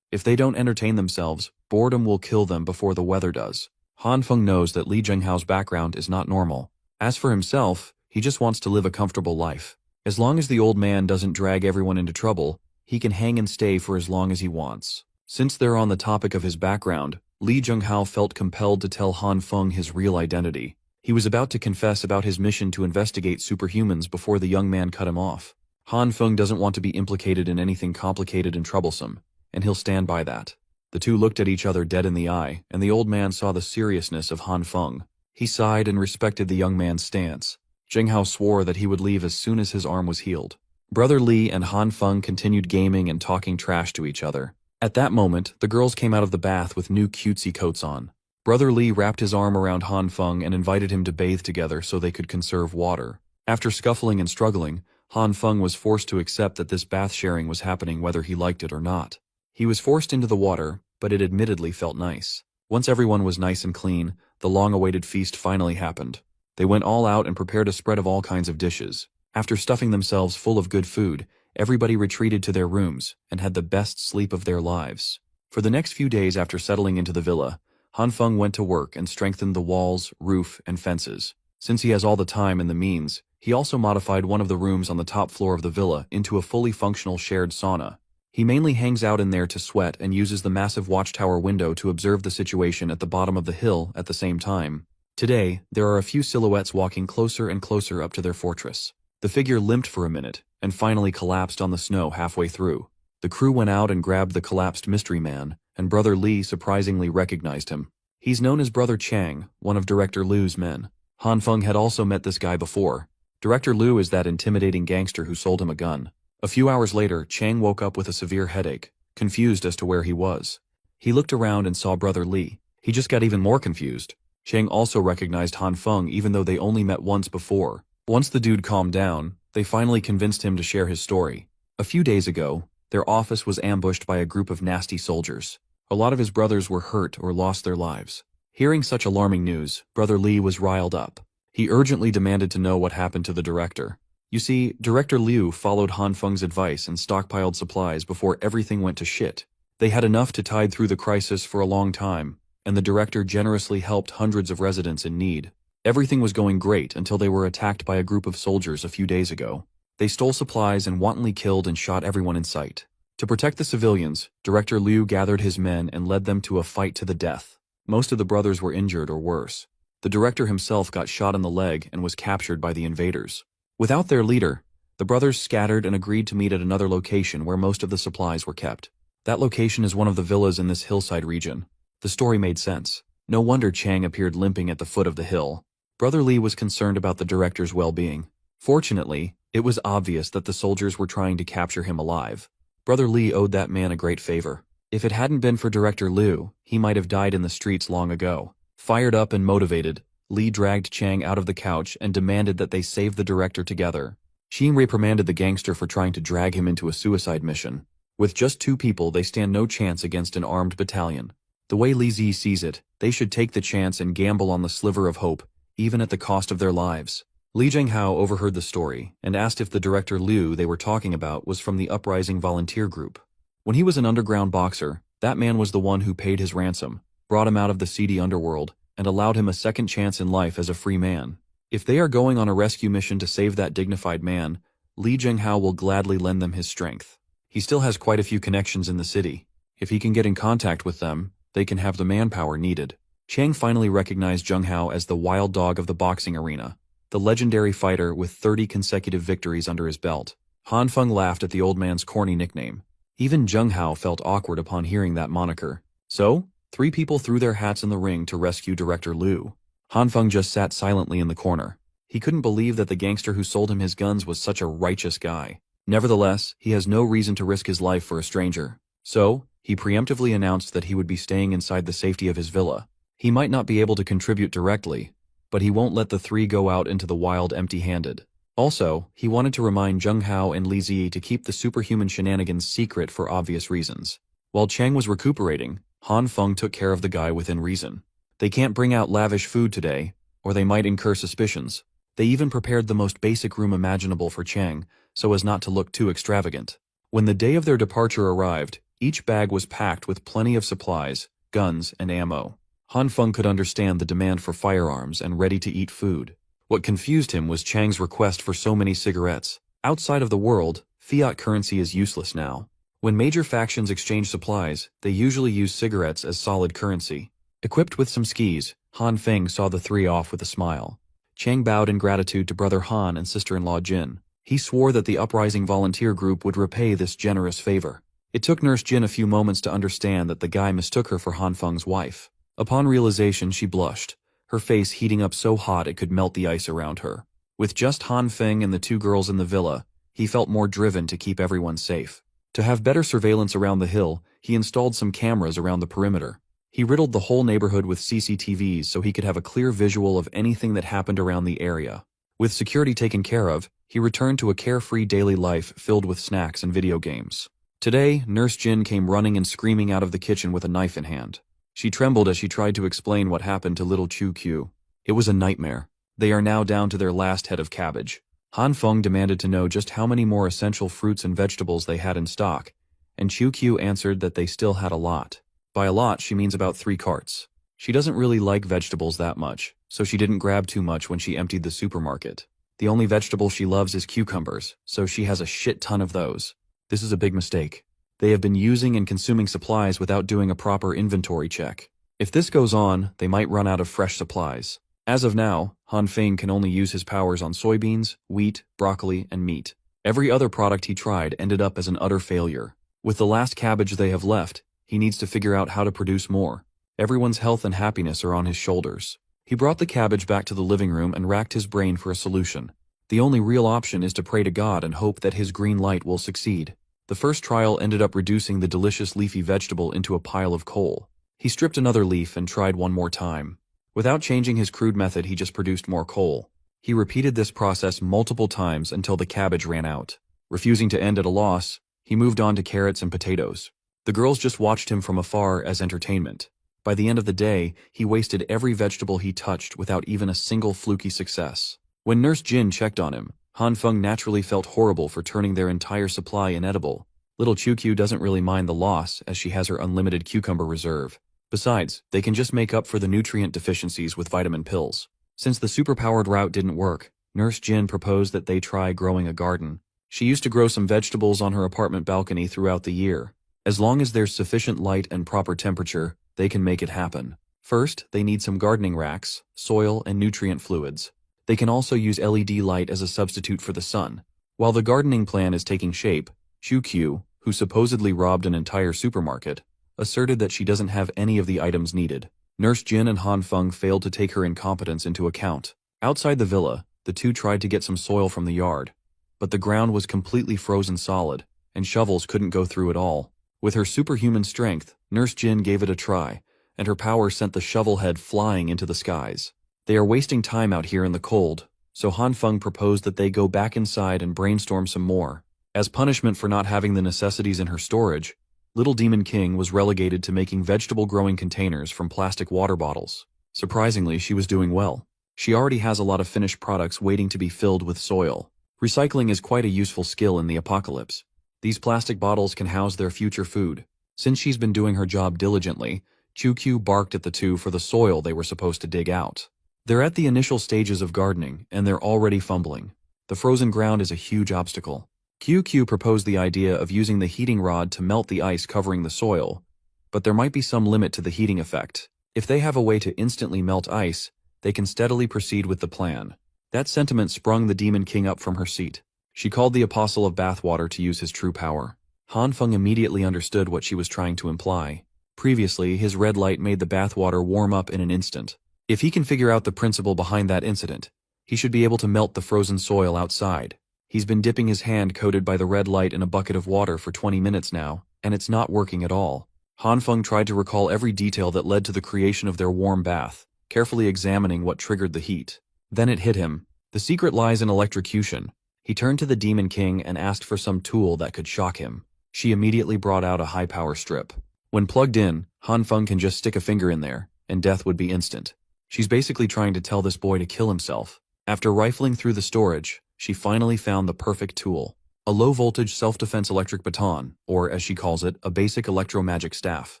If they don't entertain themselves, boredom will kill them before the weather does. Han Feng knows that Li Zhenghao's background is not normal. As for himself, he just wants to live a comfortable life. As long as the old man doesn't drag everyone into trouble, he can hang and stay for as long as he wants. Since they're on the topic of his background, Li Zhenghao felt compelled to tell Han Feng his real identity. He was about to confess about his mission to investigate superhumans before the young man cut him off. Han Feng doesn't want to be implicated in anything complicated and troublesome, and he'll stand by that. The two looked at each other dead in the eye, and the old man saw the seriousness of Han Feng. He sighed and respected the young man's stance. Zhenghao swore that he would leave as soon as his arm was healed. Brother Li and Han Feng continued gaming and talking trash to each other. At that moment, the girls came out of the bath with new cutesy coats on. Brother Li wrapped his arm around Han Feng and invited him to bathe together so they could conserve water. After scuffling and struggling, Han Feng was forced to accept that this bath sharing was happening whether he liked it or not. He was forced into the water, but it admittedly felt nice. Once everyone was nice and clean, the long-awaited feast finally happened. They went all out and prepared a spread of all kinds of dishes. After stuffing themselves full of good food, everybody retreated to their rooms and had the best sleep of their lives. For the next few days after settling into the villa, Han Feng went to work and strengthened the walls, roof, and fences. Since he has all the time and the means, he also modified one of the rooms on the top floor of the villa into a fully functional shared sauna. He mainly hangs out in there to sweat and uses the massive watchtower window to observe the situation at the bottom of the hill at the same time. Today, there are a few silhouettes walking closer and closer up to their fortress. The figure limped for a minute, and finally collapsed on the snow halfway through. The crew went out and grabbed the collapsed mystery man, and Brother Li surprisingly recognized him. He's known as Brother Chang, one of Director Liu's men. Han Feng had also met this guy before. Director Liu is that intimidating gangster who sold him a gun. A few hours later, Chang woke up with a severe headache, confused as to where he was. He looked around and saw Brother Li. He just got even more confused. Chang also recognized Han Feng even though they only met once before. Once the dude calmed down, they finally convinced him to share his story. A few days ago, their office was ambushed by a group of nasty soldiers. A lot of his brothers were hurt or lost their lives. Hearing such alarming news, Brother Li was riled up. He urgently demanded to know what happened to the director. You see, Director Liu followed Han Feng's advice and stockpiled supplies before everything went to shit. They had enough to tide through the crisis for a long time, and the director generously helped hundreds of residents in need. Everything was going great until they were attacked by a group of soldiers a few days ago. They stole supplies and wantonly killed and shot everyone in sight. To To protect the civilians, Director Liu gathered his men and led them to a fight to the death. Most of the brothers were injured or worse. The director himself got shot in the leg and was captured by the invaders. Without their leader, the brothers scattered and agreed to meet at another location where most of the supplies were kept. That location is one of the villas in this hillside region. The story made sense. No wonder Chang appeared limping at the foot of the hill. Brother Li was concerned about the director's well-being. Fortunately, it was obvious that the soldiers were trying to capture him alive. Brother Li owed that man a great favor. If it hadn't been for Director Liu, he might have died in the streets long ago. Fired up and motivated, Li dragged Chang out of the couch and demanded that they save the director together. Chang reprimanded the gangster for trying to drag him into a suicide mission. With just 2 people, they stand no chance against an armed battalion. The way Li Zi sees it, they should take the chance and gamble on the sliver of hope, even at the cost of their lives. Li Zhenghao overheard the story and asked if the Director Liu they were talking about was from the Uprising Volunteer Group. When he was an underground boxer, that man was the one who paid his ransom, brought him out of the seedy underworld, and allowed him a second chance in life as a free man. If they are going on a rescue mission to save that dignified man, Li Zhenghao will gladly lend them his strength. He still has quite a few connections in the city. If he can get in contact with them, they can have the manpower needed. Chang finally recognized Zheng Hao as the wild dog of the boxing arena, the legendary fighter with 30 consecutive victories under his belt. Han Feng laughed at the old man's corny nickname. Even Zheng Hao felt awkward upon hearing that moniker. So, 3 people threw their hats in the ring to rescue Director Liu. Han Feng just sat silently in the corner. He couldn't believe that the gangster who sold him his guns was such a righteous guy. Nevertheless, he has no reason to risk his life for a stranger. So, he preemptively announced that he would be staying inside the safety of his villa. He might not be able to contribute directly, but he won't let the 3 go out into the wild empty-handed. Also, he wanted to remind Zheng Hao and Li Zi to keep the superhuman shenanigans secret for obvious reasons. While Chang was recuperating, Han Feng took care of the guy within reason. They can't bring out lavish food today, or they might incur suspicions. They even prepared the most basic room imaginable for Chang, so as not to look too extravagant. When the day of their departure arrived, each bag was packed with plenty of supplies, guns, and ammo. Han Feng could understand the demand for firearms and ready-to-eat food. What confused him was Chang's request for so many cigarettes. Outside of the world, fiat currency is useless now. When major factions exchange supplies, they usually use cigarettes as solid currency. Equipped with some skis, Han Feng saw the 3 off with a smile. Chang bowed in gratitude to brother Han and sister-in-law Jin. He swore that the Uprising Volunteer Group would repay this generous favor. It took Nurse Jin a few moments to understand that the guy mistook her for Han Feng's wife. Upon realization, she blushed, her face heating up so hot it could melt the ice around her. With just Han Feng and the 2 girls in the villa, he felt more driven to keep everyone safe. To have better surveillance around the hill, he installed some cameras around the perimeter. He riddled the whole neighborhood with CCTVs so he could have a clear visual of anything that happened around the area. With security taken care of, he returned to a carefree daily life filled with snacks and video games. Today, Nurse Jin came running and screaming out of the kitchen with a knife in hand. She trembled as she tried to explain what happened to little Chu Q. It was a nightmare. They are now down to their last head of cabbage. Han Feng demanded to know just how many more essential fruits and vegetables they had in stock, and Chu Q answered that they still had a lot. By a lot, she means about 3 carts. She doesn't really like vegetables that much, so she didn't grab too much when she emptied the supermarket. The only vegetable she loves is cucumbers, so she has a shit ton of those. This is a big mistake. They have been using and consuming supplies without doing a proper inventory check. If this goes on, they might run out of fresh supplies. As of now, Han Feng can only use his powers on soybeans, wheat, broccoli, and meat. Every other product he tried ended up as an utter failure. With the last cabbage they have left, he needs to figure out how to produce more. Everyone's health and happiness are on his shoulders. He brought the cabbage back to the living room and racked his brain for a solution. The only real option is to pray to God and hope that his green light will succeed. The first trial ended up reducing the delicious leafy vegetable into a pile of coal. He stripped another leaf and tried one more time. Without changing his crude method, he just produced more coal. He repeated this process multiple times until the cabbage ran out. Refusing to end at a loss, he moved on to carrots and potatoes. The girls just watched him from afar as entertainment. By the end of the day, he wasted every vegetable he touched without even a single fluky success. When Nurse Jin checked on him, Han Feng naturally felt horrible for turning their entire supply inedible. Little Chu Q doesn't really mind the loss as she has her unlimited cucumber reserve. Besides, they can just make up for the nutrient deficiencies with vitamin pills. Since the superpowered route didn't work, Nurse Jin proposed that they try growing a garden. She used to grow some vegetables on her apartment balcony throughout the year. As long as there's sufficient light and proper temperature, they can make it happen. First, they need some gardening racks, soil, and nutrient fluids. They can also use LED light as a substitute for the sun. While the gardening plan is taking shape, Qiu, who supposedly robbed an entire supermarket, asserted that she doesn't have any of the items needed. Nurse Jin and Han Feng failed to take her incompetence into account. Outside the villa, the two tried to get some soil from the yard, but the ground was completely frozen solid, and shovels couldn't go through at all. With her superhuman strength, Nurse Jin gave it a try, and her power sent the shovel head flying into the skies. They are wasting time out here in the cold, so Han Feng proposed that they go back inside and brainstorm some more. As punishment for not having the necessities in her storage, Little Demon King was relegated to making vegetable-growing containers from plastic water bottles. Surprisingly, she was doing well. She already has a lot of finished products waiting to be filled with soil. Recycling is quite a useful skill in the apocalypse. These plastic bottles can house their future food. Since she's been doing her job diligently, Qiu barked at the two for the soil they were supposed to dig out. They're at the initial stages of gardening, and they're already fumbling. The frozen ground is a huge obstacle. Qiu proposed the idea of using the heating rod to melt the ice covering the soil, but there might be some limit to the heating effect. If they have a way to instantly melt ice, they can steadily proceed with the plan. That sentiment sprung the Demon King up from her seat. She called the Apostle of Bathwater to use his true power. Han Feng immediately understood what she was trying to imply. Previously, his red light made the bathwater warm up in an instant. If he can figure out the principle behind that incident, he should be able to melt the frozen soil outside. He's been dipping his hand coated by the red light in a bucket of water for 20 minutes now, and it's not working at all. Han Feng tried to recall every detail that led to the creation of their warm bath, carefully examining what triggered the heat. Then it hit him. The secret lies in electrocution. He turned to the Demon King and asked for some tool that could shock him. She immediately brought out a high-power strip. When plugged in, Han Feng can just stick a finger in there, and death would be instant. She's basically trying to tell this boy to kill himself. After rifling through the storage, she finally found the perfect tool. A low-voltage self-defense electric baton, or as she calls it, a basic electromagic staff.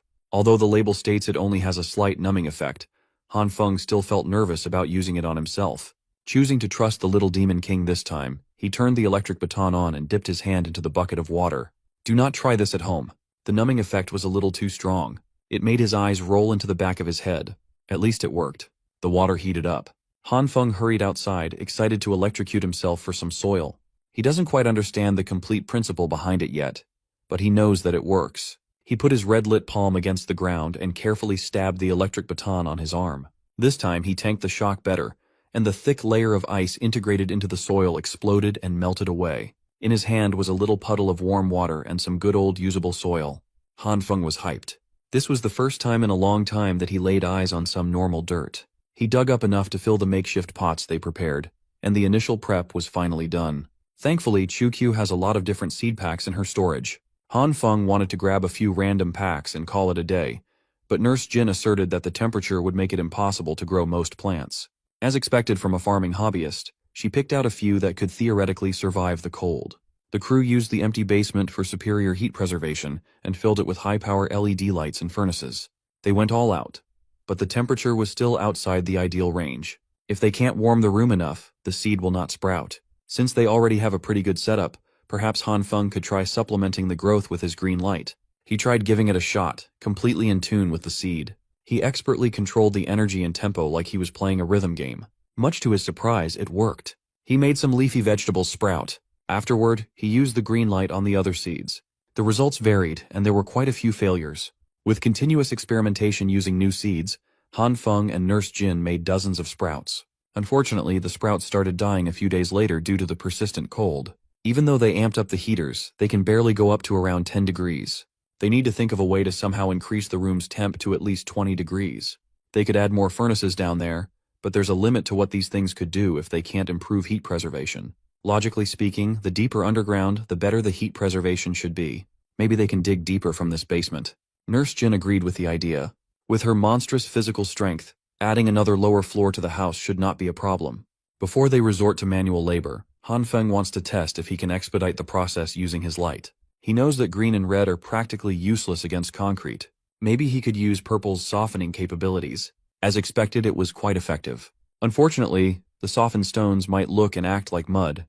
Although the label states it only has a slight numbing effect, Han Feng still felt nervous about using it on himself. Choosing to trust the Little Demon King this time, he turned the electric baton on and dipped his hand into the bucket of water. Do not try this at home. The numbing effect was a little too strong. It made his eyes roll into the back of his head. At least it worked. The water heated up. Han Feng hurried outside, excited to electrocute himself for some soil. He doesn't quite understand the complete principle behind it yet, but he knows that it works. He put his red-lit palm against the ground and carefully stabbed the electric baton on his arm. This time he tanked the shock better, and the thick layer of ice integrated into the soil exploded and melted away. In his hand was a little puddle of warm water and some good old usable soil. Han Feng was hyped. This was the first time in a long time that he laid eyes on some normal dirt. He dug up enough to fill the makeshift pots they prepared, and the initial prep was finally done. Thankfully, Qiu has a lot of different seed packs in her storage. Han Feng wanted to grab a few random packs and call it a day, but Nurse Jin asserted that the temperature would make it impossible to grow most plants. As expected from a farming hobbyist, she picked out a few that could theoretically survive the cold. The crew used the empty basement for superior heat preservation and filled it with high-power LED lights and furnaces. They went all out, but the temperature was still outside the ideal range. If they can't warm the room enough, the seed will not sprout. Since they already have a pretty good setup, perhaps Han Feng could try supplementing the growth with his green light. He tried giving it a shot, completely in tune with the seed. He expertly controlled the energy and tempo like he was playing a rhythm game. Much to his surprise, it worked. He made some leafy vegetables sprout. Afterward, he used the green light on the other seeds. The results varied, and there were quite a few failures. With continuous experimentation using new seeds, Han Feng and Nurse Jin made dozens of sprouts. Unfortunately, the sprouts started dying a few days later due to the persistent cold. Even though they amped up the heaters, they can barely go up to around 10 degrees. They need to think of a way to somehow increase the room's temp to at least 20 degrees. They could add more furnaces down there, but there's a limit to what these things could do if they can't improve heat preservation. Logically speaking, the deeper underground, the better the heat preservation should be. Maybe they can dig deeper from this basement. Nurse Jin agreed with the idea. With her monstrous physical strength, adding another lower floor to the house should not be a problem. Before they resort to manual labor, Han Feng wants to test if he can expedite the process using his light. He knows that green and red are practically useless against concrete. Maybe he could use purple's softening capabilities. As expected, it was quite effective. Unfortunately, the softened stones might look and act like mud,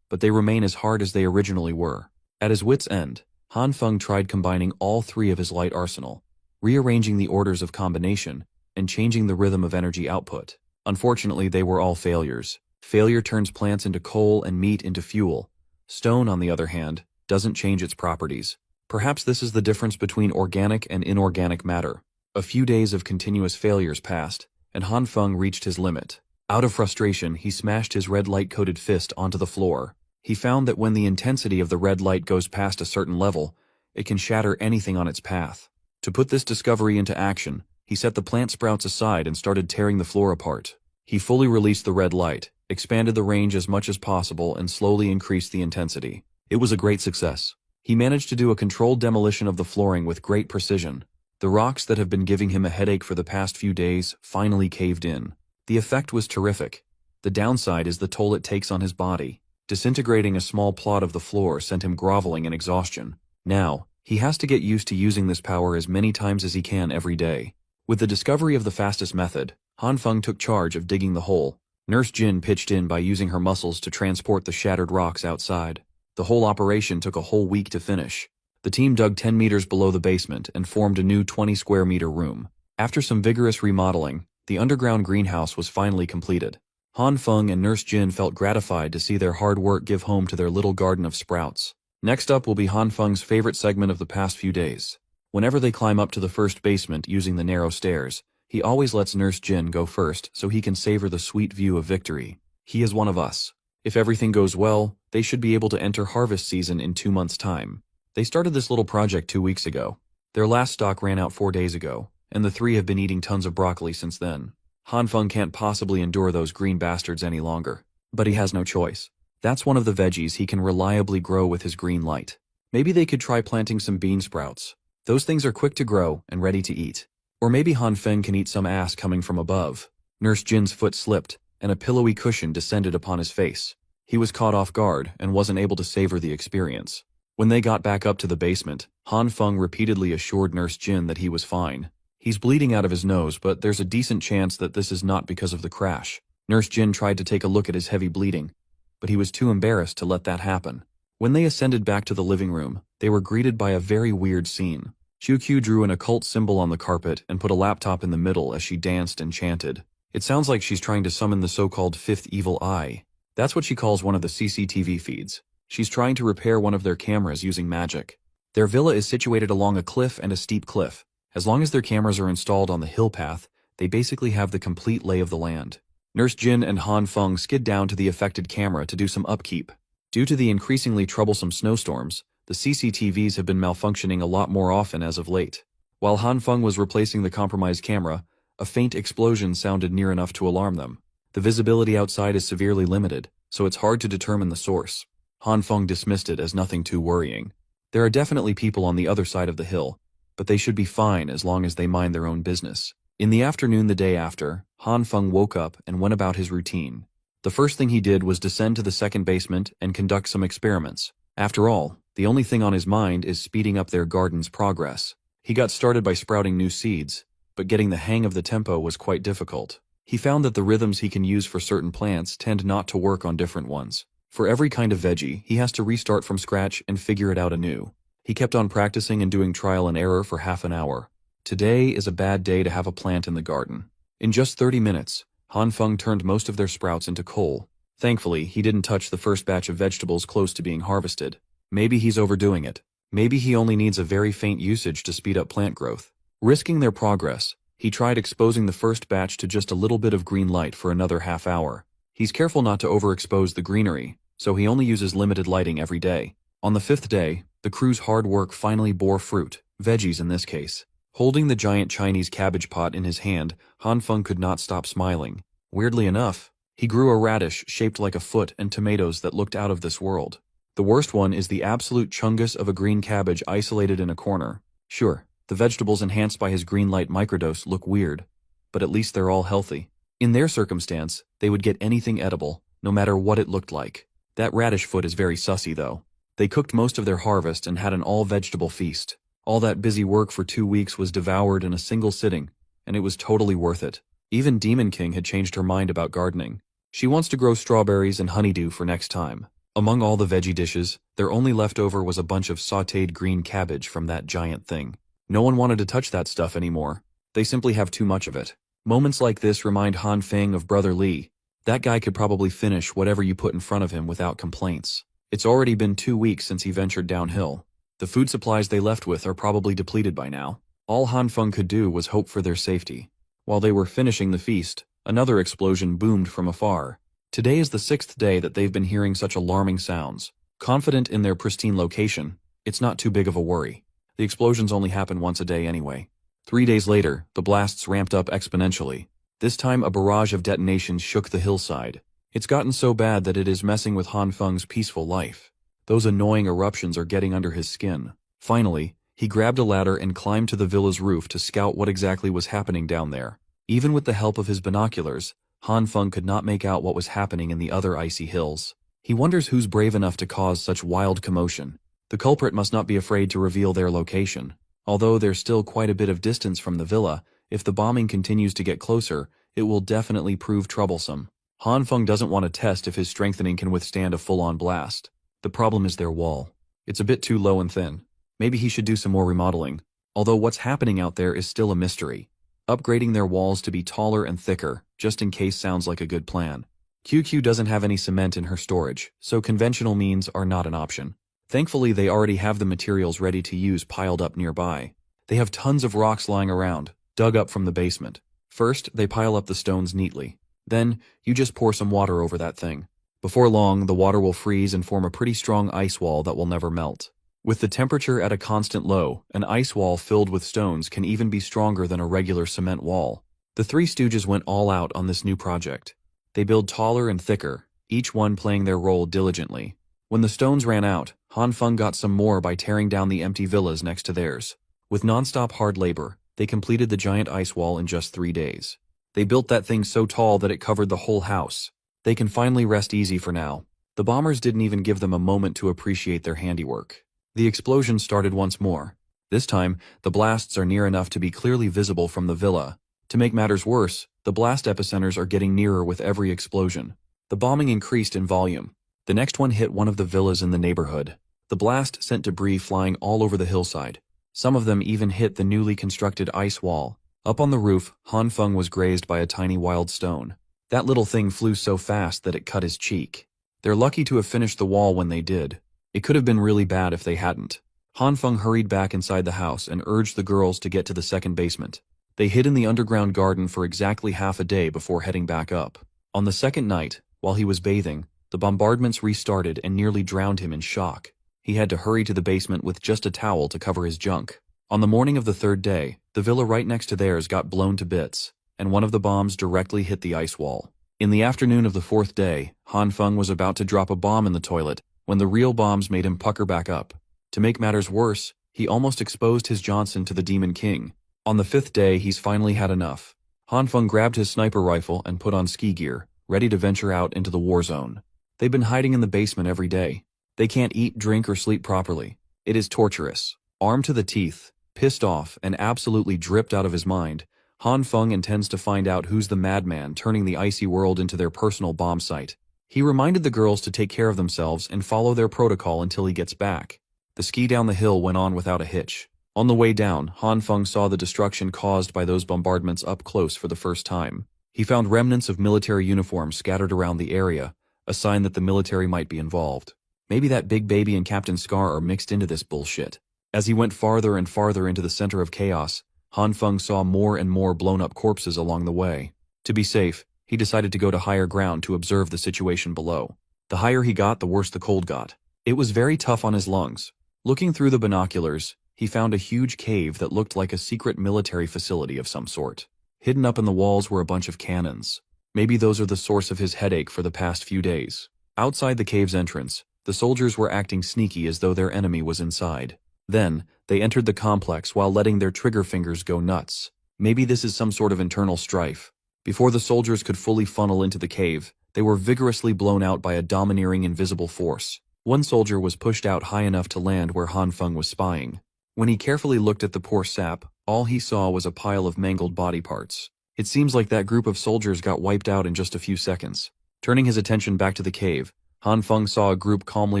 but they remain as hard as they originally were. At his wit's end, Han Feng tried combining all three of his light arsenal, rearranging the orders of combination, and changing the rhythm of energy output. Unfortunately, they were all failures. Failure turns plants into coal and meat into fuel. Stone, on the other hand, doesn't change its properties. Perhaps this is the difference between organic and inorganic matter. A few days of continuous failures passed, and Han Feng reached his limit. Out of frustration, he smashed his red light-coated fist onto the floor. He found that when the intensity of the red light goes past a certain level, it can shatter anything on its path. To put this discovery into action, he set the plant sprouts aside and started tearing the floor apart. He fully released the red light, expanded the range as much as possible, and slowly increased the intensity. It was a great success. He managed to do a controlled demolition of the flooring with great precision. The rocks that have been giving him a headache for the past few days finally caved in. The effect was terrific. The downside is the toll it takes on his body. Disintegrating a small plot of the floor sent him groveling in exhaustion. Now, he has to get used to using this power as many times as he can every day. With the discovery of the fastest method, Han Feng took charge of digging the hole. Nurse Jin pitched in by using her muscles to transport the shattered rocks outside. The whole operation took a whole week to finish. The team dug 10 meters below the basement and formed a new 20-square-meter room. After some vigorous remodeling, the underground greenhouse was finally completed. Han Feng and Nurse Jin felt gratified to see their hard work give home to their little garden of sprouts. Next up will be Han Feng's favorite segment of the past few days. Whenever they climb up to the first basement using the narrow stairs, he always lets Nurse Jin go first so he can savor the sweet view of victory. He is one of us. If everything goes well, they should be able to enter harvest season in 2 months' time. They started this little project 2 weeks ago. Their last stock ran out 4 days ago, and the three have been eating tons of broccoli since then. Han Feng can't possibly endure those green bastards any longer. But he has no choice. That's one of the veggies he can reliably grow with his green light. Maybe they could try planting some bean sprouts. Those things are quick to grow and ready to eat. Or maybe Han Feng can eat some ass coming from above. Nurse Jin's foot slipped, and a pillowy cushion descended upon his face. He was caught off guard and wasn't able to savor the experience. When they got back up to the basement, Han Feng repeatedly assured Nurse Jin that he was fine. He's bleeding out of his nose, but there's a decent chance that this is not because of the crash. Nurse Jin tried to take a look at his heavy bleeding, but he was too embarrassed to let that happen. When they ascended back to the living room, they were greeted by a very weird scene. Qiu drew an occult symbol on the carpet and put a laptop in the middle as she danced and chanted. It sounds like she's trying to summon the so-called fifth evil eye. That's what she calls one of the CCTV feeds. She's trying to repair one of their cameras using magic. Their villa is situated along a cliff and a steep cliff. As long as their cameras are installed on the hill path, they basically have the complete lay of the land. Nurse Jin and Han Feng skid down to the affected camera to do some upkeep. Due to the increasingly troublesome snowstorms, the CCTVs have been malfunctioning a lot more often as of late. While Han Feng was replacing the compromised camera, a faint explosion sounded near enough to alarm them. The visibility outside is severely limited, so it's hard to determine the source. Han Feng dismissed it as nothing too worrying. There are definitely people on the other side of the hill, but they should be fine as long as they mind their own business. In the afternoon the day after, Han Feng woke up and went about his routine. The first thing he did was descend to the second basement and conduct some experiments. After all, the only thing on his mind is speeding up their garden's progress. He got started by sprouting new seeds, but getting the hang of the tempo was quite difficult. He found that the rhythms he can use for certain plants tend not to work on different ones. For every kind of veggie, he has to restart from scratch and figure it out anew. He kept on practicing and doing trial and error for half an hour. Today is a bad day to have a plant in the garden. In just 30 minutes, Han Feng turned most of their sprouts into coal. Thankfully, he didn't touch the first batch of vegetables close to being harvested. Maybe he's overdoing it. Maybe he only needs a very faint usage to speed up plant growth. Risking their progress, he tried exposing the first batch to just a little bit of green light for another half hour. He's careful not to overexpose the greenery, so he only uses limited lighting every day. On the 5th day, the crew's hard work finally bore fruit, veggies in this case. Holding the giant Chinese cabbage pot in his hand, Han Feng could not stop smiling. Weirdly enough, he grew a radish shaped like a foot and tomatoes that looked out of this world. The worst one is the absolute chungus of a green cabbage isolated in a corner. Sure, the vegetables enhanced by his green light microdose look weird, but at least they're all healthy. In their circumstance, they would get anything edible, no matter what it looked like. That radish foot is very sussy though. They cooked most of their harvest and had an all-vegetable feast. All that busy work for 2 weeks was devoured in a single sitting, and it was totally worth it. Even Demon King had changed her mind about gardening. She wants to grow strawberries and honeydew for next time. Among all the veggie dishes, their only leftover was a bunch of sautéed green cabbage from that giant thing. No one wanted to touch that stuff anymore. They simply have too much of it. Moments like this remind Han Feng of Brother Li. That guy could probably finish whatever you put in front of him without complaints. It's already been 2 weeks since he ventured downhill. The food supplies they left with are probably depleted by now. All Han Feng could do was hope for their safety. While they were finishing the feast, another explosion boomed from afar. Today is the 6th day that they've been hearing such alarming sounds. Confident in their pristine location, it's not too big of a worry. The explosions only happen once a day anyway. 3 days later, the blasts ramped up exponentially. This time a barrage of detonations shook the hillside. It's gotten so bad that it is messing with Han Feng's peaceful life. Those annoying eruptions are getting under his skin. Finally, he grabbed a ladder and climbed to the villa's roof to scout what exactly was happening down there. Even with the help of his binoculars, Han Feng could not make out what was happening in the other icy hills. He wonders who's brave enough to cause such wild commotion. The culprit must not be afraid to reveal their location. Although there's still quite a bit of distance from the villa, if the bombing continues to get closer, it will definitely prove troublesome. Han Feng doesn't want to test if his strengthening can withstand a full-on blast. The problem is their wall. It's a bit too low and thin. Maybe he should do some more remodeling. Although what's happening out there is still a mystery. Upgrading their walls to be taller and thicker, just in case, sounds like a good plan. QQ doesn't have any cement in her storage, so conventional means are not an option. Thankfully, they already have the materials ready to use piled up nearby. They have tons of rocks lying around, dug up from the basement. First, they pile up the stones neatly. Then, you just pour some water over that thing. Before long, the water will freeze and form a pretty strong ice wall that will never melt. With the temperature at a constant low, an ice wall filled with stones can even be stronger than a regular cement wall. The Three Stooges went all out on this new project. They build taller and thicker, each one playing their role diligently. When the stones ran out, Han Feng got some more by tearing down the empty villas next to theirs. With non-stop hard labor, they completed the giant ice wall in just 3 days. They built that thing so tall that it covered the whole house. They can finally rest easy for now. The bombers didn't even give them a moment to appreciate their handiwork. The explosion started once more. This time, the blasts are near enough to be clearly visible from the villa. To make matters worse, the blast epicenters are getting nearer with every explosion. The bombing increased in volume. The next one hit one of the villas in the neighborhood. The blast sent debris flying all over the hillside. Some of them even hit the newly constructed ice wall. Up on the roof, Han Feng was grazed by a tiny wild stone. That little thing flew so fast that it cut his cheek. They're lucky to have finished the wall when they did. It could have been really bad if they hadn't. Han Feng hurried back inside the house and urged the girls to get to the second basement. They hid in the underground garden for exactly half a day before heading back up. On the second night, while he was bathing, the bombardments restarted and nearly drowned him in shock. He had to hurry to the basement with just a towel to cover his junk. On the morning of the third day, the villa right next to theirs got blown to bits, and one of the bombs directly hit the ice wall. In the afternoon of the fourth day, Han Feng was about to drop a bomb in the toilet when the real bombs made him pucker back up. To make matters worse, he almost exposed his Johnson to the Demon King. On the fifth day, he's finally had enough. Han Feng grabbed his sniper rifle and put on ski gear, ready to venture out into the war zone. They've been hiding in the basement every day. They can't eat, drink, or sleep properly. It is torturous. Armed to the teeth, pissed off, and absolutely dripped out of his mind, Han Feng intends to find out who's the madman turning the icy world into their personal bomb site. He reminded the girls to take care of themselves and follow their protocol until he gets back. The ski down the hill went on without a hitch. On the way down, Han Feng saw the destruction caused by those bombardments up close for the first time. He found remnants of military uniforms scattered around the area, a sign that the military might be involved. Maybe that Big Baby and Captain Scar are mixed into this bullshit. As he went farther and farther into the center of chaos, Han Feng saw more and more blown-up corpses along the way. To be safe, he decided to go to higher ground to observe the situation below. The higher he got, the worse the cold got. It was very tough on his lungs. Looking through the binoculars, he found a huge cave that looked like a secret military facility of some sort. Hidden up in the walls were a bunch of cannons. Maybe those are the source of his headache for the past few days. Outside the cave's entrance, the soldiers were acting sneaky as though their enemy was inside. Then, they entered the complex while letting their trigger fingers go nuts. Maybe this is some sort of internal strife. Before the soldiers could fully funnel into the cave, they were vigorously blown out by a domineering invisible force. One soldier was pushed out high enough to land where Han Feng was spying. When he carefully looked at the poor sap, all he saw was a pile of mangled body parts. It seems like that group of soldiers got wiped out in just a few seconds. Turning his attention back to the cave, Han Feng saw a group calmly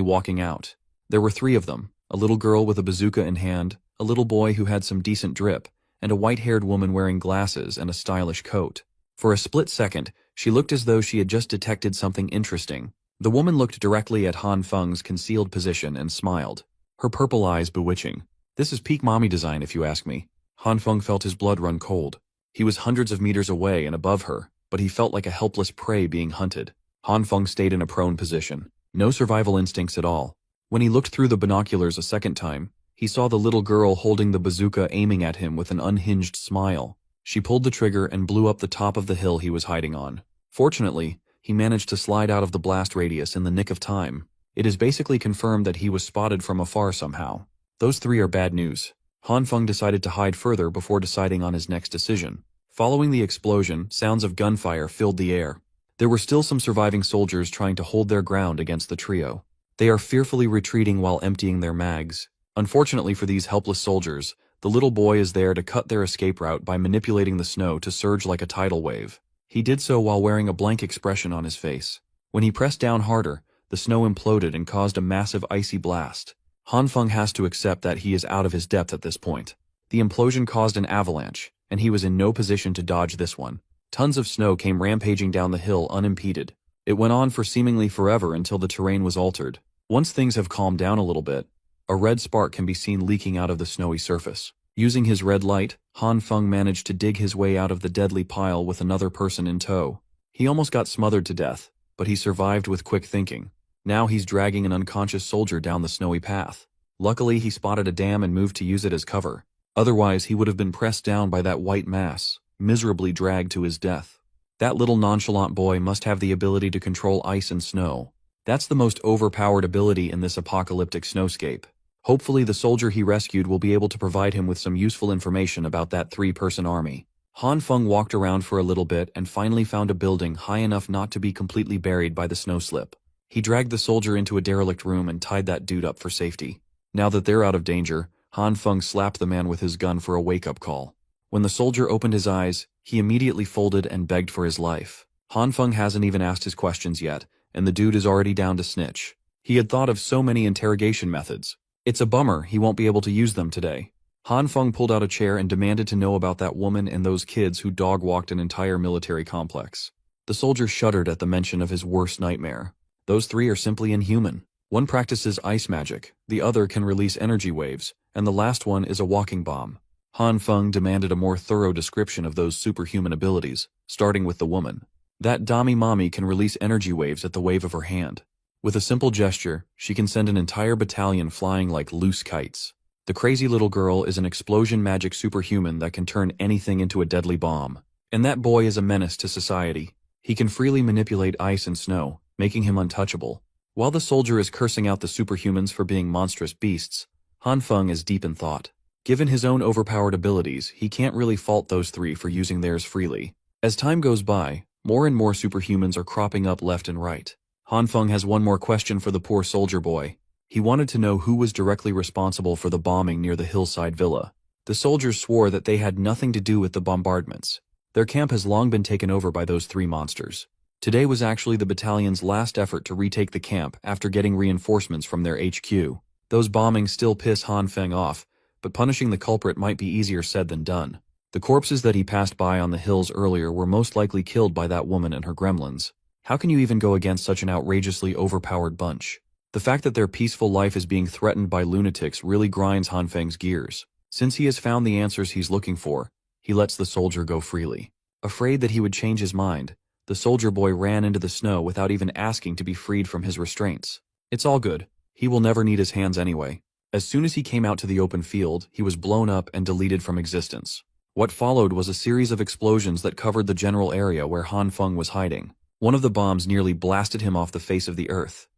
walking out. There were 3 of them, a little girl with a bazooka in hand, a little boy who had some decent drip, and a white-haired woman wearing glasses and a stylish coat. For a split second, she looked as though she had just detected something interesting. The woman looked directly at Han Feng's concealed position and smiled, her purple eyes bewitching. This is peak mommy design if you ask me. Han Feng felt his blood run cold. He was hundreds of meters away and above her, but he felt like a helpless prey being hunted. Han Feng stayed in a prone position. No survival instincts at all. When he looked through the binoculars a second time, he saw the little girl holding the bazooka aiming at him with an unhinged smile. She pulled the trigger and blew up the top of the hill he was hiding on. Fortunately, he managed to slide out of the blast radius in the nick of time. It is basically confirmed that he was spotted from afar somehow. Those 3 are bad news. Han Feng decided to hide further before deciding on his next decision. Following the explosion, sounds of gunfire filled the air. There were still some surviving soldiers trying to hold their ground against the trio. They are fearfully retreating while emptying their mags. Unfortunately for these helpless soldiers, the little boy is there to cut their escape route by manipulating the snow to surge like a tidal wave. He did so while wearing a blank expression on his face. When he pressed down harder, the snow imploded and caused a massive icy blast. Han Feng has to accept that he is out of his depth at this point. The implosion caused an avalanche, and he was in no position to dodge this one. Tons of snow came rampaging down the hill unimpeded. It went on for seemingly forever until the terrain was altered. Once things have calmed down a little bit, a red spark can be seen leaking out of the snowy surface. Using his red light, Han Feng managed to dig his way out of the deadly pile with another person in tow. He almost got smothered to death, but he survived with quick thinking. Now he's dragging an unconscious soldier down the snowy path. Luckily, he spotted a dam and moved to use it as cover. Otherwise, he would have been pressed down by that white mass, miserably dragged to his death. That little nonchalant boy must have the ability to control ice and snow. That's the most overpowered ability in this apocalyptic snowscape. Hopefully the soldier he rescued will be able to provide him with some useful information about that 3-person army. Han Feng walked around for a little bit and finally found a building high enough not to be completely buried by the snow slip. He dragged the soldier into a derelict room and tied that dude up for safety. Now that they're out of danger, Han Feng slapped the man with his gun for a wake-up call. When the soldier opened his eyes, he immediately folded and begged for his life. Han Feng hasn't even asked his questions yet, and the dude is already down to snitch. He had thought of so many interrogation methods. It's a bummer he won't be able to use them today. Han Feng pulled out a chair and demanded to know about that woman and those kids who dog-walked an entire military complex. The soldier shuddered at the mention of his worst nightmare. Those 3 are simply inhuman. One practices ice magic, the other can release energy waves, and the last one is a walking bomb. Han Feng demanded a more thorough description of those superhuman abilities, starting with the woman. That Dami Mommy can release energy waves at the wave of her hand. With a simple gesture, she can send an entire battalion flying like loose kites. The crazy little girl is an explosion magic superhuman that can turn anything into a deadly bomb. And that boy is a menace to society. He can freely manipulate ice and snow, making him untouchable. While the soldier is cursing out the superhumans for being monstrous beasts, Han Feng is deep in thought. Given his own overpowered abilities, he can't really fault those 3 for using theirs freely. As time goes by, more and more superhumans are cropping up left and right. Han Feng has one more question for the poor soldier boy. He wanted to know who was directly responsible for the bombing near the hillside villa. The soldiers swore that they had nothing to do with the bombardments. Their camp has long been taken over by those 3 monsters. Today was actually the battalion's last effort to retake the camp after getting reinforcements from their HQ. Those bombings still piss Han Feng off, but punishing the culprit might be easier said than done. The corpses that he passed by on the hills earlier were most likely killed by that woman and her gremlins. How can you even go against such an outrageously overpowered bunch? The fact that their peaceful life is being threatened by lunatics really grinds Han Feng's gears. Since he has found the answers he's looking for, he lets the soldier go freely. Afraid that he would change his mind, the soldier boy ran into the snow without even asking to be freed from his restraints. It's all good. He will never need his hands anyway. As soon as he came out to the open field, he was blown up and deleted from existence. What followed was a series of explosions that covered the general area where Han Feng was hiding. One of the bombs nearly blasted him off the face of the earth.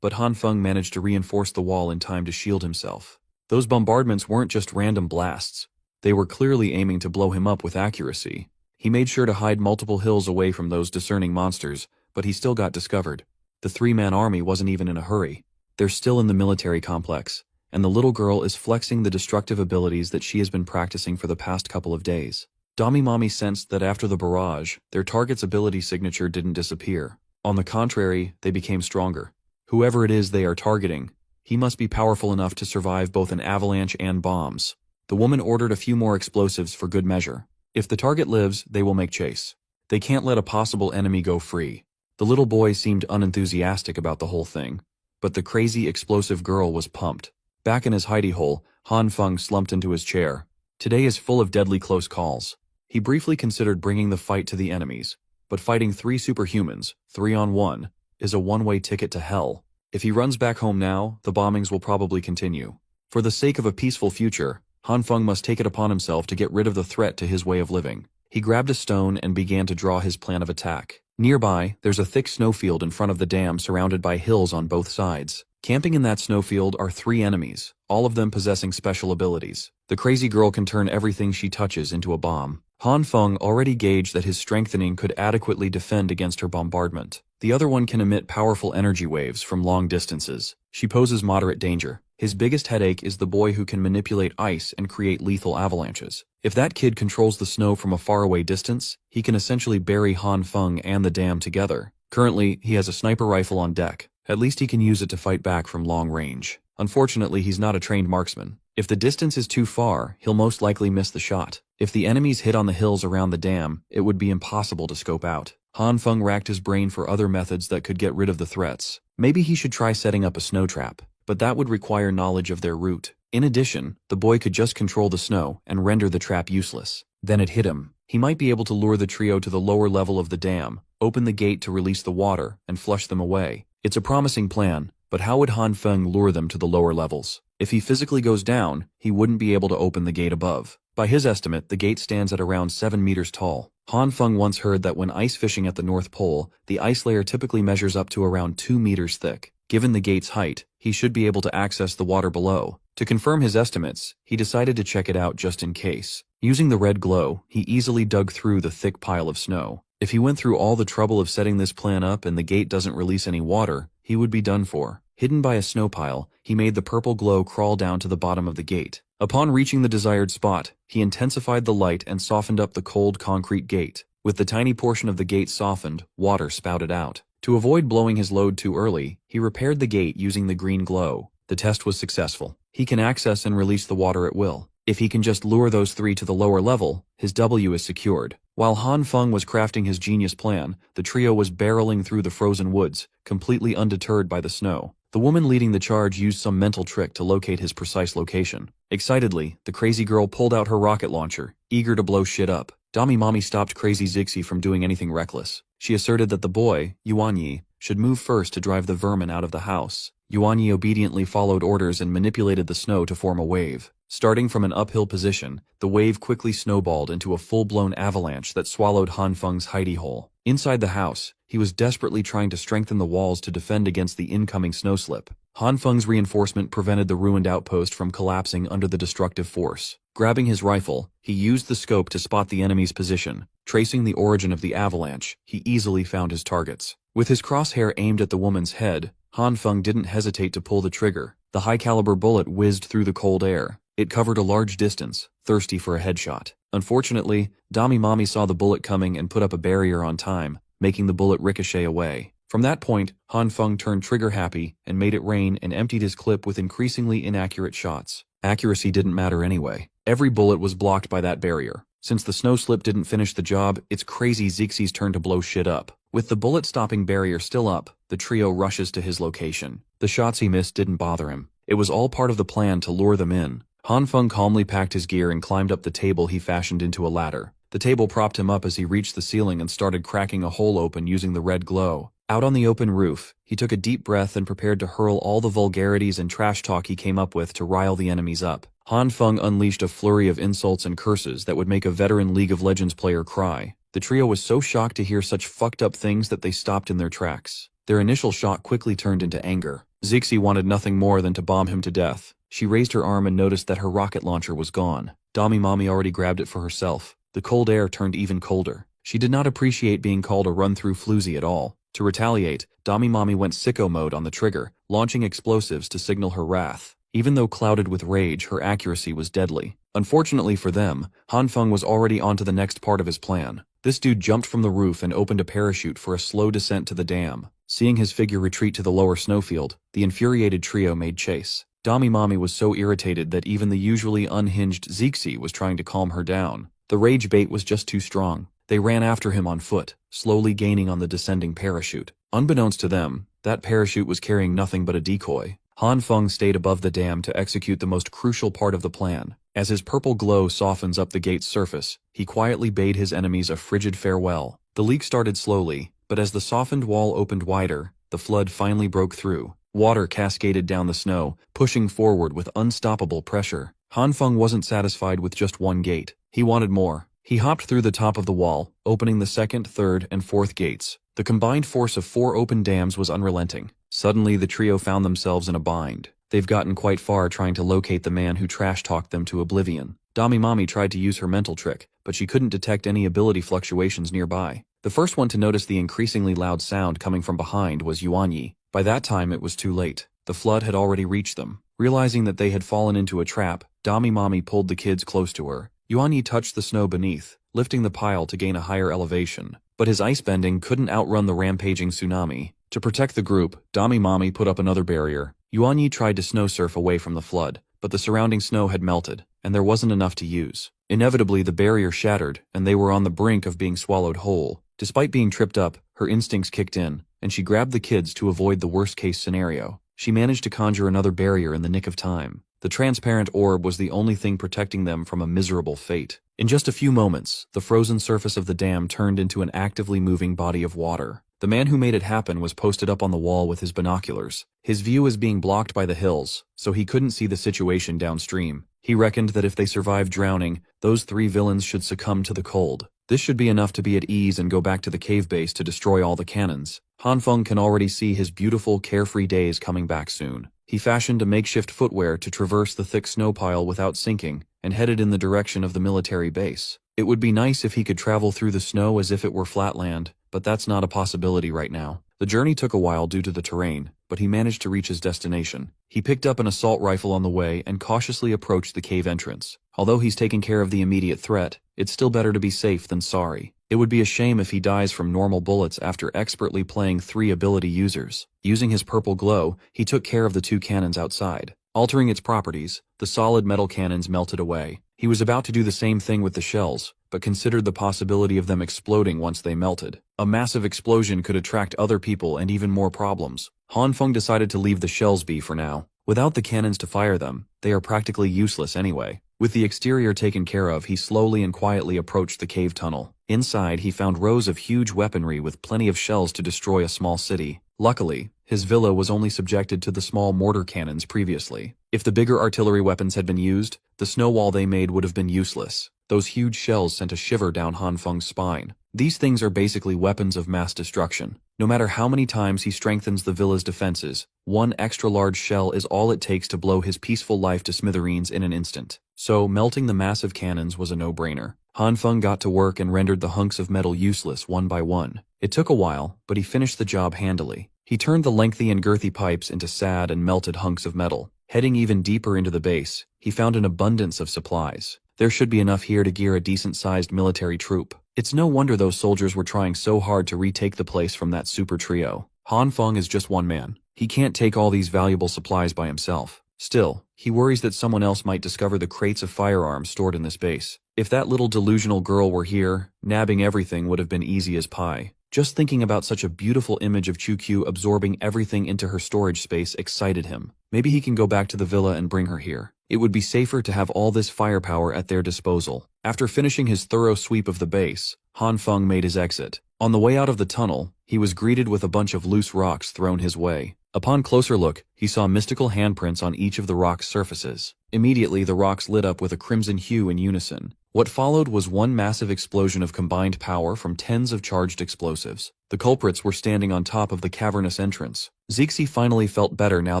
But Han Feng managed to reinforce the wall in time to shield himself. Those bombardments weren't just random blasts. They were clearly aiming to blow him up with accuracy. He made sure to hide multiple hills away from those discerning monsters, but he still got discovered. The 3-man army wasn't even in a hurry. They're still in the military complex, and the little girl is flexing the destructive abilities that she has been practicing for the past couple of days. Dami Mommy sensed that after the barrage, their target's ability signature didn't disappear. On the contrary, they became stronger. Whoever it is they are targeting, he must be powerful enough to survive both an avalanche and bombs. The woman ordered a few more explosives for good measure. If the target lives, they will make chase. They can't let a possible enemy go free. The little boy seemed unenthusiastic about the whole thing, but the crazy explosive girl was pumped. Back in his hidey hole, Han Feng slumped into his chair. Today is full of deadly close calls. He briefly considered bringing the fight to the enemies, but fighting 3 superhumans, 3-on-1, is a one-way ticket to hell. If he runs back home now, the bombings will probably continue. For the sake of a peaceful future, Han Feng must take it upon himself to get rid of the threat to his way of living. He grabbed a stone and began to draw his plan of attack. Nearby, there's a thick snowfield in front of the dam surrounded by hills on both sides. Camping in that snowfield are 3 enemies, all of them possessing special abilities. The crazy girl can turn everything she touches into a bomb. Han Feng already gauged that his strengthening could adequately defend against her bombardment. The other one can emit powerful energy waves from long distances. She poses moderate danger. His biggest headache is the boy who can manipulate ice and create lethal avalanches. If that kid controls the snow from a faraway distance, he can essentially bury Han Feng and the dam together. Currently, he has a sniper rifle on deck. At least he can use it to fight back from long range. Unfortunately, he's not a trained marksman. If the distance is too far, he'll most likely miss the shot. If the enemies hit on the hills around the dam, it would be impossible to scope out. Han Feng racked his brain for other methods that could get rid of the threats. Maybe he should try setting up a snow trap, but that would require knowledge of their route. In addition, the boy could just control the snow and render the trap useless. Then it hit him. He might be able to lure the trio to the lower level of the dam, open the gate to release the water, and flush them away. It's a promising plan, but how would Han Feng lure them to the lower levels? If he physically goes down, he wouldn't be able to open the gate above. By his estimate, the gate stands at around 7 meters tall. Han Feng once heard that when ice fishing at the North Pole, the ice layer typically measures up to around 2 meters thick. Given the gate's height, he should be able to access the water below. To confirm his estimates, he decided to check it out just in case. Using the red glow, he easily dug through the thick pile of snow. If he went through all the trouble of setting this plan up and the gate doesn't release any water, he would be done for. Hidden by a snow pile, he made the purple glow crawl down to the bottom of the gate. Upon reaching the desired spot, he intensified the light and softened up the cold concrete gate. With the tiny portion of the gate softened, water spouted out. To avoid blowing his load too early, he repaired the gate using the green glow. The test was successful. He can access and release the water at will. If he can just lure those 3 to the lower level, his W is secured. While Han Feng was crafting his genius plan, the trio was barreling through the frozen woods, completely undeterred by the snow. The woman leading the charge used some mental trick to locate his precise location. Excitedly, the crazy girl pulled out her rocket launcher, eager to blow shit up. Dami Mommy stopped Crazy Zixi from doing anything reckless. She asserted that the boy, Yuan Yi, should move first to drive the vermin out of the house. Yuan Yi obediently followed orders and manipulated the snow to form a wave. Starting from an uphill position, the wave quickly snowballed into a full-blown avalanche that swallowed Han Feng's hidey hole. Inside the house, he was desperately trying to strengthen the walls to defend against the incoming snowslip. Han Feng's reinforcement prevented the ruined outpost from collapsing under the destructive force. Grabbing his rifle, he used the scope to spot the enemy's position. Tracing the origin of the avalanche, he easily found his targets. With his crosshair aimed at the woman's head, Han Feng didn't hesitate to pull the trigger. The high-caliber bullet whizzed through the cold air. It covered a large distance, thirsty for a headshot. Unfortunately, Dami Mommy saw the bullet coming and put up a barrier on time, making the bullet ricochet away. From that point, Han Feng turned trigger-happy and made it rain and emptied his clip with increasingly inaccurate shots. Accuracy didn't matter anyway. Every bullet was blocked by that barrier. Since the snow slip didn't finish the job, it's Crazy Zixi's turn to blow shit up. With the bullet-stopping barrier still up, the trio rushes to his location. The shots he missed didn't bother him. It was all part of the plan to lure them in. Han Feng calmly packed his gear and climbed up the table he fashioned into a ladder. The table propped him up as he reached the ceiling and started cracking a hole open using the red glow. Out on the open roof, he took a deep breath and prepared to hurl all the vulgarities and trash talk he came up with to rile the enemies up. Han Feng unleashed a flurry of insults and curses that would make a veteran League of Legends player cry. The trio was so shocked to hear such fucked up things that they stopped in their tracks. Their initial shock quickly turned into anger. Zixi wanted nothing more than to bomb him to death. She raised her arm and noticed that her rocket launcher was gone. Dami Mommy already grabbed it for herself. The cold air turned even colder. She did not appreciate being called a run-through floozy at all. To retaliate, Dami Mommy went sicko mode on the trigger, launching explosives to signal her wrath. Even though clouded with rage, her accuracy was deadly. Unfortunately for them, Han Feng was already onto the next part of his plan. This dude jumped from the roof and opened a parachute for a slow descent to the dam. Seeing his figure retreat to the lower snowfield, the infuriated trio made chase. Damimami was so irritated that even the usually unhinged Zixi was trying to calm her down. The rage bait was just too strong. They ran after him on foot, slowly gaining on the descending parachute. Unbeknownst to them, that parachute was carrying nothing but a decoy. Han Feng stayed above the dam to execute the most crucial part of the plan. As his purple glow softens up the gate's surface, he quietly bade his enemies a frigid farewell. The leak started slowly, but as the softened wall opened wider, the flood finally broke through. Water cascaded down the snow, pushing forward with unstoppable pressure. Han Feng wasn't satisfied with just one gate. He wanted more. He hopped through the top of the wall, opening the second, third, and fourth gates. The combined force of 4 open dams was unrelenting. Suddenly, the trio found themselves in a bind. They've gotten quite far trying to locate the man who trash-talked them to oblivion. Damimami tried to use her mental trick, but she couldn't detect any ability fluctuations nearby. The first one to notice the increasingly loud sound coming from behind was Yuanyi. By that time, it was too late. The flood had already reached them. Realizing that they had fallen into a trap, Damimami pulled the kids close to her. Yuanyi touched the snow beneath, lifting the pile to gain a higher elevation. But his ice bending couldn't outrun the rampaging tsunami. To protect the group, Damimami put up another barrier. Yuanyi tried to snow surf away from the flood, but the surrounding snow had melted, and there wasn't enough to use. Inevitably, the barrier shattered, and they were on the brink of being swallowed whole. Despite being tripped up, her instincts kicked in, and she grabbed the kids to avoid the worst-case scenario. She managed to conjure another barrier in the nick of time. The transparent orb was the only thing protecting them from a miserable fate. In just a few moments, the frozen surface of the dam turned into an actively moving body of water. The man who made it happen was posted up on the wall with his binoculars. His view was being blocked by the hills, so he couldn't see the situation downstream. He reckoned that if they survived drowning, those 3 villains should succumb to the cold. This should be enough to be at ease and go back to the cave base to destroy all the cannons. Han Feng can already see his beautiful, carefree days coming back soon. He fashioned a makeshift footwear to traverse the thick snow pile without sinking, and headed in the direction of the military base. It would be nice if he could travel through the snow as if it were flat land, but that's not a possibility right now. The journey took a while due to the terrain, but he managed to reach his destination. He picked up an assault rifle on the way and cautiously approached the cave entrance. Although he's taking care of the immediate threat, it's still better to be safe than sorry. It would be a shame if he dies from normal bullets after expertly playing 3 ability users. Using his purple glow, he took care of the 2 cannons outside. Altering its properties, the solid metal cannons melted away. He was about to do the same thing with the shells, but considered the possibility of them exploding once they melted. A massive explosion could attract other people and even more problems. Han Feng decided to leave the shells be for now. Without the cannons to fire them, they are practically useless anyway. With the exterior taken care of, he slowly and quietly approached the cave tunnel. Inside, he found rows of huge weaponry with plenty of shells to destroy a small city. Luckily, his villa was only subjected to the small mortar cannons previously. If the bigger artillery weapons had been used, the snow wall they made would have been useless. Those huge shells sent a shiver down Han Feng's spine. These things are basically weapons of mass destruction. No matter how many times he strengthens the villa's defenses, one extra large shell is all it takes to blow his peaceful life to smithereens in an instant. So, melting the massive cannons was a no-brainer. Han Feng got to work and rendered the hunks of metal useless one by one. It took a while, but he finished the job handily. He turned the lengthy and girthy pipes into sad and melted hunks of metal. Heading even deeper into the base, he found an abundance of supplies. There should be enough here to gear a decent-sized military troop. It's no wonder those soldiers were trying so hard to retake the place from that super trio. Han Feng is just one man. He can't take all these valuable supplies by himself. Still, he worries that someone else might discover the crates of firearms stored in this base. If that little delusional girl were here, nabbing everything would have been easy as pie. Just thinking about such a beautiful image of Chukyu absorbing everything into her storage space excited him. Maybe he can go back to the villa and bring her here. It would be safer to have all this firepower at their disposal. After finishing his thorough sweep of the base, Han Feng made his exit. On the way out of the tunnel, he was greeted with a bunch of loose rocks thrown his way. Upon closer look, he saw mystical handprints on each of the rock's surfaces. Immediately, the rocks lit up with a crimson hue in unison. What followed was one massive explosion of combined power from tens of charged explosives. The culprits were standing on top of the cavernous entrance. Zixi finally felt better now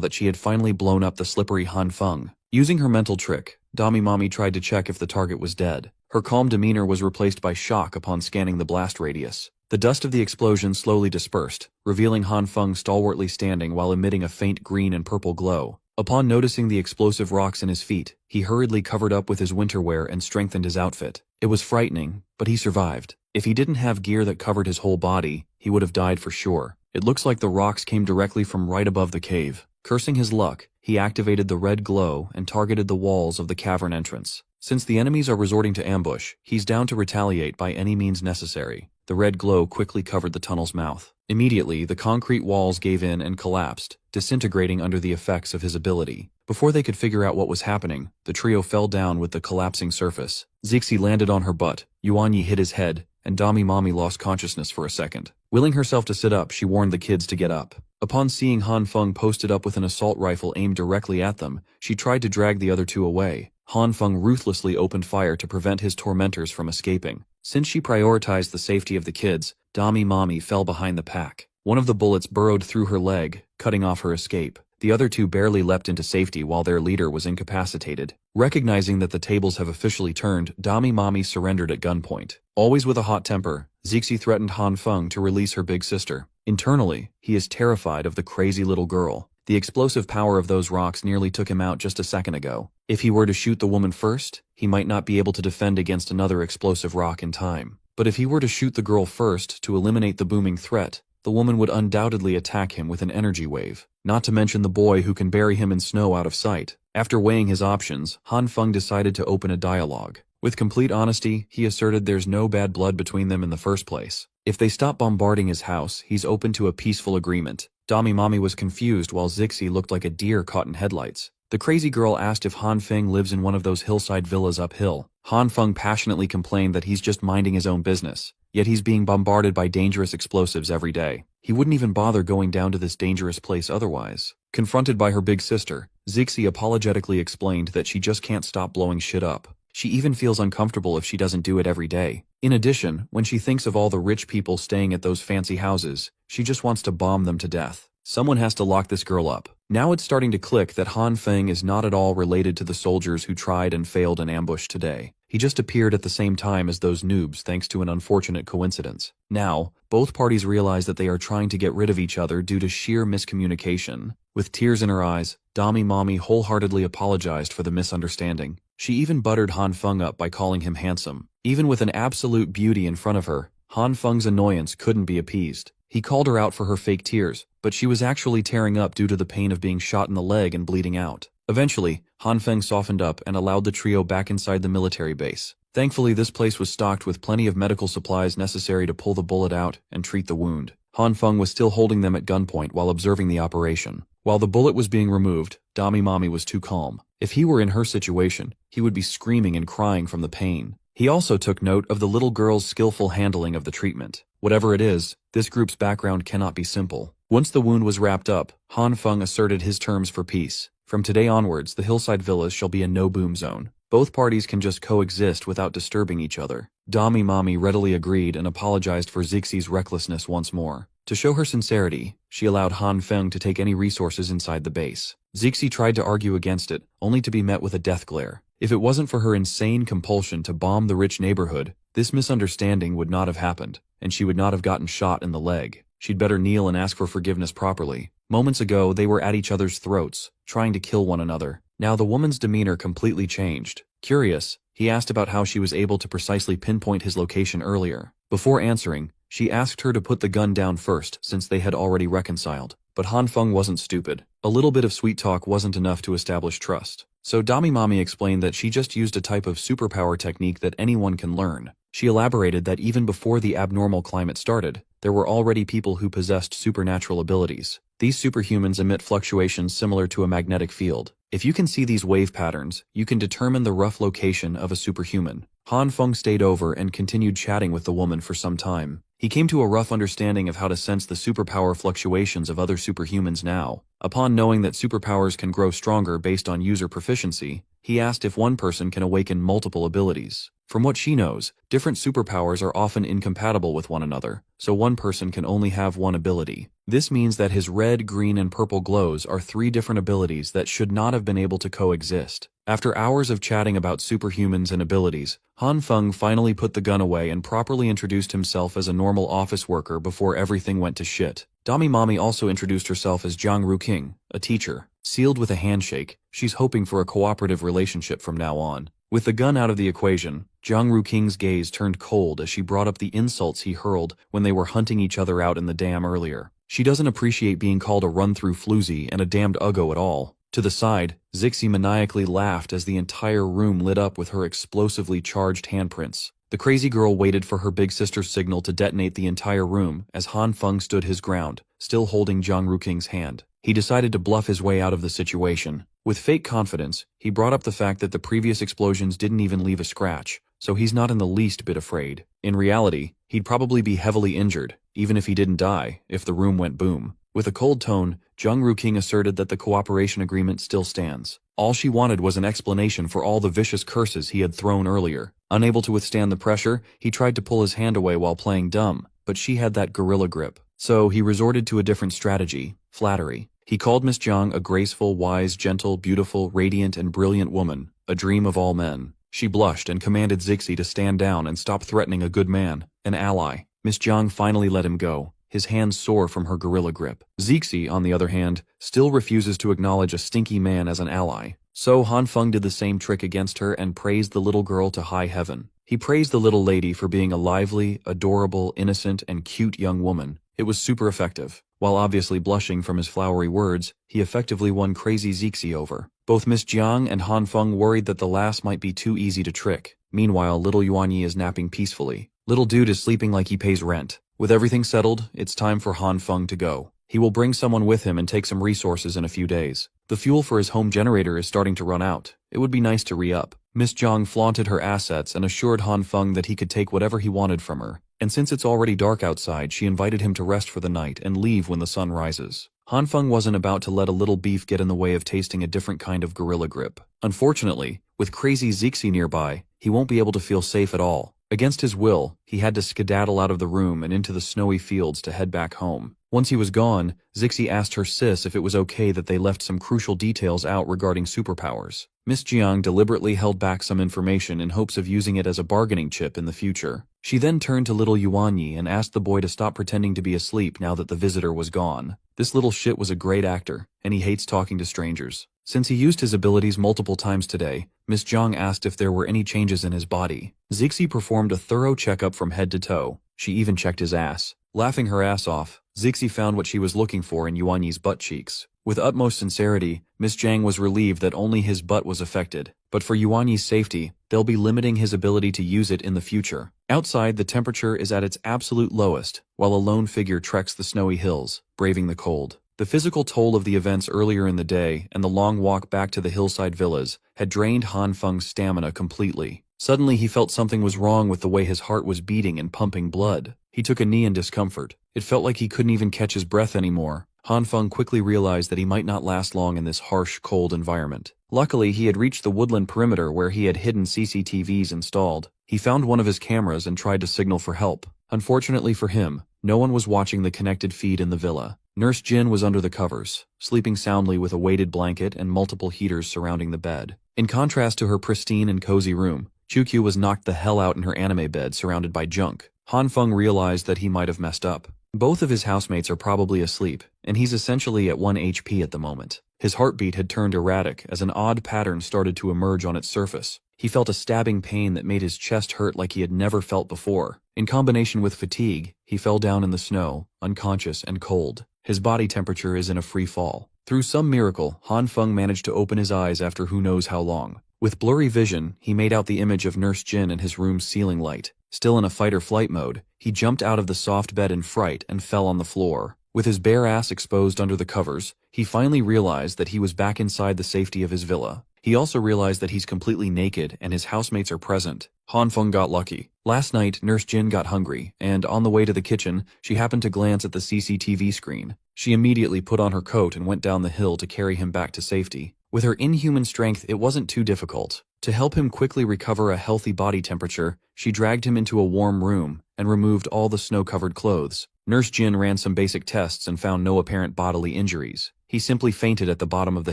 that she had finally blown up the slippery Han Feng. Using her mental trick, Damimami tried to check if the target was dead. Her calm demeanor was replaced by shock upon scanning the blast radius. The dust of the explosion slowly dispersed, revealing Han Feng stalwartly standing while emitting a faint green and purple glow. Upon noticing the explosive rocks in his feet, he hurriedly covered up with his winter wear and strengthened his outfit. It was frightening, but he survived. If he didn't have gear that covered his whole body, he would have died for sure. It looks like the rocks came directly from right above the cave. Cursing his luck, he activated the red glow and targeted the walls of the cavern entrance. Since the enemies are resorting to ambush, he's down to retaliate by any means necessary. The red glow quickly covered the tunnel's mouth. Immediately, the concrete walls gave in and collapsed, disintegrating under the effects of his ability. Before they could figure out what was happening, the trio fell down with the collapsing surface. Zixi landed on her butt, Yuanyi hit his head, and Dami Mami lost consciousness for a second. Willing herself to sit up, she warned the kids to get up. Upon seeing Han Feng posted up with an assault rifle aimed directly at them, she tried to drag the other two away. Han Feng ruthlessly opened fire to prevent his tormentors from escaping. Since she prioritized the safety of the kids, Dami Mami fell behind the pack. One of the bullets burrowed through her leg, cutting off her escape. The other two barely leapt into safety while their leader was incapacitated. Recognizing that the tables have officially turned, Dami Mami surrendered at gunpoint. Always with a hot temper, Zixi threatened Han Feng to release her big sister. Internally, he is terrified of the crazy little girl. The explosive power of those rocks nearly took him out just a second ago. If he were to shoot the woman first, he might not be able to defend against another explosive rock in time. But if he were to shoot the girl first to eliminate the booming threat, the woman would undoubtedly attack him with an energy wave. Not to mention the boy who can bury him in snow out of sight. After weighing his options, Han Feng decided to open a dialogue. With complete honesty, he asserted there's no bad blood between them in the first place. If they stop bombarding his house, he's open to a peaceful agreement. Dami Mami was confused while Zixi looked like a deer caught in headlights. The crazy girl asked if Han Feng lives in one of those hillside villas uphill. Han Feng passionately complained that he's just minding his own business, yet he's being bombarded by dangerous explosives every day. He wouldn't even bother going down to this dangerous place otherwise. Confronted by her big sister, Zixi apologetically explained that she just can't stop blowing shit up. She even feels uncomfortable if she doesn't do it every day. In addition, when she thinks of all the rich people staying at those fancy houses, she just wants to bomb them to death. Someone has to lock this girl up. Now it's starting to click that Han Feng is not at all related to the soldiers who tried and failed an ambush today. He just appeared at the same time as those noobs thanks to an unfortunate coincidence. Now, both parties realize that they are trying to get rid of each other due to sheer miscommunication. With tears in her eyes, Dami Mami wholeheartedly apologized for the misunderstanding. She even buttered Han Feng up by calling him handsome. Even with an absolute beauty in front of her, Han Feng's annoyance couldn't be appeased. He called her out for her fake tears, but she was actually tearing up due to the pain of being shot in the leg and bleeding out. Eventually, Han Feng softened up and allowed the trio back inside the military base. Thankfully, this place was stocked with plenty of medical supplies necessary to pull the bullet out and treat the wound. Han Feng was still holding them at gunpoint while observing the operation. While the bullet was being removed, Dami Mami was too calm. If he were in her situation, he would be screaming and crying from the pain. He also took note of the little girl's skillful handling of the treatment. Whatever it is, this group's background cannot be simple. Once the wound was wrapped up, Han Feng asserted his terms for peace. From today onwards, the hillside villas shall be a no-boom zone. Both parties can just coexist without disturbing each other. Dami Mami readily agreed and apologized for Zixi's recklessness once more. To show her sincerity, she allowed Han Feng to take any resources inside the base. Zixi tried to argue against it, only to be met with a death glare. If it wasn't for her insane compulsion to bomb the rich neighborhood, this misunderstanding would not have happened, and she would not have gotten shot in the leg. She'd better kneel and ask for forgiveness properly. Moments ago, they were at each other's throats, trying to kill one another. Now the woman's demeanor completely changed. Curious, he asked about how she was able to precisely pinpoint his location earlier. Before answering, she asked her to put the gun down first since they had already reconciled. But Han Feng wasn't stupid. A little bit of sweet talk wasn't enough to establish trust. So Dami Mami explained that she just used a type of superpower technique that anyone can learn. She elaborated that even before the abnormal climate started, there were already people who possessed supernatural abilities. These superhumans emit fluctuations similar to a magnetic field. If you can see these wave patterns, you can determine the rough location of a superhuman. Han Feng stayed over and continued chatting with the woman for some time. He came to a rough understanding of how to sense the superpower fluctuations of other superhumans now. Upon knowing that superpowers can grow stronger based on user proficiency, he asked if one person can awaken multiple abilities. From what she knows, different superpowers are often incompatible with one another, so one person can only have one ability. This means that his red, green, and purple glows are 3 different abilities that should not have been able to coexist. After hours of chatting about superhumans and abilities, Han Feng finally put the gun away and properly introduced himself as a normal office worker before everything went to shit. Dami Mami also introduced herself as Jiang Ruqing, a teacher. Sealed with a handshake, she's hoping for a cooperative relationship from now on. With the gun out of the equation, Jiang Ruqing's gaze turned cold as she brought up the insults he hurled when they were hunting each other out in the dam earlier. She doesn't appreciate being called a run-through floozy and a damned uggo at all. To the side, Zixi maniacally laughed as the entire room lit up with her explosively charged handprints. The crazy girl waited for her big sister's signal to detonate the entire room as Han Feng stood his ground, still holding Zhang Ruking's hand. He decided to bluff his way out of the situation. With fake confidence, he brought up the fact that the previous explosions didn't even leave a scratch, so he's not in the least bit afraid. In reality, he'd probably be heavily injured, even if he didn't die, if the room went boom. With a cold tone, Zhang Ruking asserted that the cooperation agreement still stands. All she wanted was an explanation for all the vicious curses he had thrown earlier. Unable to withstand the pressure, he tried to pull his hand away while playing dumb, but she had that gorilla grip. So he resorted to a different strategy: flattery. He called Miss Zhang a graceful, wise, gentle, beautiful, radiant, and brilliant woman, a dream of all men. She blushed and commanded Zixi to stand down and stop threatening a good man, an ally. Miss Zhang finally let him go, his hands sore from her gorilla grip. Zixi, on the other hand, still refuses to acknowledge a stinky man as an ally. So Han Feng did the same trick against her and praised the little girl to high heaven. He praised the little lady for being a lively, adorable, innocent, and cute young woman. It was super effective. While obviously blushing from his flowery words, he effectively won crazy Zixi over. Both Miss Jiang and Han Feng worried that the lass might be too easy to trick. Meanwhile, little Yuanyi is napping peacefully. Little dude is sleeping like he pays rent. With everything settled, it's time for Han Feng to go. He will bring someone with him and take some resources in a few days. The fuel for his home generator is starting to run out. It would be nice to re-up. Miss Jiang flaunted her assets and assured Han Feng that he could take whatever he wanted from her. And since it's already dark outside, she invited him to rest for the night and leave when the sun rises. Han Feng wasn't about to let a little beef get in the way of tasting a different kind of gorilla grip. Unfortunately, with crazy Zixi nearby, he won't be able to feel safe at all. Against his will, he had to skedaddle out of the room and into the snowy fields to head back home. Once he was gone, Zixi asked her sis if it was okay that they left some crucial details out regarding superpowers. Miss Jiang deliberately held back some information in hopes of using it as a bargaining chip in the future. She then turned to little Yuanyi and asked the boy to stop pretending to be asleep now that the visitor was gone. This little shit was a great actor, and he hates talking to strangers. Since he used his abilities multiple times today, Miss Jiang asked if there were any changes in his body. Zixi performed a thorough checkup from head to toe. She even checked his ass. Laughing her ass off, Zixi found what she was looking for in Yuanyi's butt cheeks. With utmost sincerity, Miss Jiang was relieved that only his butt was affected. But for Yuanyi's safety, they'll be limiting his ability to use it in the future. Outside, the temperature is at its absolute lowest, while a lone figure treks the snowy hills, braving the cold. The physical toll of the events earlier in the day and the long walk back to the hillside villas had drained Han Feng's stamina completely. Suddenly he felt something was wrong with the way his heart was beating and pumping blood. He took a knee in discomfort. It felt like he couldn't even catch his breath anymore. Han Feng quickly realized that he might not last long in this harsh, cold environment. Luckily, he had reached the woodland perimeter where he had hidden CCTVs installed. He found one of his cameras and tried to signal for help. Unfortunately for him, no one was watching the connected feed in the villa. Nurse Jin was under the covers, sleeping soundly with a weighted blanket and multiple heaters surrounding the bed. In contrast to her pristine and cozy room, Chukyu was knocked the hell out in her anime bed surrounded by junk. Han Feng realized that he might have messed up. Both of his housemates are probably asleep, and he's essentially at 1 HP at the moment. His heartbeat had turned erratic as an odd pattern started to emerge on its surface. He felt a stabbing pain that made his chest hurt like he had never felt before. In combination with fatigue, he fell down in the snow, unconscious and cold. His body temperature is in a free fall. Through some miracle, Han Feng managed to open his eyes after who knows how long. With blurry vision, he made out the image of Nurse Jin in his room's ceiling light. Still in a fight-or-flight mode, he jumped out of the soft bed in fright and fell on the floor. With his bare ass exposed under the covers, he finally realized that he was back inside the safety of his villa. He also realized that he's completely naked and his housemates are present. Han Feng got lucky. Last night, Nurse Jin got hungry, and on the way to the kitchen, she happened to glance at the CCTV screen. She immediately put on her coat and went down the hill to carry him back to safety. With her inhuman strength, it wasn't too difficult. To help him quickly recover a healthy body temperature, she dragged him into a warm room and removed all the snow-covered clothes. Nurse Jin ran some basic tests and found no apparent bodily injuries. He simply fainted at the bottom of the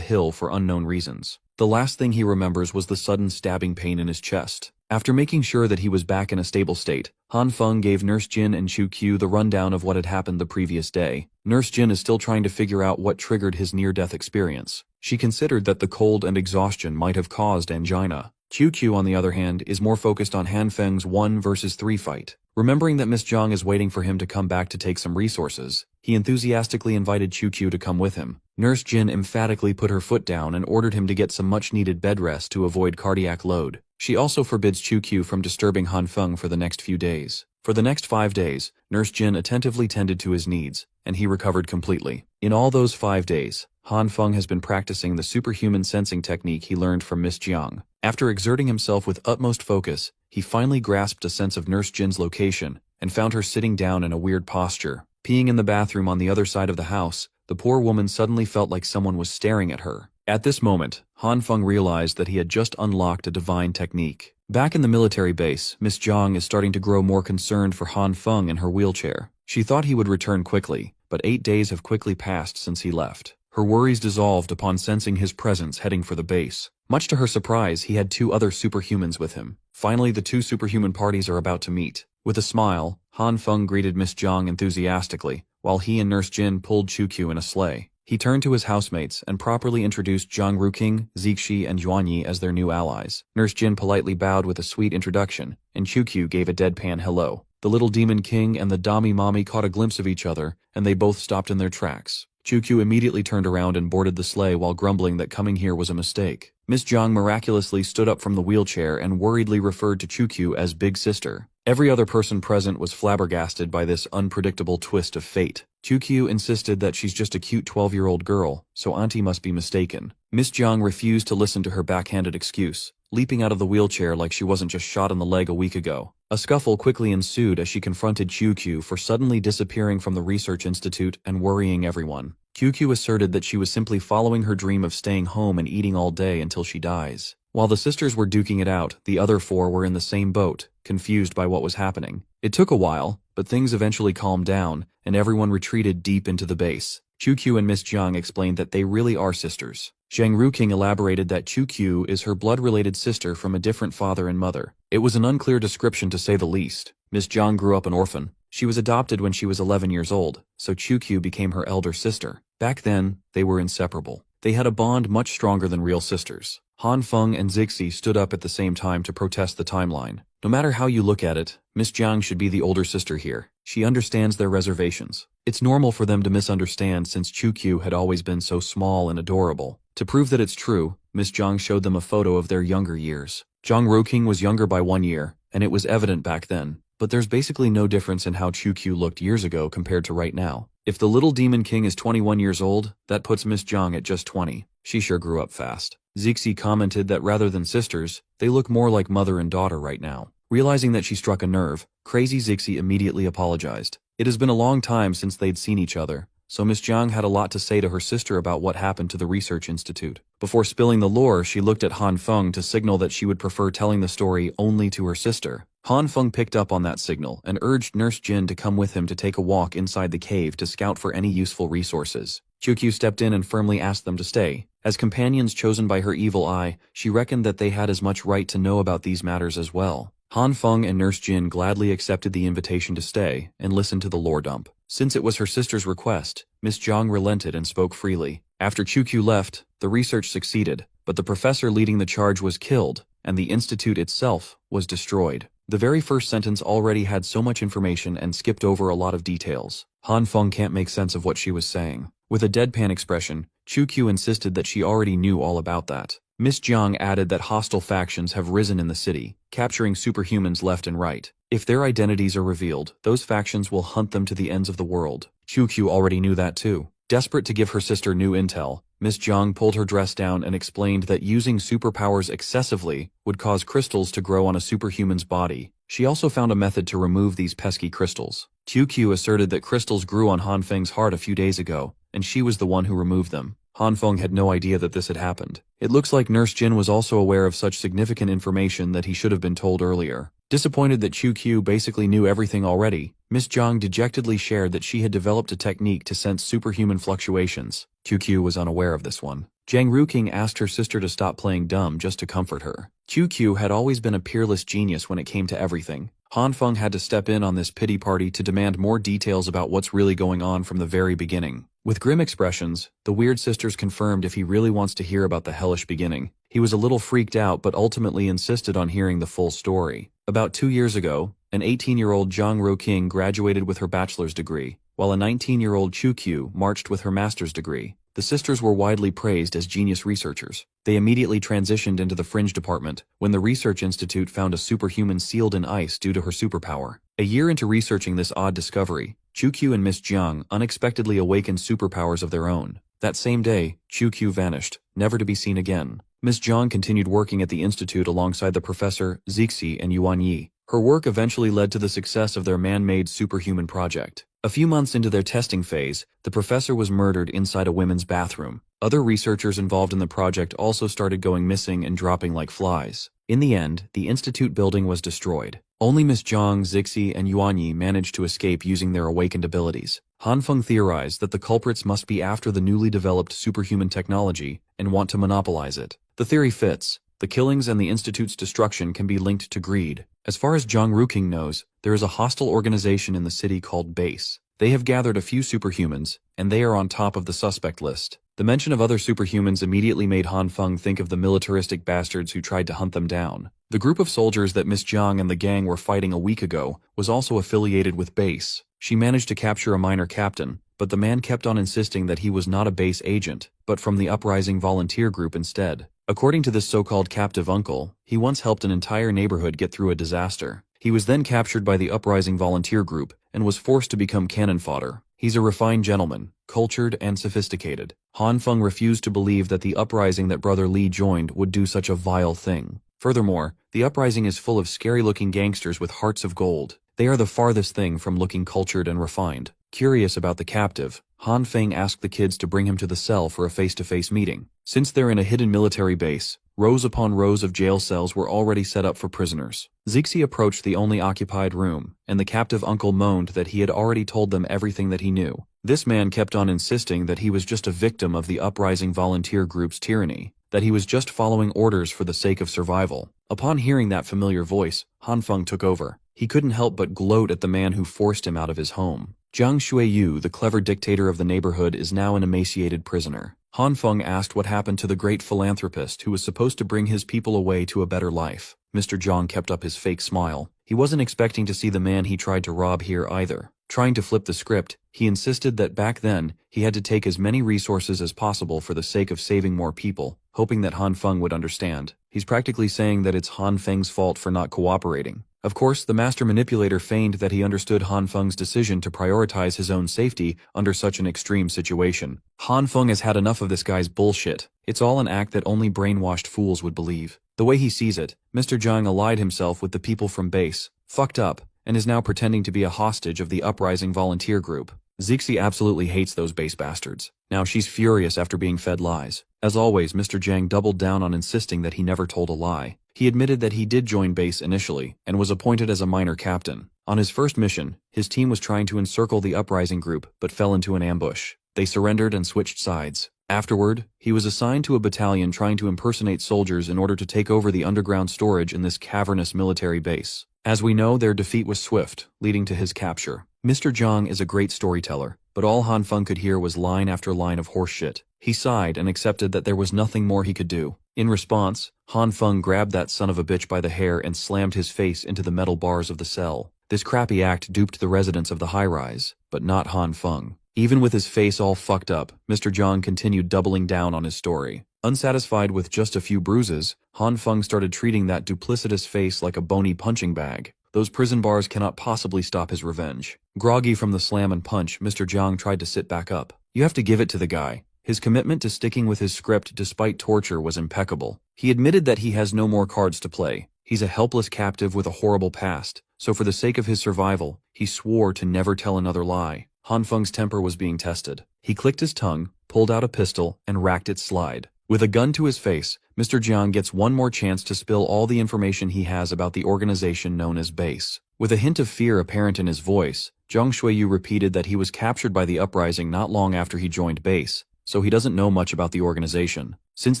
hill for unknown reasons. The last thing he remembers was the sudden stabbing pain in his chest. After making sure that he was back in a stable state, Han Feng gave Nurse Jin and Chukyu the rundown of what had happened the previous day. Nurse Jin is still trying to figure out what triggered his near-death experience. She considered that the cold and exhaustion might have caused angina. Chukyu, on the other hand, is more focused on Han Feng's 1 versus 3 fight. Remembering that Miss Jiang is waiting for him to come back to take some resources, he enthusiastically invited Qiu to come with him. Nurse Jin emphatically put her foot down and ordered him to get some much-needed bed rest to avoid cardiac load. She also forbids Qiu from disturbing Han Feng for the next few days. For the next 5 days, Nurse Jin attentively tended to his needs, and he recovered completely. In all those 5 days, Han Feng has been practicing the superhuman sensing technique he learned from Miss Jiang. After exerting himself with utmost focus, he finally grasped a sense of Nurse Jin's location and found her sitting down in a weird posture. Peeing in the bathroom on the other side of the house, the poor woman suddenly felt like someone was staring at her. At this moment, Han Feng realized that he had just unlocked a divine technique. Back in the military base, Miss Jiang is starting to grow more concerned for Han Feng in her wheelchair. She thought he would return quickly, but 8 days have quickly passed since he left. Her worries dissolved upon sensing his presence heading for the base. Much to her surprise, he had 2 other superhumans with him. Finally, the 2 superhuman parties are about to meet. With a smile, Han Feng greeted Miss Jiang enthusiastically, while he and Nurse Jin pulled Qiu in a sleigh. He turned to his housemates and properly introduced Zhang Ruqing, Zixi, and Yuan Yi as their new allies. Nurse Jin politely bowed with a sweet introduction, and Qiu gave a deadpan hello. The little demon king and the Dami Mommy caught a glimpse of each other, and they both stopped in their tracks. Qiu immediately turned around and boarded the sleigh while grumbling that coming here was a mistake. Miss Jiang miraculously stood up from the wheelchair and worriedly referred to Qiu as Big Sister. Every other person present was flabbergasted by this unpredictable twist of fate. Qiu insisted that she's just a cute 12-year-old girl, so Auntie must be mistaken. Miss Jiang refused to listen to her backhanded excuse, leaping out of the wheelchair like she wasn't just shot in the leg a week ago. A scuffle quickly ensued as she confronted Qiu for suddenly disappearing from the research institute and worrying everyone. Qiu asserted that she was simply following her dream of staying home and eating all day until she dies. While the sisters were duking it out, the other 4 were in the same boat, confused by what was happening. It took a while, but things eventually calmed down, and everyone retreated deep into the base. Qiu and Miss Jiang explained that they really are sisters. Zhang Ruqing elaborated that Qiu is her blood-related sister from a different father and mother. It was an unclear description to say the least. Miss Jiang grew up an orphan. She was adopted when she was 11 years old, so Qiu became her elder sister. Back then, they were inseparable. They had a bond much stronger than real sisters. Han Feng and Zixi stood up at the same time to protest the timeline. No matter how you look at it, Miss Jiang should be the older sister here. She understands their reservations. It's normal for them to misunderstand since Qiu had always been so small and adorable. To prove that it's true, Miss Jiang showed them a photo of their younger years. Zhang Ruqing was younger by 1 year, and it was evident back then. But there's basically no difference in how Qiu looked years ago compared to right now. If the little demon king is 21 years old, that puts Miss Jiang at just 20. She sure grew up fast. Zixi commented that rather than sisters, they look more like mother and daughter right now. Realizing that she struck a nerve, Crazy Zixi immediately apologized. It has been a long time since they'd seen each other, so Miss Jiang had a lot to say to her sister about what happened to the research institute. Before spilling the lore, she looked at Han Feng to signal that she would prefer telling the story only to her sister. Han Feng picked up on that signal and urged Nurse Jin to come with him to take a walk inside the cave to scout for any useful resources. Qiu stepped in and firmly asked them to stay. As companions chosen by her evil eye, she reckoned that they had as much right to know about these matters as well. Han Feng and Nurse Jin gladly accepted the invitation to stay and listened to the lore dump. Since it was her sister's request, Miss Jiang relented and spoke freely. After Qiu left, the research succeeded, but the professor leading the charge was killed, and the institute itself was destroyed. The very first sentence already had so much information and skipped over a lot of details. Han Feng can't make sense of what she was saying. With a deadpan expression, Qiu insisted that she already knew all about that. Miss Jiang added that hostile factions have risen in the city, capturing superhumans left and right. If their identities are revealed, those factions will hunt them to the ends of the world. Qiu already knew that too. Desperate to give her sister new intel, Miss Jiang pulled her dress down and explained that using superpowers excessively would cause crystals to grow on a superhuman's body. She also found a method to remove these pesky crystals. Qiu asserted that crystals grew on Han Feng's heart a few days ago, and she was the one who removed them. Han Feng had no idea that this had happened. It looks like Nurse Jin was also aware of such significant information that he should have been told earlier. Disappointed that Qiu basically knew everything already, Miss Jiang dejectedly shared that she had developed a technique to sense superhuman fluctuations. Qiu was unaware of this one. Zhang Ruqing asked her sister to stop playing dumb just to comfort her. Qiu had always been a peerless genius when it came to everything. Han Feng had to step in on this pity party to demand more details about what's really going on from the very beginning. With grim expressions, the weird sisters confirmed if he really wants to hear about the hellish beginning. He was a little freaked out but ultimately insisted on hearing the full story. About 2 years ago, An 18-year-old Zhang Ruqing graduated with her bachelor's degree, while a 19-year-old Chu Qiu marched with her master's degree. The sisters were widely praised as genius researchers. They immediately transitioned into the fringe department when the research institute found a superhuman sealed in ice due to her superpower. A year into researching this odd discovery, Chu Qiu and Miss Jiang unexpectedly awakened superpowers of their own. That same day, Chu Qiu vanished, never to be seen again. Miss Jiang continued working at the institute alongside the professor, Zixi and Yuan Yi. Her work eventually led to the success of their man-made superhuman project. A few months into their testing phase, the professor was murdered inside a women's bathroom. Other researchers involved in the project also started going missing and dropping like flies. In the end, the institute building was destroyed. Only Miss Jiang, Zixi, and Yuan Yi managed to escape using their awakened abilities. Han Feng theorized that the culprits must be after the newly developed superhuman technology and want to monopolize it. The theory fits. The killings and the institute's destruction can be linked to greed. As far as Zhang Ruqing knows, there is a hostile organization in the city called Base. They have gathered a few superhumans, and they are on top of the suspect list. The mention of other superhumans immediately made Han Feng think of the militaristic bastards who tried to hunt them down. The group of soldiers that Miss Jiang and the gang were fighting a week ago was also affiliated with Base. She managed to capture a minor captain, but the man kept on insisting that he was not a Base agent, but from the Uprising volunteer group instead. According to this so-called captive uncle, he once helped an entire neighborhood get through a disaster. He was then captured by the Uprising volunteer group and was forced to become cannon fodder. He's a refined gentleman, cultured and sophisticated. Han Feng refused to believe that the Uprising that Brother Li joined would do such a vile thing. Furthermore, the Uprising is full of scary-looking gangsters with hearts of gold. They are the farthest thing from looking cultured and refined. Curious about the captive, Han Feng asked the kids to bring him to the cell for a face-to-face meeting. Since they're in a hidden military base, rows upon rows of jail cells were already set up for prisoners. Zixi approached the only occupied room, and the captive uncle moaned that he had already told them everything that he knew. This man kept on insisting that he was just a victim of the Uprising volunteer group's tyranny, that he was just following orders for the sake of survival. Upon hearing that familiar voice, Han Feng took over. He couldn't help but gloat at the man who forced him out of his home. Jiang Shuiyu, the clever dictator of the neighborhood, is now an emaciated prisoner. Han Feng asked what happened to the great philanthropist who was supposed to bring his people away to a better life. Mr. Jiang kept up his fake smile. He wasn't expecting to see the man he tried to rob here either. Trying to flip the script, he insisted that back then, he had to take as many resources as possible for the sake of saving more people, hoping that Han Feng would understand. He's practically saying that it's Han Feng's fault for not cooperating. Of course, the master manipulator feigned that he understood Han Feng's decision to prioritize his own safety under such an extreme situation. Han Feng has had enough of this guy's bullshit. It's all an act that only brainwashed fools would believe. The way he sees it, Mr. Jiang allied himself with the people from Base, fucked up, and is now pretending to be a hostage of the Uprising volunteer group. Zixi absolutely hates those Base bastards. Now she's furious after being fed lies. As always, Mr. Jiang doubled down on insisting that he never told a lie. He admitted that he did join Base initially, and was appointed as a minor captain. On his first mission, his team was trying to encircle the Uprising group, but fell into an ambush. They surrendered and switched sides. Afterward, he was assigned to a battalion trying to impersonate soldiers in order to take over the underground storage in this cavernous military base. As we know, their defeat was swift, leading to his capture. Mr. Jiang is a great storyteller, but all Han Feng could hear was line after line of horseshit. He sighed and accepted that there was nothing more he could do. In response, Han Feng grabbed that son of a bitch by the hair and slammed his face into the metal bars of the cell. This crappy act duped the residents of the high-rise, but not Han Feng. Even with his face all fucked up, Mr. Jiang continued doubling down on his story. Unsatisfied with just a few bruises, Han Feng started treating that duplicitous face like a bony punching bag. Those prison bars cannot possibly stop his revenge. Groggy from the slam and punch, Mr. Jiang tried to sit back up. You have to give it to the guy. His commitment to sticking with his script despite torture was impeccable. He admitted that he has no more cards to play. He's a helpless captive with a horrible past, so for the sake of his survival, he swore to never tell another lie. Han Feng's temper was being tested. He clicked his tongue, pulled out a pistol, and racked its slide. With a gun to his face, Mr. Jiang gets one more chance to spill all the information he has about the organization known as Base. With a hint of fear apparent in his voice, Zhang Shuiyu repeated that he was captured by the Uprising not long after he joined Base, so he doesn't know much about the organization. Since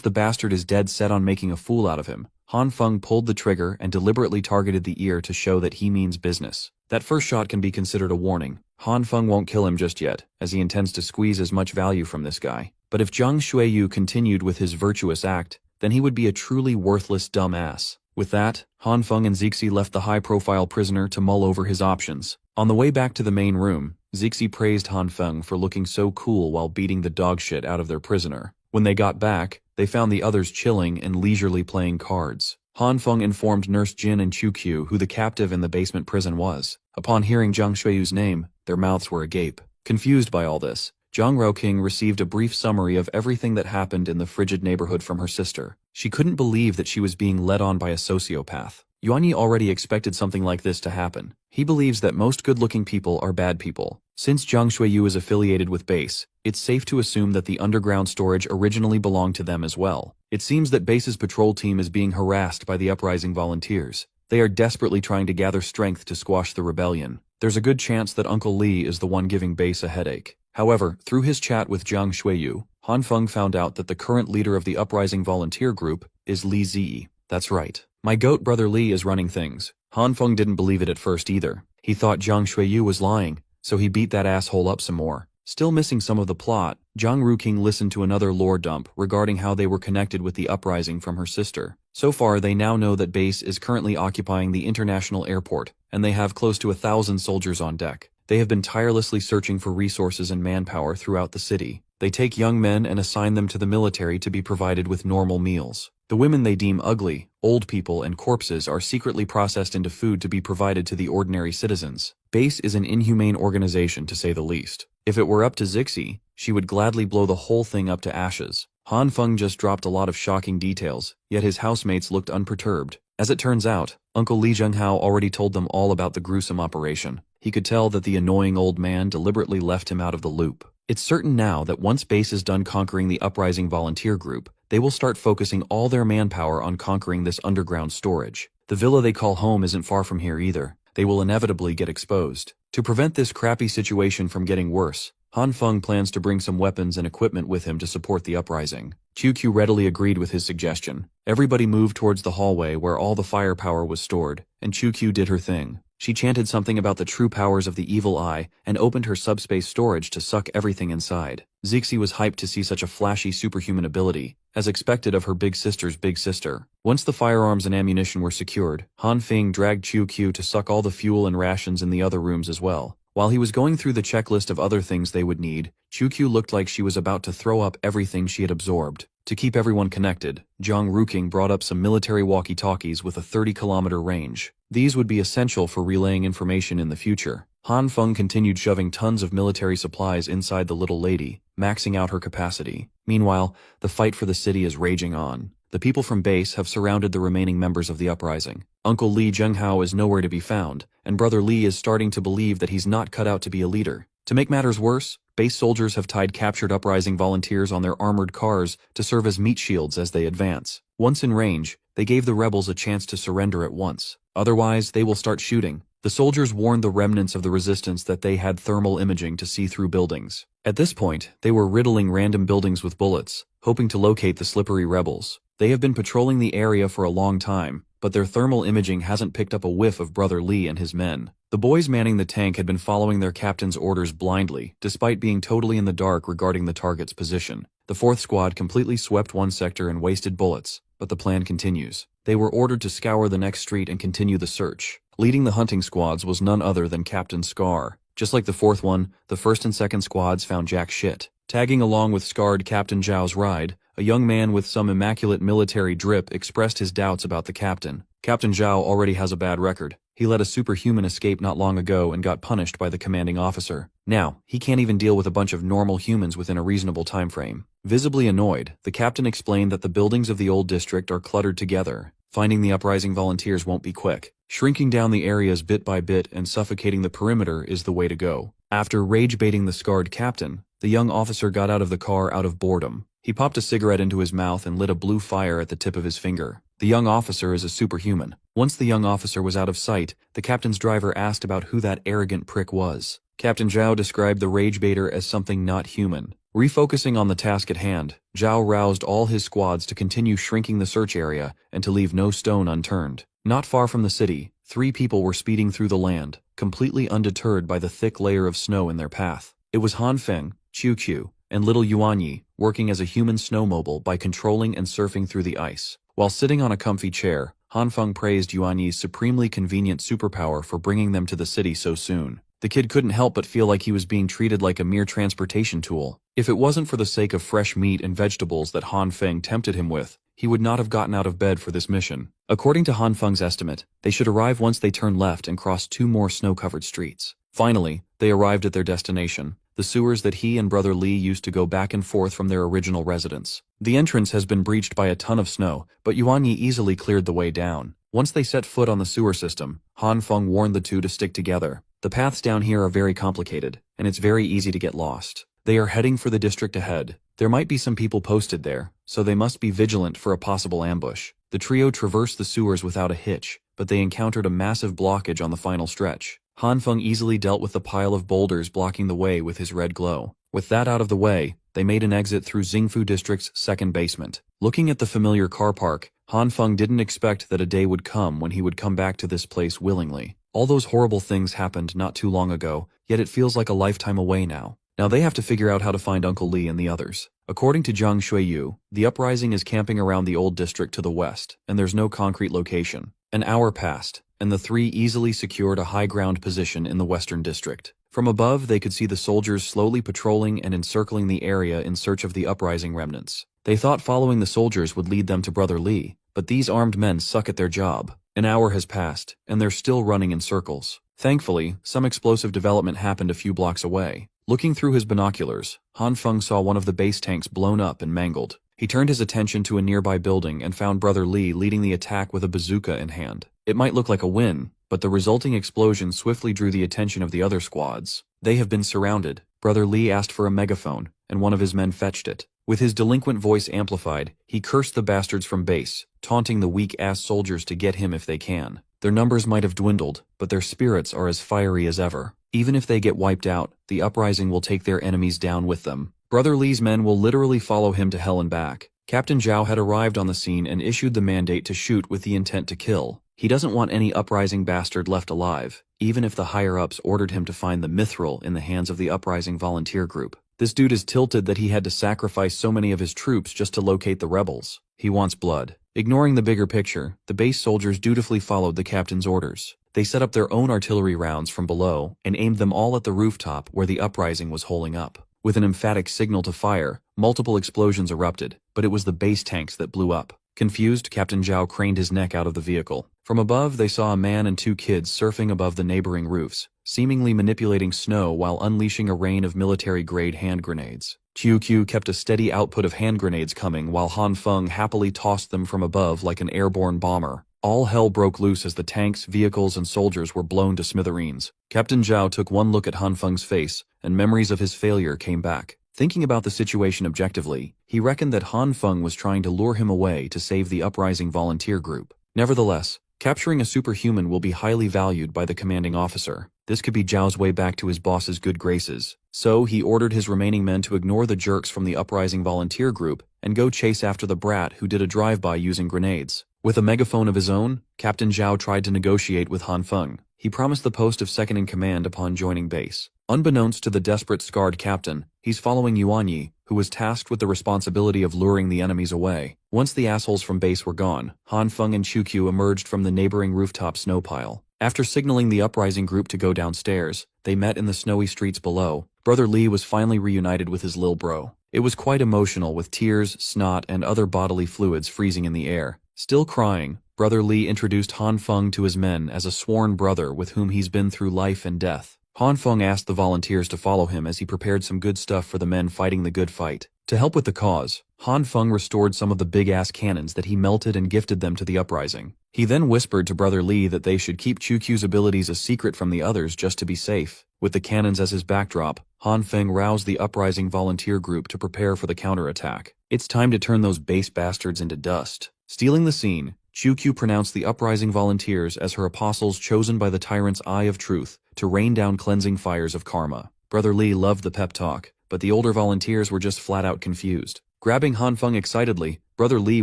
the bastard is dead set on making a fool out of him, Han Feng pulled the trigger and deliberately targeted the ear to show that he means business. That first shot can be considered a warning. Han Feng won't kill him just yet, as he intends to squeeze as much value from this guy. But if Zhang Shuiyu continued with his virtuous act, then he would be a truly worthless dumb ass. With that, Han Feng and Zixi left the high-profile prisoner to mull over his options. On the way back to the main room, Zixi praised Han Feng for looking so cool while beating the dogshit out of their prisoner. When they got back, they found the others chilling and leisurely playing cards. Han Feng informed Nurse Jin and Chu Qiu who the captive in the basement prison was. Upon hearing Zhang Xueyu's name, their mouths were agape. Confused by all this, Zhang Rouking received a brief summary of everything that happened in the frigid neighborhood from her sister. She couldn't believe that she was being led on by a sociopath. Yuan Yi already expected something like this to happen. He believes that most good-looking people are bad people. Since Zhang Xueyu is affiliated with Base, it's safe to assume that the underground storage originally belonged to them as well. It seems that Base's patrol team is being harassed by the uprising volunteers. They are desperately trying to gather strength to squash the rebellion. There's a good chance that Uncle Li is the one giving Base a headache. However, through his chat with Zhang Xueyu, Han Feng found out that the current leader of the uprising volunteer group is Li Ziyi. That's right. My goat brother Li is running things. Han Feng didn't believe it at first either. He thought Zhang Xueyu was lying, so he beat that asshole up some more. Still missing some of the plot, Zhang Ruking listened to another lore dump regarding how they were connected with the uprising from her sister. So far, they now know that Base is currently occupying the international airport, and they have close to 1,000 soldiers on deck. They have been tirelessly searching for resources and manpower throughout the city. They take young men and assign them to the military to be provided with normal meals. The women they deem ugly, old people, and corpses are secretly processed into food to be provided to the ordinary citizens. Base is an inhumane organization, to say the least. If it were up to Zixi, she would gladly blow the whole thing up to ashes. Han Feng just dropped a lot of shocking details, yet his housemates looked unperturbed. As it turns out, Uncle Li Zhenghao already told them all about the gruesome operation. He could tell that the annoying old man deliberately left him out of the loop. It's certain now that once Base is done conquering the uprising volunteer group, they will start focusing all their manpower on conquering this underground storage. The villa they call home isn't far from here either. They will inevitably get exposed. To prevent this crappy situation from getting worse, Han Feng plans to bring some weapons and equipment with him to support the uprising. Chu Qiu readily agreed with his suggestion. Everybody moved towards the hallway where all the firepower was stored, and Chu Qiu did her thing. She chanted something about the true powers of the evil eye and opened her subspace storage to suck everything inside. Zixi was hyped to see such a flashy superhuman ability, as expected of her big sister's big sister. Once the firearms and ammunition were secured, Han Feng dragged Chu Qiu to suck all the fuel and rations in the other rooms as well. While he was going through the checklist of other things they would need, Chu Qiu looked like she was about to throw up everything she had absorbed. To keep everyone connected, Zhang Ruking brought up some military walkie-talkies with a 30-kilometer range. These would be essential for relaying information in the future. Han Feng continued shoving tons of military supplies inside the little lady, maxing out her capacity. Meanwhile, the fight for the city is raging on. The people from Base have surrounded the remaining members of the uprising. Uncle Li Zhenghao is nowhere to be found, and Brother Li is starting to believe that he's not cut out to be a leader. To make matters worse, Base soldiers have tied captured uprising volunteers on their armored cars to serve as meat shields as they advance. Once in range, they gave the rebels a chance to surrender at once. Otherwise, they will start shooting. The soldiers warned the remnants of the resistance that they had thermal imaging to see through buildings. At this point, they were riddling random buildings with bullets, hoping to locate the slippery rebels. They have been patrolling the area for a long time, but their thermal imaging hasn't picked up a whiff of Brother Li and his men. The boys manning the tank had been following their captain's orders blindly, despite being totally in the dark regarding the target's position. The 4th Squad completely swept one sector and wasted bullets, but the plan continues. They were ordered to scour the next street and continue the search. Leading the hunting squads was none other than Captain Scar. Just like the 4th one, the 1st and 2nd squads found jack shit. Tagging along with scarred Captain Zhao's ride, a young man with some immaculate military drip expressed his doubts about the captain. Captain Zhao already has a bad record. He let a superhuman escape not long ago and got punished by the commanding officer. Now, he can't even deal with a bunch of normal humans within a reasonable time frame. Visibly annoyed, the captain explained that the buildings of the old district are cluttered together. Finding the uprising volunteers won't be quick. Shrinking down the areas bit by bit and suffocating the perimeter is the way to go. After rage-baiting the scarred captain, the young officer got out of the car out of boredom. He popped a cigarette into his mouth and lit a blue fire at the tip of his finger. The young officer is a superhuman. Once the young officer was out of sight, the captain's driver asked about who that arrogant prick was. Captain Zhao described the rage baiter as something not human. Refocusing on the task at hand, Zhao roused all his squads to continue shrinking the search area and to leave no stone unturned. Not far from the city, 3 people were speeding through the land, completely undeterred by the thick layer of snow in their path. It was Han Feng, Chu Qiu, and little Yuan Yi, working as a human snowmobile by controlling and surfing through the ice. While sitting on a comfy chair, Han Feng praised Yuan Yi's supremely convenient superpower for bringing them to the city so soon. The kid couldn't help but feel like he was being treated like a mere transportation tool. If it wasn't for the sake of fresh meat and vegetables that Han Feng tempted him with, he would not have gotten out of bed for this mission. According to Han Feng's estimate, they should arrive once they turn left and cross 2 more snow-covered streets. Finally, they arrived at their destination, the sewers that he and Brother Li used to go back and forth from their original residence. The entrance has been breached by a ton of snow, but Yuan Yi easily cleared the way down. Once they set foot on the sewer system, Han Feng warned the two to stick together. The paths down here are very complicated, and it's very easy to get lost. They are heading for the district ahead. There might be some people posted there, so they must be vigilant for a possible ambush. The trio traversed the sewers without a hitch, but they encountered a massive blockage on the final stretch. Han Feng easily dealt with the pile of boulders blocking the way with his red glow. With that out of the way, they made an exit through Xingfu District's second basement. Looking at the familiar car park, Han Feng didn't expect that a day would come when he would come back to this place willingly. All those horrible things happened not too long ago, yet it feels like a lifetime away now. Now they have to figure out how to find Uncle Li and the others. According to Zhang Xueyu, the uprising is camping around the old district to the west, and there's no concrete location. An hour passed, and the three easily secured a high ground position in the western district. From above, they could see the soldiers slowly patrolling and encircling the area in search of the uprising remnants. They thought following the soldiers would lead them to Brother Li, but these armed men suck at their job. An hour has passed, and they're still running in circles. Thankfully, some explosive development happened a few blocks away. Looking through his binoculars, Han Feng saw one of the base tanks blown up and mangled. He turned his attention to a nearby building and found Brother Li leading the attack with a bazooka in hand. It might look like a win, but the resulting explosion swiftly drew the attention of the other squads. They have been surrounded. Brother Li asked for a megaphone, and one of his men fetched it. With his delinquent voice amplified, he cursed the bastards from base, taunting the weak-ass soldiers to get him if they can. Their numbers might have dwindled, but their spirits are as fiery as ever. Even if they get wiped out, the uprising will take their enemies down with them. Brother Li's men will literally follow him to hell and back. Captain Zhao had arrived on the scene and issued the mandate to shoot with the intent to kill. He doesn't want any uprising bastard left alive, even if the higher-ups ordered him to find the mithril in the hands of the uprising volunteer group. This dude is tilted that he had to sacrifice so many of his troops just to locate the rebels. He wants blood. Ignoring the bigger picture, the base soldiers dutifully followed the captain's orders. They set up their own artillery rounds from below and aimed them all at the rooftop where the uprising was holing up. With an emphatic signal to fire, multiple explosions erupted, but it was the base tanks that blew up. Confused, Captain Zhao craned his neck out of the vehicle. From above, they saw a man and 2 kids surfing above the neighboring roofs, seemingly manipulating snow while unleashing a rain of military-grade hand grenades. QQ kept a steady output of hand grenades coming while Han Feng happily tossed them from above like an airborne bomber. All hell broke loose as the tanks, vehicles, and soldiers were blown to smithereens. Captain Zhao took one look at Han Feng's face, and memories of his failure came back. Thinking about the situation objectively, he reckoned that Han Feng was trying to lure him away to save the uprising volunteer group. Nevertheless, capturing a superhuman will be highly valued by the commanding officer. This could be Zhao's way back to his boss's good graces. So he ordered his remaining men to ignore the jerks from the uprising volunteer group and go chase after the brat who did a drive-by using grenades. With a megaphone of his own, Captain Zhao tried to negotiate with Han Feng. He promised the post of second-in-command upon joining base. Unbeknownst to the desperate, scarred captain, he's following Yuan Yi, who was tasked with the responsibility of luring the enemies away. Once the assholes from base were gone, Han Feng and Chukyu emerged from the neighboring rooftop snow pile. After signaling the uprising group to go downstairs, they met in the snowy streets below. Brother Li was finally reunited with his lil bro. It was quite emotional, with tears, snot, and other bodily fluids freezing in the air. Still crying, Brother Li introduced Han Feng to his men as a sworn brother with whom he's been through life and death. Han Feng asked the volunteers to follow him as he prepared some good stuff for the men fighting the good fight. To help with the cause, Han Feng restored some of the big-ass cannons that he melted and gifted them to the uprising. He then whispered to Brother Li that they should keep Chukyu's abilities a secret from the others just to be safe. With the cannons as his backdrop, Han Feng roused the uprising volunteer group to prepare for the counterattack. It's time to turn those base bastards into dust. Stealing the scene, Chukyu pronounced the uprising volunteers as her apostles chosen by the tyrant's eye of truth to rain down cleansing fires of karma. Brother Li loved the pep talk, but the older volunteers were just flat-out confused. Grabbing Han Feng excitedly, Brother Li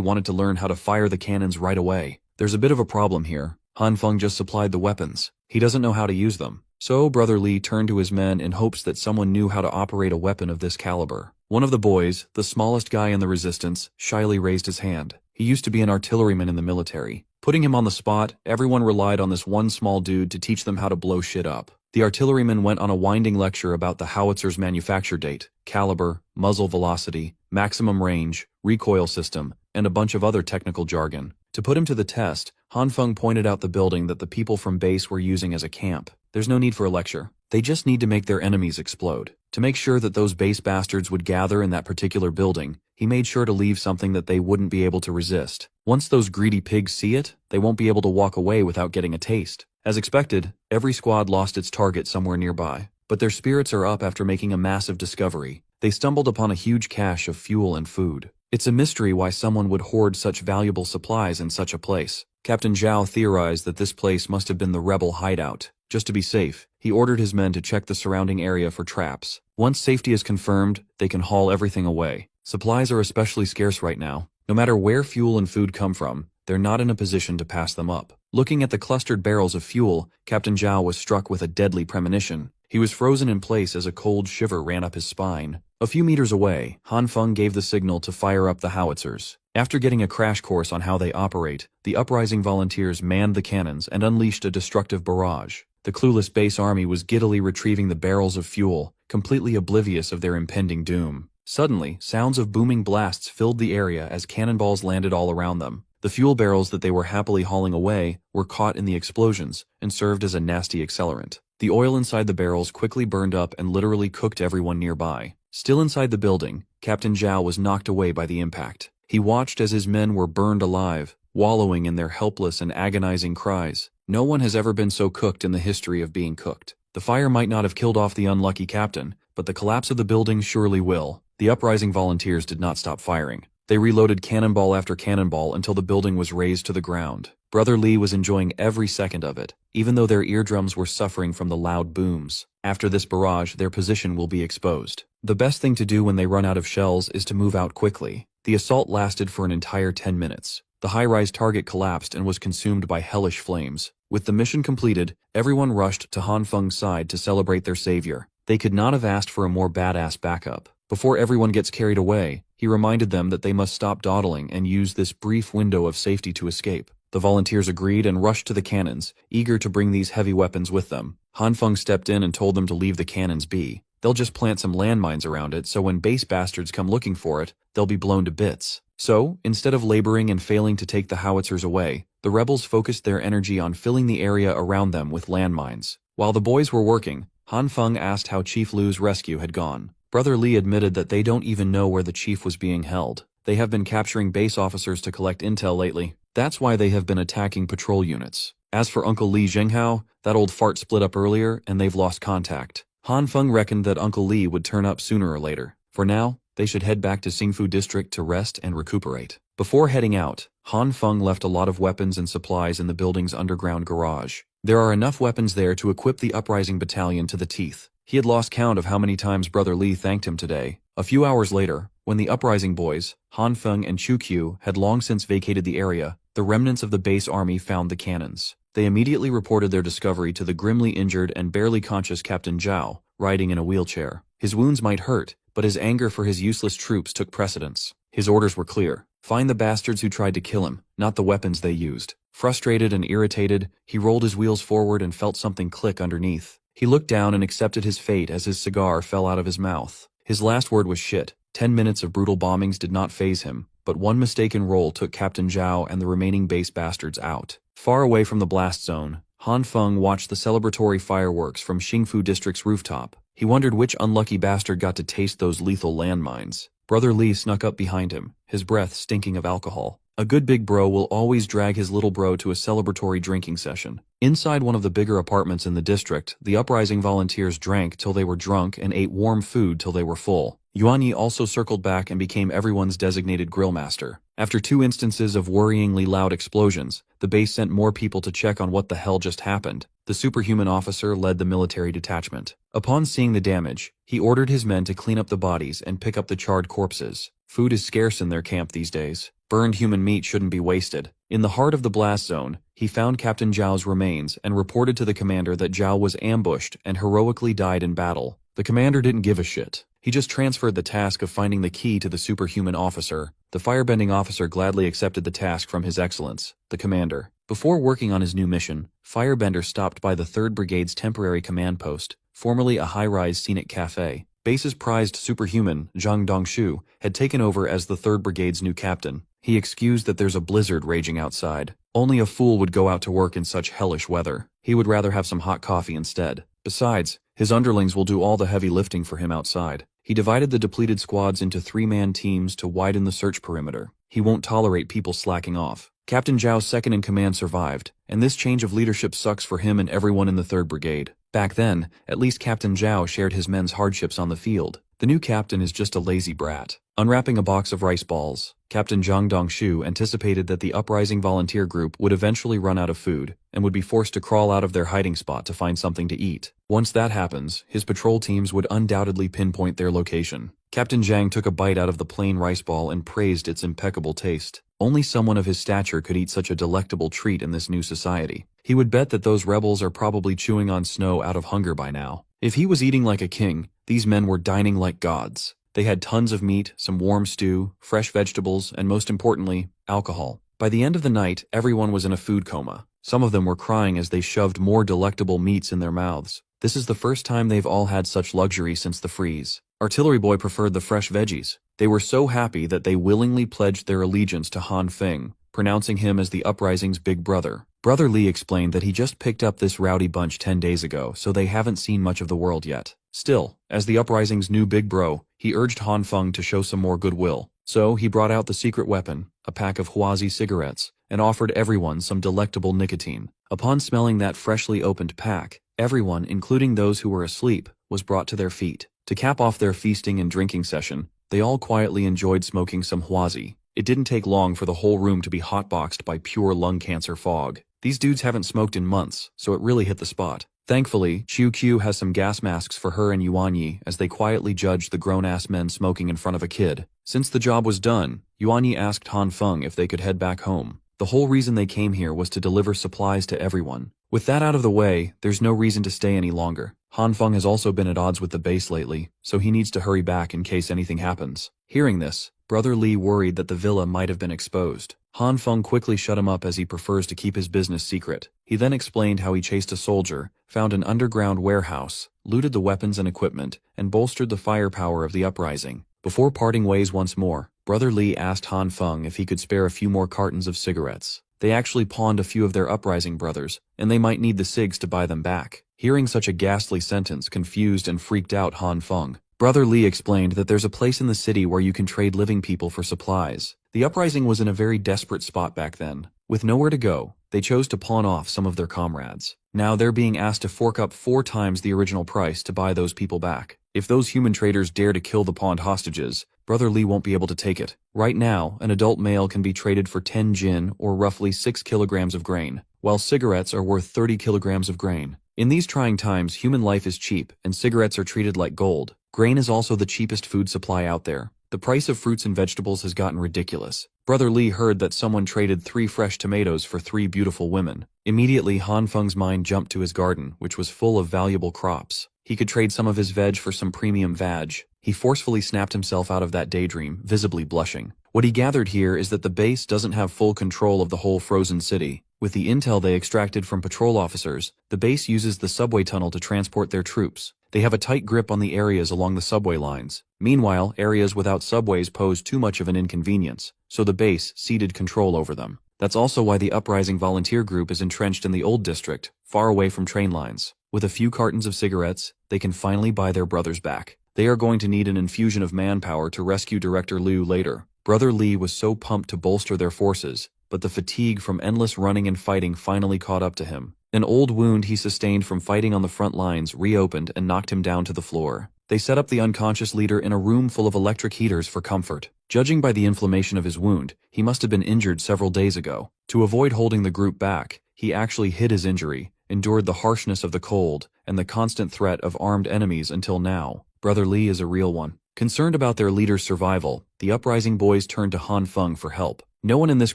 wanted to learn how to fire the cannons right away. There's a bit of a problem here. Han Feng just supplied the weapons. He doesn't know how to use them. So Brother Li turned to his men in hopes that someone knew how to operate a weapon of this caliber. One of the boys, the smallest guy in the resistance, shyly raised his hand. He used to be an artilleryman in the military. Putting him on the spot, everyone relied on this one small dude to teach them how to blow shit up. The artilleryman went on a winding lecture about the howitzer's manufacture date, caliber, muzzle velocity, maximum range, recoil system, and a bunch of other technical jargon. To put him to the test, Han Feng pointed out the building that the people from base were using as a camp. There's no need for a lecture. They just need to make their enemies explode. To make sure that those base bastards would gather in that particular building, he made sure to leave something that they wouldn't be able to resist. Once those greedy pigs see it, they won't be able to walk away without getting a taste. As expected, every squad lost its target somewhere nearby, but their spirits are up after making a massive discovery. They stumbled upon a huge cache of fuel and food. It's a mystery why someone would hoard such valuable supplies in such a place. Captain Zhao theorized that this place must have been the rebel hideout. Just to be safe, he ordered his men to check the surrounding area for traps. Once safety is confirmed, they can haul everything away. Supplies are especially scarce right now. No matter where fuel and food come from, they're not in a position to pass them up. Looking at the clustered barrels of fuel, Captain Zhao was struck with a deadly premonition. He was frozen in place as a cold shiver ran up his spine. A few meters away, Han Feng gave the signal to fire up the howitzers. After getting a crash course on how they operate, the uprising volunteers manned the cannons and unleashed a destructive barrage. The clueless base army was giddily retrieving the barrels of fuel, completely oblivious of their impending doom. Suddenly, sounds of booming blasts filled the area as cannonballs landed all around them. The fuel barrels that they were happily hauling away were caught in the explosions and served as a nasty accelerant. The oil inside the barrels quickly burned up and literally cooked everyone nearby. Still inside the building, Captain Zhao was knocked away by the impact. He watched as his men were burned alive, wallowing in their helpless and agonizing cries. No one has ever been so cooked in the history of being cooked. The fire might not have killed off the unlucky captain, but the collapse of the building surely will. The uprising volunteers did not stop firing. They reloaded cannonball after cannonball until the building was razed to the ground. Brother Li was enjoying every second of it, even though their eardrums were suffering from the loud booms. After this barrage, their position will be exposed. The best thing to do when they run out of shells is to move out quickly. The assault lasted for an entire 10 minutes. The high-rise target collapsed and was consumed by hellish flames. With the mission completed, everyone rushed to Han Feng's side to celebrate their savior. They could not have asked for a more badass backup. Before everyone gets carried away, he reminded them that they must stop dawdling and use this brief window of safety to escape. The volunteers agreed and rushed to the cannons, eager to bring these heavy weapons with them. Han Feng stepped in and told them to leave the cannons be. They'll just plant some landmines around it, so when base bastards come looking for it, they'll be blown to bits. So, instead of laboring and failing to take the howitzers away, the rebels focused their energy on filling the area around them with landmines. While the boys were working, Han Feng asked how Chief Lu's rescue had gone. Brother Li admitted that they don't even know where the chief was being held. They have been capturing base officers to collect intel lately. That's why they have been attacking patrol units. As for Uncle Li Zhenghao, that old fart split up earlier and they've lost contact. Han Feng reckoned that Uncle Li would turn up sooner or later. For now, they should head back to Xingfu District to rest and recuperate. Before heading out, Han Feng left a lot of weapons and supplies in the building's underground garage. There are enough weapons there to equip the uprising battalion to the teeth. He had lost count of how many times Brother Li thanked him today. A few hours later, when the uprising boys, Han Feng and Chu Qiu, had long since vacated the area, the remnants of the base army found the cannons. They immediately reported their discovery to the grimly injured and barely conscious Captain Zhao, riding in a wheelchair. His wounds might hurt, but his anger for his useless troops took precedence. His orders were clear. Find the bastards who tried to kill him, not the weapons they used. Frustrated and irritated, he rolled his wheels forward and felt something click underneath. He looked down and accepted his fate as his cigar fell out of his mouth. His last word was shit. 10 minutes of brutal bombings did not faze him, but one mistaken roll took Captain Zhao and the remaining base bastards out. Far away from the blast zone, Han Feng watched the celebratory fireworks from Xingfu District's rooftop. He wondered which unlucky bastard got to taste those lethal landmines. Brother Li snuck up behind him, his breath stinking of alcohol. A good big bro will always drag his little bro to a celebratory drinking session. Inside one of the bigger apartments in the district, the uprising volunteers drank till they were drunk and ate warm food till they were full. Yuan Yi also circled back and became everyone's designated grill master. After 2 instances of worryingly loud explosions, the base sent more people to check on what the hell just happened. The superhuman officer led the military detachment. Upon seeing the damage, he ordered his men to clean up the bodies and pick up the charred corpses. Food is scarce in their camp these days. Burned human meat shouldn't be wasted. In the heart of the blast zone, he found Captain Zhao's remains and reported to the commander that Zhao was ambushed and heroically died in battle. The commander didn't give a shit. He just transferred the task of finding the key to the superhuman officer. The firebending officer gladly accepted the task from His Excellence, the commander. Before working on his new mission, Firebender stopped by the 3rd Brigade's temporary command post, formerly a high-rise scenic cafe. Base's prized superhuman, Zhang Dongshu, had taken over as the 3rd Brigade's new captain. He excused that there's a blizzard raging outside. Only a fool would go out to work in such hellish weather. He would rather have some hot coffee instead. Besides, his underlings will do all the heavy lifting for him outside. He divided the depleted squads into 3-man teams to widen the search perimeter. He won't tolerate people slacking off. Captain Zhao's second-in-command survived, and this change of leadership sucks for him and everyone in the 3rd Brigade. Back then, at least Captain Zhao shared his men's hardships on the field. The new captain is just a lazy brat. Unwrapping a box of rice balls, Captain Zhang Dongshu anticipated that the uprising volunteer group would eventually run out of food and would be forced to crawl out of their hiding spot to find something to eat. Once that happens, his patrol teams would undoubtedly pinpoint their location. Captain Zhang took a bite out of the plain rice ball and praised its impeccable taste. Only someone of his stature could eat such a delectable treat in this new society. He would bet that those rebels are probably chewing on snow out of hunger by now. If he was eating like a king, these men were dining like gods. They had tons of meat, some warm stew, fresh vegetables, and most importantly, alcohol. By the end of the night, everyone was in a food coma. Some of them were crying as they shoved more delectable meats in their mouths. This is the first time they've all had such luxury since the freeze. Artillery Boy preferred the fresh veggies. They were so happy that they willingly pledged their allegiance to Han Feng, pronouncing him as the uprising's big brother. Brother Li explained that he just picked up this rowdy bunch 10 days ago, so they haven't seen much of the world yet. Still, as the uprising's new big bro, he urged Han Feng to show some more goodwill. So he brought out the secret weapon, a pack of Huazi cigarettes, and offered everyone some delectable nicotine. Upon smelling that freshly opened pack, everyone, including those who were asleep, was brought to their feet. To cap off their feasting and drinking session, they all quietly enjoyed smoking some Huazi. It didn't take long for the whole room to be hotboxed by pure lung cancer fog. These dudes haven't smoked in months, so it really hit the spot. Thankfully, Qiu Qiu has some gas masks for her and Yuan Yi as they quietly judged the grown-ass men smoking in front of a kid. Since the job was done, Yuan Yi asked Han Feng if they could head back home. The whole reason they came here was to deliver supplies to everyone. With that out of the way, there's no reason to stay any longer. Han Feng has also been at odds with the base lately, so he needs to hurry back in case anything happens. Hearing this, Brother Li worried that the villa might have been exposed. Han Feng quickly shut him up as he prefers to keep his business secret. He then explained how he chased a soldier, found an underground warehouse, looted the weapons and equipment, and bolstered the firepower of the uprising. Before parting ways once more, Brother Li asked Han Feng if he could spare a few more cartons of cigarettes. They actually pawned a few of their uprising brothers, and they might need the cigs to buy them back. Hearing such a ghastly sentence confused and freaked out Han Feng. Brother Li explained that there's a place in the city where you can trade living people for supplies. The uprising was in a very desperate spot back then. With nowhere to go, they chose to pawn off some of their comrades. Now they're being asked to fork up 4 times the original price to buy those people back. If those human traders dare to kill the pawned hostages, Brother Li won't be able to take it. Right now, an adult male can be traded for 10 jin or roughly 6 kilograms of grain, while cigarettes are worth 30 kilograms of grain. In these trying times, human life is cheap, and cigarettes are treated like gold. Grain is also the cheapest food supply out there. The price of fruits and vegetables has gotten ridiculous. Brother Li heard that someone traded 3 fresh tomatoes for 3 beautiful women. Immediately, Han Feng's mind jumped to his garden, which was full of valuable crops. He could trade some of his veg for some premium vag. He forcefully snapped himself out of that daydream, visibly blushing. What he gathered here is that the base doesn't have full control of the whole frozen city. With the intel they extracted from patrol officers, the base uses the subway tunnel to transport their troops. They have a tight grip on the areas along the subway lines. Meanwhile, areas without subways pose too much of an inconvenience, so the base ceded control over them. That's also why the uprising volunteer group is entrenched in the old district, far away from train lines. With a few cartons of cigarettes, they can finally buy their brothers back. They are going to need an infusion of manpower to rescue Director Liu later. Brother Li was so pumped to bolster their forces, but the fatigue from endless running and fighting finally caught up to him. An old wound he sustained from fighting on the front lines reopened and knocked him down to the floor. They set up the unconscious leader in a room full of electric heaters for comfort. Judging by the inflammation of his wound, he must have been injured several days ago. To avoid holding the group back, he actually hid his injury, endured the harshness of the cold, and the constant threat of armed enemies until now. Brother Li is a real one. Concerned about their leader's survival, the uprising boys turned to Han Feng for help. No one in this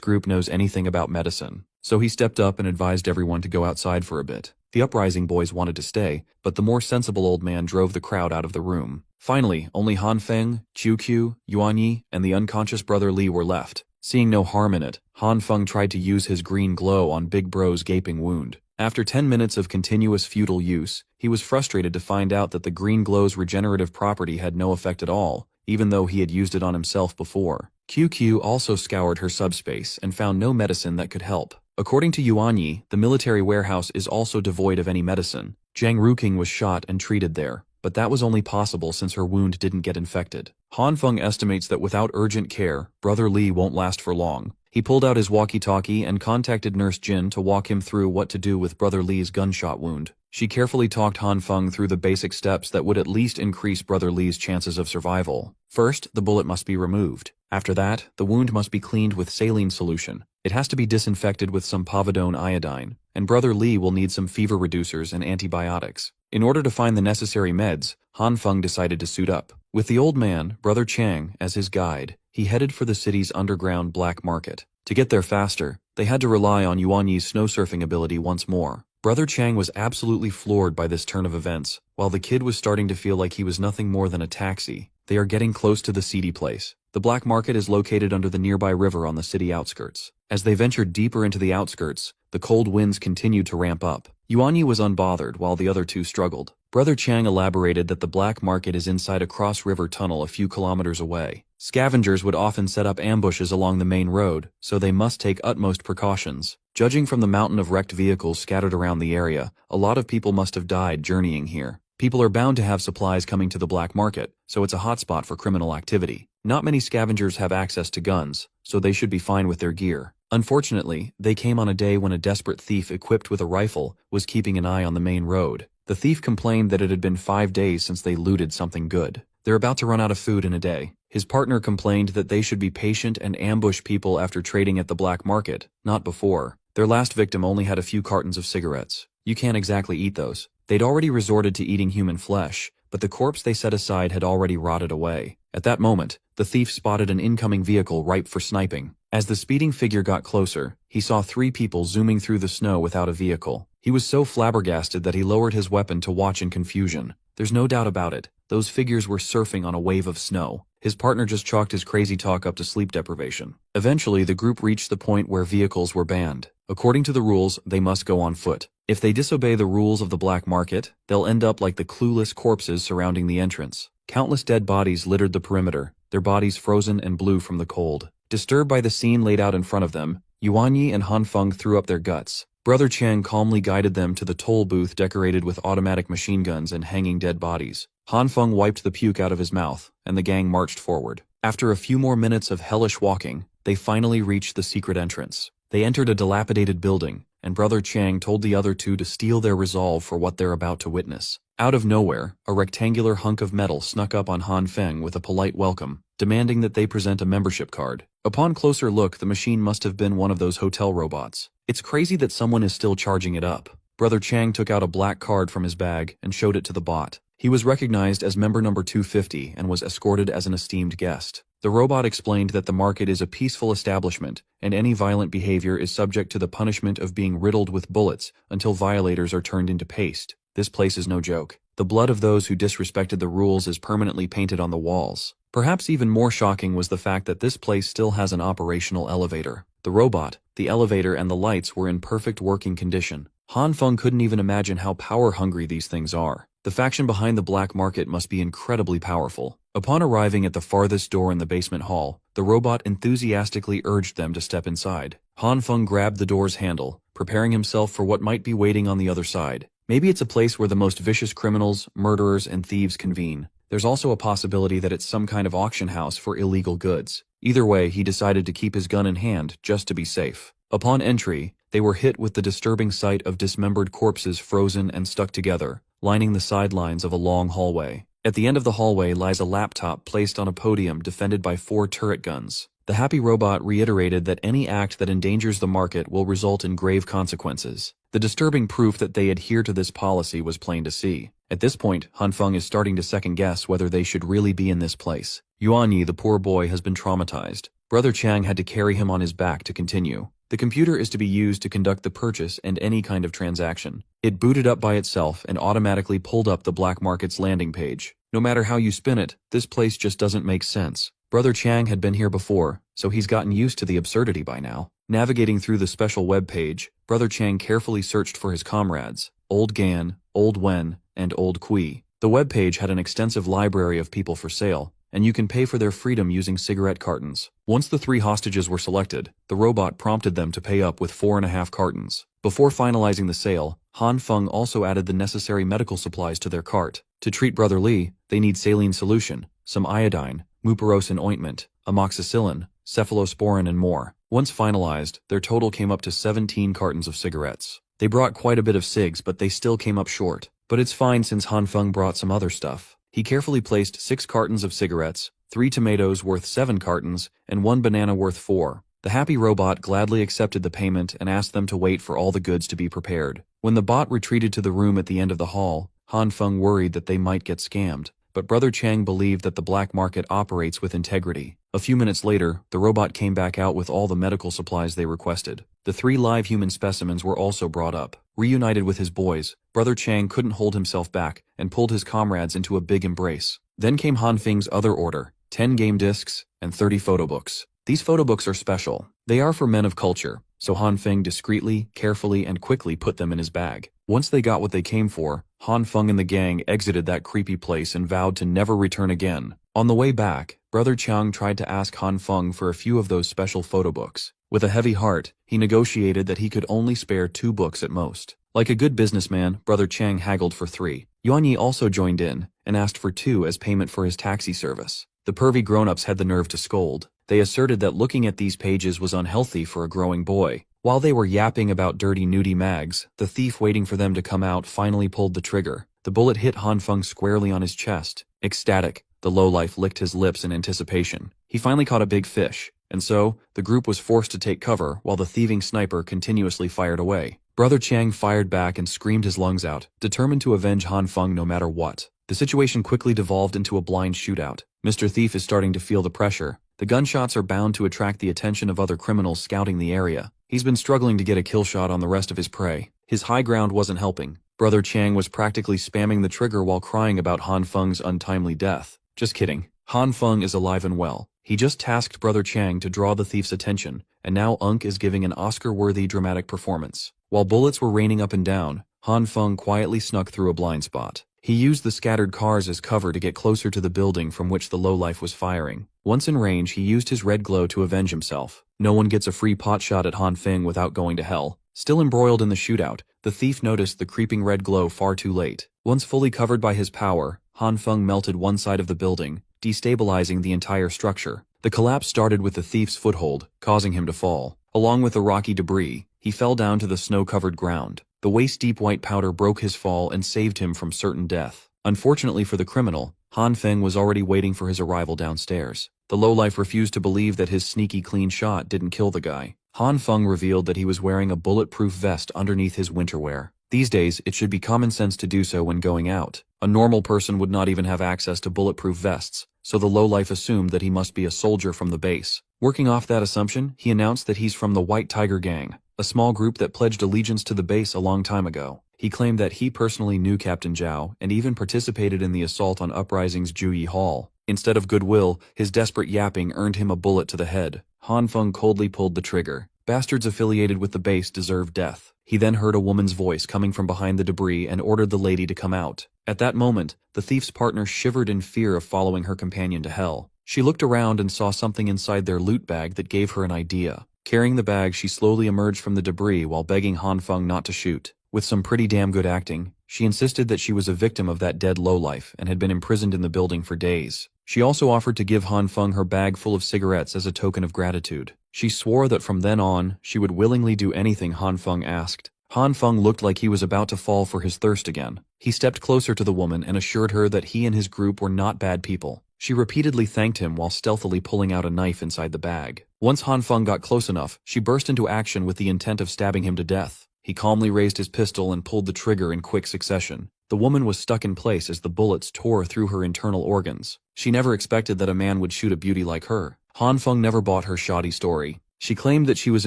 group knows anything about medicine, so he stepped up and advised everyone to go outside for a bit. The uprising boys wanted to stay, but the more sensible old man drove the crowd out of the room. Finally, only Han Feng, Qiu Qiu, Yuan Yi, and the unconscious brother Li were left. Seeing no harm in it, Han Feng tried to use his green glow on Big Bro's gaping wound. After 10 minutes of continuous futile use, he was frustrated to find out that the green glow's regenerative property had no effect at all, even though he had used it on himself before. QQ also scoured her subspace and found no medicine that could help. According to Yuan Yi, the military warehouse is also devoid of any medicine. Zhang Ruqing was shot and treated there, but that was only possible since her wound didn't get infected. Han Feng estimates that without urgent care, Brother Li won't last for long. He pulled out his walkie-talkie and contacted Nurse Jin to walk him through what to do with Brother Li's gunshot wound. She carefully talked Han Feng through the basic steps that would at least increase Brother Li's chances of survival. First, the bullet must be removed. After that, the wound must be cleaned with saline solution. It has to be disinfected with some povidone iodine, and Brother Li will need some fever reducers and antibiotics. In order to find the necessary meds, Han Feng decided to suit up. With the old man, Brother Chang, as his guide, he headed for the city's underground black market. To get there faster, they had to rely on Yuan Yi's snow surfing ability once more. Brother Chang was absolutely floored by this turn of events, while the kid was starting to feel like he was nothing more than a taxi. They are getting close to the seedy place. The black market is located under the nearby river on the city outskirts. As they ventured deeper into the outskirts, the cold winds continued to ramp up. Yuan Yi was unbothered while the other two struggled. Brother Chang elaborated that the black market is inside a cross-river tunnel a few kilometers away. Scavengers would often set up ambushes along the main road, so they must take utmost precautions. Judging from the mountain of wrecked vehicles scattered around the area, a lot of people must have died journeying here. People are bound to have supplies coming to the black market, so it's a hotspot for criminal activity. Not many scavengers have access to guns, so they should be fine with their gear. Unfortunately, they came on a day when a desperate thief equipped with a rifle was keeping an eye on the main road. The thief complained that it had been 5 days since they looted something good. They're about to run out of food in a day. His partner complained that they should be patient and ambush people after trading at the black market, not before. Their last victim only had a few cartons of cigarettes. You can't exactly eat those. They'd already resorted to eating human flesh, but the corpse they set aside had already rotted away. At that moment, the thief spotted an incoming vehicle ripe for sniping. As the speeding figure got closer, he saw 3 people zooming through the snow without a vehicle. He was so flabbergasted that he lowered his weapon to watch in confusion. There's no doubt about it. Those figures were surfing on a wave of snow. His partner just chalked his crazy talk up to sleep deprivation. Eventually, the group reached the point where vehicles were banned. According to the rules, they must go on foot. If they disobey the rules of the black market, they'll end up like the clueless corpses surrounding the entrance. Countless dead bodies littered the perimeter, their bodies frozen and blue from the cold. Disturbed by the scene laid out in front of them, Yuan Yi and Han Feng threw up their guts. Brother Chang calmly guided them to the toll booth decorated with automatic machine guns and hanging dead bodies. Han Feng wiped the puke out of his mouth, and the gang marched forward. After a few more minutes of hellish walking, they finally reached the secret entrance. They entered a dilapidated building, and Brother Chang told the other two to steel their resolve for what they're about to witness. Out of nowhere, a rectangular hunk of metal snuck up on Han Feng with a polite welcome, demanding that they present a membership card. Upon closer look, the machine must have been one of those hotel robots. It's crazy that someone is still charging it up. Brother Chang took out a black card from his bag and showed it to the bot. He was recognized as member number 250 and was escorted as an esteemed guest. The robot explained that the market is a peaceful establishment, and any violent behavior is subject to the punishment of being riddled with bullets until violators are turned into paste. This place is no joke. The blood of those who disrespected the rules is permanently painted on the walls. Perhaps even more shocking was the fact that this place still has an operational elevator. The robot, the elevator, and the lights were in perfect working condition. Han Feng couldn't even imagine how power-hungry these things are. The faction behind the black market must be incredibly powerful. Upon arriving at the farthest door in the basement hall, the robot enthusiastically urged them to step inside. Han Feng grabbed the door's handle, preparing himself for what might be waiting on the other side. Maybe it's a place where the most vicious criminals, murderers, and thieves convene. There's also a possibility that it's some kind of auction house for illegal goods. Either way, he decided to keep his gun in hand just to be safe. Upon entry, they were hit with the disturbing sight of dismembered corpses frozen and stuck together, lining the sidelines of a long hallway. At the end of the hallway lies a laptop placed on a podium defended by 4 turret guns. The happy robot reiterated that any act that endangers the market will result in grave consequences. The disturbing proof that they adhere to this policy was plain to see. At this point, Han Feng is starting to second-guess whether they should really be in this place. Yuan Yi, the poor boy, has been traumatized. Brother Chang had to carry him on his back to continue. The computer is to be used to conduct the purchase and any kind of transaction. It booted up by itself and automatically pulled up the black market's landing page. No matter how you spin it, this place just doesn't make sense. Brother Chang had been here before, so he's gotten used to the absurdity by now. Navigating through the special web page, Brother Chang carefully searched for his comrades, Old Gan, Old Wen, and Old Kui. The web page had an extensive library of people for sale, and you can pay for their freedom using cigarette cartons. Once the 3 hostages were selected, the robot prompted them to pay up with 4.5 cartons. Before finalizing the sale, Han Feng also added the necessary medical supplies to their cart. To treat Brother Li, they need saline solution, some iodine, mupirocin ointment, amoxicillin, cephalosporin and more. Once finalized, their total came up to 17 cartons of cigarettes. They brought quite a bit of cigs, but they still came up short. But it's fine since Han Feng brought some other stuff. He carefully placed 6 cartons of cigarettes, 3 tomatoes worth 7 cartons, and 1 banana worth 4. The happy robot gladly accepted the payment and asked them to wait for all the goods to be prepared. When the bot retreated to the room at the end of the hall, Han Feng worried that they might get scammed. But Brother Chang believed that the black market operates with integrity. A few minutes later, the robot came back out with all the medical supplies they requested. The 3 live human specimens were also brought up. Reunited with his boys, Brother Chang couldn't hold himself back and pulled his comrades into a big embrace. Then came Han Feng's other order, 10 game discs and 30 photo books. These photo books are special. They are for men of culture, so Han Feng discreetly, carefully, and quickly put them in his bag. Once they got what they came for, Han Feng and the gang exited that creepy place and vowed to never return again. On the way back, Brother Chang tried to ask Han Feng for a few of those special photo books. With a heavy heart, he negotiated that he could only spare 2 books at most. Like a good businessman, Brother Chang haggled for 3. Yuan Yi also joined in and asked for 2 as payment for his taxi service. The pervy grown-ups had the nerve to scold. They asserted that looking at these pages was unhealthy for a growing boy. While they were yapping about dirty nudie mags, the thief waiting for them to come out finally pulled the trigger. The bullet hit Han Feng squarely on his chest. Ecstatic, the lowlife licked his lips in anticipation. He finally caught a big fish, and so, the group was forced to take cover while the thieving sniper continuously fired away. Brother Chang fired back and screamed his lungs out, determined to avenge Han Feng no matter what. The situation quickly devolved into a blind shootout. Mr. Thief is starting to feel the pressure. The gunshots are bound to attract the attention of other criminals scouting the area. He's been struggling to get a kill shot on the rest of his prey. His high ground wasn't helping. Brother Chang was practically spamming the trigger while crying about Han Feng's untimely death. Just kidding. Han Feng is alive and well. He just tasked Brother Chang to draw the thief's attention, and now Unk is giving an Oscar-worthy dramatic performance. While bullets were raining up and down, Han Feng quietly snuck through a blind spot. He used the scattered cars as cover to get closer to the building from which the lowlife was firing. Once in range, he used his red glow to avenge himself. No one gets a free pot shot at Han Feng without going to hell. Still embroiled in the shootout, the thief noticed the creeping red glow far too late. Once fully covered by his power, Han Feng melted one side of the building, destabilizing the entire structure. The collapse started with the thief's foothold, causing him to fall. Along with the rocky debris, he fell down to the snow-covered ground. The waist-deep white powder broke his fall and saved him from certain death. Unfortunately for the criminal, Han Feng was already waiting for his arrival downstairs. The lowlife refused to believe that his sneaky clean shot didn't kill the guy. Han Feng revealed that he was wearing a bulletproof vest underneath his winter wear. These days, it should be common sense to do so when going out. A normal person would not even have access to bulletproof vests, so the lowlife assumed that he must be a soldier from the base. Working off that assumption, he announced that he's from the White Tiger Gang, a small group that pledged allegiance to the base a long time ago. He claimed that he personally knew Captain Zhao and even participated in the assault on Uprising's Juyi Hall. Instead of goodwill, his desperate yapping earned him a bullet to the head. Han Feng coldly pulled the trigger. Bastards affiliated with the base deserve death. He then heard a woman's voice coming from behind the debris and ordered the lady to come out. At that moment, the thief's partner shivered in fear of following her companion to hell. She looked around and saw something inside their loot bag that gave her an idea. Carrying the bag, she slowly emerged from the debris while begging Han Feng not to shoot. With some pretty damn good acting, she insisted that she was a victim of that dead lowlife and had been imprisoned in the building for days. She also offered to give Han Feng her bag full of cigarettes as a token of gratitude. She swore that from then on, she would willingly do anything Han Feng asked. Han Feng looked like he was about to fall for his thirst again. He stepped closer to the woman and assured her that he and his group were not bad people. She repeatedly thanked him while stealthily pulling out a knife inside the bag. Once Han Feng got close enough, she burst into action with the intent of stabbing him to death. He calmly raised his pistol and pulled the trigger in quick succession. The woman was stuck in place as the bullets tore through her internal organs. She never expected that a man would shoot a beauty like her. Han Feng never bought her shoddy story. She claimed that she was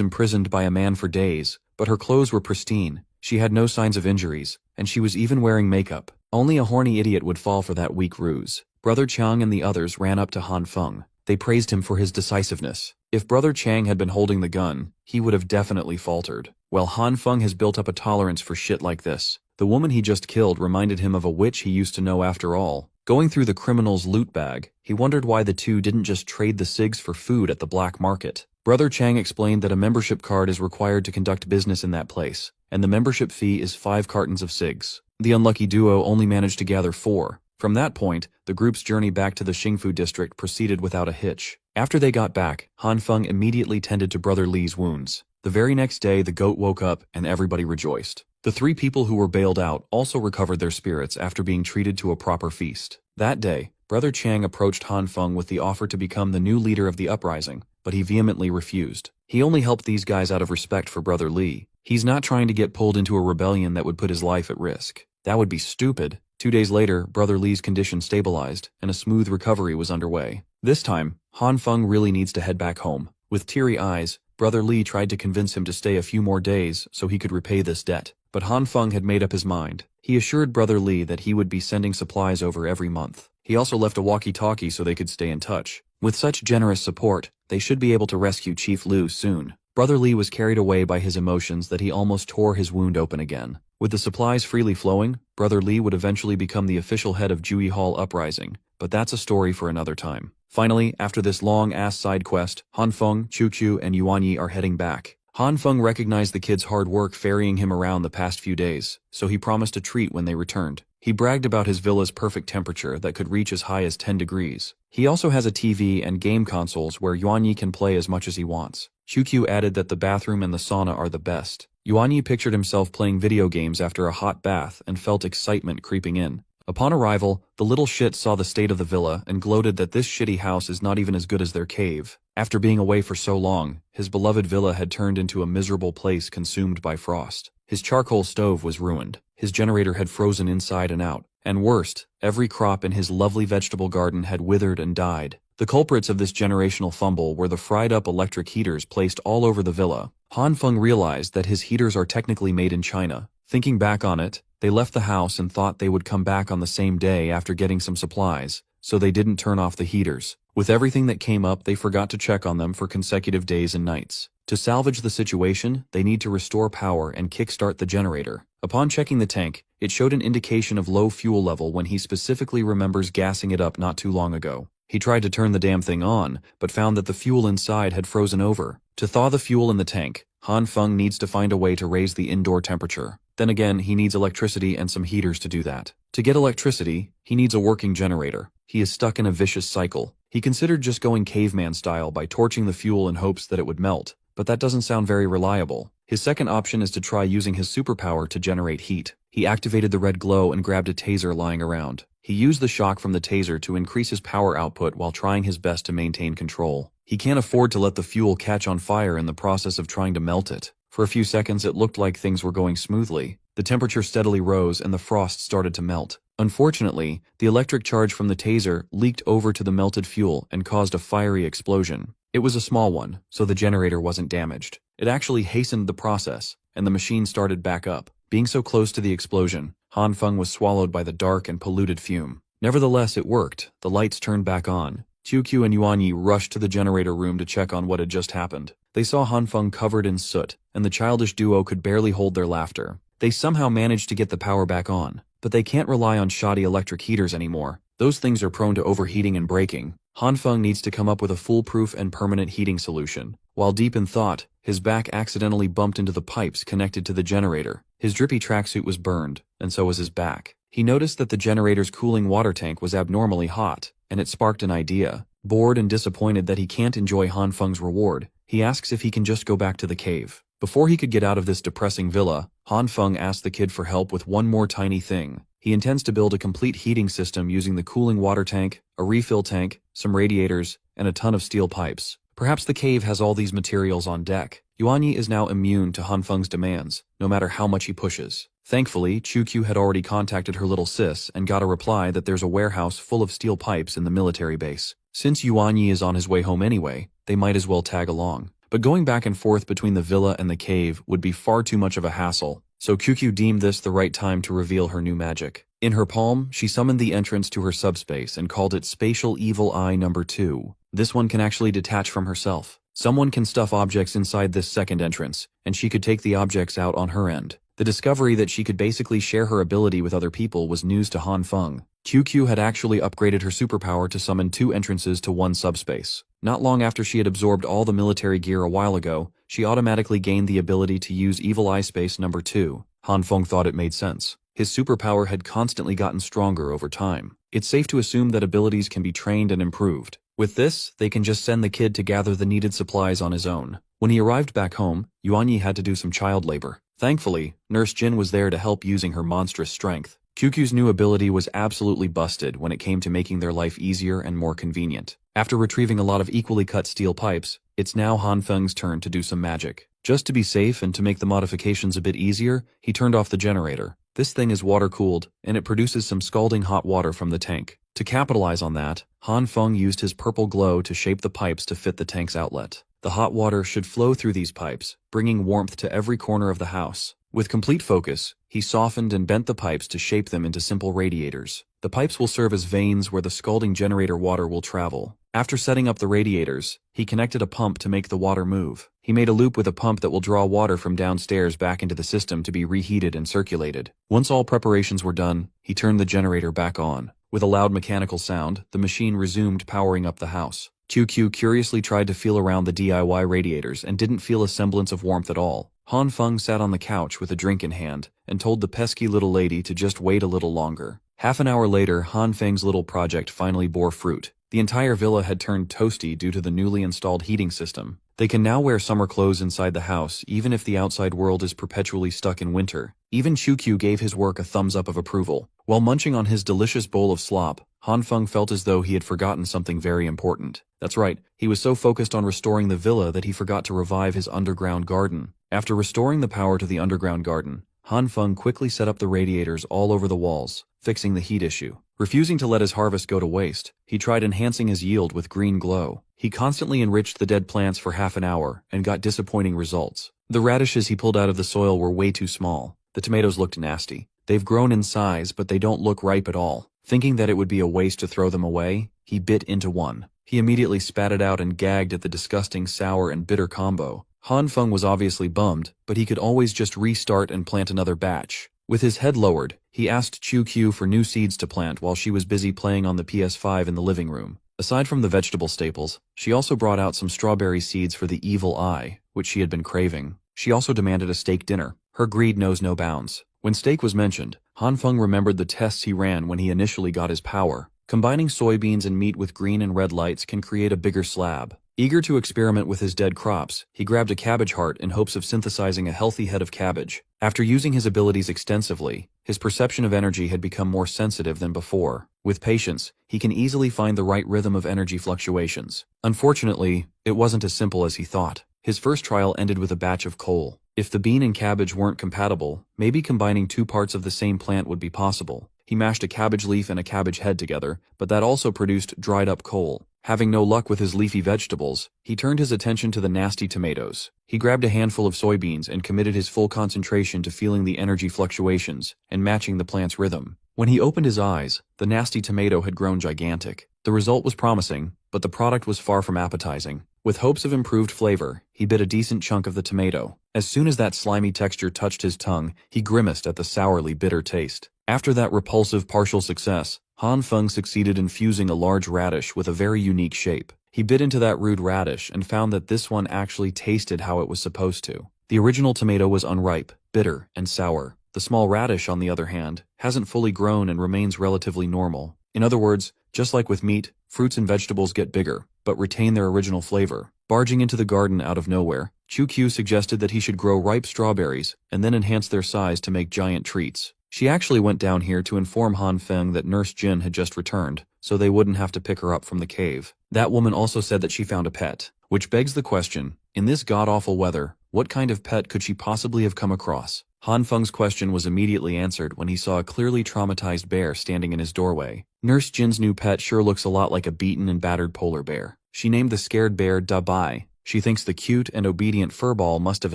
imprisoned by a man for days, but her clothes were pristine, she had no signs of injuries, and she was even wearing makeup. Only a horny idiot would fall for that weak ruse. Brother Chang and the others ran up to Han Feng. They praised him for his decisiveness. If Brother Chang had been holding the gun, he would have definitely faltered. Well, Han Feng has built up a tolerance for shit like this. The woman he just killed reminded him of a witch he used to know after all. Going through the criminal's loot bag, he wondered why the two didn't just trade the cigs for food at the black market. Brother Chang explained that a membership card is required to conduct business in that place, and the membership fee is 5 cartons of cigs. The unlucky duo only managed to gather 4. From that point, the group's journey back to the Xingfu district proceeded without a hitch. After they got back, Han Feng immediately tended to Brother Li's wounds. The very next day, the goat woke up and everybody rejoiced. The 3 people who were bailed out also recovered their spirits after being treated to a proper feast. That day, Brother Chang approached Han Feng with the offer to become the new leader of the uprising, but he vehemently refused. He only helped these guys out of respect for Brother Li. He's not trying to get pulled into a rebellion that would put his life at risk. That would be stupid. 2 days later, Brother Li's condition stabilized, and a smooth recovery was underway. This time, Han Feng really needs to head back home. With teary eyes, Brother Li tried to convince him to stay a few more days so he could repay this debt. But Han Feng had made up his mind. He assured Brother Li that he would be sending supplies over every month. He also left a walkie-talkie so they could stay in touch. With such generous support, they should be able to rescue Chief Lu soon. Brother Li was carried away by his emotions that he almost tore his wound open again. With the supplies freely flowing, Brother Li would eventually become the official head of Jui Hall Uprising, but that's a story for another time. Finally, after this long-ass side quest, Han Feng, Qiu and Yuan Yi are heading back. Han Feng recognized the kid's hard work ferrying him around the past few days, so he promised a treat when they returned. He bragged about his villa's perfect temperature that could reach as high as 10 degrees. He also has a TV and game consoles where Yuan Yi can play as much as he wants. Qiu added that the bathroom and the sauna are the best. Yuan Yi pictured himself playing video games after a hot bath and felt excitement creeping in. Upon arrival, the little shit saw the state of the villa and gloated that this shitty house is not even as good as their cave. After being away for so long, his beloved villa had turned into a miserable place consumed by frost. His charcoal stove was ruined. His generator had frozen inside and out. And worst, every crop in his lovely vegetable garden had withered and died. The culprits of this generational fumble were the fried-up electric heaters placed all over the villa. Han Feng realized that his heaters are technically made in China. Thinking back on it, they left the house and thought they would come back on the same day after getting some supplies, so they didn't turn off the heaters. With everything that came up, they forgot to check on them for consecutive days and nights. To salvage the situation, they need to restore power and kickstart the generator. Upon checking the tank, it showed an indication of low fuel level when he specifically remembers gassing it up not too long ago. He tried to turn the damn thing on, but found that the fuel inside had frozen over. To thaw the fuel in the tank, Han Feng needs to find a way to raise the indoor temperature. Then again, he needs electricity and some heaters to do that. To get electricity, he needs a working generator. He is stuck in a vicious cycle. He considered just going caveman style by torching the fuel in hopes that it would melt, but that doesn't sound very reliable. His second option is to try using his superpower to generate heat. He activated the red glow and grabbed a taser lying around. He used the shock from the taser to increase his power output while trying his best to maintain control. He can't afford to let the fuel catch on fire in the process of trying to melt it. For a few seconds it looked like things were going smoothly. The temperature steadily rose and the frost started to melt. Unfortunately, the electric charge from the taser leaked over to the melted fuel and caused a fiery explosion. It was a small one, so the generator wasn't damaged. It actually hastened the process, and the machine started back up. Being so close to the explosion, Han Feng was swallowed by the dark and polluted fume. Nevertheless, it worked. The lights turned back on. Qiu and Yuan Yi rushed to the generator room to check on what had just happened. They saw Han Feng covered in soot, and the childish duo could barely hold their laughter. They somehow managed to get the power back on, but they can't rely on shoddy electric heaters anymore. Those things are prone to overheating and breaking. Han Feng needs to come up with a foolproof and permanent heating solution. While deep in thought, his back accidentally bumped into the pipes connected to the generator. His drippy tracksuit was burned, and so was his back. He noticed that the generator's cooling water tank was abnormally hot, and it sparked an idea. Bored and disappointed that he can't enjoy Han Feng's reward, he asks if he can just go back to the cave. Before he could get out of this depressing villa, Han Feng asked the kid for help with one more tiny thing. He intends to build a complete heating system using the cooling water tank, a refill tank, some radiators, and a ton of steel pipes. Perhaps the cave has all these materials on deck. Yuan Yi is now immune to Han Feng's demands, no matter how much he pushes. Thankfully, Qiu had already contacted her little sis and got a reply that there's a warehouse full of steel pipes in the military base. Since Yuan Yi is on his way home anyway, they might as well tag along. But going back and forth between the villa and the cave would be far too much of a hassle, so QQ deemed this the right time to reveal her new magic. In her palm, she summoned the entrance to her subspace and called it Spatial Evil Eye Number 2. This one can actually detach from herself. Someone can stuff objects inside this second entrance, and she could take the objects out on her end. The discovery that she could basically share her ability with other people was news to Han Feng. QQ had actually upgraded her superpower to summon 2 entrances to one subspace. Not long after she had absorbed all the military gear a while ago, she automatically gained the ability to use Evil Eye Space Number 2. Han Feng thought it made sense. His superpower had constantly gotten stronger over time. It's safe to assume that abilities can be trained and improved. With this, they can just send the kid to gather the needed supplies on his own. When he arrived back home, Yuanyi had to do some child labor. Thankfully, Nurse Jin was there to help using her monstrous strength. QQ's new ability was absolutely busted when it came to making their life easier and more convenient. After retrieving a lot of equally cut steel pipes, it's now Han Feng's turn to do some magic. Just to be safe and to make the modifications a bit easier, he turned off the generator. This thing is water-cooled, and it produces some scalding hot water from the tank. To capitalize on that, Han Feng used his purple glow to shape the pipes to fit the tank's outlet. The hot water should flow through these pipes, bringing warmth to every corner of the house. With complete focus, he softened and bent the pipes to shape them into simple radiators. The pipes will serve as veins where the scalding generator water will travel. After setting up the radiators, he connected a pump to make the water move. He made a loop with a pump that will draw water from downstairs back into the system to be reheated and circulated. Once all preparations were done, he turned the generator back on. With a loud mechanical sound, the machine resumed powering up the house. QQ curiously tried to feel around the DIY radiators and didn't feel a semblance of warmth at all. Han Feng sat on the couch with a drink in hand and told the pesky little lady to just wait a little longer. Half an hour later, Han Feng's little project finally bore fruit. The entire villa had turned toasty due to the newly installed heating system. They can now wear summer clothes inside the house even if the outside world is perpetually stuck in winter. Even QQ gave his work a thumbs up of approval. While munching on his delicious bowl of slop, Han Feng felt as though he had forgotten something very important. That's right, he was so focused on restoring the villa that he forgot to revive his underground garden. After restoring the power to the underground garden, Han Feng quickly set up the radiators all over the walls, fixing the heat issue. Refusing to let his harvest go to waste, he tried enhancing his yield with green glow. He constantly enriched the dead plants for half an hour and got disappointing results. The radishes he pulled out of the soil were way too small. The tomatoes looked nasty. They've grown in size, but they don't look ripe at all. Thinking that it would be a waste to throw them away, he bit into one. He immediately spat it out and gagged at the disgusting sour and bitter combo. Han Feng was obviously bummed, but he could always just restart and plant another batch. With his head lowered, he asked QQ for new seeds to plant while she was busy playing on the PS5 in the living room. Aside from the vegetable staples, she also brought out some strawberry seeds for the evil eye, which she had been craving. She also demanded a steak dinner. Her greed knows no bounds. When steak was mentioned, Han Feng remembered the tests he ran when he initially got his power. Combining soybeans and meat with green and red lights can create a bigger slab. Eager to experiment with his dead crops, he grabbed a cabbage heart in hopes of synthesizing a healthy head of cabbage. After using his abilities extensively, his perception of energy had become more sensitive than before. With patience, he can easily find the right rhythm of energy fluctuations. Unfortunately, it wasn't as simple as he thought. His first trial ended with a batch of coal. If the bean and cabbage weren't compatible, maybe combining 2 parts of the same plant would be possible. He mashed a cabbage leaf and a cabbage head together, but that also produced dried-up coal. Having no luck with his leafy vegetables, he turned his attention to the nasty tomatoes. He grabbed a handful of soybeans and committed his full concentration to feeling the energy fluctuations and matching the plant's rhythm. When he opened his eyes, the nasty tomato had grown gigantic. The result was promising, but the product was far from appetizing. With hopes of improved flavor, he bit a decent chunk of the tomato. As soon as that slimy texture touched his tongue, he grimaced at the sourly bitter taste. After that repulsive partial success, Han Feng succeeded in fusing a large radish with a very unique shape. He bit into that rude radish and found that this one actually tasted how it was supposed to. The original tomato was unripe, bitter, and sour. The small radish, on the other hand, hasn't fully grown and remains relatively normal. In other words, just like with meat, fruits and vegetables get bigger, but retain their original flavor. Barging into the garden out of nowhere, QQ suggested that he should grow ripe strawberries and then enhance their size to make giant treats. She actually went down here to inform Han Feng that Nurse Jin had just returned, so they wouldn't have to pick her up from the cave. That woman also said that she found a pet, which begs the question, in this god-awful weather, what kind of pet could she possibly have come across? Han Feng's question was immediately answered when he saw a clearly traumatized bear standing in his doorway. Nurse Jin's new pet sure looks a lot like a beaten and battered polar bear. She named the scared bear Da Bai. She thinks the cute and obedient furball must have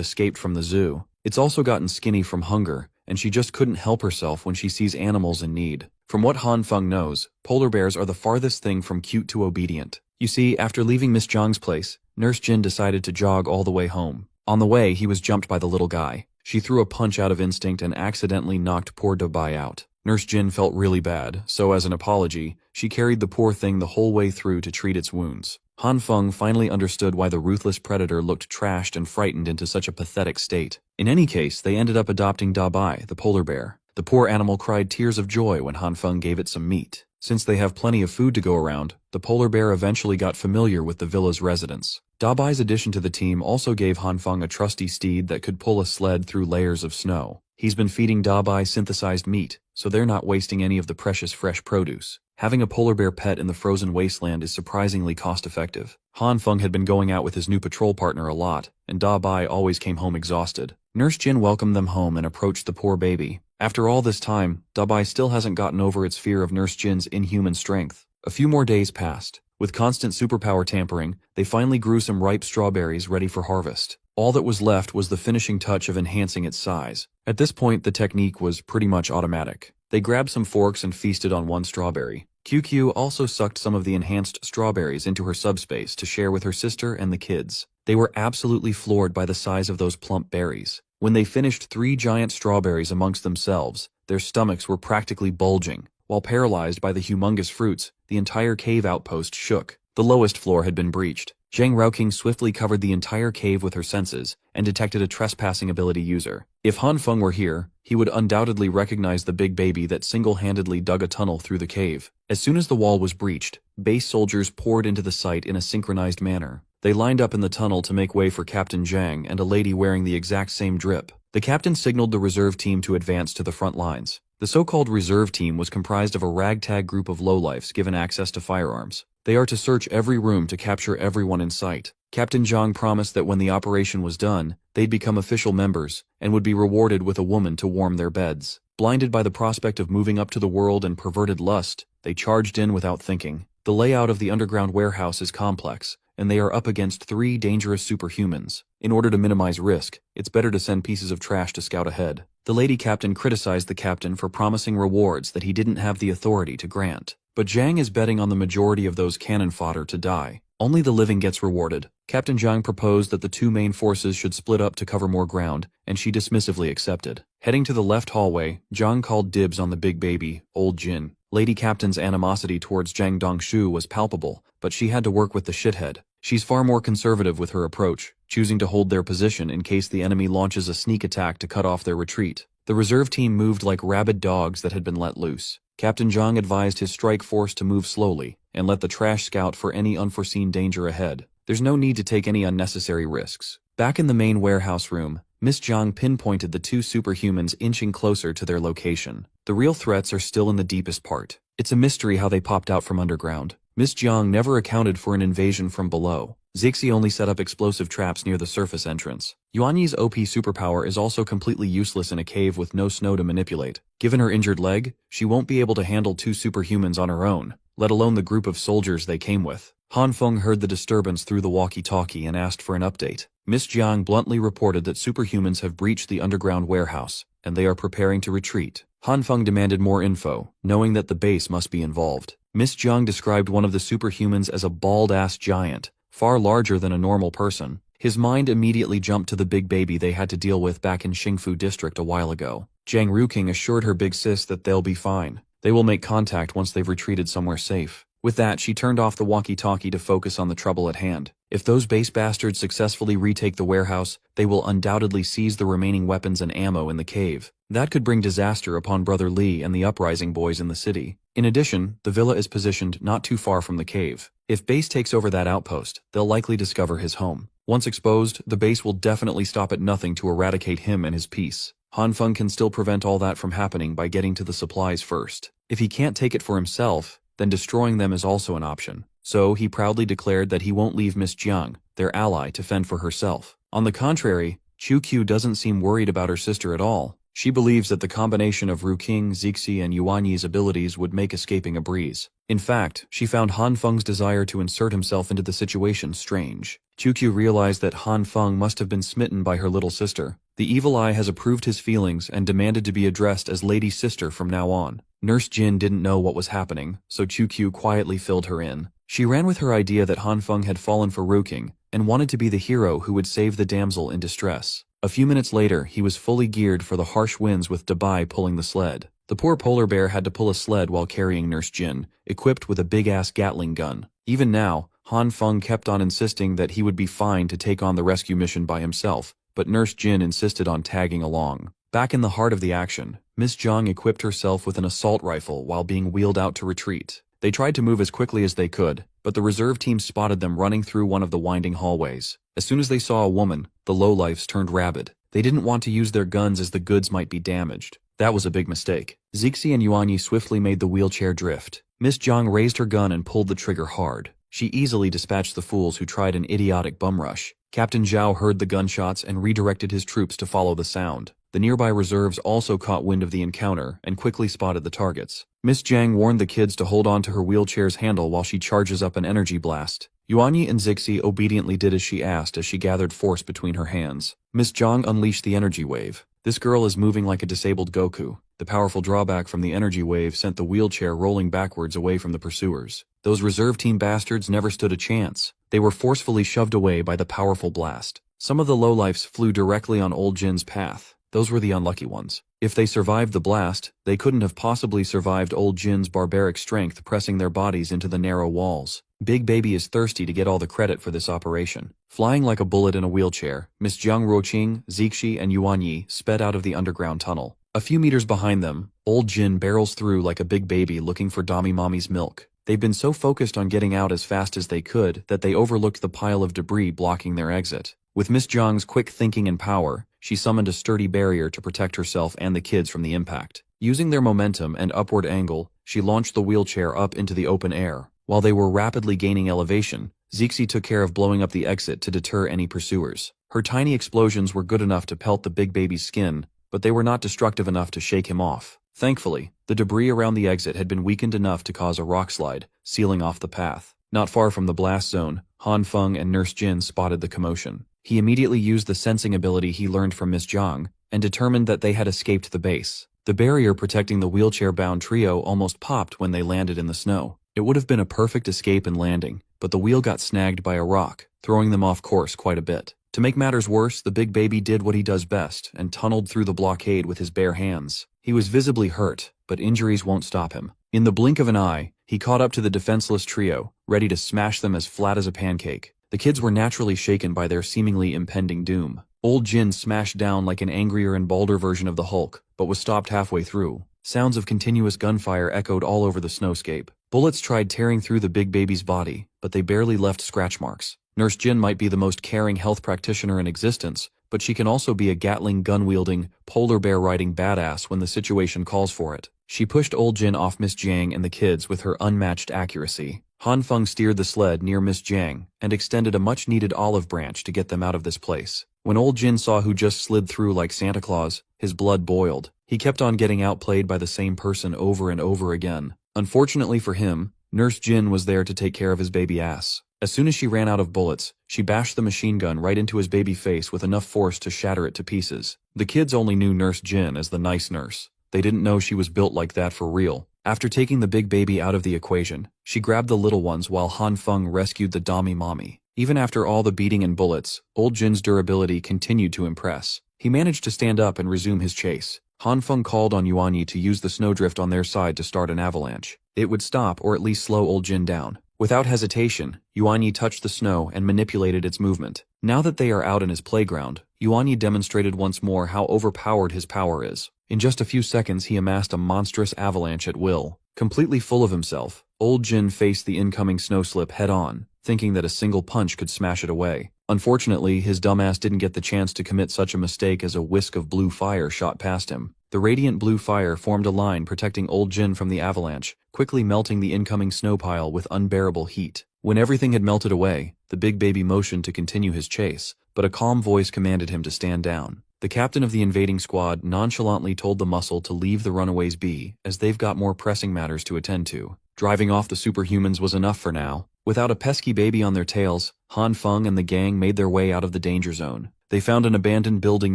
escaped from the zoo. It's also gotten skinny from hunger, and she just couldn't help herself when she sees animals in need. From what Han Feng knows, polar bears are the farthest thing from cute to obedient. You see, after leaving Miss Jiang's place, Nurse Jin decided to jog all the way home. On the way, he was jumped by the little guy. She threw a punch out of instinct and accidentally knocked poor Dabai out. Nurse Jin felt really bad, so as an apology, she carried the poor thing the whole way through to treat its wounds. Han Feng finally understood why the ruthless predator looked trashed and frightened into such a pathetic state. In any case, they ended up adopting Dabai, the polar bear. The poor animal cried tears of joy when Han Feng gave it some meat. Since they have plenty of food to go around, the polar bear eventually got familiar with the villa's residents. Dabai's addition to the team also gave Han Feng a trusty steed that could pull a sled through layers of snow. He's been feeding Dabai synthesized meat, so they're not wasting any of the precious fresh produce. Having a polar bear pet in the frozen wasteland is surprisingly cost-effective. Han Feng had been going out with his new patrol partner a lot, and Dabai always came home exhausted. Nurse Jin welcomed them home and approached the poor baby. After all this time, Dabai still hasn't gotten over its fear of Nurse Jin's inhuman strength. A few more days passed. With constant superpower tampering, they finally grew some ripe strawberries ready for harvest. All that was left was the finishing touch of enhancing its size. At this point, the technique was pretty much automatic. They grabbed some forks and feasted on one strawberry. QQ also sucked some of the enhanced strawberries into her subspace to share with her sister and the kids. They were absolutely floored by the size of those plump berries. When they finished 3 giant strawberries amongst themselves, their stomachs were practically bulging. While paralyzed by the humongous fruits, the entire cave outpost shook. The lowest floor had been breached. Zhang Raoqing swiftly covered the entire cave with her senses and detected a trespassing ability user. If Han Feng were here, he would undoubtedly recognize the big baby that single-handedly dug a tunnel through the cave. As soon as the wall was breached, base soldiers poured into the site in a synchronized manner. They lined up in the tunnel to make way for Captain Zhang and a lady wearing the exact same drip. The captain signaled the reserve team to advance to the front lines. The so-called reserve team was comprised of a ragtag group of lowlifes given access to firearms. They are to search every room to capture everyone in sight. Captain Zhang promised that when the operation was done, they'd become official members and would be rewarded with a woman to warm their beds. Blinded by the prospect of moving up to the world and perverted lust, they charged in without thinking. The layout of the underground warehouse is complex, and they are up against 3 dangerous superhumans. In order to minimize risk, it's better to send pieces of trash to scout ahead. The lady captain criticized the captain for promising rewards that he didn't have the authority to grant. But Zhang is betting on the majority of those cannon fodder to die. Only the living gets rewarded. Captain Zhang proposed that the 2 main forces should split up to cover more ground, and she dismissively accepted. Heading to the left hallway, Zhang called dibs on the big baby, Old Jin. Lady Captain's animosity towards Zhang Dongshu was palpable, but she had to work with the shithead. She's far more conservative with her approach, choosing to hold their position in case the enemy launches a sneak attack to cut off their retreat. The reserve team moved like rabid dogs that had been let loose. Captain Zhang advised his strike force to move slowly and let the trash scout for any unforeseen danger ahead. There's no need to take any unnecessary risks. Back in the main warehouse room, Miss Zhang pinpointed the 2 superhumans inching closer to their location. The real threats are still in the deepest part. It's a mystery how they popped out from underground. Miss Jiang never accounted for an invasion from below. Zixi only set up explosive traps near the surface entrance. Yuanyi's OP superpower is also completely useless in a cave with no snow to manipulate. Given her injured leg, she won't be able to handle 2 superhumans on her own, let alone the group of soldiers they came with. Han Feng heard the disturbance through the walkie-talkie and asked for an update. Miss Jiang bluntly reported that superhumans have breached the underground warehouse, and they are preparing to retreat. Han Feng demanded more info, knowing that the base must be involved. Miss Jiang described one of the superhumans as a bald-ass giant, far larger than a normal person. His mind immediately jumped to the big baby they had to deal with back in Xingfu district a while ago. Zhang Ruqing assured her big sis that they'll be fine. They will make contact once they've retreated somewhere safe. With that, she turned off the walkie-talkie to focus on the trouble at hand. If those base bastards successfully retake the warehouse, they will undoubtedly seize the remaining weapons and ammo in the cave. That could bring disaster upon Brother Li and the uprising boys in the city. In addition, the villa is positioned not too far from the cave. If base takes over that outpost, they'll likely discover his home. Once exposed, the base will definitely stop at nothing to eradicate him and his peace. Han Feng can still prevent all that from happening by getting to the supplies first. If he can't take it for himself, then destroying them is also an option. So he proudly declared that he won't leave Miss Jiang, their ally, to fend for herself. On the contrary, Chu Q doesn't seem worried about her sister at all. She believes that the combination of Ruking, Zixi, and Yuanyi's abilities would make escaping a breeze. In fact, she found Han Feng's desire to insert himself into the situation strange. QQ realized that Han Feng must have been smitten by her little sister. The evil eye has approved his feelings and demanded to be addressed as Lady Sister from now on. Nurse Jin didn't know what was happening, so QQ quietly filled her in. She ran with her idea that Han Feng had fallen for Ruking, and wanted to be the hero who would save the damsel in distress. A few minutes later, he was fully geared for the harsh winds with Dabai pulling the sled. The poor polar bear had to pull a sled while carrying Nurse Jin, equipped with a big-ass Gatling gun. Even now, Han Feng kept on insisting that he would be fine to take on the rescue mission by himself, but Nurse Jin insisted on tagging along. Back in the heart of the action, Miss Zhang equipped herself with an assault rifle while being wheeled out to retreat. They tried to move as quickly as they could, but the reserve team spotted them running through one of the winding hallways. As soon as they saw a woman, the lowlifes turned rabid. They didn't want to use their guns as the goods might be damaged. That was a big mistake. Zixi and Yuanyi swiftly made the wheelchair drift. Miss Zhang raised her gun and pulled the trigger hard. She easily dispatched the fools who tried an idiotic bum rush. Captain Zhao heard the gunshots and redirected his troops to follow the sound. The nearby reserves also caught wind of the encounter and quickly spotted the targets. Miss Zhang warned the kids to hold on to her wheelchair's handle while she charges up an energy blast. Yuanyi and Zixi obediently did as she asked as she gathered force between her hands. Miss Zhang unleashed the energy wave. This girl is moving like a disabled Goku. The powerful drawback from the energy wave sent the wheelchair rolling backwards away from the pursuers. Those reserve team bastards never stood a chance. They were forcefully shoved away by the powerful blast. Some of the lowlifes flew directly on Old Jin's path. Those were the unlucky ones. If they survived the blast, they couldn't have possibly survived Old Jin's barbaric strength pressing their bodies into the narrow walls. Big Baby is thirsty to get all the credit for this operation. Flying like a bullet in a wheelchair, Miss Jiang Ruoqing, Zixi, and Yuanyi sped out of the underground tunnel. A few meters behind them, Old Jin barrels through like a big baby looking for Dami Mommy's milk. They'd been so focused on getting out as fast as they could that they overlooked the pile of debris blocking their exit. With Miss Jiang's quick thinking and power, she summoned a sturdy barrier to protect herself and the kids from the impact. Using their momentum and upward angle, she launched the wheelchair up into the open air. While they were rapidly gaining elevation, Zixi took care of blowing up the exit to deter any pursuers. Her tiny explosions were good enough to pelt the big baby's skin, but they were not destructive enough to shake him off. Thankfully, the debris around the exit had been weakened enough to cause a rock slide, sealing off the path. Not far from the blast zone, Han Feng and Nurse Jin spotted the commotion. He immediately used the sensing ability he learned from Miss Zhang, and determined that they had escaped the base. The barrier protecting the wheelchair-bound trio almost popped when they landed in the snow. It would have been a perfect escape and landing, but the wheel got snagged by a rock, throwing them off course quite a bit. To make matters worse, the big baby did what he does best and tunneled through the blockade with his bare hands. He was visibly hurt, but injuries won't stop him. In the blink of an eye, he caught up to the defenseless trio, ready to smash them as flat as a pancake. The kids were naturally shaken by their seemingly impending doom. Old Jin smashed down like an angrier and balder version of the Hulk, but was stopped halfway through. Sounds of continuous gunfire echoed all over the snowscape. Bullets tried tearing through the big baby's body, but they barely left scratch marks. Nurse Jin might be the most caring health practitioner in existence, but she can also be a Gatling gun-wielding, polar bear-riding badass when the situation calls for it. She pushed Old Jin off Miss Jiang and the kids with her unmatched accuracy. Han Feng steered the sled near Miss Jiang and extended a much-needed olive branch to get them out of this place. When Old Jin saw who just slid through like Santa Claus, his blood boiled. He kept on getting outplayed by the same person over and over again. Unfortunately for him, Nurse Jin was there to take care of his baby ass. As soon as she ran out of bullets, she bashed the machine gun right into his baby face with enough force to shatter it to pieces. The kids only knew Nurse Jin as the nice nurse. They didn't know she was built like that for real. After taking the big baby out of the equation, she grabbed the little ones while Han Feng rescued the Dami Mommy. Even after all the beating and bullets, Old Jin's durability continued to impress. He managed to stand up and resume his chase. Han Feng called on Yuanyi to use the snowdrift on their side to start an avalanche. It would stop or at least slow Old Jin down. Without hesitation, Yuanyi touched the snow and manipulated its movement. Now that they are out in his playground, Yuanyi demonstrated once more how overpowered his power is. In just a few seconds he amassed a monstrous avalanche at will. Completely full of himself, Old Jin faced the incoming snowslip head-on, thinking that a single punch could smash it away. Unfortunately, his dumbass didn't get the chance to commit such a mistake as a whisk of blue fire shot past him. The radiant blue fire formed a line protecting Old Jin from the avalanche, quickly melting the incoming snow pile with unbearable heat. When everything had melted away, the big baby motioned to continue his chase, but a calm voice commanded him to stand down. The captain of the invading squad nonchalantly told the muscle to leave the runaways be, as they've got more pressing matters to attend to. Driving off the superhumans was enough for now. Without a pesky baby on their tails, Han Feng and the gang made their way out of the danger zone. They found an abandoned building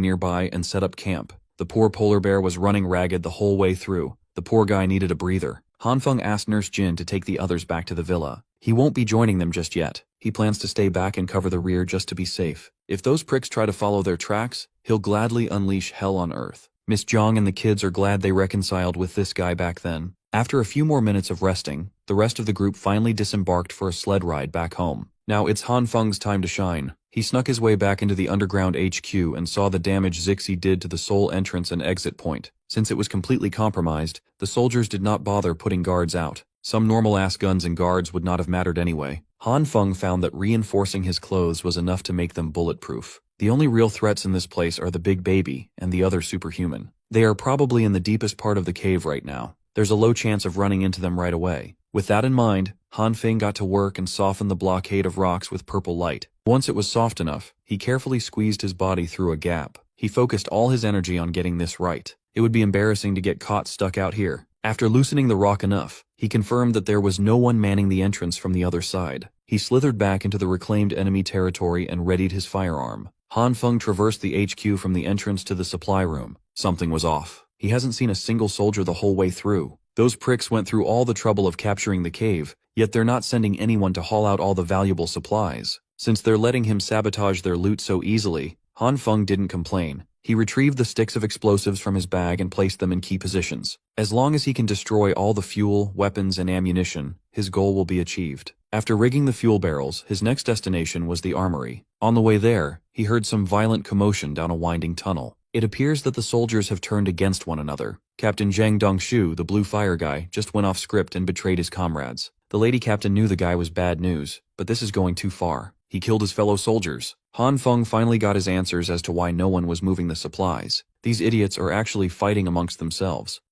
nearby and set up camp. The poor polar bear was running ragged the whole way through. The poor guy needed a breather. Han Feng asked Nurse Jin to take the others back to the villa. He won't be joining them just yet. He plans to stay back and cover the rear just to be safe. If those pricks try to follow their tracks, he'll gladly unleash hell on Earth. Miss Zhang and the kids are glad they reconciled with this guy back then. After a few more minutes of resting, the rest of the group finally disembarked for a sled ride back home. Now it's Han Feng's time to shine. He snuck his way back into the underground HQ and saw the damage Zixi did to the sole entrance and exit point. Since it was completely compromised, the soldiers did not bother putting guards out. Some normal-ass guns and guards would not have mattered anyway. Han Feng found that reinforcing his clothes was enough to make them bulletproof. The only real threats in this place are the big baby and the other superhuman. They are probably in the deepest part of the cave right now. There's a low chance of running into them right away. With that in mind, Han Feng got to work and softened the blockade of rocks with purple light. Once it was soft enough, he carefully squeezed his body through a gap. He focused all his energy on getting this right. It would be embarrassing to get caught stuck out here. After loosening the rock enough, he confirmed that there was no one manning the entrance from the other side. He slithered back into the reclaimed enemy territory and readied his firearm. Han Feng traversed the HQ from the entrance to the supply room. Something was off. He hasn't seen a single soldier the whole way through. Those pricks went through all the trouble of capturing the cave, yet they're not sending anyone to haul out all the valuable supplies. Since they're letting him sabotage their loot so easily, Han Feng didn't complain. He retrieved the sticks of explosives from his bag and placed them in key positions. As long as he can destroy all the fuel, weapons, and ammunition, his goal will be achieved. After rigging the fuel barrels, his next destination was the armory. On the way there, he heard some violent commotion down a winding tunnel. It appears that the soldiers have turned against one another. Captain Zhang Dongshu, the blue fire guy, just went off script and betrayed his comrades. The lady captain knew the guy was bad news, but this is going too far. He killed his fellow soldiers. Han Feng finally got his answers as to why no one was moving the supplies. These idiots are actually fighting amongst themselves.